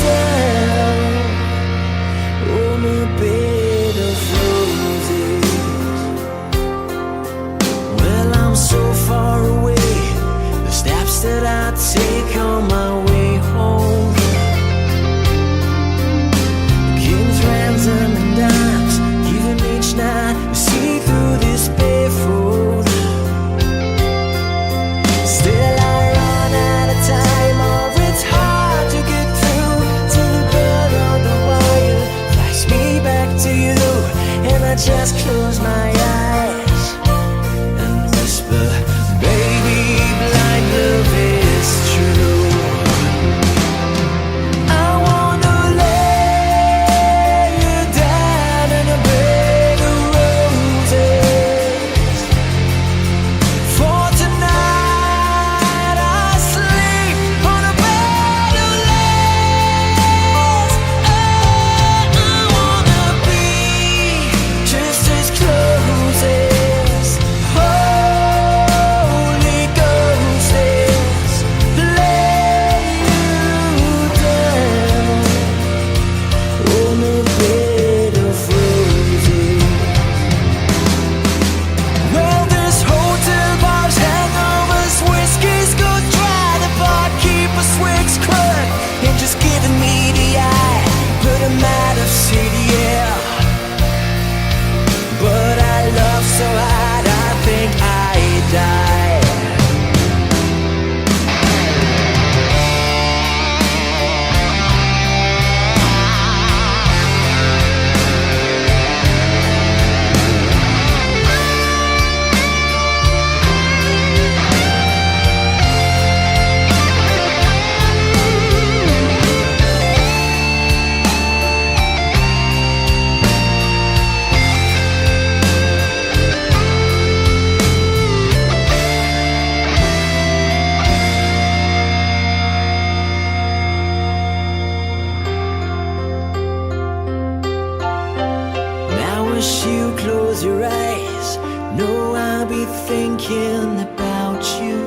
down on a bed of roses. Well, I'm so far away, the steps that I take on my way home, kings, ransom, and dimes, even each night we see through this barefoot. Still I run out of time, or it's hard to get through to the bell on the wire flies me back to you, and I just close my eyes and whisper, baby, blind love is true. I wanna lay you down in a bed of roses. For tonight I sleep on a bed of lace. I wanna be just as close as close your eyes, know I'll be thinking about you.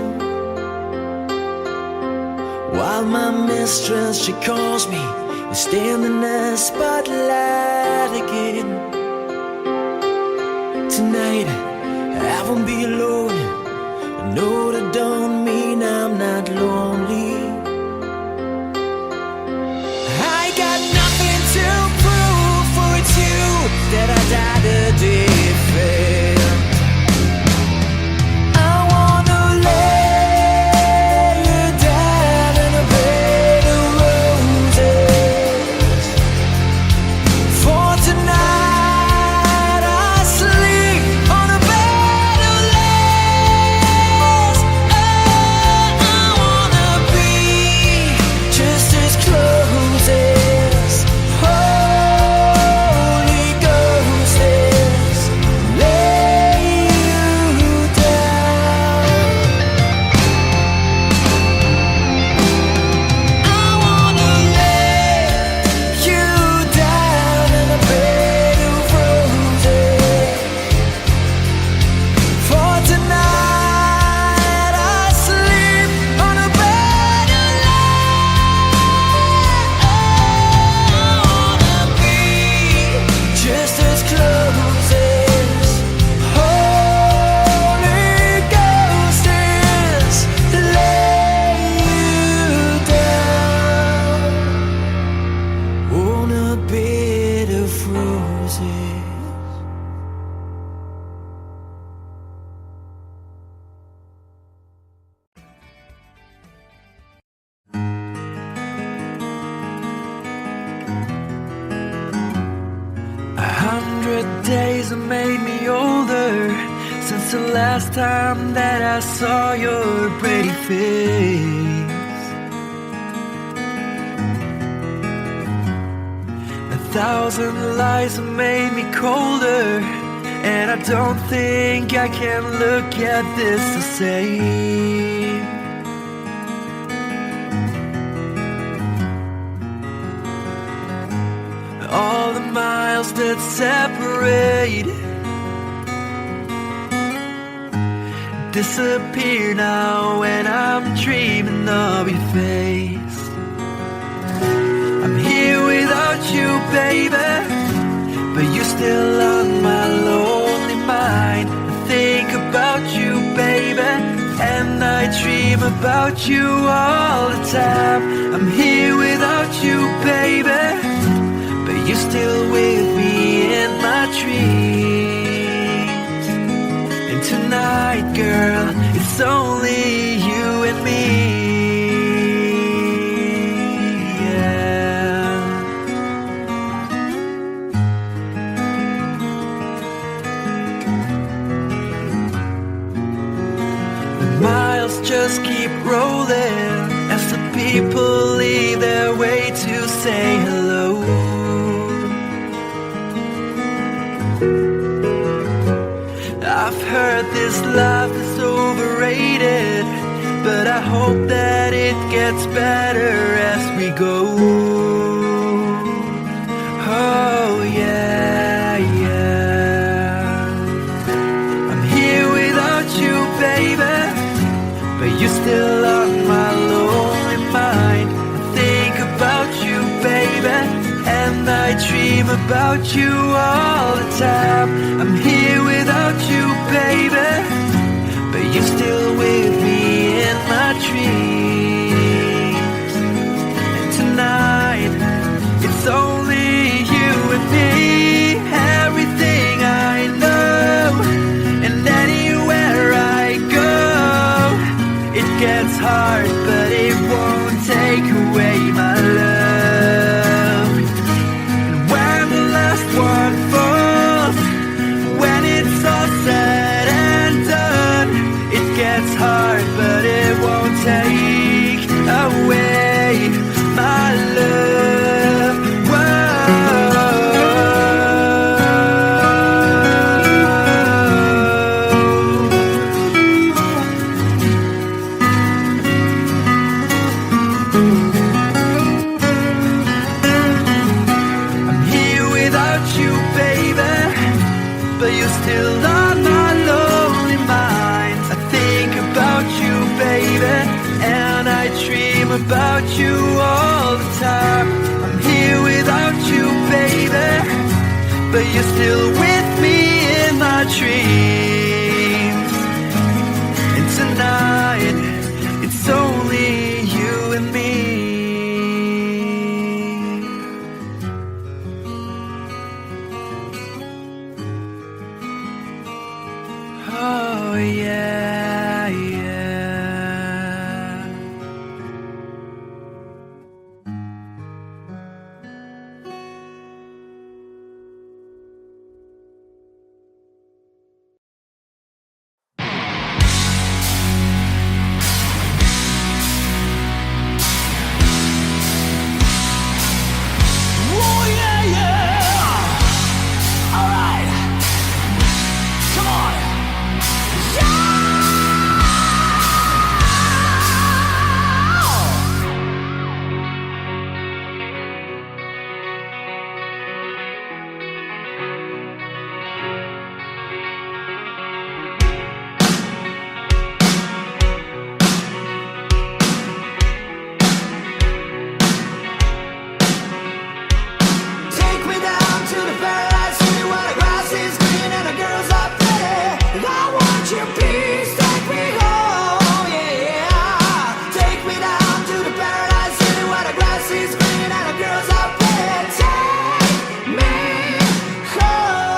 While my mistress, she calls me and stand in the spotlight again. Tonight I won't be alone. I know that don't mean I'm not lonely. I got nothing to prove, for it's you that I died to defend. I wanna lay you down in a bed of roses. For tonight I sleep on a bed of lace. Oh, I wanna be just as close as Holy Ghost is. Lay you down. I wanna lay you down in a bed of roses. For tonight I sleep on a bed of lace. I wanna be just as close as Holy Ghost is. Lay you down on a bed of roses. A 100 days have made me older since the last time that I saw your pretty face. 1,000 lies have made me colder, and I don't think I can look at this the same. All the miles that separate disappear now when I'm dreaming of your face. I'm here without you, baby, but you're still on my lonely mind. I think about you, baby, and I dream about you all the time. I'm here without you, baby, but you're still with me in my dreams. And tonight, girl, it's only you and me. Yeah. The miles just keep rolling as the people leave their way to say hello. I've heard this life is overrated, but I hope that it gets better as we go. Oh yeah, yeah. I'm here without you, baby, but you're still on my lonely mind. I think about you, baby, and I dream about you all the time. I'm here without you, baby, but you're still with me in my dreams. And tonight, it's only you and me. Everything I know, and anywhere I go, it gets hard, but it won't take away my love. And when the last one falls, when still on my lonely mind. I think about you, baby, and I dream about you all the time. I'm here without you, baby, but you're still with me in my dreams. And tonight, it's only you and me. Oh yeah, yeah. Oh yeah, yeah. All right, come on. Take me down to the paradise city where the grass is green and the girls are pretty. I want your peace, take me home, yeah. Take me down to the paradise city where the grass is green and the girls are pretty. Take me home.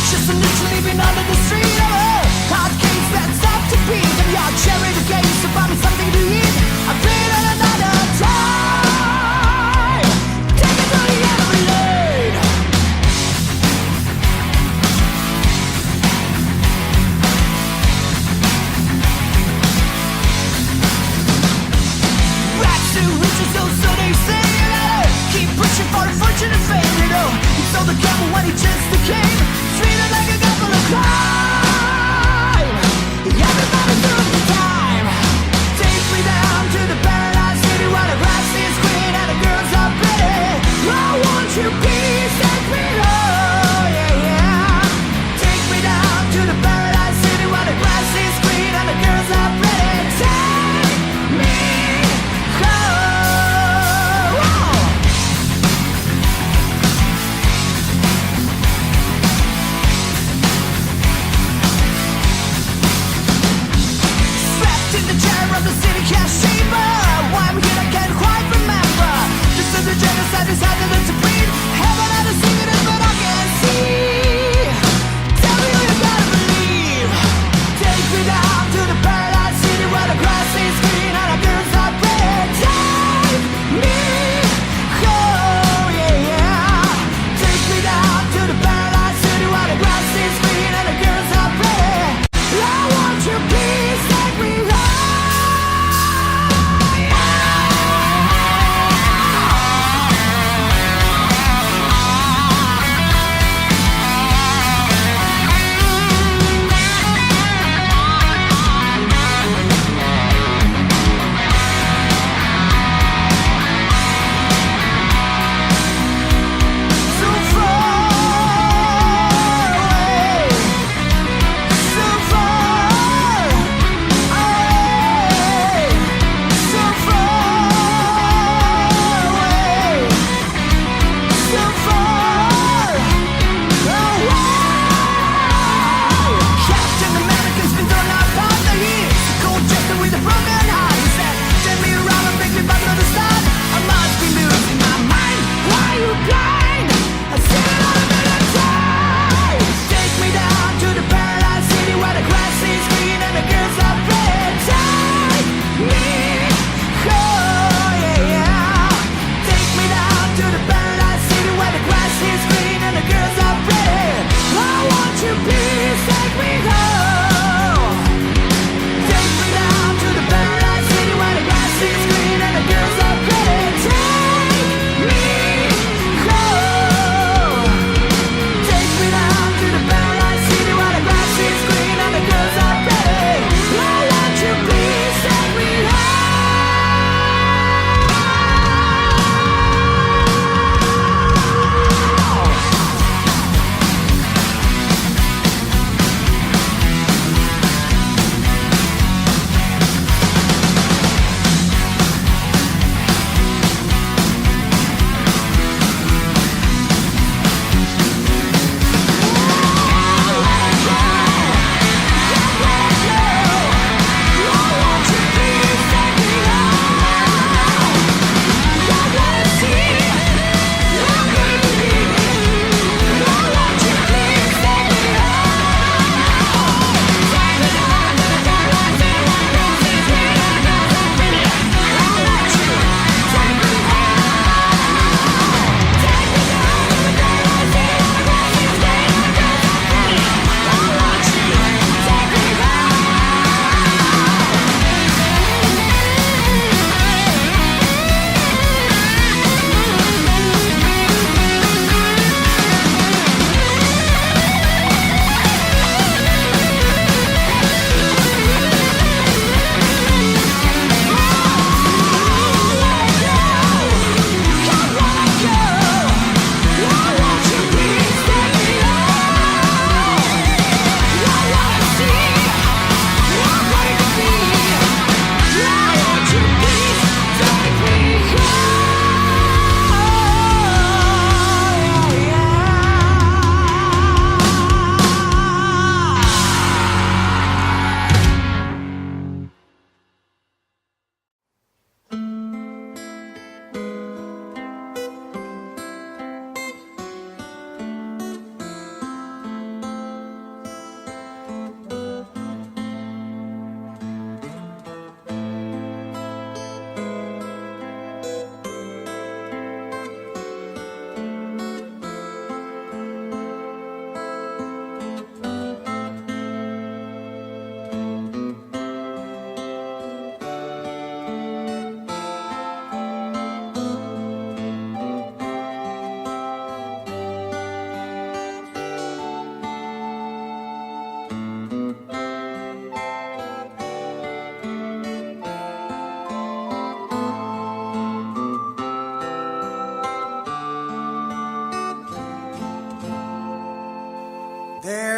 Just literally been under the street of a hard case that's up to beat. And your cherry the case to find me something to eat. I've been on another time. Take it to the end of the lane. Rags to riches, so they say, you know. Keep pushing for a fortune and fame, you know. He sold the camel when he just came. Treated like a couple of crime. Everybody through the time.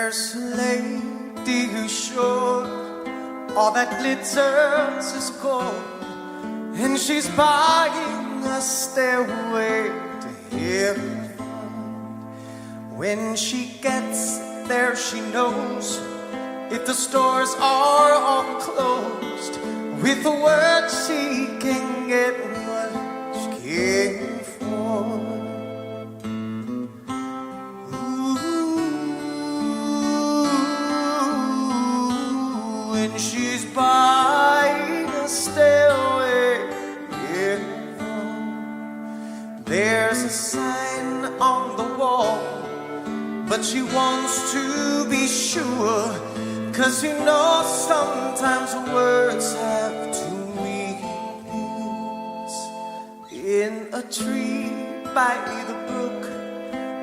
There's a lady who's sure all that glitters is gold, and she's buying a stairway to heaven. When she gets there, she knows if the stores are all closed, with a word she can get what she came for. When she's buying a stairway, yeah. There's a sign on the wall, but she wants to be sure, 'cause you know sometimes words have two meanings. In a tree by the brook,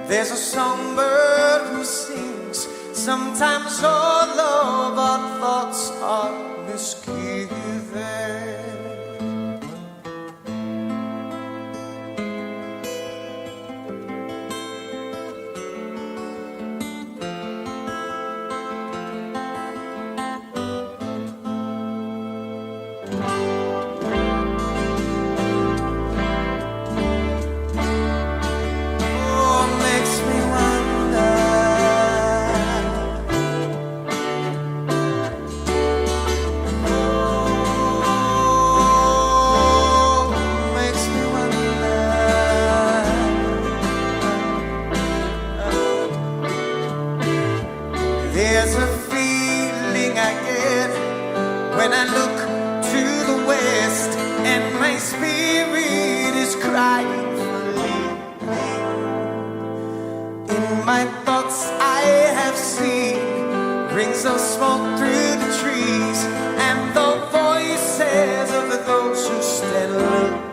there's a songbird who sings. Sometimes all of our thoughts are misgiven. There's a feeling I get when I look to the west, and my spirit is crying for leaving. In my thoughts I have seen rings of smoke through the trees, and the voices of those who stand looking.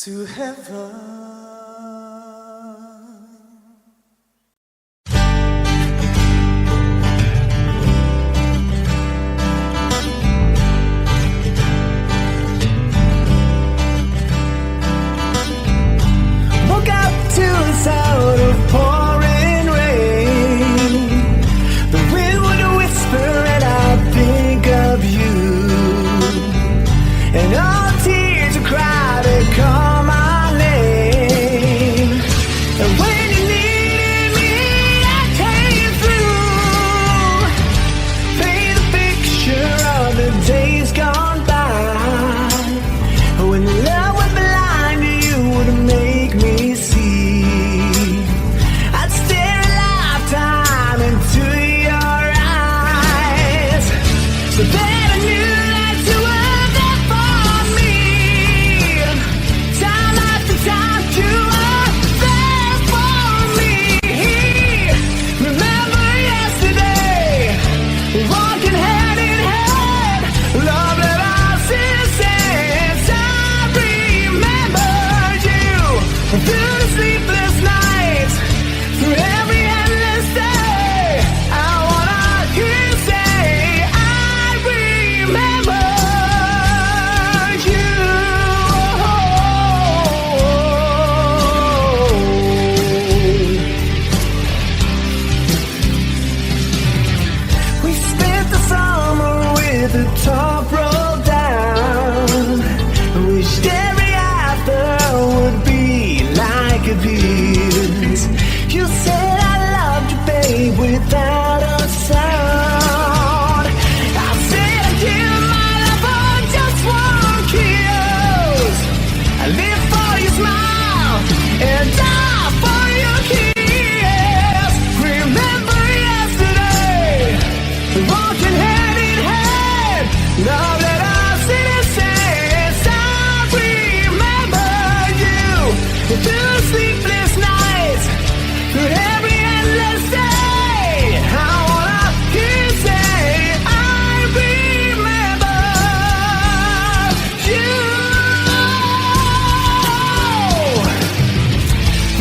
to heaven. Woke up to the sound of pouring rain. The wind would whisper and I'd think of you. And all tears would cry to call my name. And when you needed me, I came through. Paint a picture of the days gone by. When love was blind, you would make me see. I'd stare a lifetime into your eyes, so that I knew that you were there for me. Time after time, you were there for me. Remember yesterday, walking hand in hand, love that I since I remembered you through the sleepless nights, through every endless day. I wanna hear you say, I remember you. We spent the summer with the top rolled down. Wished every after would be like a piece. You said I loved you, babe, without a sound. I said I'd give my love for just one kiss. I live for your smile and die for your kiss. Remember yesterday, walking hand in hand, love that I since I remember you through the sleepless nights, through every endless day. I wanna hear you say, I remember you.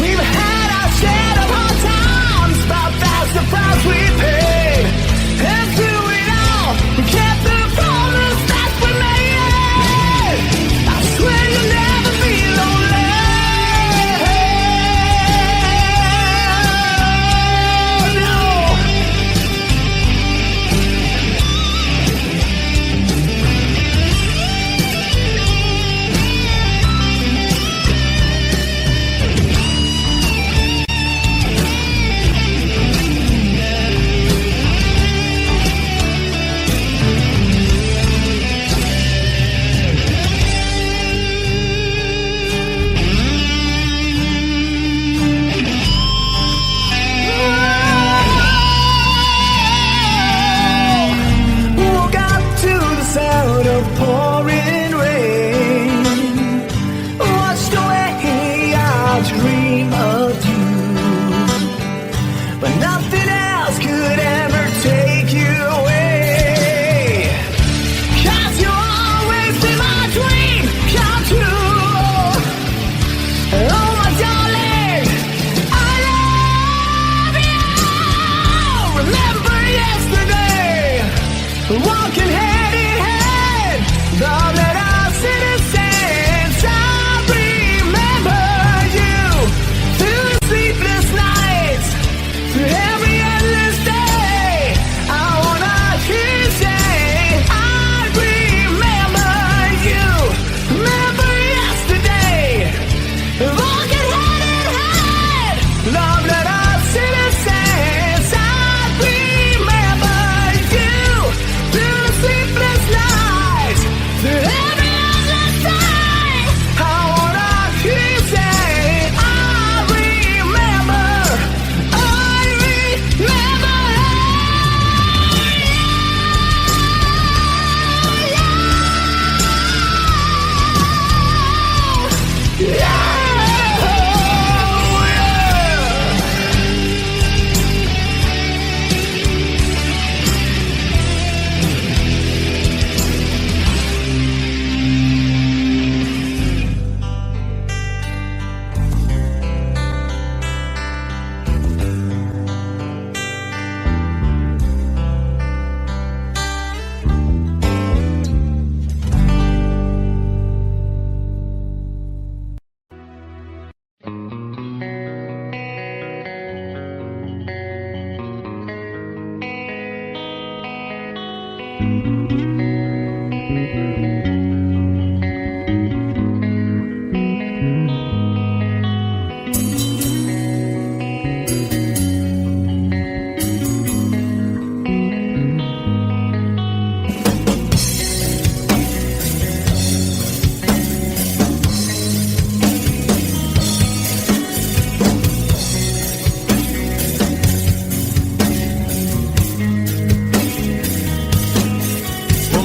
We've had our share of hard times, but that's the price we paid. And through it all, we kept the promise that we made. I swear you'll never be lonely. No. Woke up to the sound of pouring rain. Watched away, I dream of you, but nothing else could ever take you away. 'Cause you always see my dream come true. Oh my darling, I love you. Remember yesterday, walking hand in hand, love that I since I remember you through the sleepless nights, through every endless day. I wanna hear you say, I remember you. Remember yesterday, walking hand in hand, love that I since I remember you through the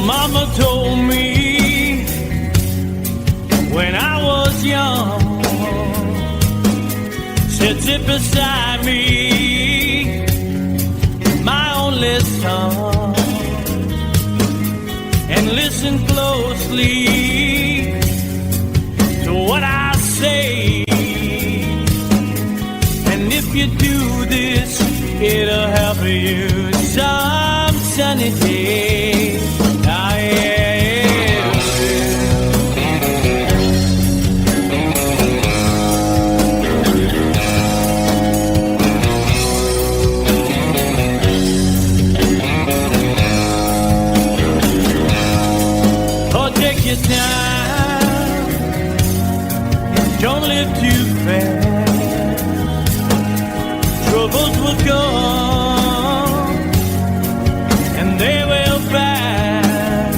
Mama told me when I was young, said sit beside me, my only son, and listen closely to what I say. And if you do this, it'll help you some sunny day. Your time, don't live too fast. Troubles will come and they will pass.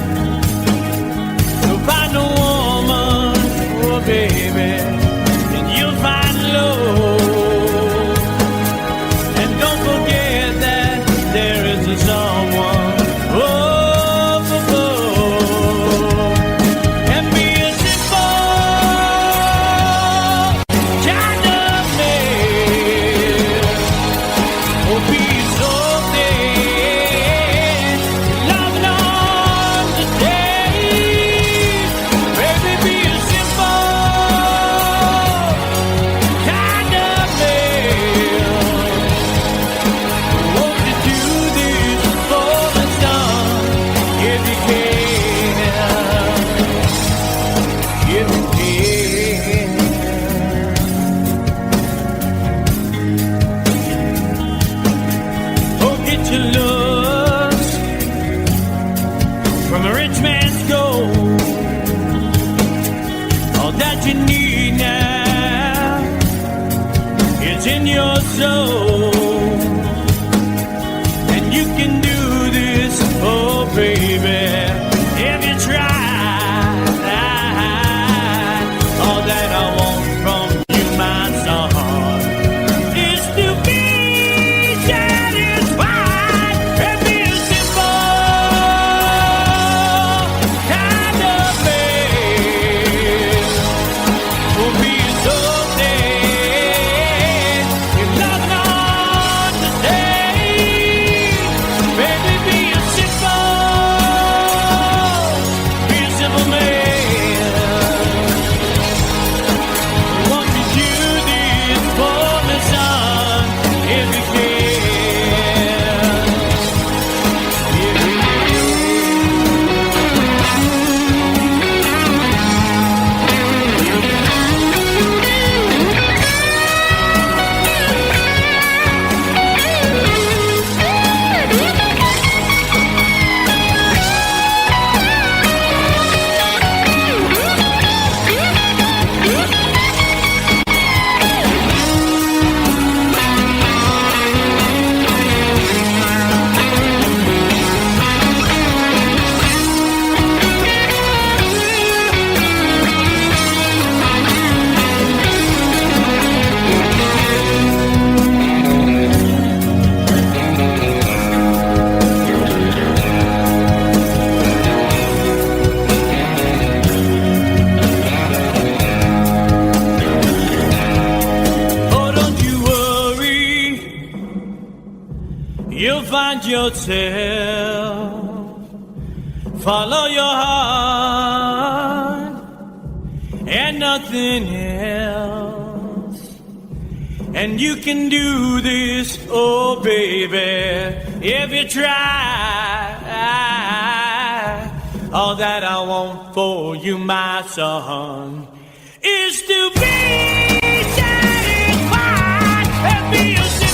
So find a woman, oh baby, and you'll find love. And don't forget that there is a someone. Yourself, follow your heart and nothing else, and you can do this, oh baby, if you try. All that I want for you, my son, is to be satisfied and be a simple.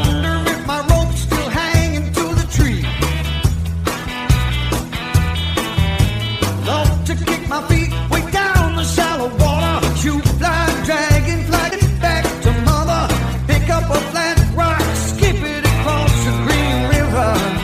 wonder if my rope's still hanging to the tree. Love to kick my feet way down the shallow water. Shoot, fly, dragonfly, get back to mother. Pick up a flat rock, skip it across the green river.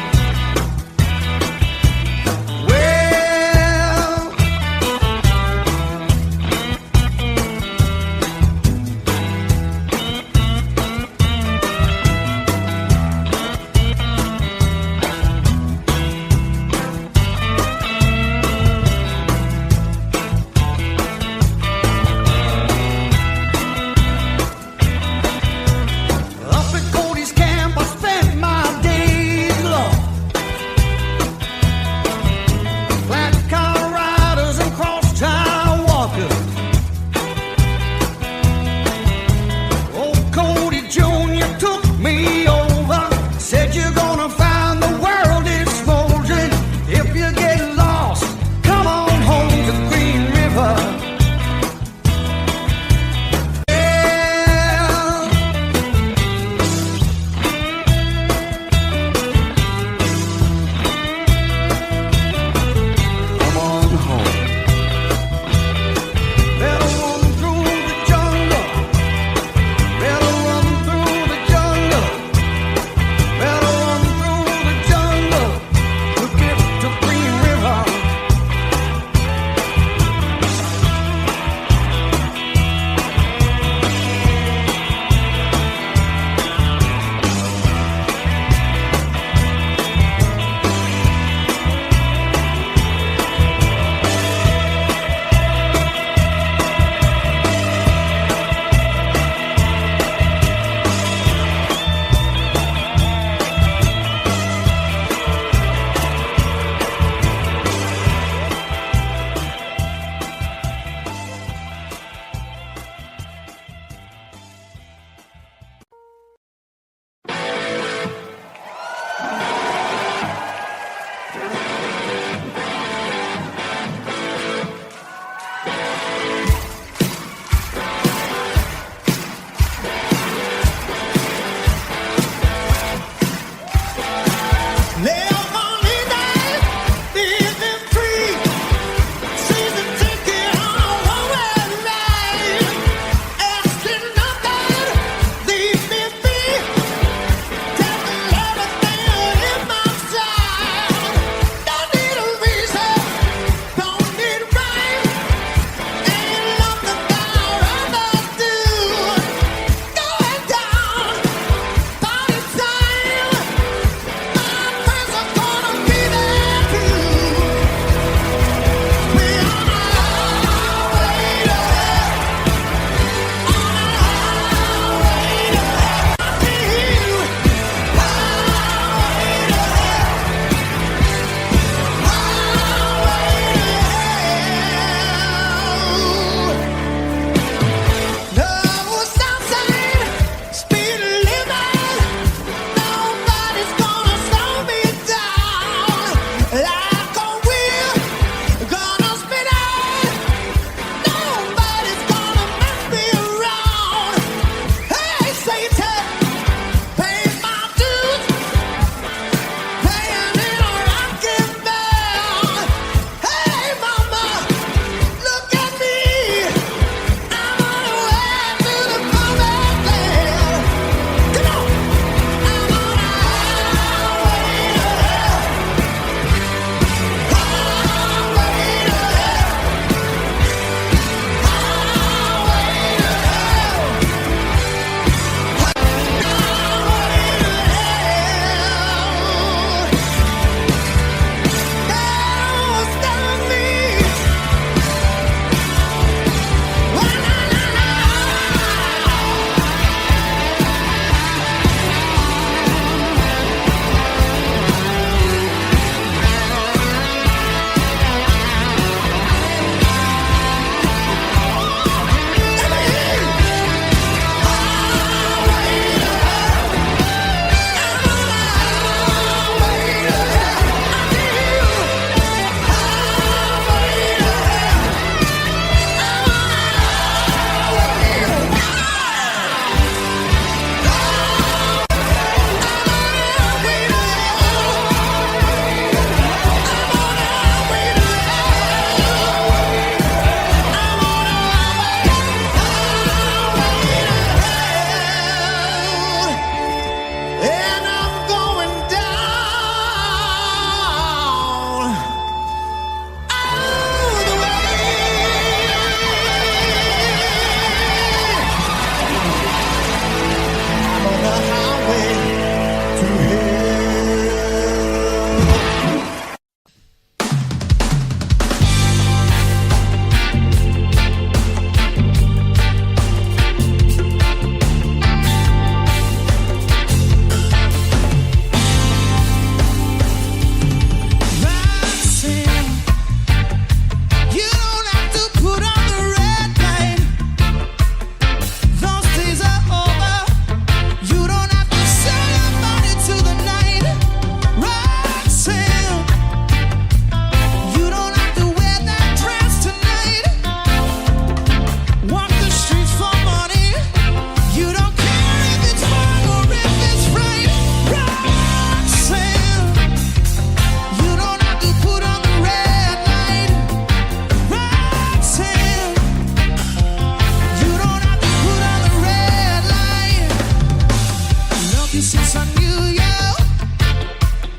since I knew you.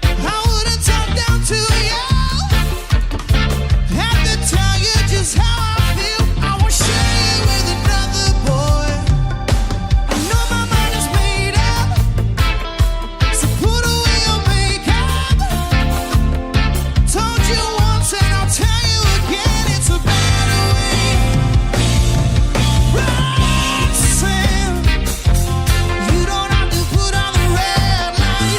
I wouldn't talk down to you. Have to tell you just how I feel. I won't share you with another boy. I know my mind is made up, so put away your makeup. Told you once and I'll tell you again, it's a better way. Roxanne, you don't have to put on the red light.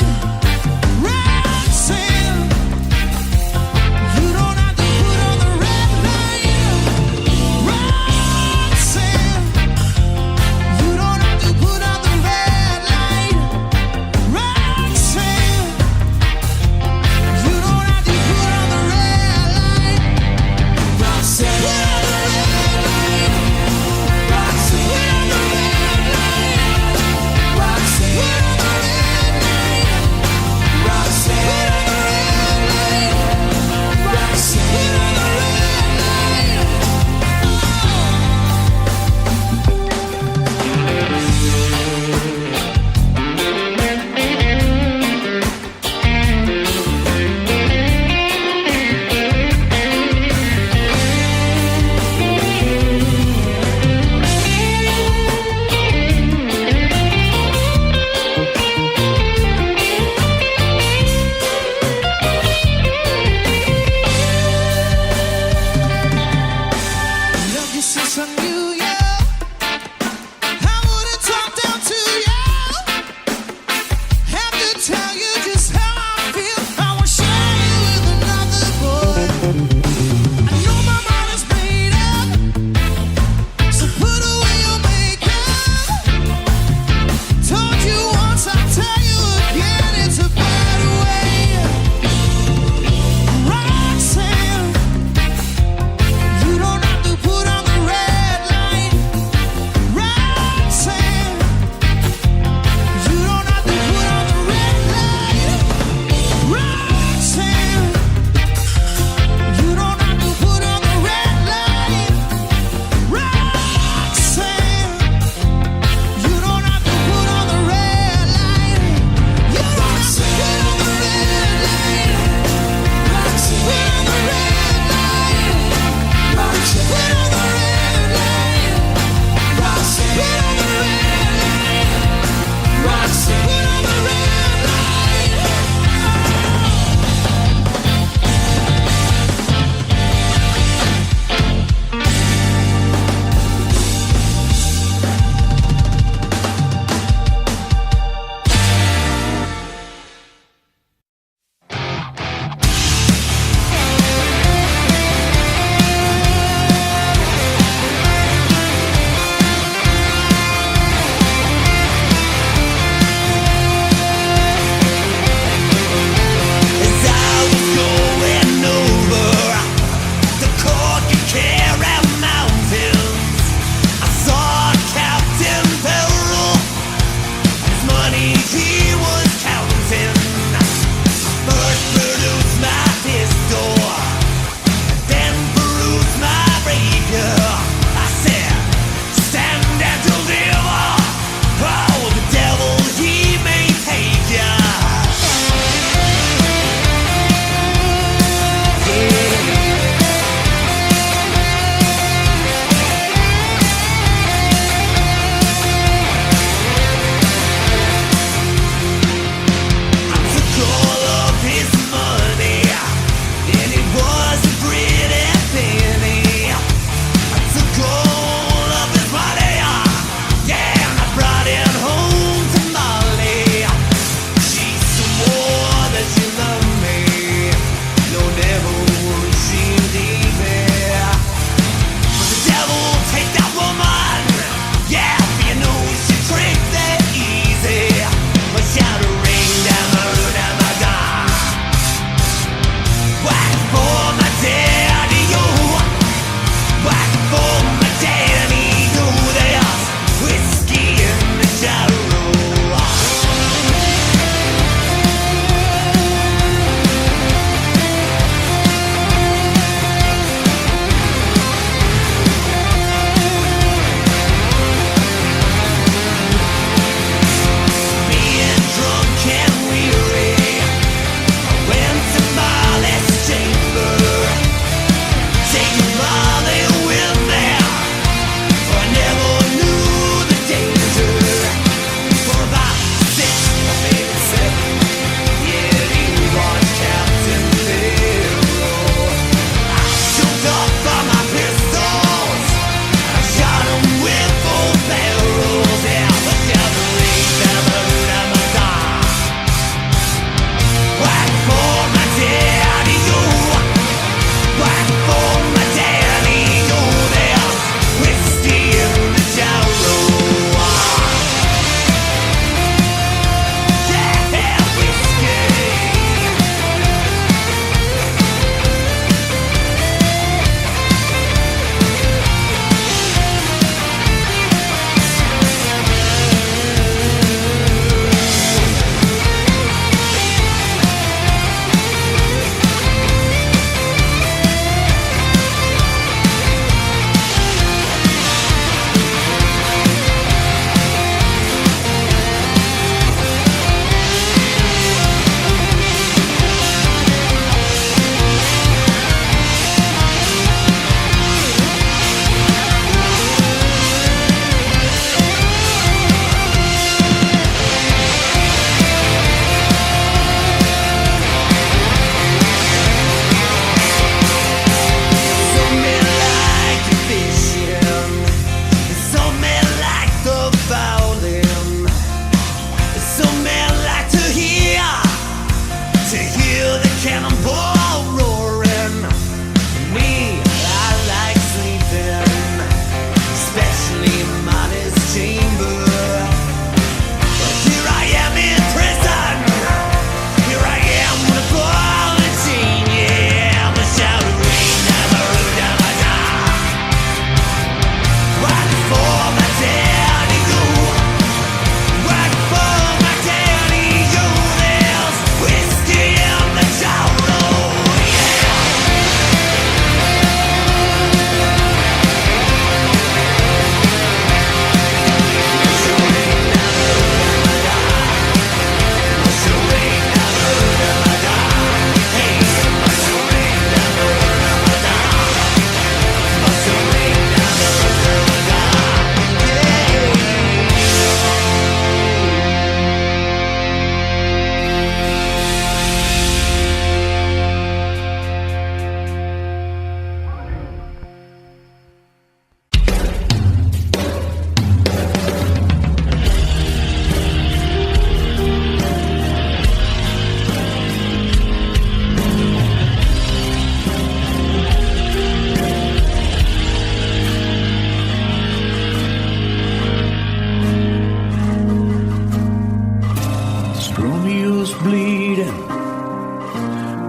Romeo's bleeding,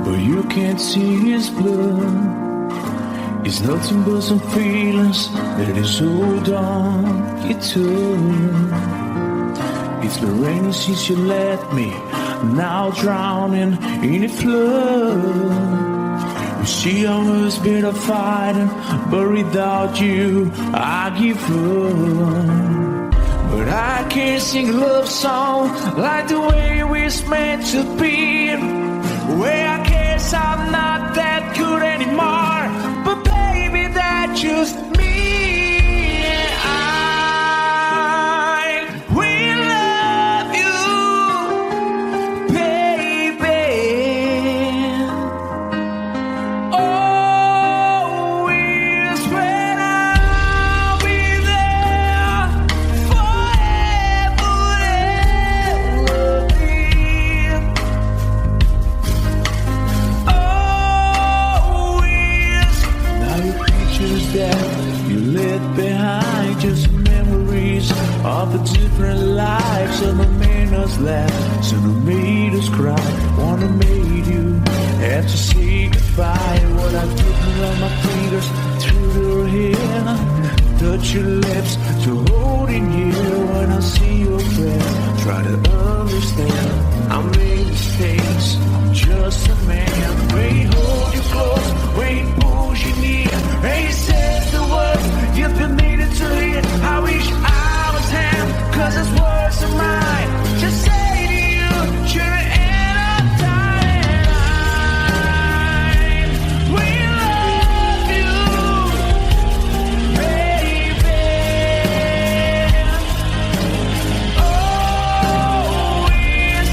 but you can't see his blood. It's nothing but some feelings that is hold on you to. It's been raining since you left me, now drowning in a flood. You see I was better fighting, but without you I give up. But I can't sing a love song like the way we're meant to be. Well, I guess I'm not that good anymore, but baby, that's just me. I will love you, baby. Always when I'll be there forever and ever. Always. Now your pictures that you left behind, just memories of the different lives of the man us laugh, some who made us cry, one who made you have to say goodbye. What I took around my fingers through your hair, touch your lips to holding you. When I see your face, try to understand. I made mistakes, I'm just a man. When he holds you close, when he pulls you near, and he says the words you've been needing to hear. I wish I was him, 'cause his words are mine. Just say to you, you're in a time. We love you, baby. Always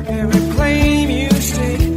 Every claim you stay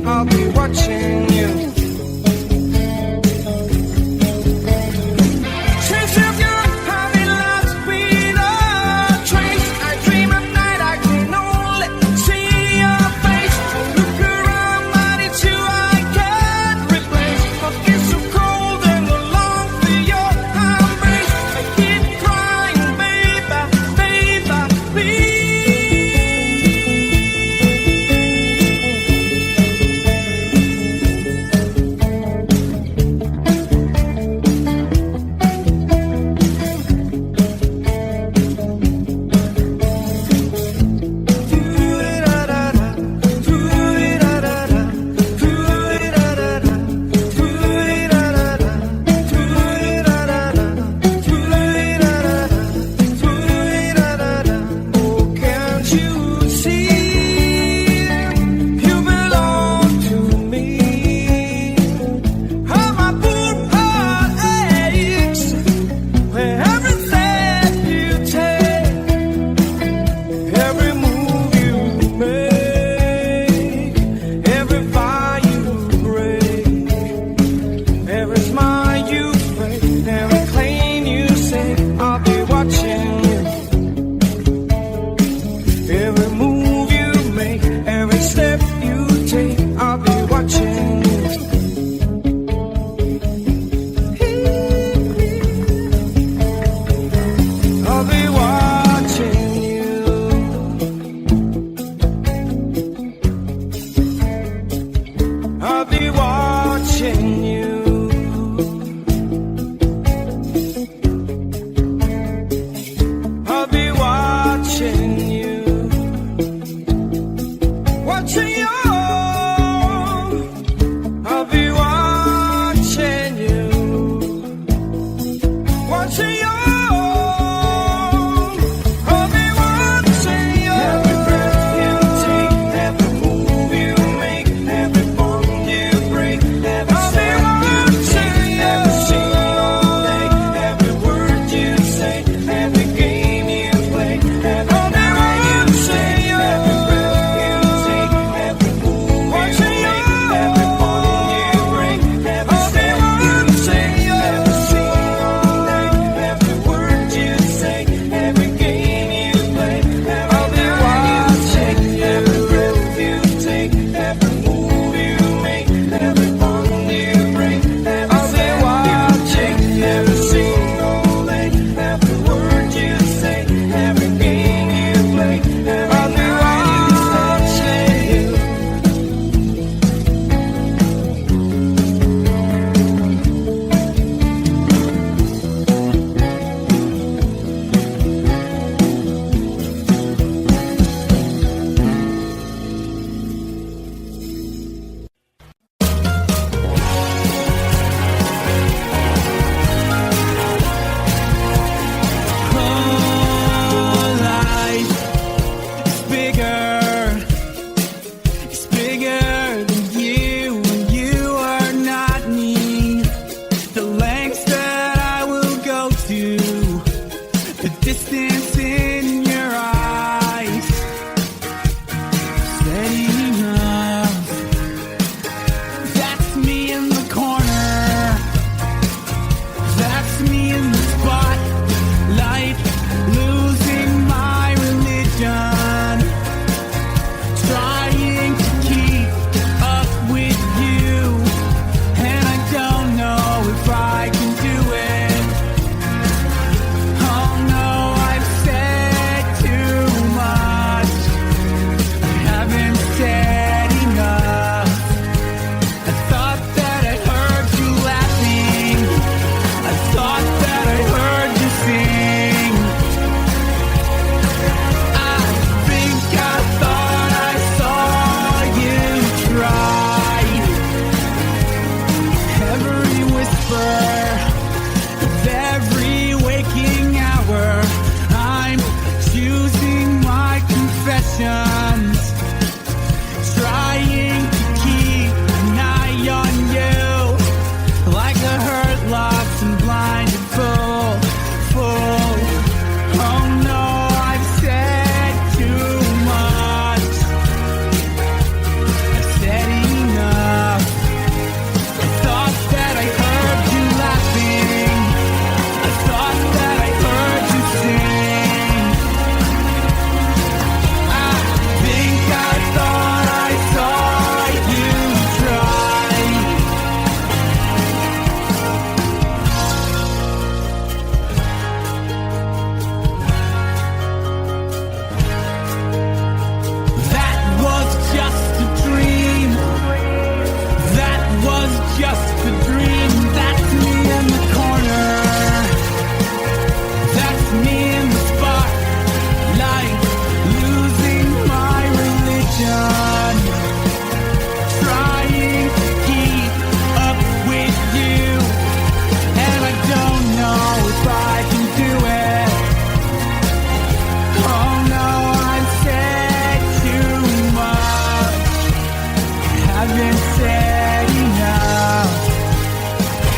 I've been sad enough.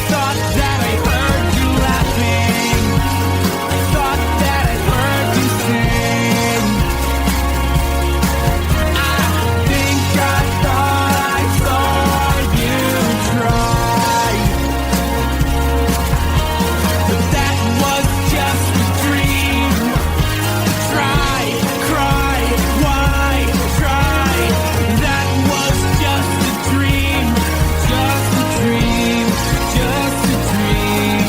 Thought that I heard you laughing. Thought that I heard you sing. I think I thought I saw you try, but that was just a dream. Try, cry, why try? That was just a dream, just a dream, just a dream.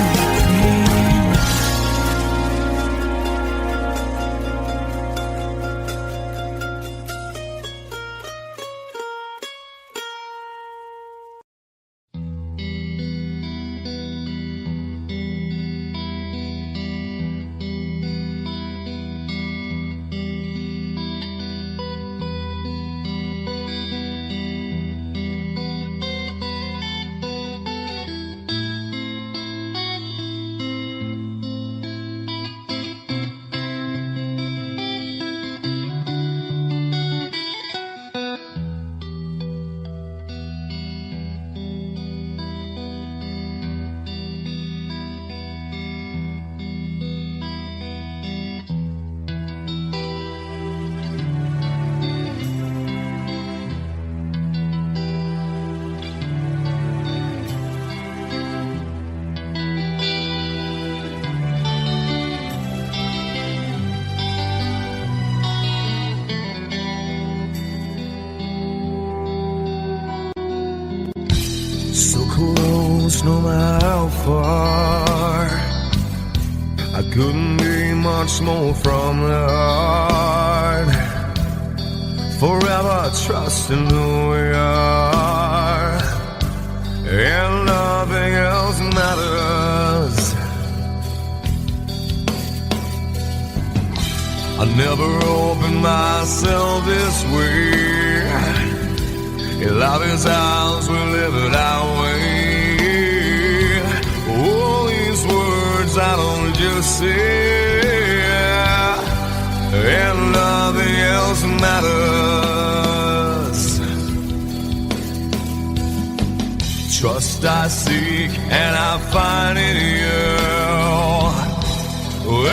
So close, no matter how far. I couldn't be much more from the heart. Forever trusting who we are, and nothing else matters. I never opened myself this way. In love is ours, we live it our way. All these words I don't just say, and nothing else matters. Trust I seek and I find in you.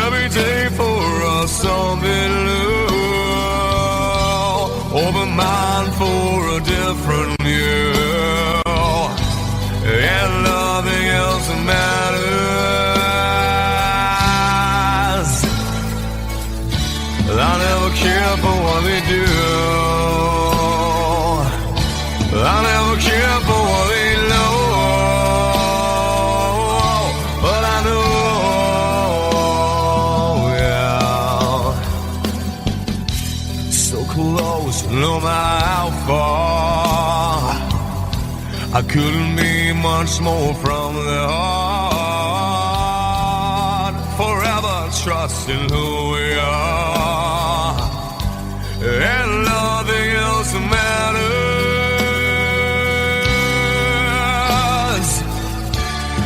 Every day for us something new. Open mind for a different view, and nothing else matters. I never care for what they do. I never care for what they know, but I know, yeah. So close, no matter how far. I couldn't be much more from the heart. Forever trusting who we are, and nothing else matters.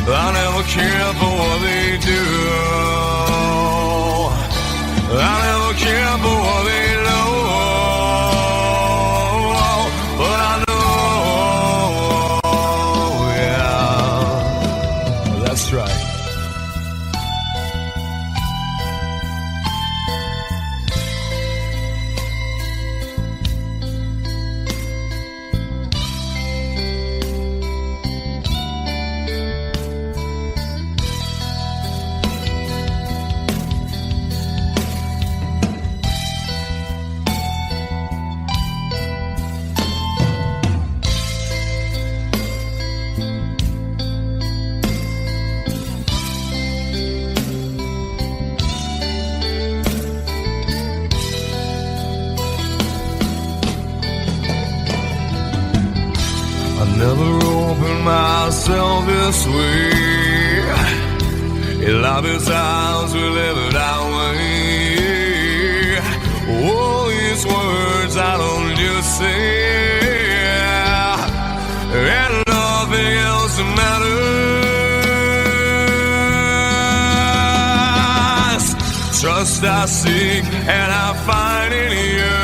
I never care for what they do. I never care for what they know, but I know, yeah, that's right. Never opened myself this way. Love is ours, we live it our way. All these words I don't just say, and nothing else matters. Trust I seek and I find in you.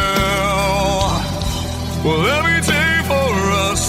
Well, every day for us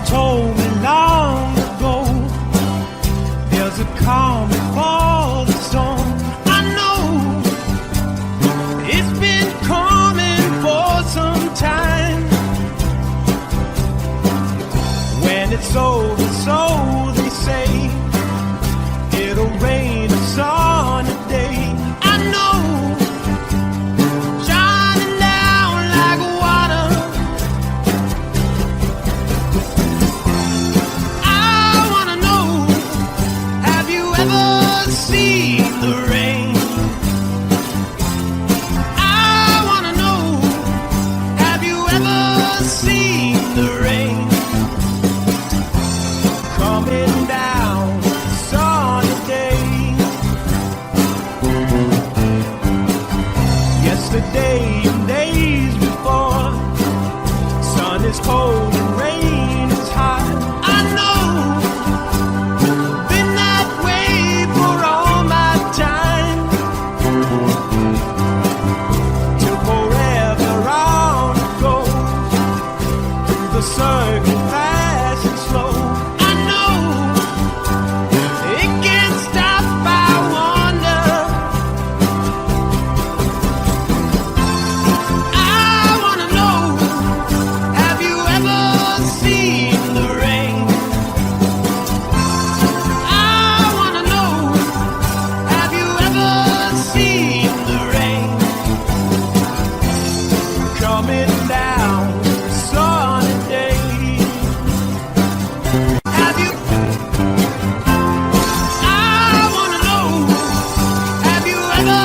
told me long ago, there's a calm before the storm. I know it's been coming for some time. When it's over, so they say, it'll rain a sunny day. I know, shining down like water. I wanna know, have you ever seen the rain? I wanna know, have you ever seen the rain? Coming down sunny day. Yesterday and days before, sun is cold and rain is hot. I know, been that way for all my time. Till forever on it goes, through the circle fast and slow. I know, it can't stop, I wonder. I wanna know, have you ever seen the rain? I wanna know, have you ever seen the rain? Coming down sunny day. Have you? I wanna know, have you ever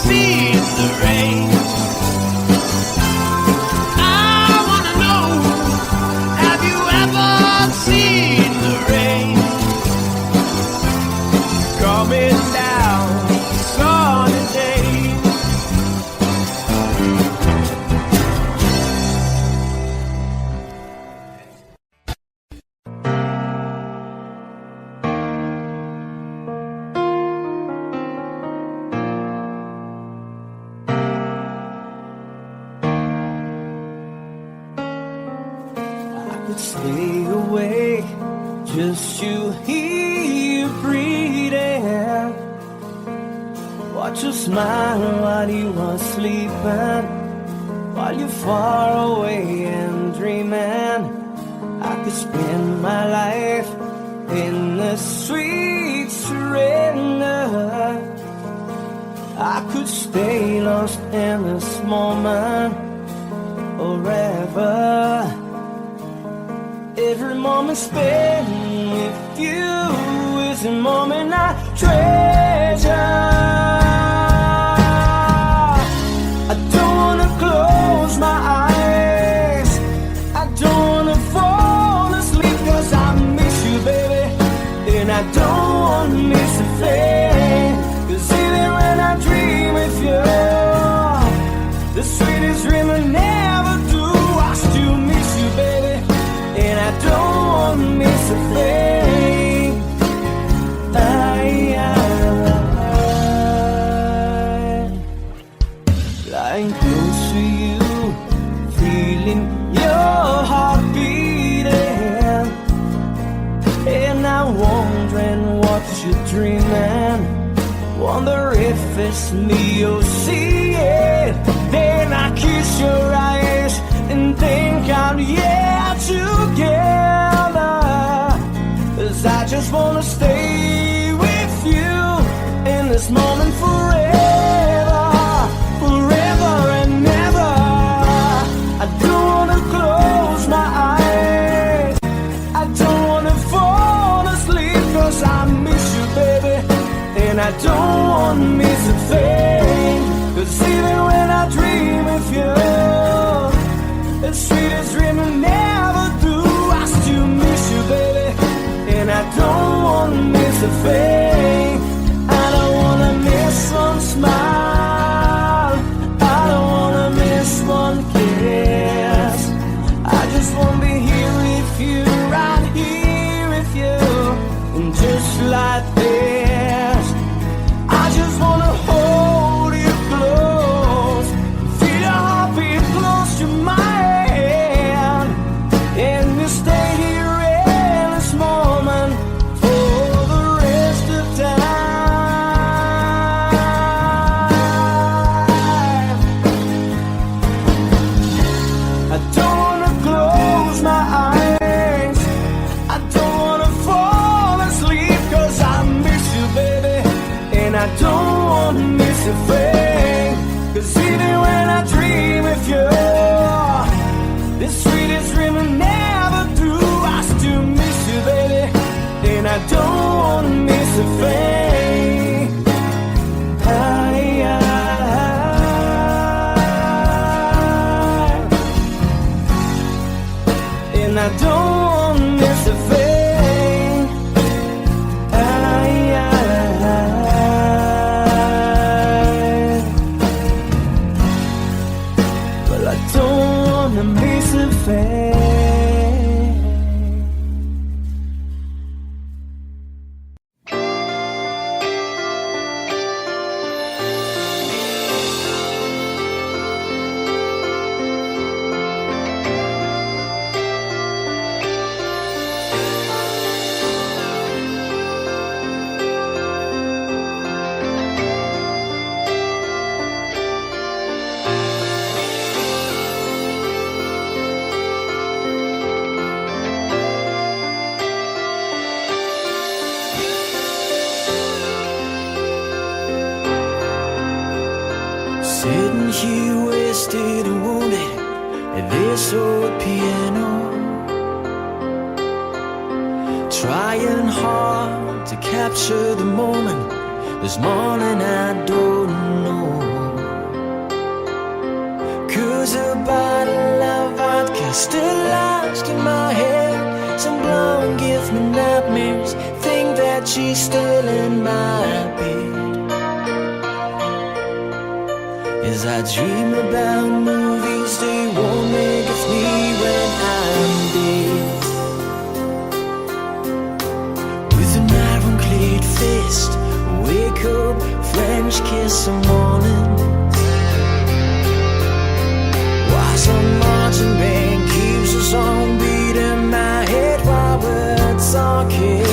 seen the rain? I wanna know, have you ever seen the rain? Coming down sunny day. I could stay awake, just you here breathing. Watch you smile while you are sleeping, while you're far away and dreaming. I could spend my life in the sweet surrender. I could stay lost in this moment forever. Every moment spent with you is a moment I treasure. I don't wanna close my eyes, I don't wanna fall asleep, 'cause I miss you, baby, and I don't wanna miss a thing. 'Cause even when I dream with you, the sweetest dream I never do, I still miss you, baby, and I don't want to miss a thing. Lying close to you, feeling your heart beating, and I'm wondering what you're dreaming. Wonder if it's me you're seeing. Then I kiss your eyes and think I'm together. 'Cause I just wanna stay with you in this moment forever, forever and never. I don't wanna close my eyes, I don't wanna fall asleep, 'cause I miss you, baby, and I don't wanna miss a thing. 'Cause even when I dream of you, the sweetest dream I never do, I still miss you, baby, and I don't wanna miss a thing. I don't wanna miss one smile, I don't wanna miss one kiss. I just wanna be here with you, right here with you, and just like this, I just wanna hold you close, feel your heartbeat close to mine, and we stay here don't wanna miss a thing. 'Cause even when I dream of you, the sweetest dream I never through, I still miss you, baby, and I don't wanna miss a thing. And I don't wanna miss a thing. Well, I don't wanna miss a thing. Sitting here wasted and wounded at this old piano, trying hard to capture the moment. This morning I don't know, 'cause a bottle of vodka still lodged in my head. Some blonde gives me nightmares, think that she's still in my bed. As I dream about movies, they won't make of me when I'm dead. With an iron-clad fist, wake up, French kiss some morning. Why some marching band keeps us on beat in my head while we're talking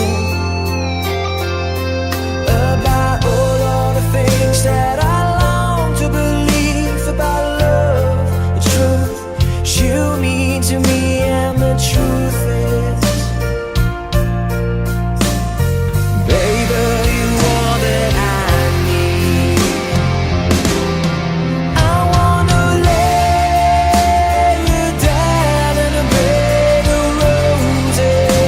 about all the things that I long to believe about love, the truth you mean to me, and the truth is, baby, you are that I need. I wanna lay you down in a bed of roses.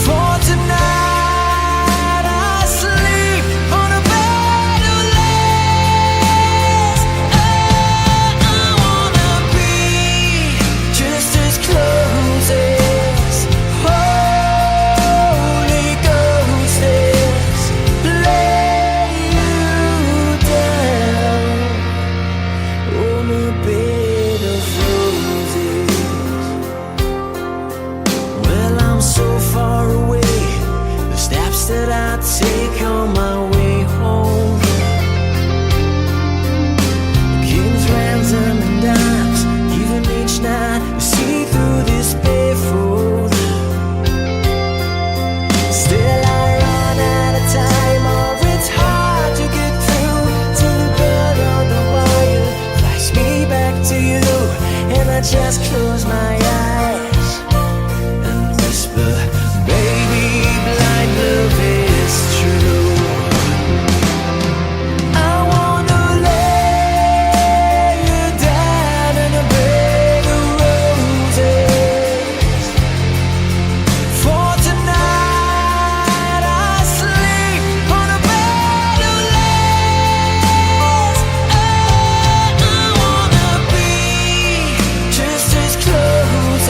For tonight I sleep on a bed of lace. I wanna be just as close as Holy Ghost is. Lay you down on a bed of roses. Well, I'm so far away, the steps that I take on my way home, kings, ransom, and dimes, even each night we see through this barefoot. Still I run out of time, or it's hard to get through to the bell on the wire, flies me back to you, and I just close my eyes and whisper, baby, blind love is true. I wanna lay you down in a bed of roses. For tonight I sleep on a bed of lace. I wanna be just as close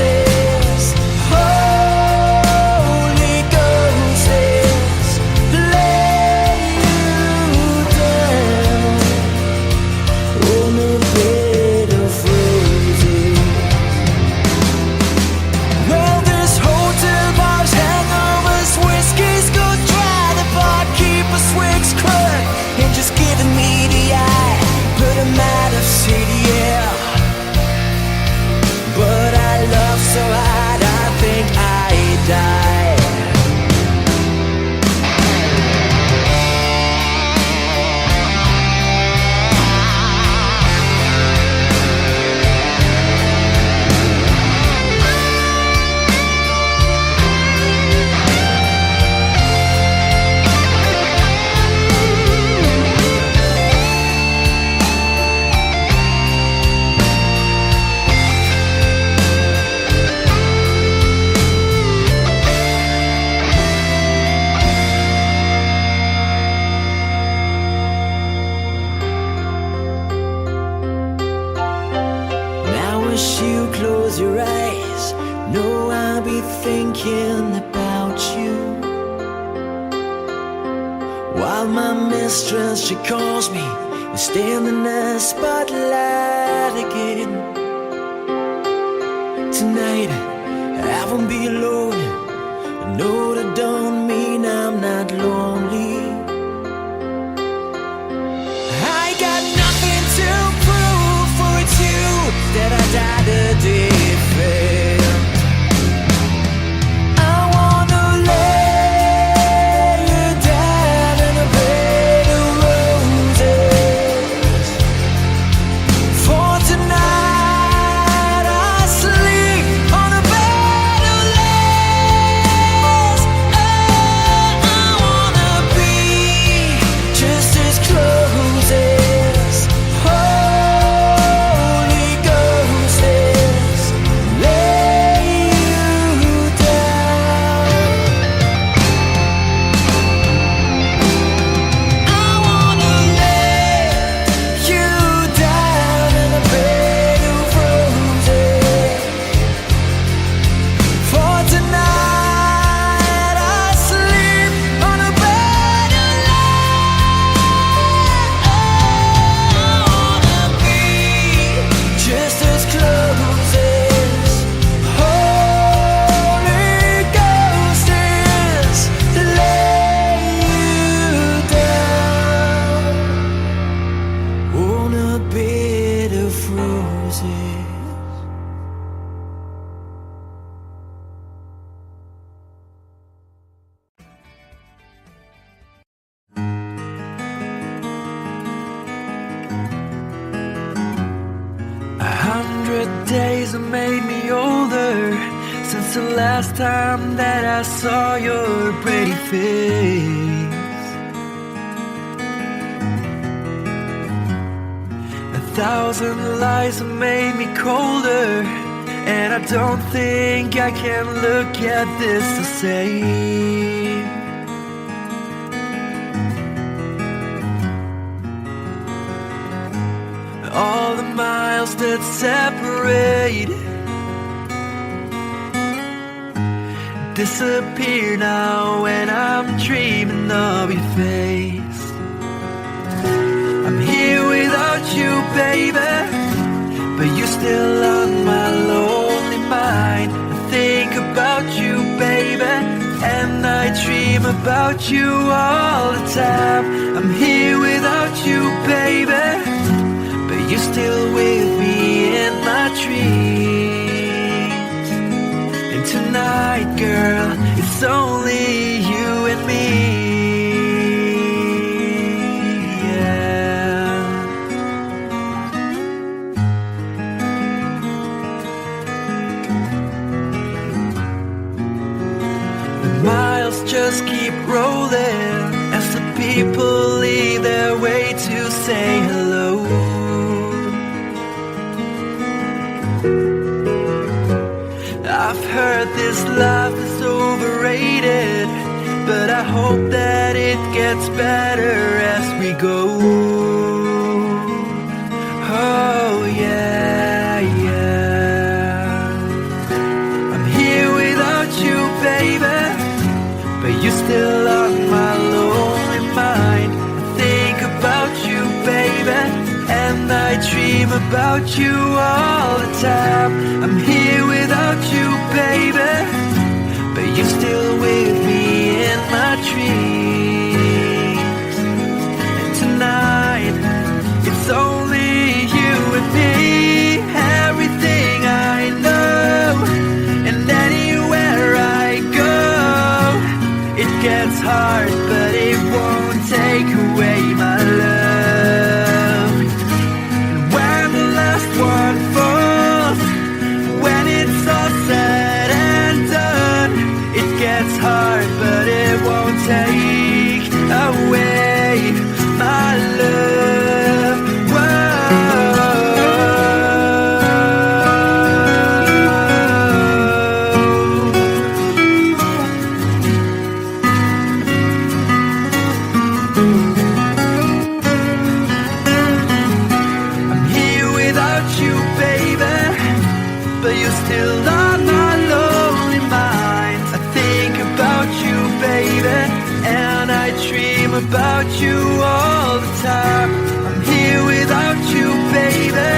you close your eyes, know I'll be thinking about you. While my mistress, she calls me and stand in the spotlight again. Tonight I won't be alone. I know that don't mean I'm not lonely. I got nothing to prove, for it's you that I died a day failed. I wanna lay you down in a bed of roses. For tonight I sleep on a bed of lace. Oh, I wanna be just as close as Holy Ghost is. Lay you down. I wanna lay you down in a bed of roses. For tonight I sleep on a bed of lace. I wanna be just as close as Holy Ghost is. Lay you down on a bed of roses. A 100 days have made me older since the last time that I saw your pretty face. 1,000 lies have made me colder, and I don't think I can look at this the same. All the miles that separate disappear now when I'm dreaming of your face. I'm here without you, baby, but you're still on my lonely mind. I think about you, baby, and I dream about you all the time. I'm here without you, baby, but you're still with me in my dreams. And tonight, girl, it's only you and me. Yeah. The miles just keep rolling as the people leave their way to say hello. I've heard this life is overrated, but I hope that it gets better as we go. Oh yeah, yeah. I'm here without you, baby, but you're still on my lonely mind. I think about you, baby, and I dream about you all the time. I'm here without you, baby, but you're still with me in my dreams. And tonight, it's only you and me. Everything I know, and anywhere I go, it gets hard, but it won't take away my love. And when the last one falls, when it's all said and done, it gets hard, but it won't take away my love. Whoa. but you're still on my lonely mind. I think about you, baby, and I dream about you all the time. I'm here without you, baby,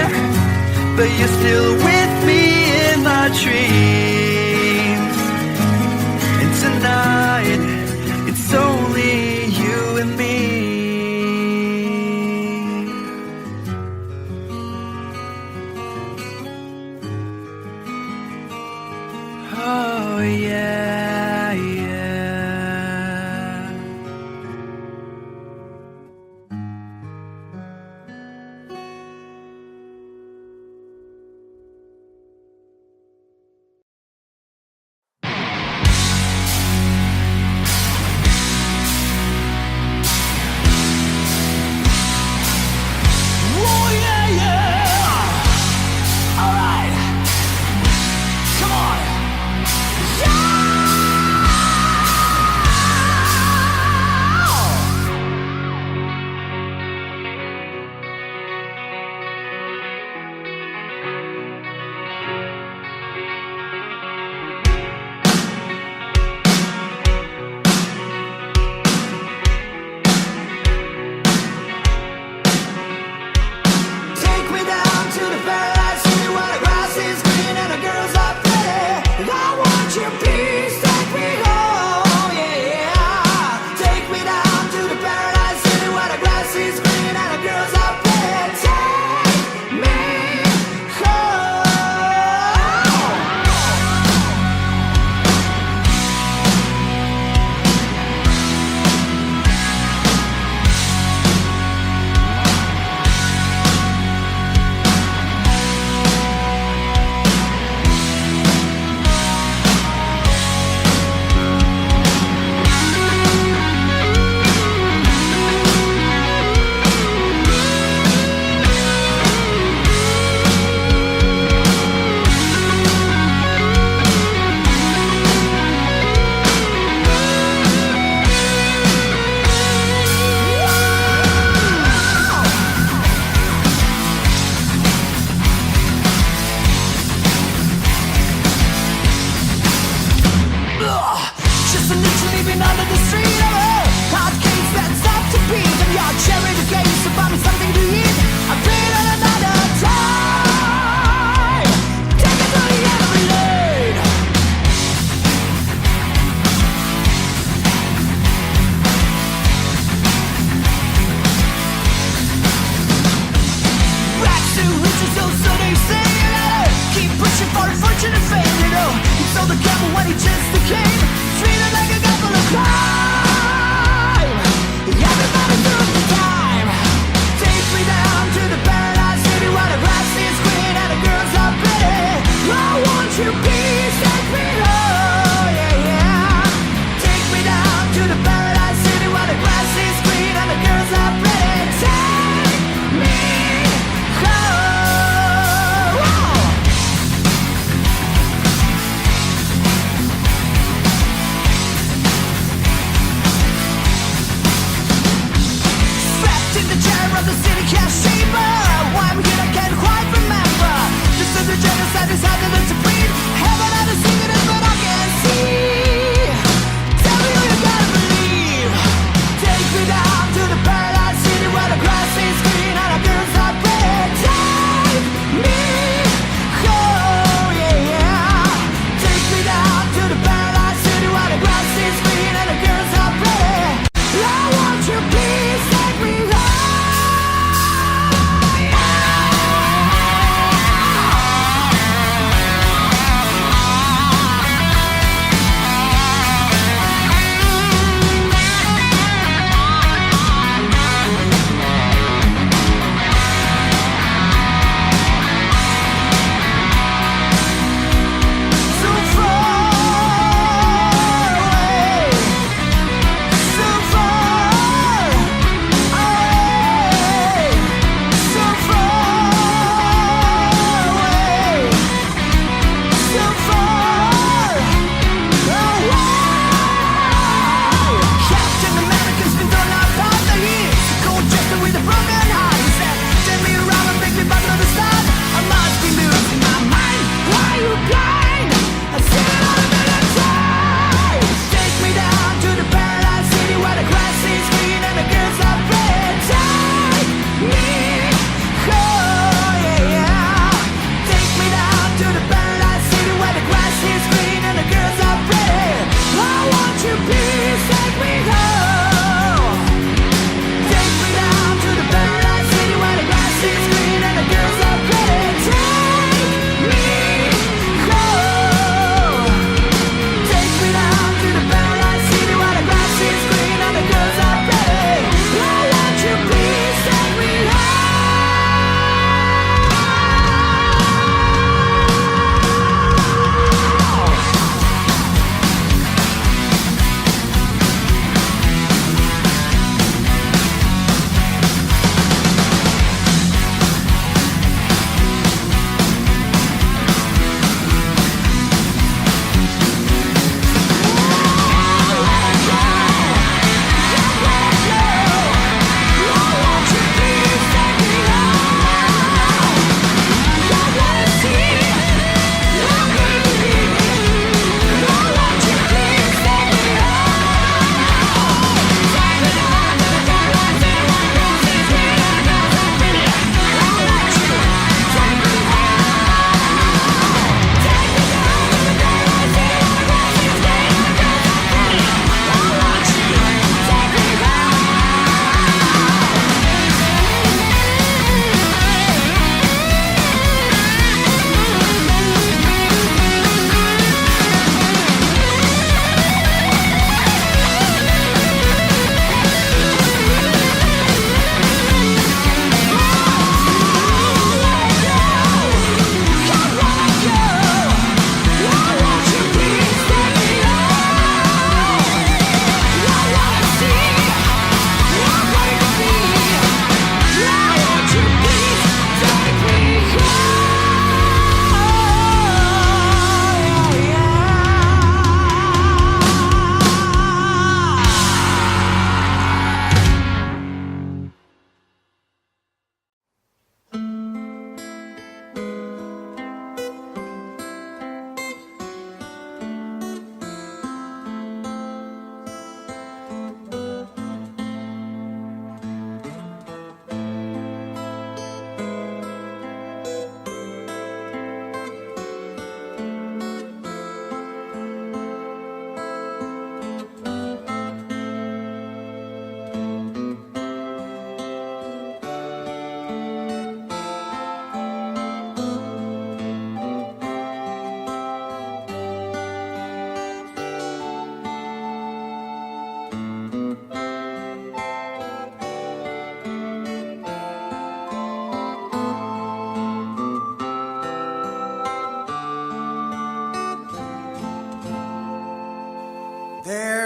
but you're still with me in my dreams. And tonight, it's only you and me. Oh yeah, yeah. Oh yeah, yeah. All right, come on. Yeah.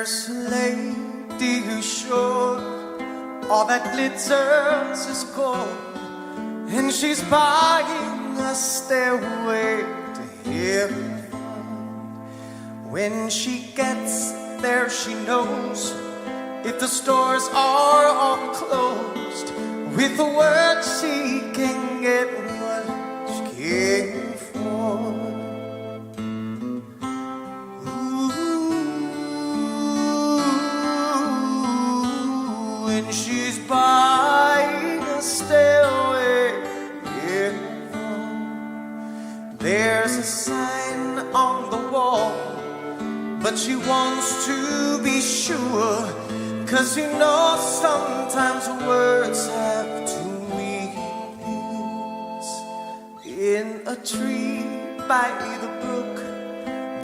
There's a lady who's sure all that glitters is gold, and she's buying a stairway to heaven. When she gets there, she knows if the stores are all closed, with the word she can get what she came for. Ooh, when she's buying a stairway, yeah. There's a sign on the wall, but she wants to be sure, 'cause you know sometimes words have two meanings. In a tree by the brook,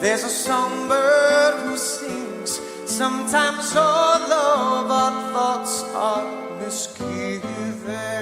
there's a songbird who sings. Sometimes all of our thoughts are misgiven.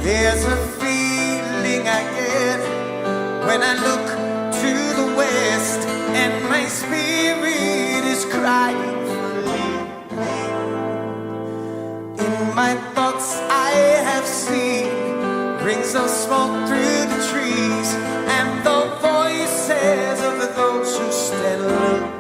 There's a feeling I get when I look to the west, and my spirit is crying for leaving. In my thoughts I have seen rings of smoke through the trees, and the voices of those who stand looking.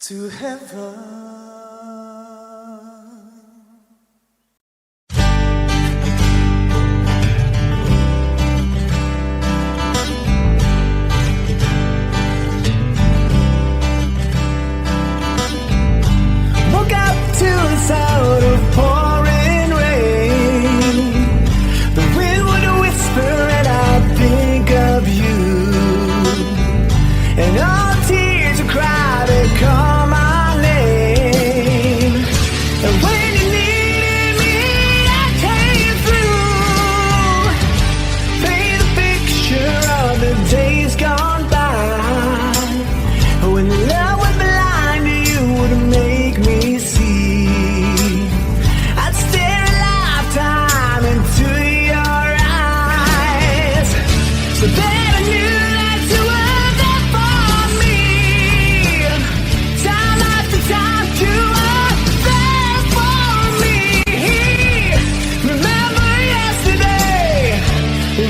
to heaven. Woke up to the sound of pouring rain. The wind would whisper and I'd think of you. And all tears would cry to call my name. And when you needed me, I came through. Paint a picture of the days gone by. When love was blind, you would make me see. I'd stare a lifetime into your eyes, so that I knew that you were there for me. Time after time, you were there for me. Remember yesterday,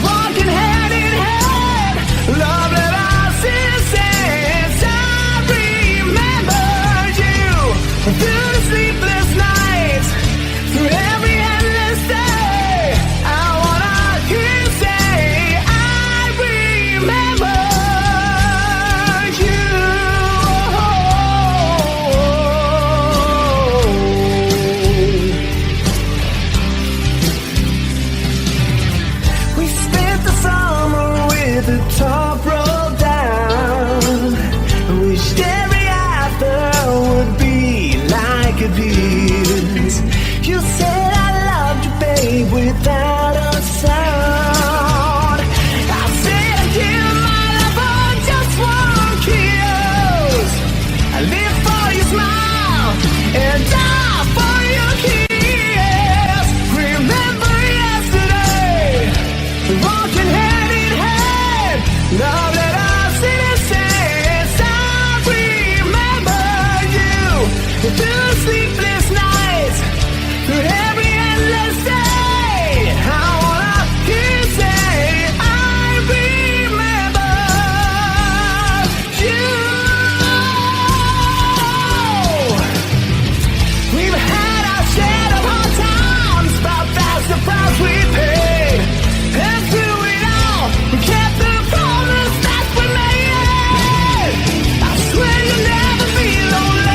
walking hand in hand, love that I since I remember you through the sleepless nights, through every endless day. I wanna hear you say, I remember you. We spent the summer with the top rolled down. Wished every after would be like it is. You said I loved you, babe, without a sound. I said I'd give my love for just one kiss. I live for your smile and die for your kiss. Remember yesterday, walking hand in hand, love that I since I remember you through sleepless nights, through every endless day. I wanna hear you say, I remember you. We've had our share of hard times, but that's the price we paid. And through it all, we kept the promise that we made. I swear you'll never be lonely.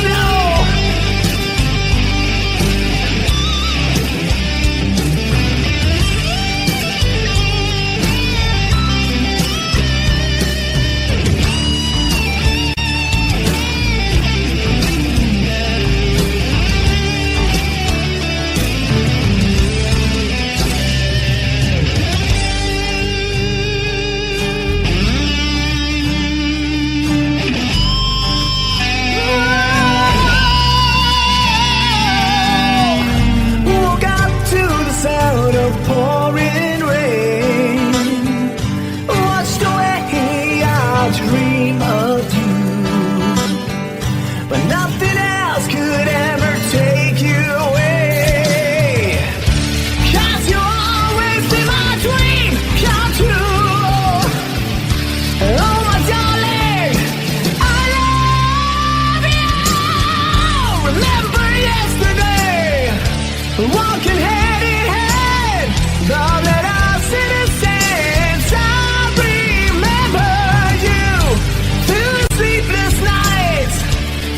No. Woke up to the sound of pouring rain. Watched away, I dream of you, but nothing else could ever take you away. 'Cause you always see my dream come true. Oh my darling, I love you. Remember yesterday, walking hand in hand, love that I since I remember you through the sleepless nights,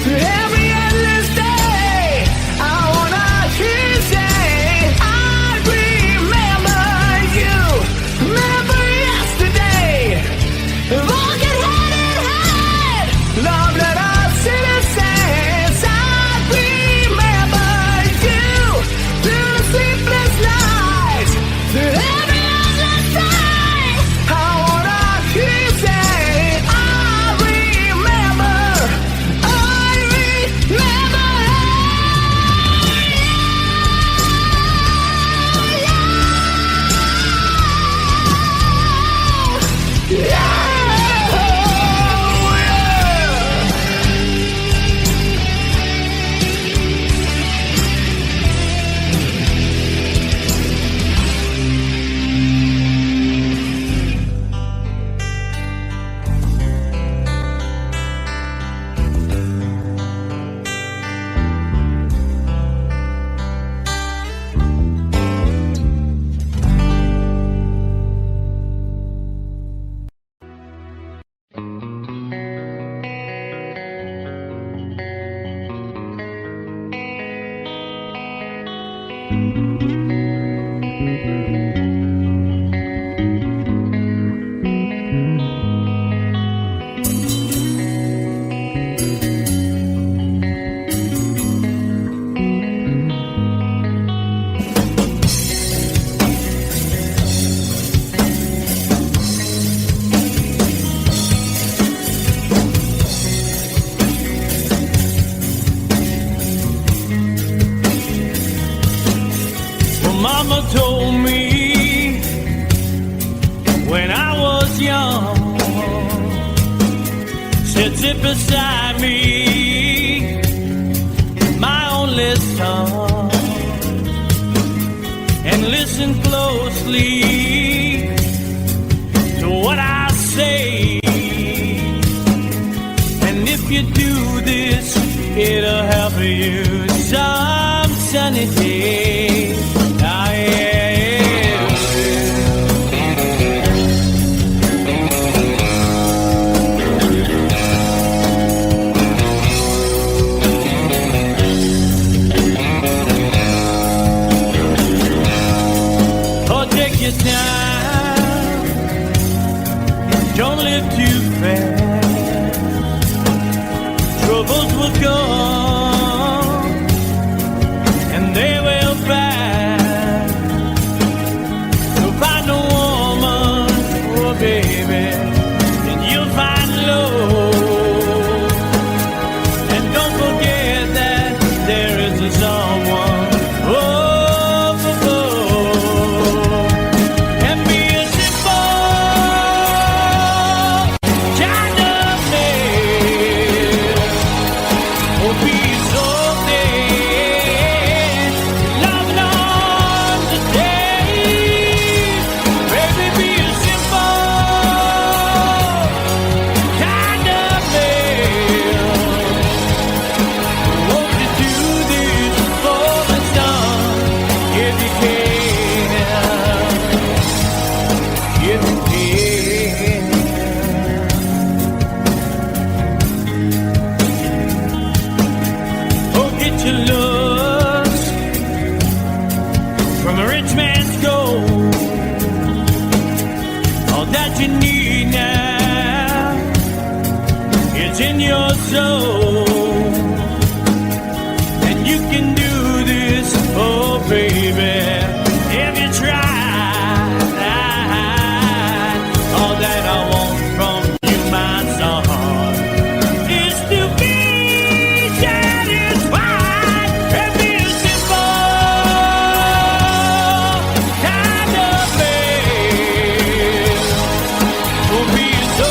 through every endless day. I wanna hear you say, I remember you. Remember yesterday, walking hand in hand, love that I since I remember you through the Mama told me when I was young, said sit beside me, my only son, and listen closely to what I say. And if you do this, it'll help you some sunny day. Your time, don't live too fast. Troubles will come and they will pass. So find a woman, oh baby, and you'll find love. And don't forget that there is a someone. In your soul, and you can do this, oh baby, if you try. All that I want from you, my son, is to be satisfied and be a simple kind of man. Oh, be so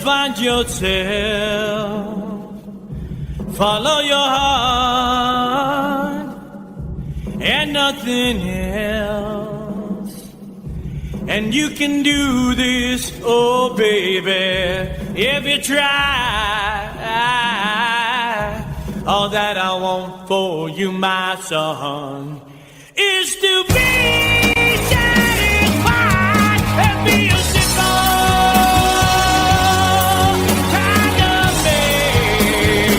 find yourself, follow your heart and nothing else. And you can do this, oh baby, if you try. All that I want for you, my son, is to be satisfied and be a simple kind of man.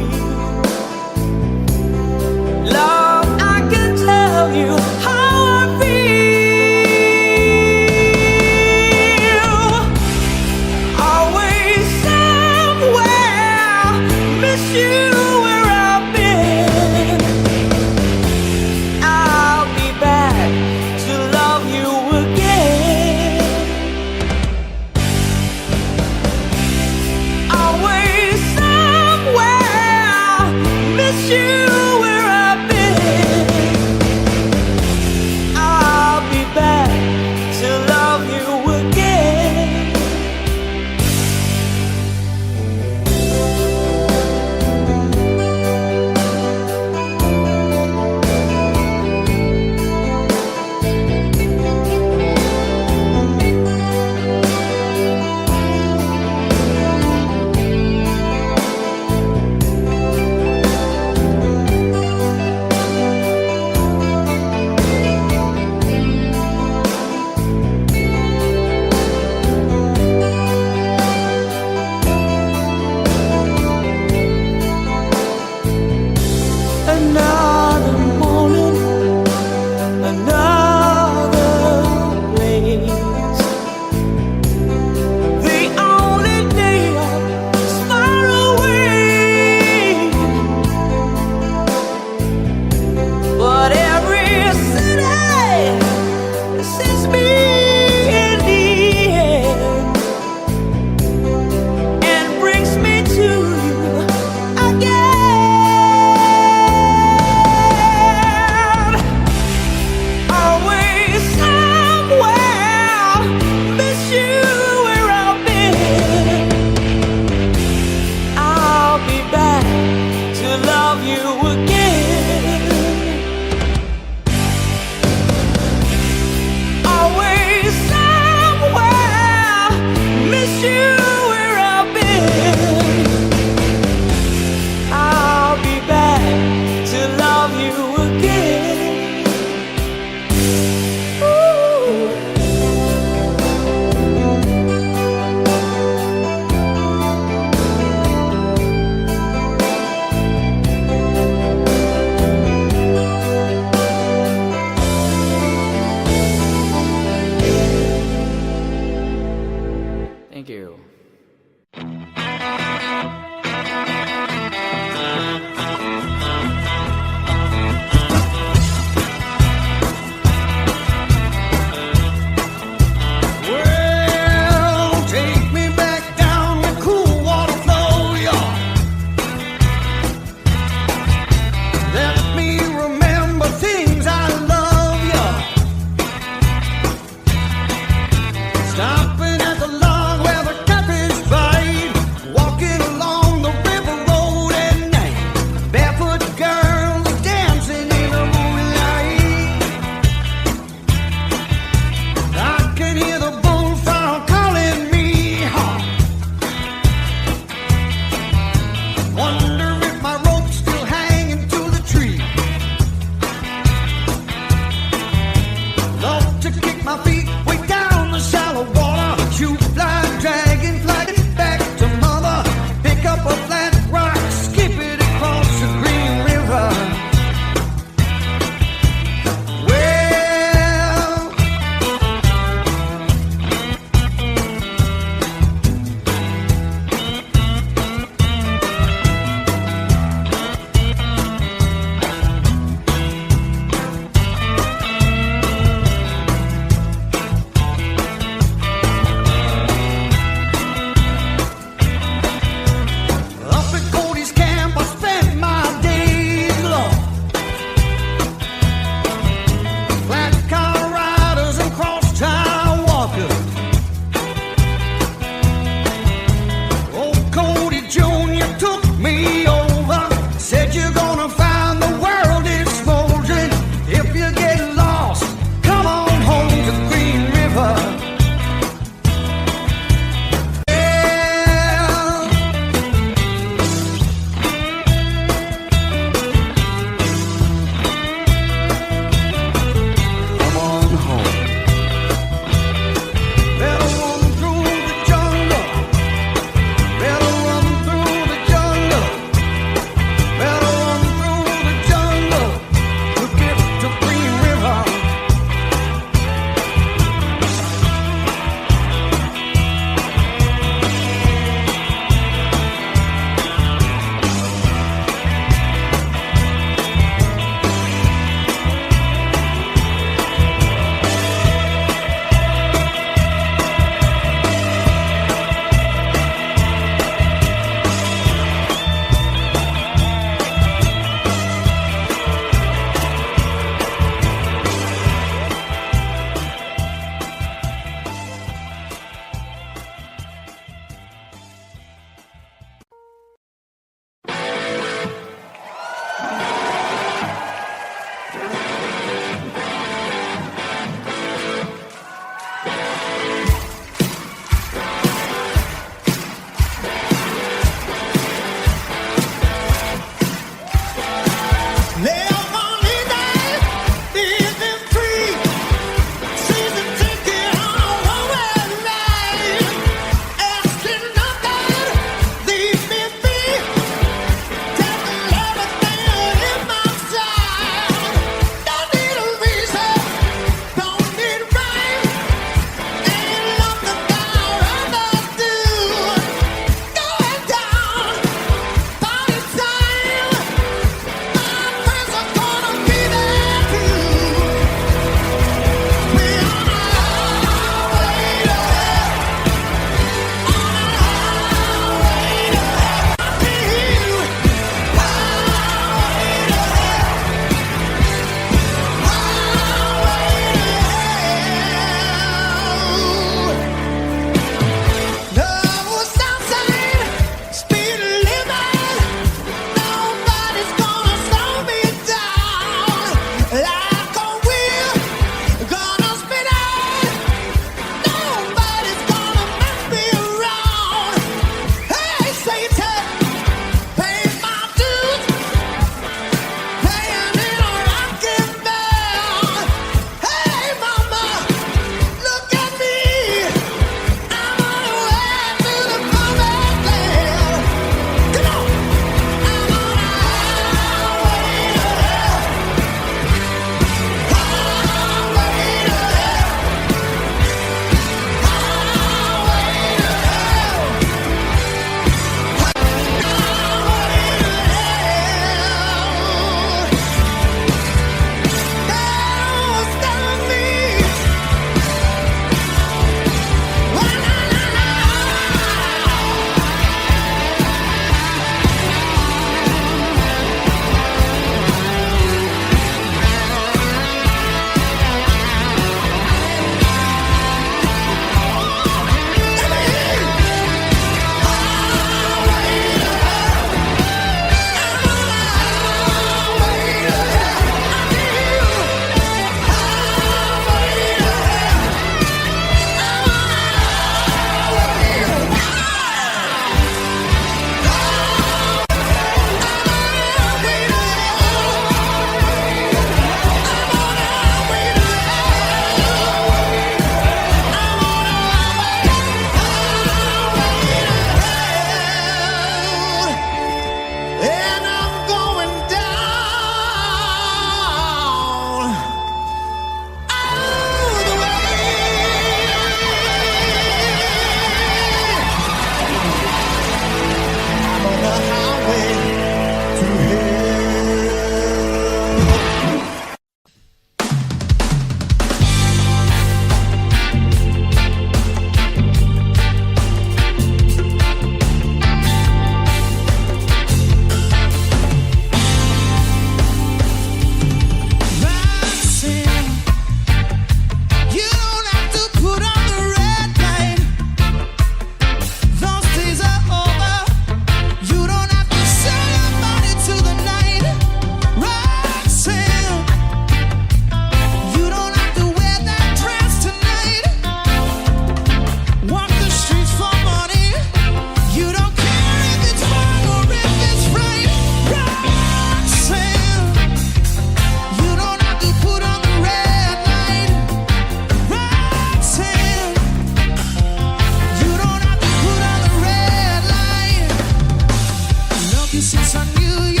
like you since I knew you.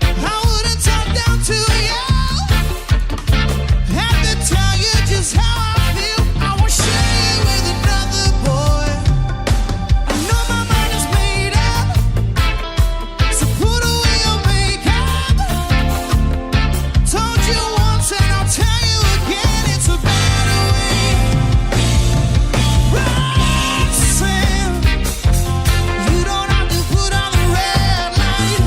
I wouldn't talk down to you. Have to tell you just how I feel. I won't share you with another boy. I know my mind is made up, so put away your makeup. Told you once and I'll tell you again, it's a better way. Roxanne, you don't have to put on the red light.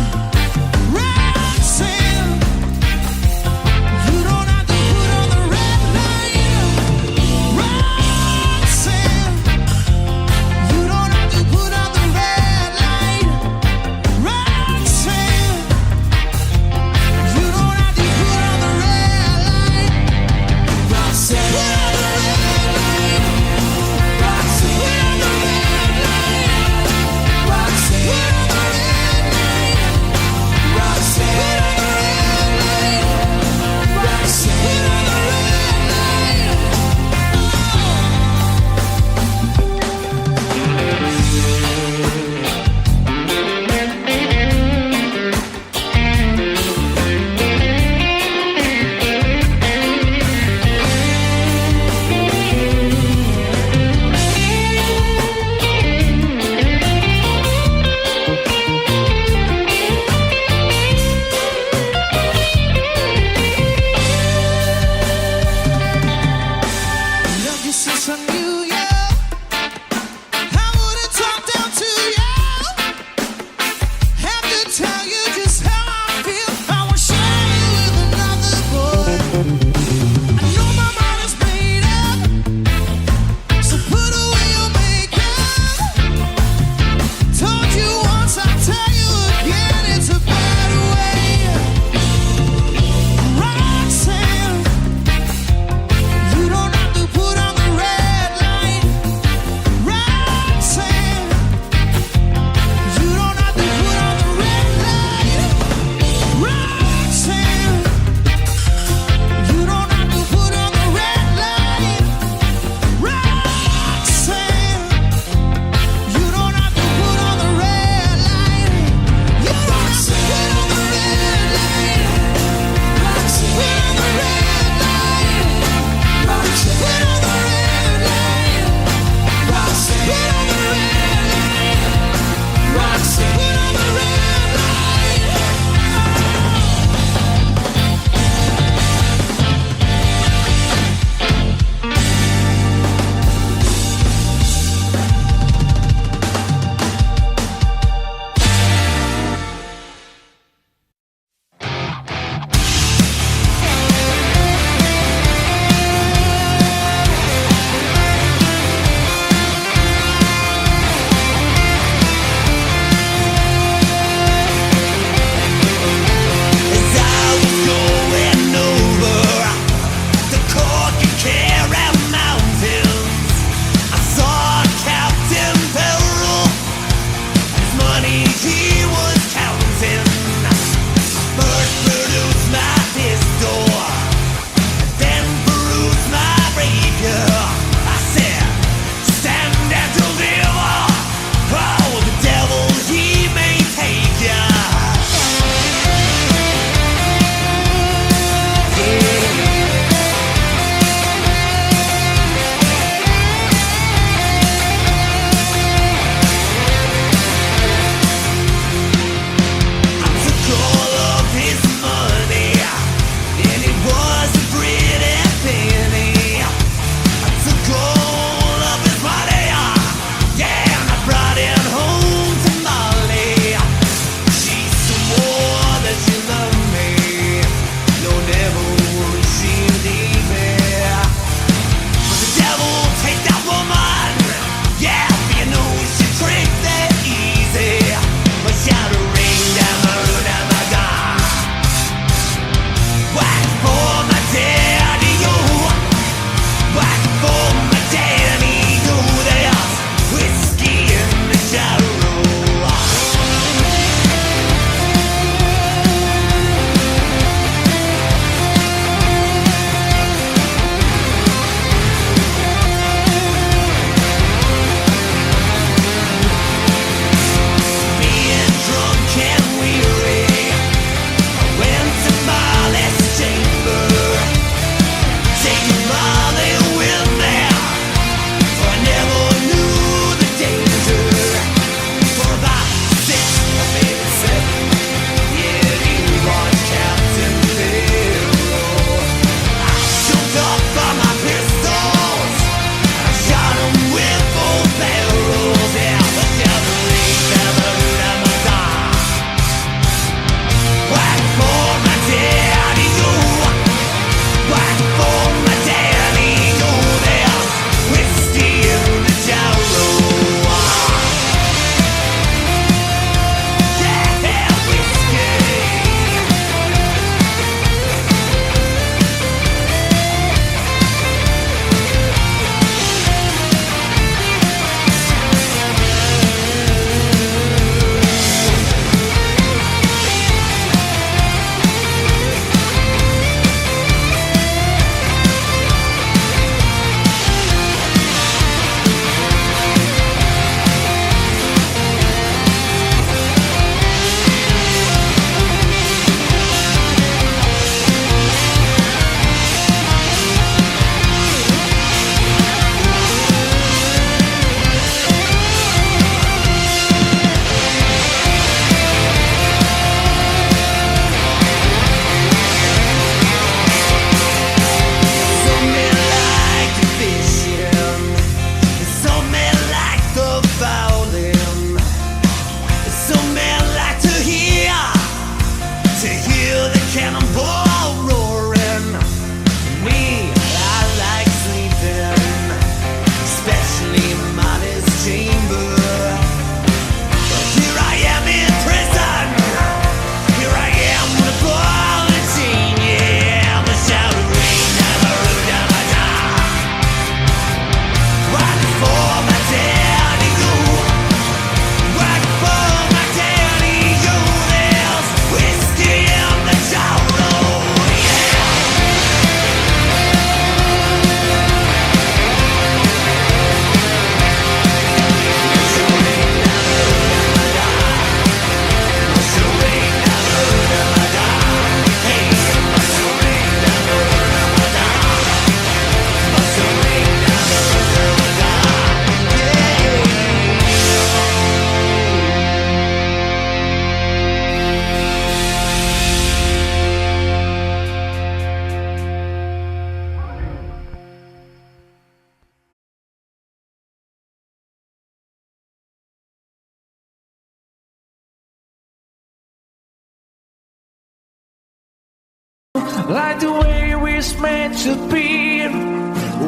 like the way we're meant to be.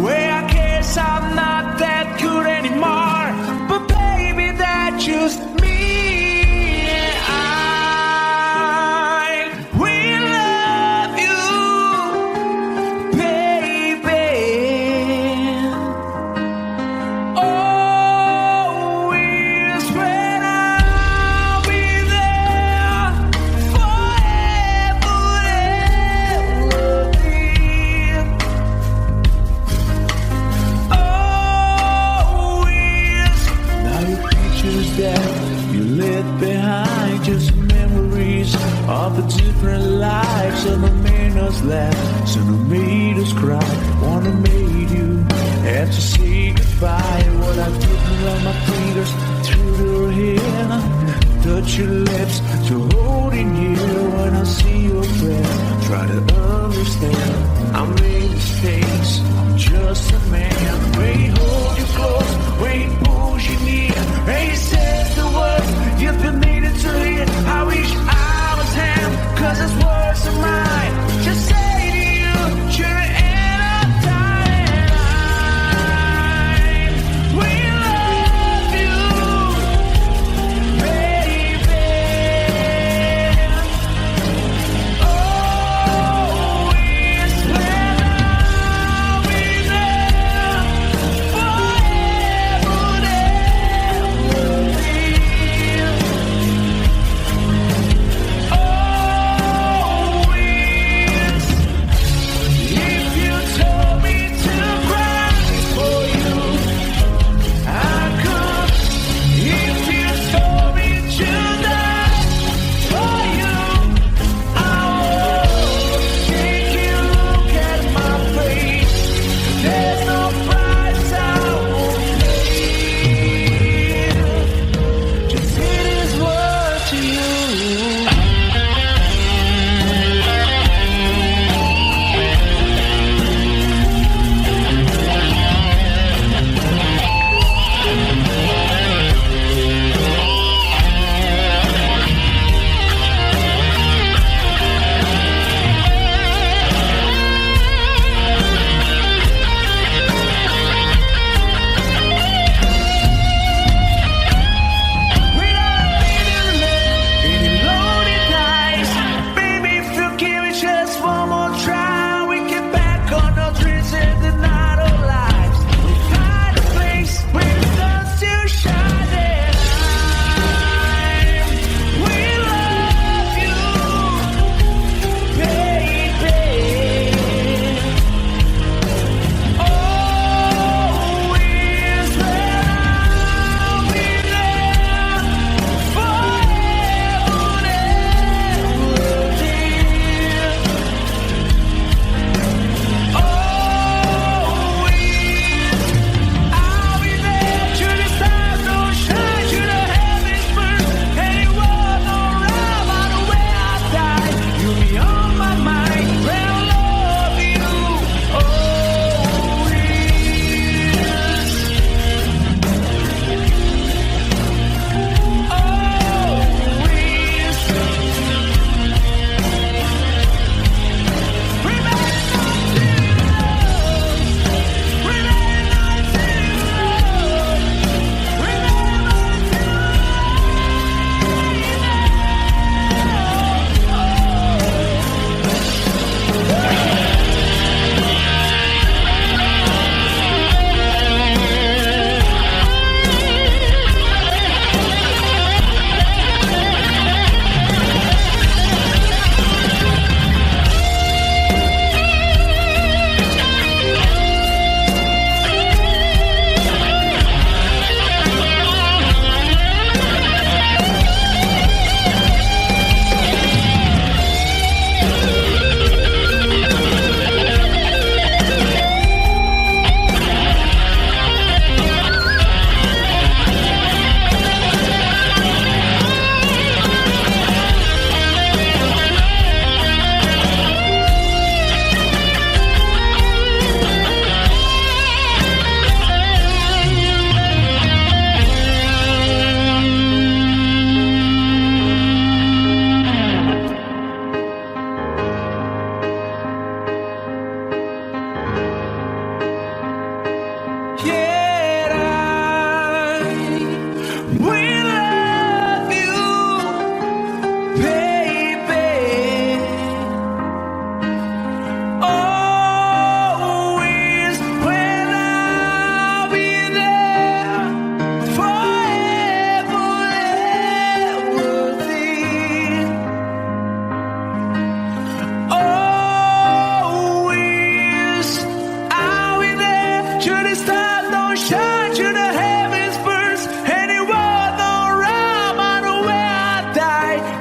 Well, I guess I'm not that good anymore, but baby, that's just me. I will love you, baby. Always when I'll be there forever and always. Now your pictures that you left behind, just memories of the different lives. Some have made us laugh, some have made us cry. One have made you have to say goodbye. What I didn't run my fingers through your hair, touch your lips to holding you. When I see your breath, try to understand. I made mistakes, I'm just a man. When he hold you close, when he pulls you near, and he says the words you've been needing to hear. I wish I was him, 'cause his words are mine. Just say to you, you're in a dying line. We love you, baby. Always when I'll be there forever and ever.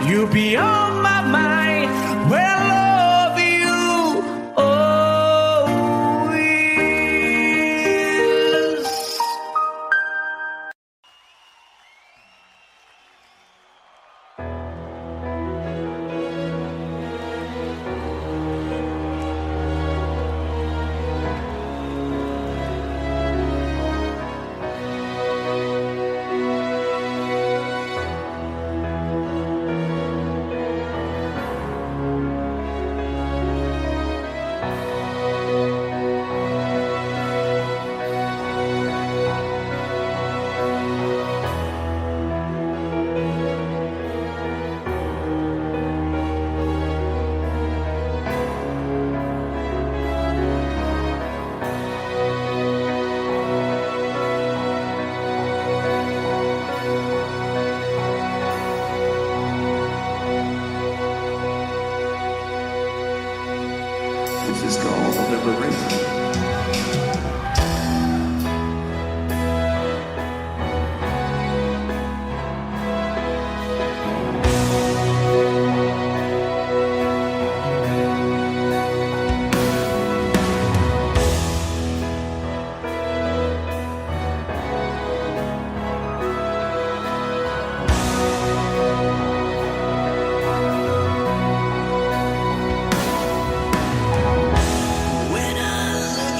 You'll be on my mind. Well, I love you always. This is called liberation. When I look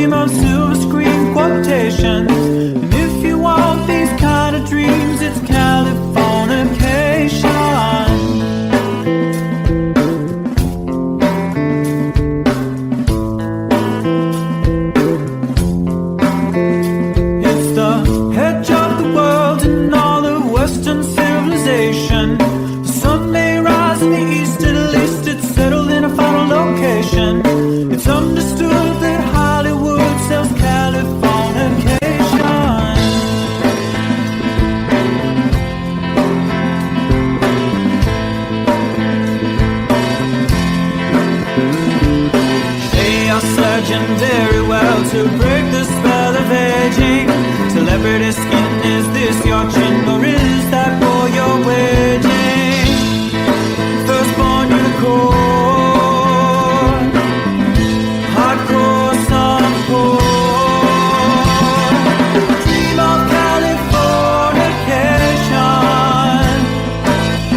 dream of silver screen quotations. And if you want these kind of dreams, it's Californication. It's the edge of the world and all of Western civilization. The sun may rise in the east, at least it's settled in a final location. It's understood that Hollywood sells Californication. They are surgeon very well to break the spell of aging. Celebrity skin, is this your chin or is that for your waging? Firstborn unicorn, hardcore son of porn. Dream of Californication.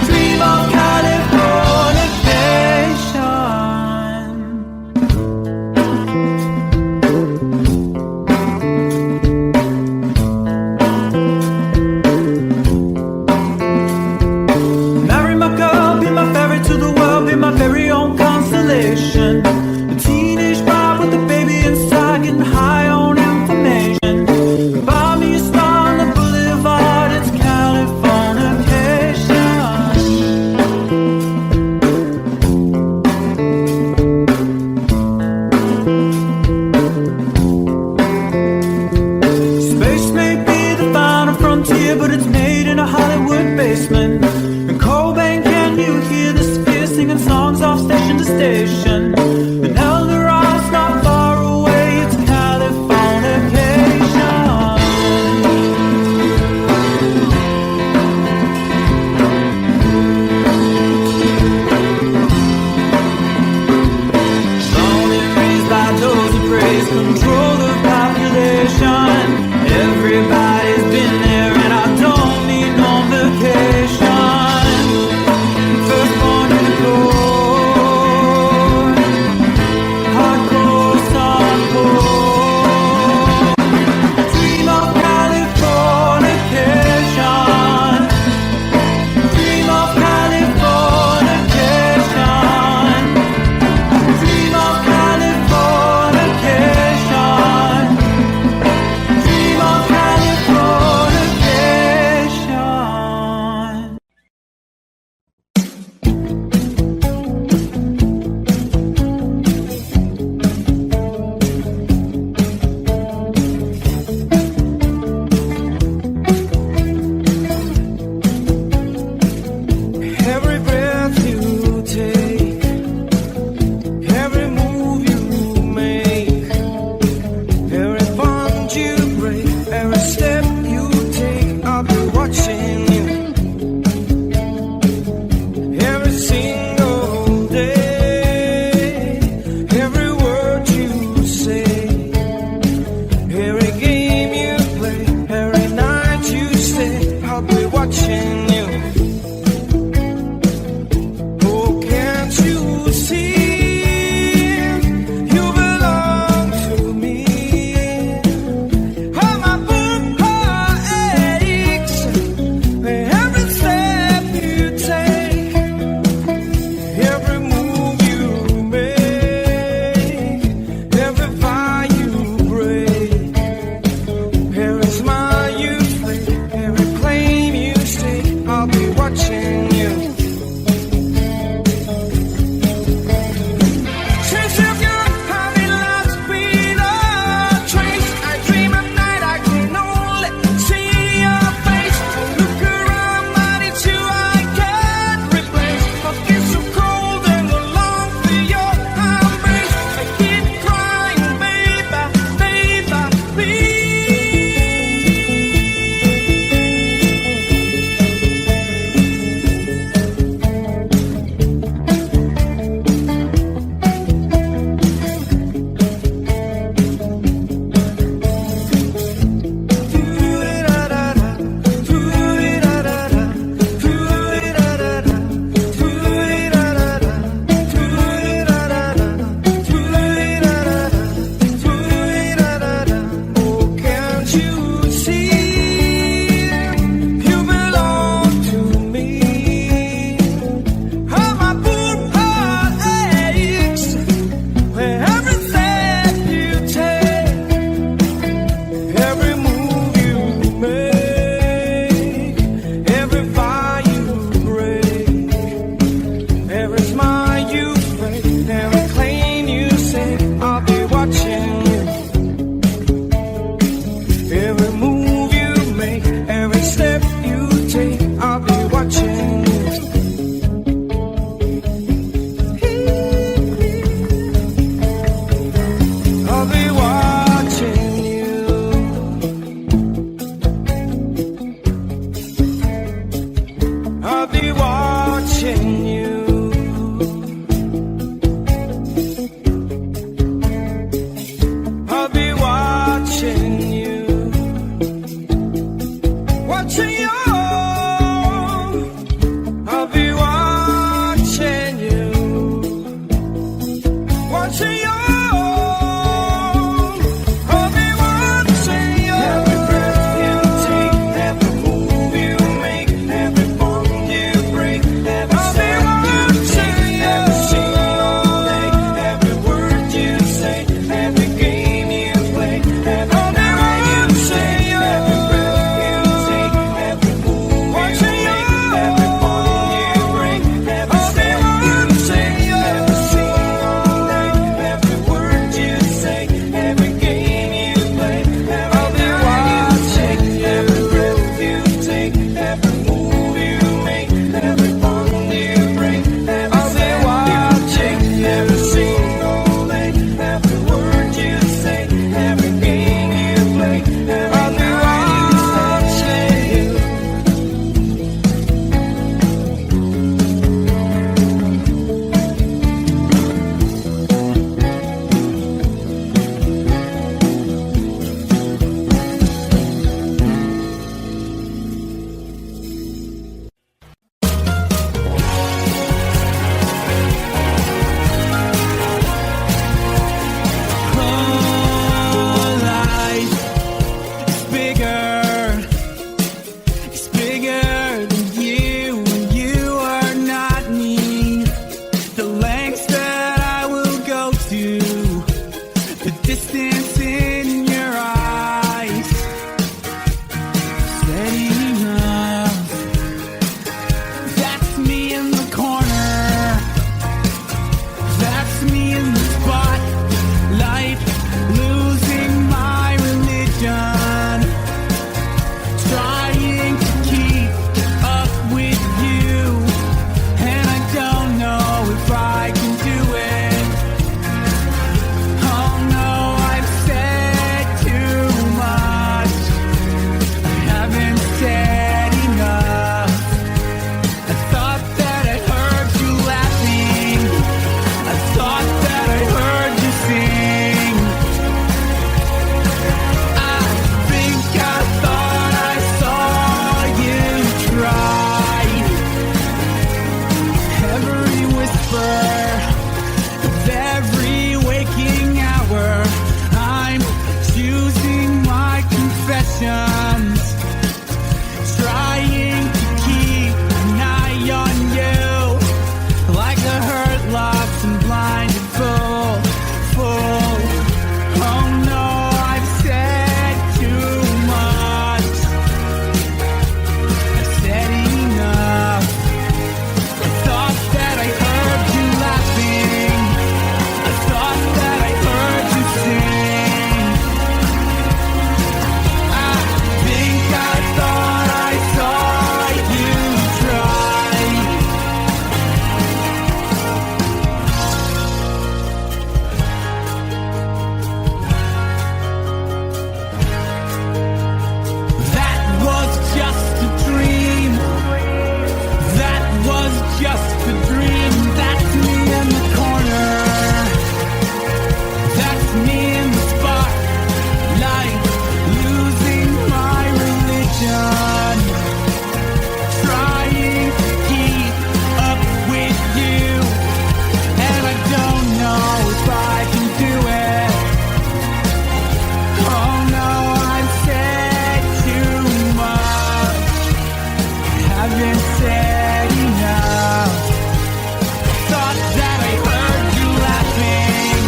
Dream of Californication. Marry my girl, be my ferry to the world, be my very own constellation. A teenage bride with a baby inside, getting high on information. Buy me a star on the boulevard, it's Californication. Space may be the final frontier, but it's made in a Hollywood basement. In Cobain, can you hear the sphere singing songs off station to station? And Eldorad's not far away, it's Californication. Born and raised by those who praise control the population. Everybody's been there, and I don't need no vacation. sadness in your eyes. Steady enough. That's me in the corner. That's me in the spotlight, losing my religion, trying to keep up with you, and I don't know if I can do it. Oh no, I've said too much. I haven't said enough. I thought that I heard you laughing. I thought that I heard you sing. I think I thought I saw you try. Every whisper of every waking hour, I'm choosing my confessions, trying to keep an eye on you, like a hurt, lost and blinded fool. Oh no, I've said too much. I've said enough. I thought that I heard you laughing. I thought that I heard you sing. I think I thought I saw you try. That was just a dream. That was just a dream. That's me in the corner. That's me in the spotlight, losing my religion, trying to keep up with you, and I don't know if I can do it. Oh no, I've said too much. I haven't said enough. Thought that I heard you laughing.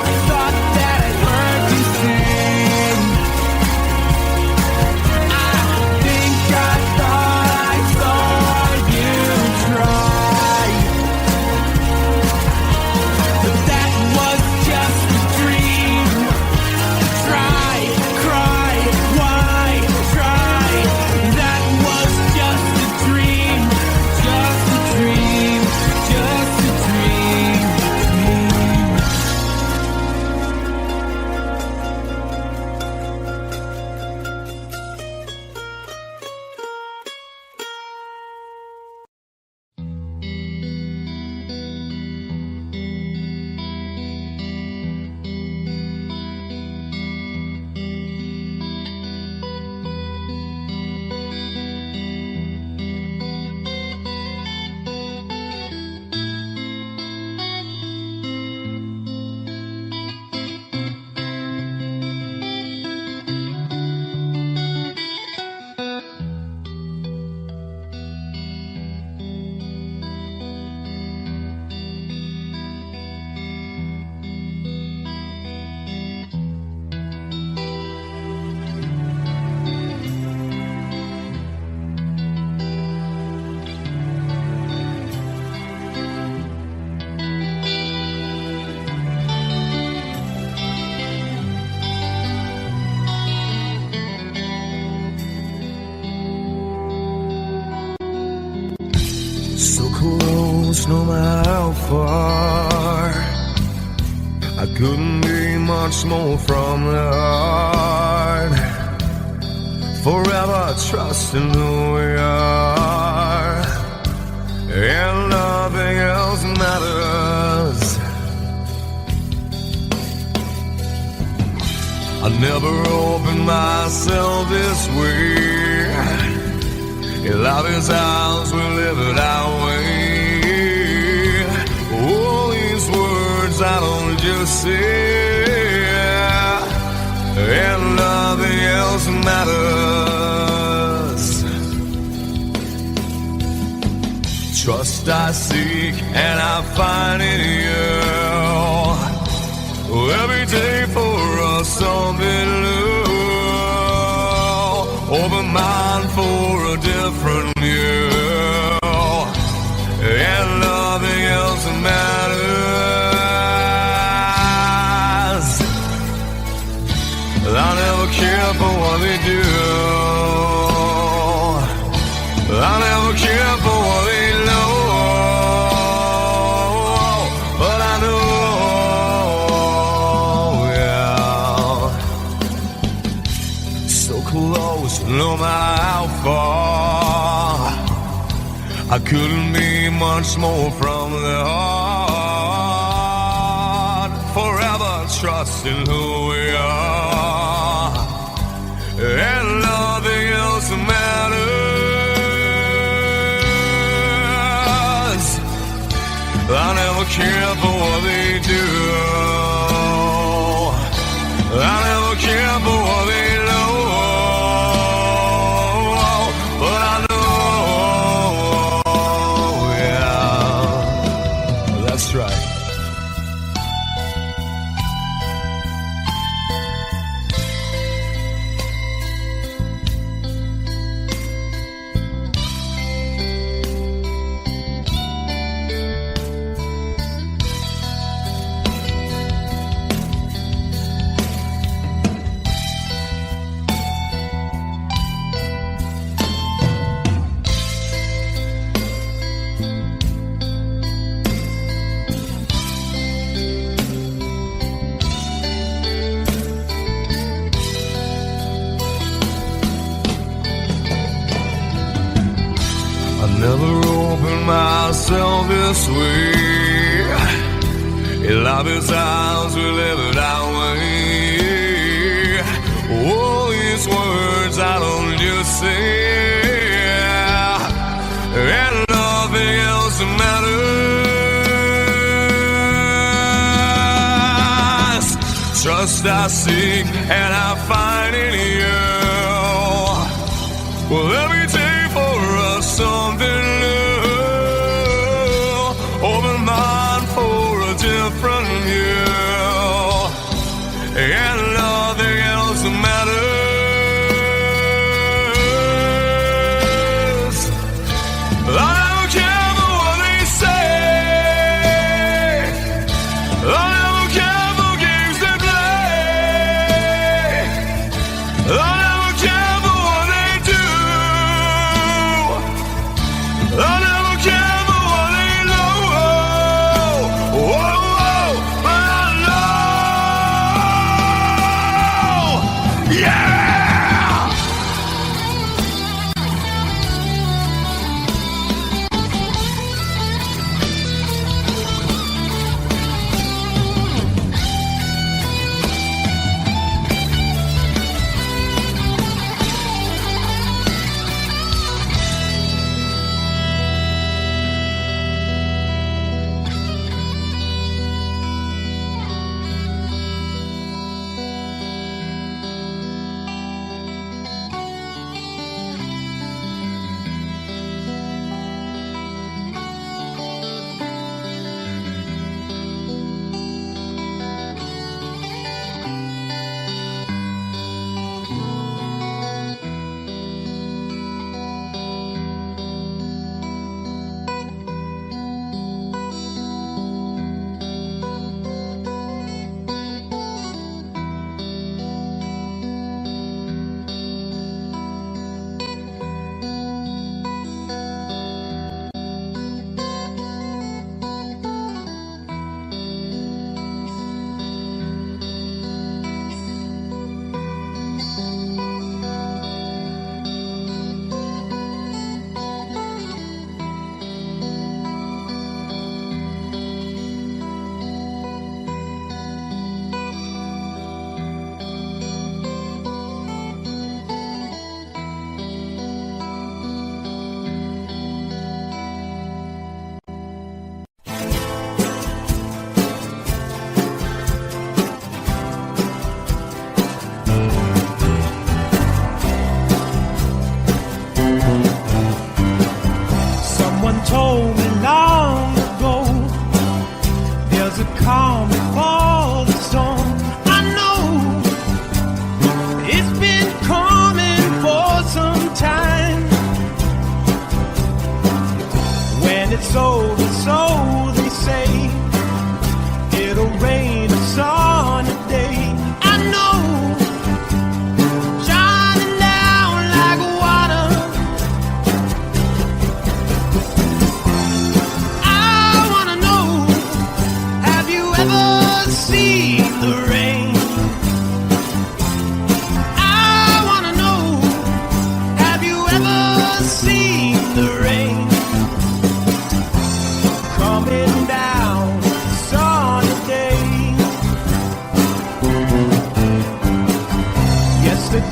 I thought that I heard you sing. I think I thought I saw you try. But that was just a dream. Try, cry, why try? That was just a dream, just a dream, just a dream. So close, no matter how far. I couldn't be much more from the heart. Forever trusting who we are, and nothing else matters. I never opened myself this way. Love is ours, we live it our way. All these words I don't just say, and nothing else matters. Trust I seek and I find in you. Every day for us different you, and nothing else matters. I never care for what they do. I never care for what they know. But I know, yeah, so close, no matter how far. I couldn't be much more from the heart. Forever trusting who we are, and nothing else matters. I never care for what they do. I never care for what they know. But I know, yeah, that's right. Never opened myself this way. In life is ours, we live it our way. All these words I don't just say, and nothing else matters. Trust I seek and I find in you. Well, let me take for us something new. Open mind for a different view, and nothing else matters. I don't care for what they say. I don't care for games they play. I don't care for what they do. I never care for what they know. Whoa, but I know. Yeah!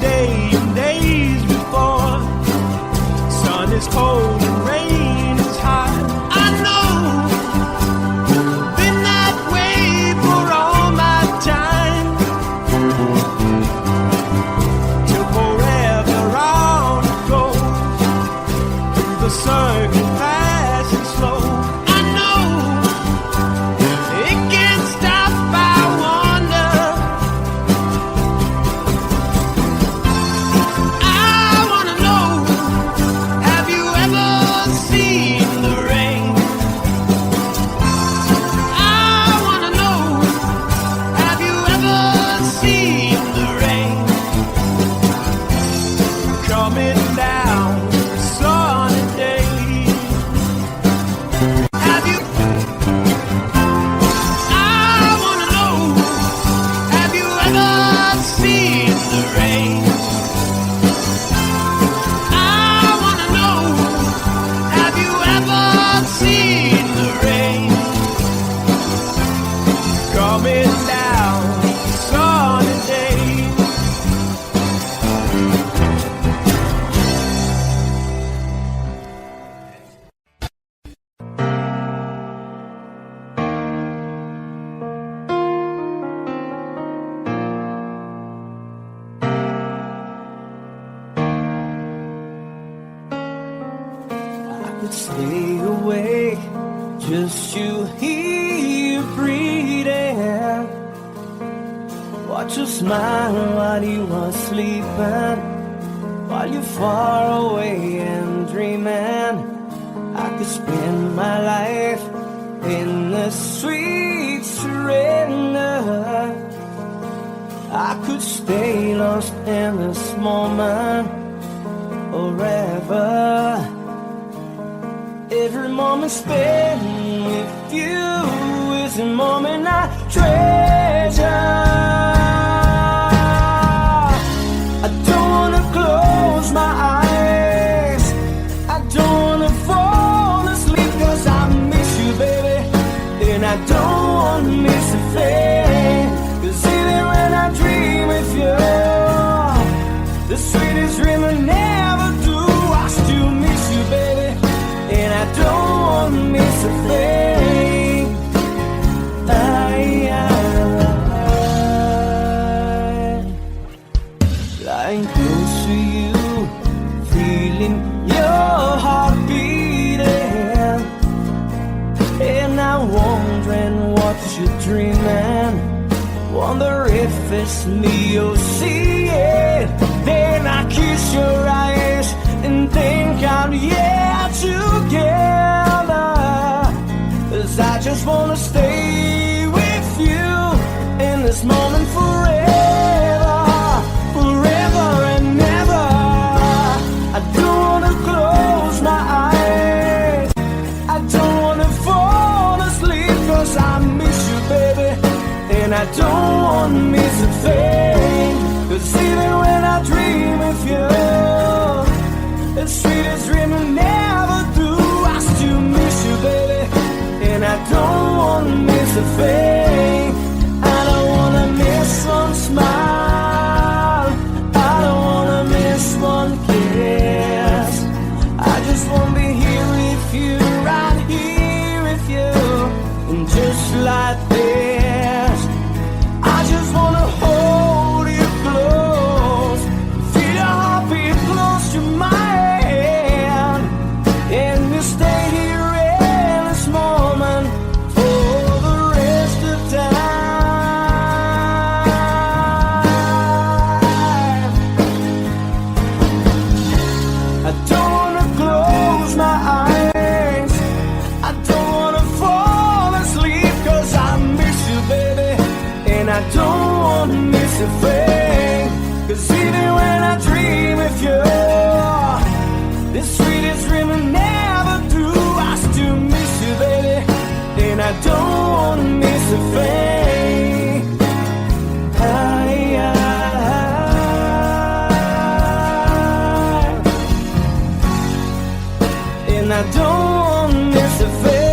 day and days before. Sun is cold and rain is hot. I know, been that way for all my time. Till forever on it goes, through the circle passing slow. I know, it can't stop, I wonder. I wanna know, have you ever seen the rain? I wanna know, have you ever seen the rain? Coming down a sunny day. Have you? I wanna know, have you ever seen the rain? I wanna know, have you ever seen the rain? Coming down a sunny day. I could stay awake, just you here breathing. Watch you smile while you are sleeping, while you're far away and dreaming. I could spend my life in the sweet surrender. I could stay lost in this moment forever. Every moment spent with you is a moment I treasure. I don't wanna close my eyes, I don't wanna fall asleep, 'cause I miss you, baby, and I don't wanna miss a thing. 'Cause even when I dream with you, the sweetest dream I never do, I still miss you, baby, and I don't wanna miss a thing. Lying close to you, feeling your heart beating, and I'm wondering what you're dreaming. Wonder if it's me you're seeing. Then I kiss your eyes and think I'm together. 'Cause I just wanna stay with you in this moment forever, forever and never. I don't wanna close my eyes, I don't wanna fall asleep, 'cause I miss you, baby, and I don't wanna miss a thing. 'Cause even when I dream of you, the sweetest dream I never do, I still miss you, baby, and I don't wanna miss a thing. I don't wanna miss one smile, I don't wanna miss one kiss. I just wanna be here with you, right here with you, and just like this, I just wanna hold you close, feel your heartbeat close to mine, and you stay here in this moment for the rest of time. I don't wanna close my eyes, I don't wanna fall asleep, 'cause I miss you, baby, and I don't wanna miss a thing. 'Cause even when I dream of you, the sweetest dream I never do, I still miss you, baby, and I don't wanna miss a thing. And I don't wanna miss a thing.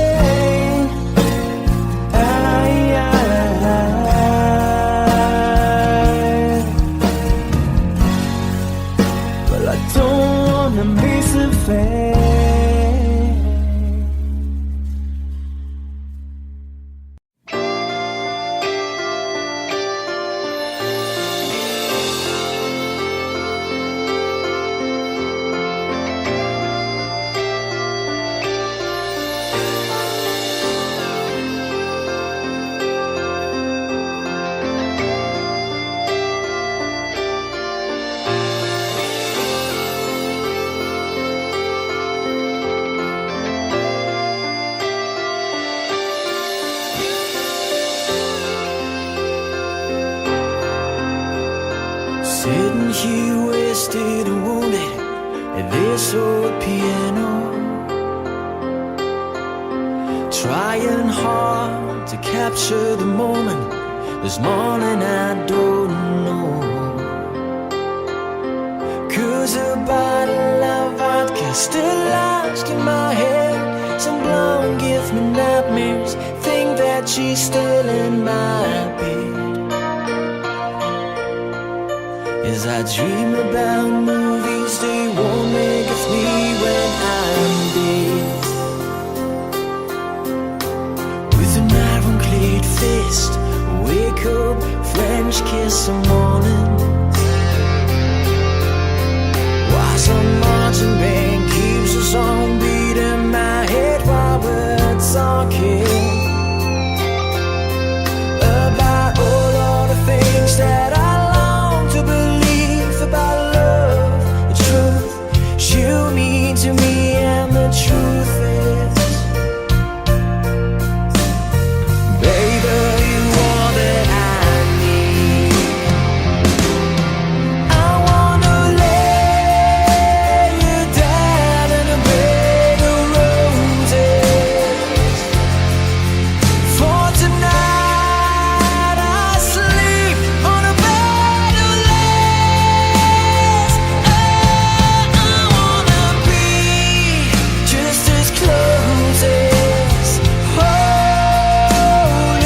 Sitting here wasted and wounded at this old piano, trying hard to capture the moment. This morning I don't know, 'cause a bottle of vodka still lodged in my head. Some blonde gives me nightmares, think that she's still in my bed. As I dream about movies, they won't make of me when I'm dead. With an ironclad fist, wake up, French kiss some more.